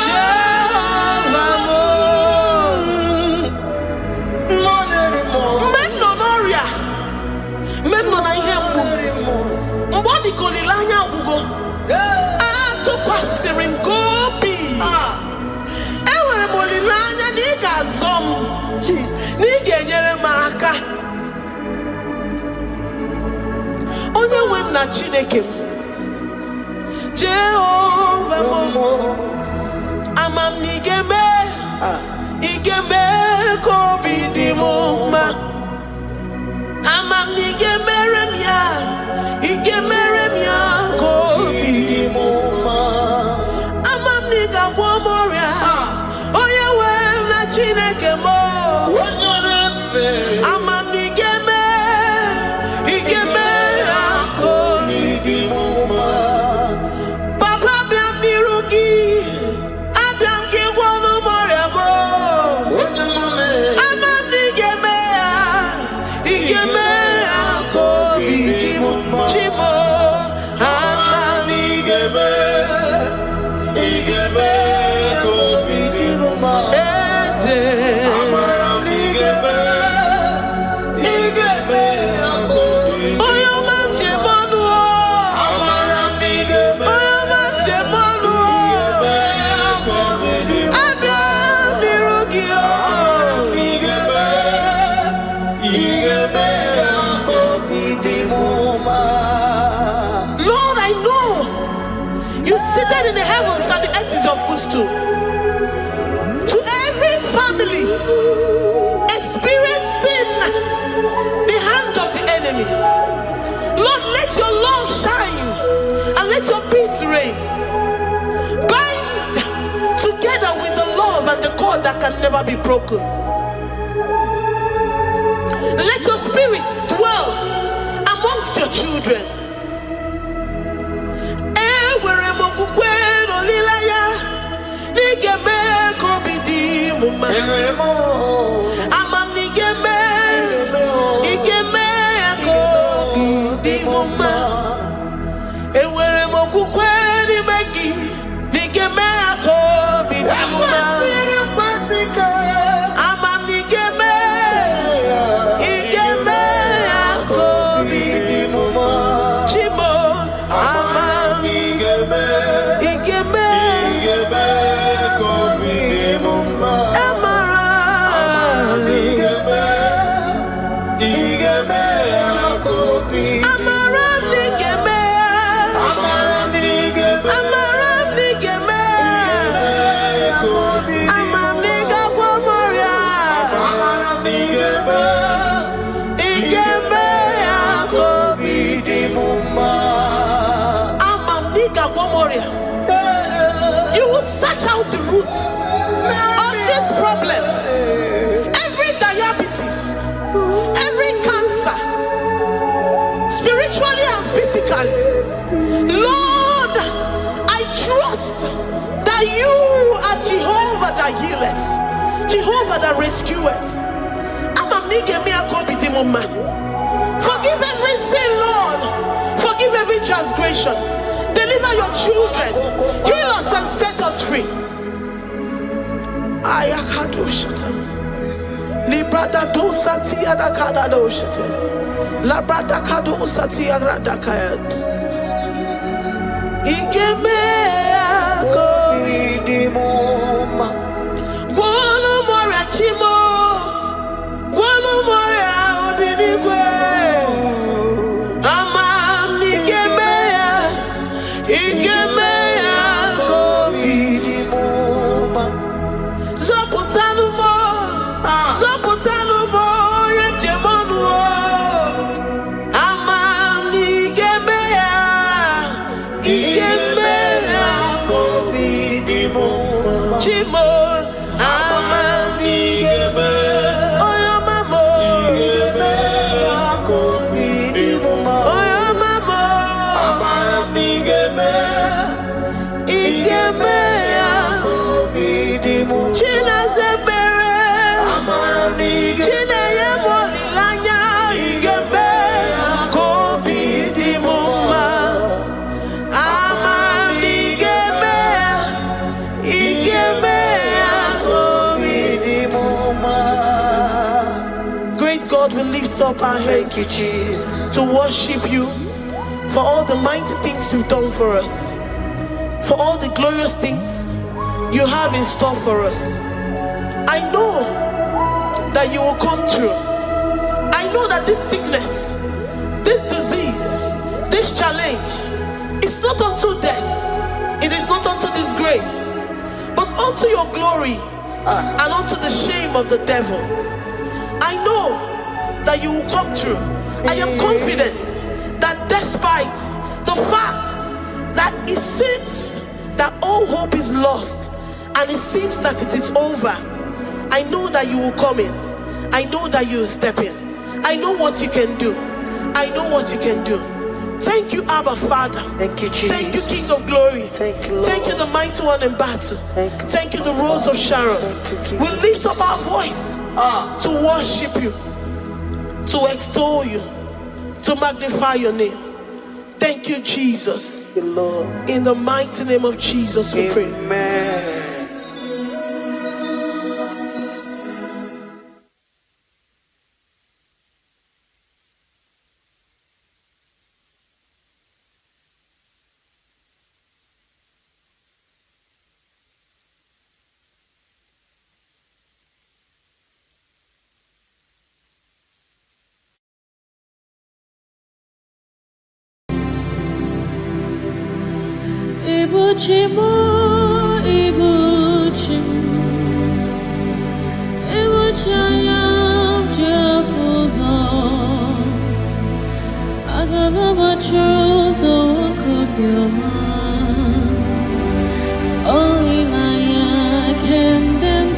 Jehovah Mo. Mbodi kolilanya gugo atukwasirim Gobi enwere m olileanya na ị ga-azọ m na ị ga-enyere m aka. Onye nwe m na Chineke m, Jehova m, ama m na ị ga-eme ka obi dị m mma. Ama m na ị ga-emere m ya, ị ga-emere m ya ka obi dị m mma. Ama m na ị ga-agwọ m ọrịa, onye nwe m na Chineke m. Ama m na ị ga-eme ya ka obi dị m mma. Papa, bịa m n'iru gị, abịa m ka ị gwọọ m ọrịa m. Ama m na ị ga-eme ya, ị ga-eme ya ka obi dị m mma. Chimo, ama m na ị ga-eme ka obi dị m mma. Eze, amara m na ị ga-eme ya ka obi dị m mma. Onye ọma m ji eme ọnụ, amara m na ị ga-eme, onye ọma m ji eme ọnụ, abịa m n'iru gị, Lord, I know you seated in the heavens and the earth is your footstool. To every family experiencing the hand of the enemy, Lord, let your love shine and let your peace reign. Bind together with the love and the cord that can never be broken. Let your spirit dwell amongst your children. Enwere m okwukwe n'olileanya na ị ga-eme ka obi dị m mma. Ama m na ị ga-eme ya ka obi dị m mma. Enwere m okwukwe n'ime gị na ị ga-eme ya ka obi dị m mma. Ama m na ị ga-eme ya ka obi dị m mma. Chimo, ama m ị ga-eme ka obi dị m mma. Amara m na ị ga-eme ya ka obi dị m mma. Amara m na ị ga-eme ya, amara m na ị ga-eme ya ka obi dị m mma. Ama m na ị ga-agwọ m ọrịa, ị ga-eme ya ka obi dị m mma. Ama m na ị ga-agwọ m ọrịa. You will search out the roots of this problem. Every diabetes, every cancer, spiritually and physically. Lord, I trust that you are Jehovah that healeth, Jehovah that rescueth. Forgive every sin, Lord. Forgive every transgression. Deliver your children. Heal us and set us free. Ayakado shatam. Librada do sati adakada do shatam. Labrada kado sati agrada kayad. Igeme akoridimoma. Guano morachimo. Guano moria odinigwe. Amam nigeme ya. Igeme akoridimoma. Zoputanumo. Zoputanumo yemjemonu. Amam nigeme ya. Igeme Lord, we lift up our hands to worship you for all the mighty things you've done for us, for all the glorious things you have in store for us. I know that you will come through. I know that this sickness, this disease, this challenge is not unto death, it is not unto disgrace, but unto your glory and unto the shame of the devil. I know that you will come through. I am confident that despite the fact that it seems that all hope is lost and it seems that it is over, I know that you will come in. I know that you will step in. I know what you can do. I know what you can do. Thank you, Abba Father. Thank you, Jesus. Thank you, King of Glory. Thank you, Lord. Thank you, the mighty one in battle. Thank you, the Rose of Sharon. Thank you, We lift up our voice to worship you, to extol you, to magnify your name. Thank you, Jesus. Thank you, Lord. In the mighty name of Jesus, we pray. Amen. Ibuchimo, Ibuchim, Ibuchayam, Jafuzo, Agavabachuzo, Wakopyoma, Only Maya can dance.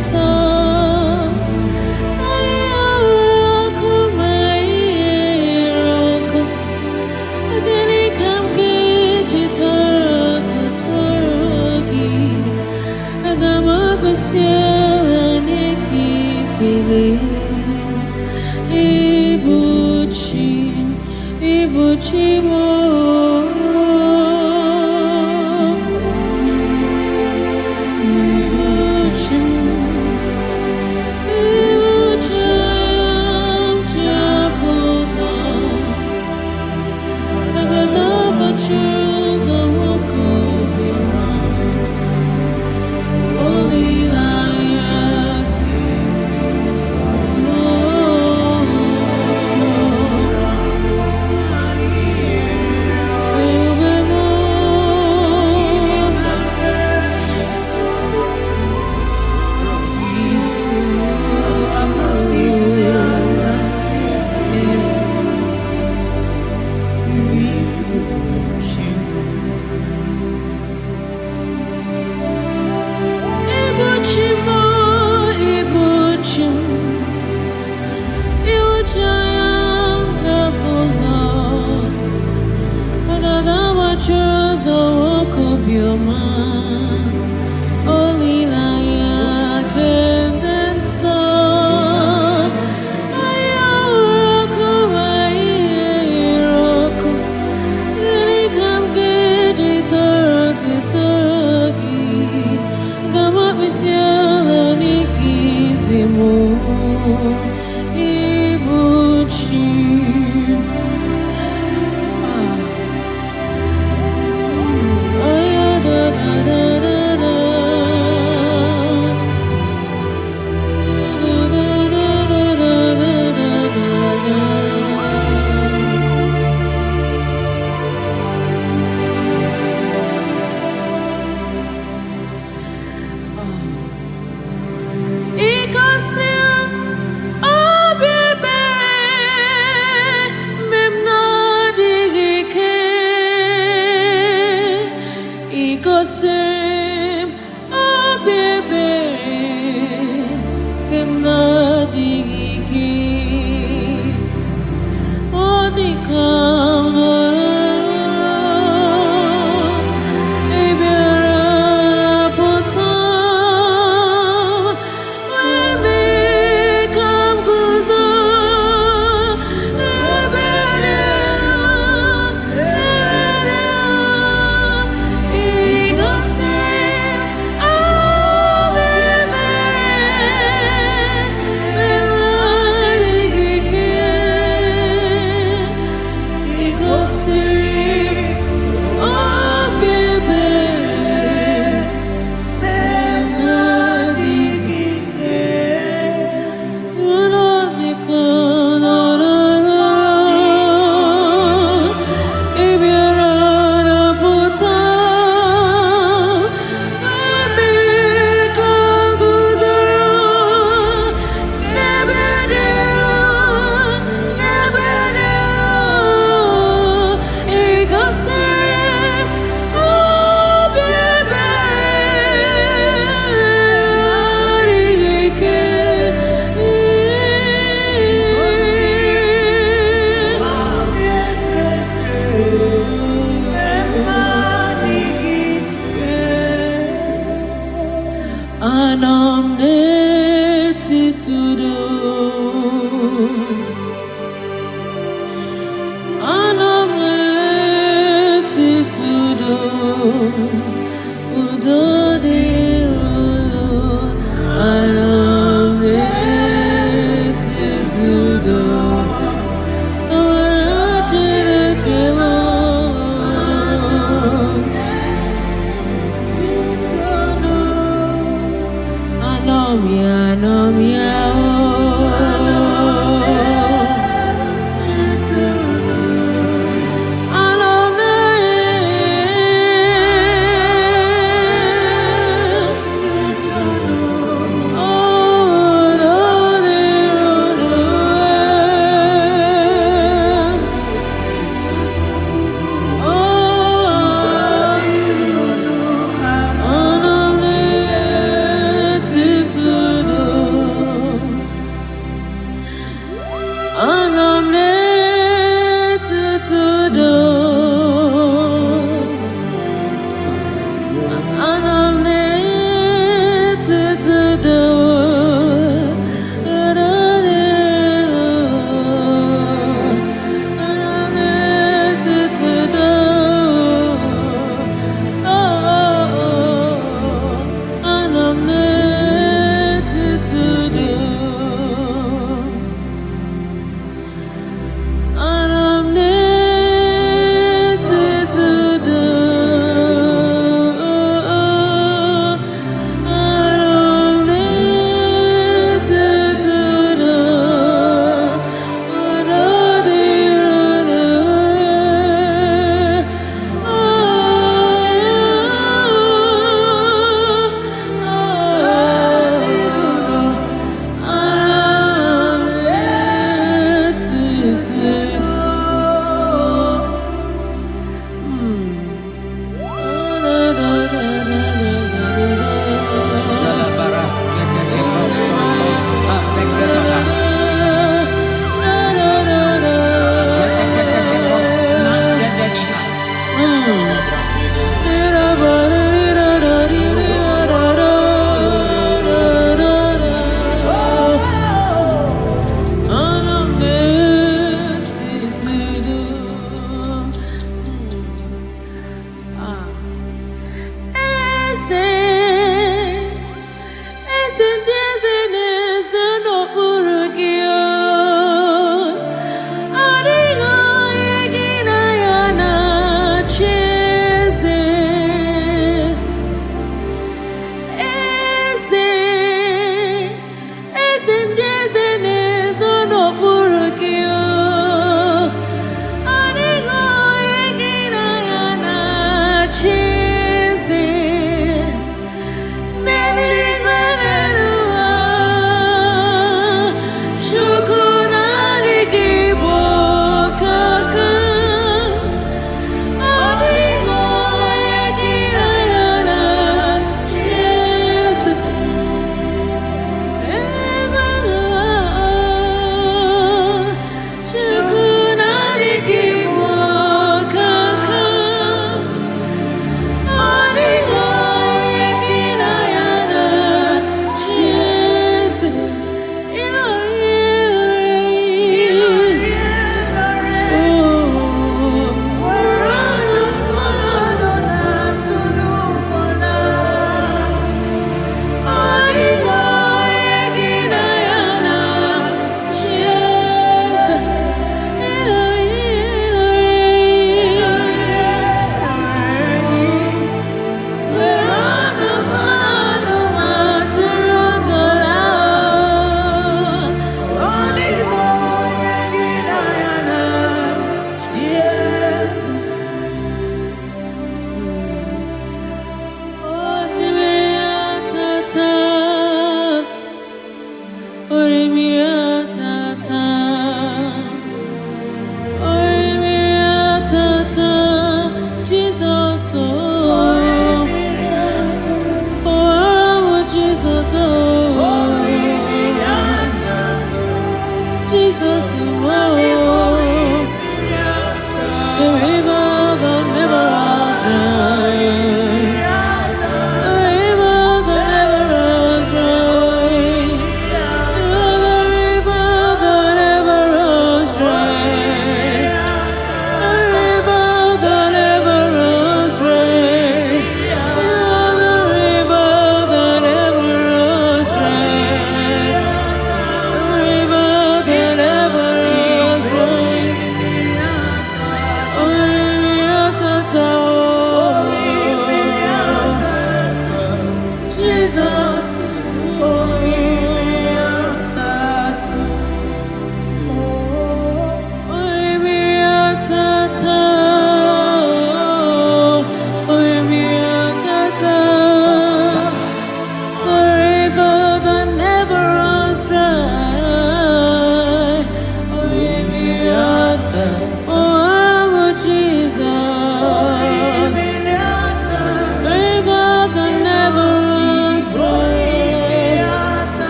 The river that never runs dry.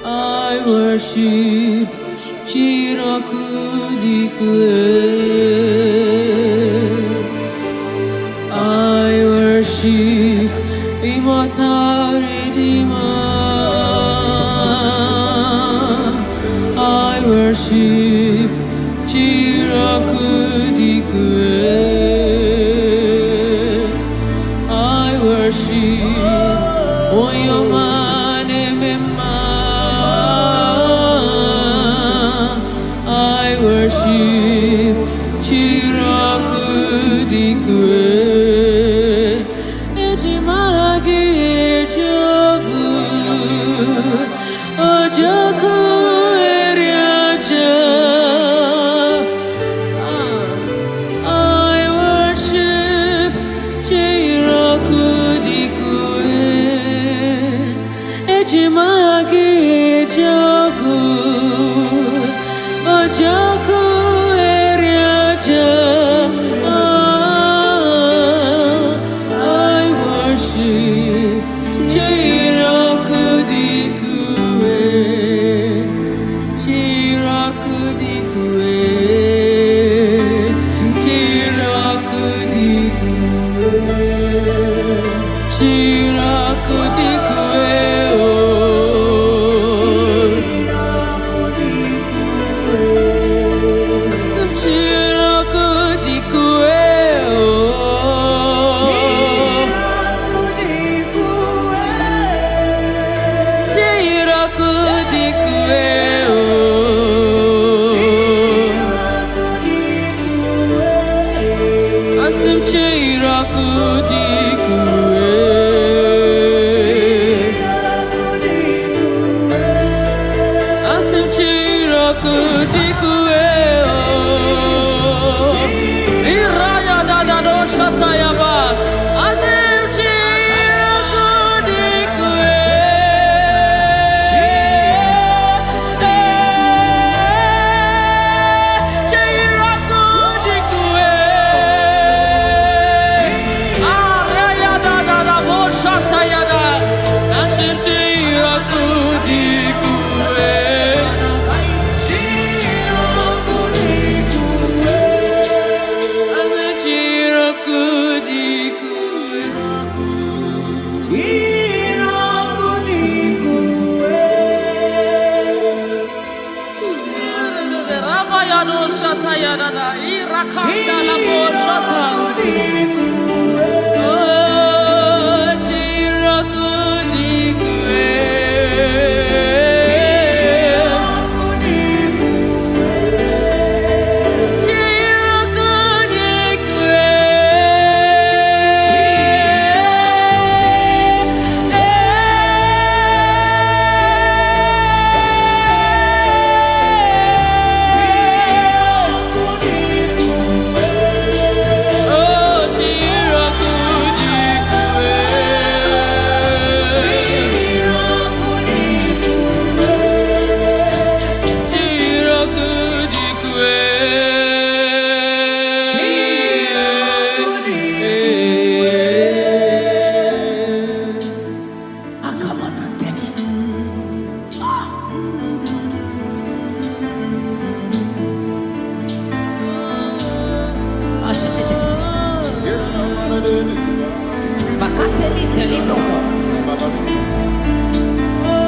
I worship I worship immortal Redeemer. I worship I worship Oyomanemema. I worship Chirakudikwe. Ejimagi ejogu ojoku eriaja. I worship Chirakudikwe. Ejimagi ejogu ojoku eriaja.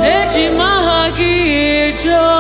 Eji mahagi jo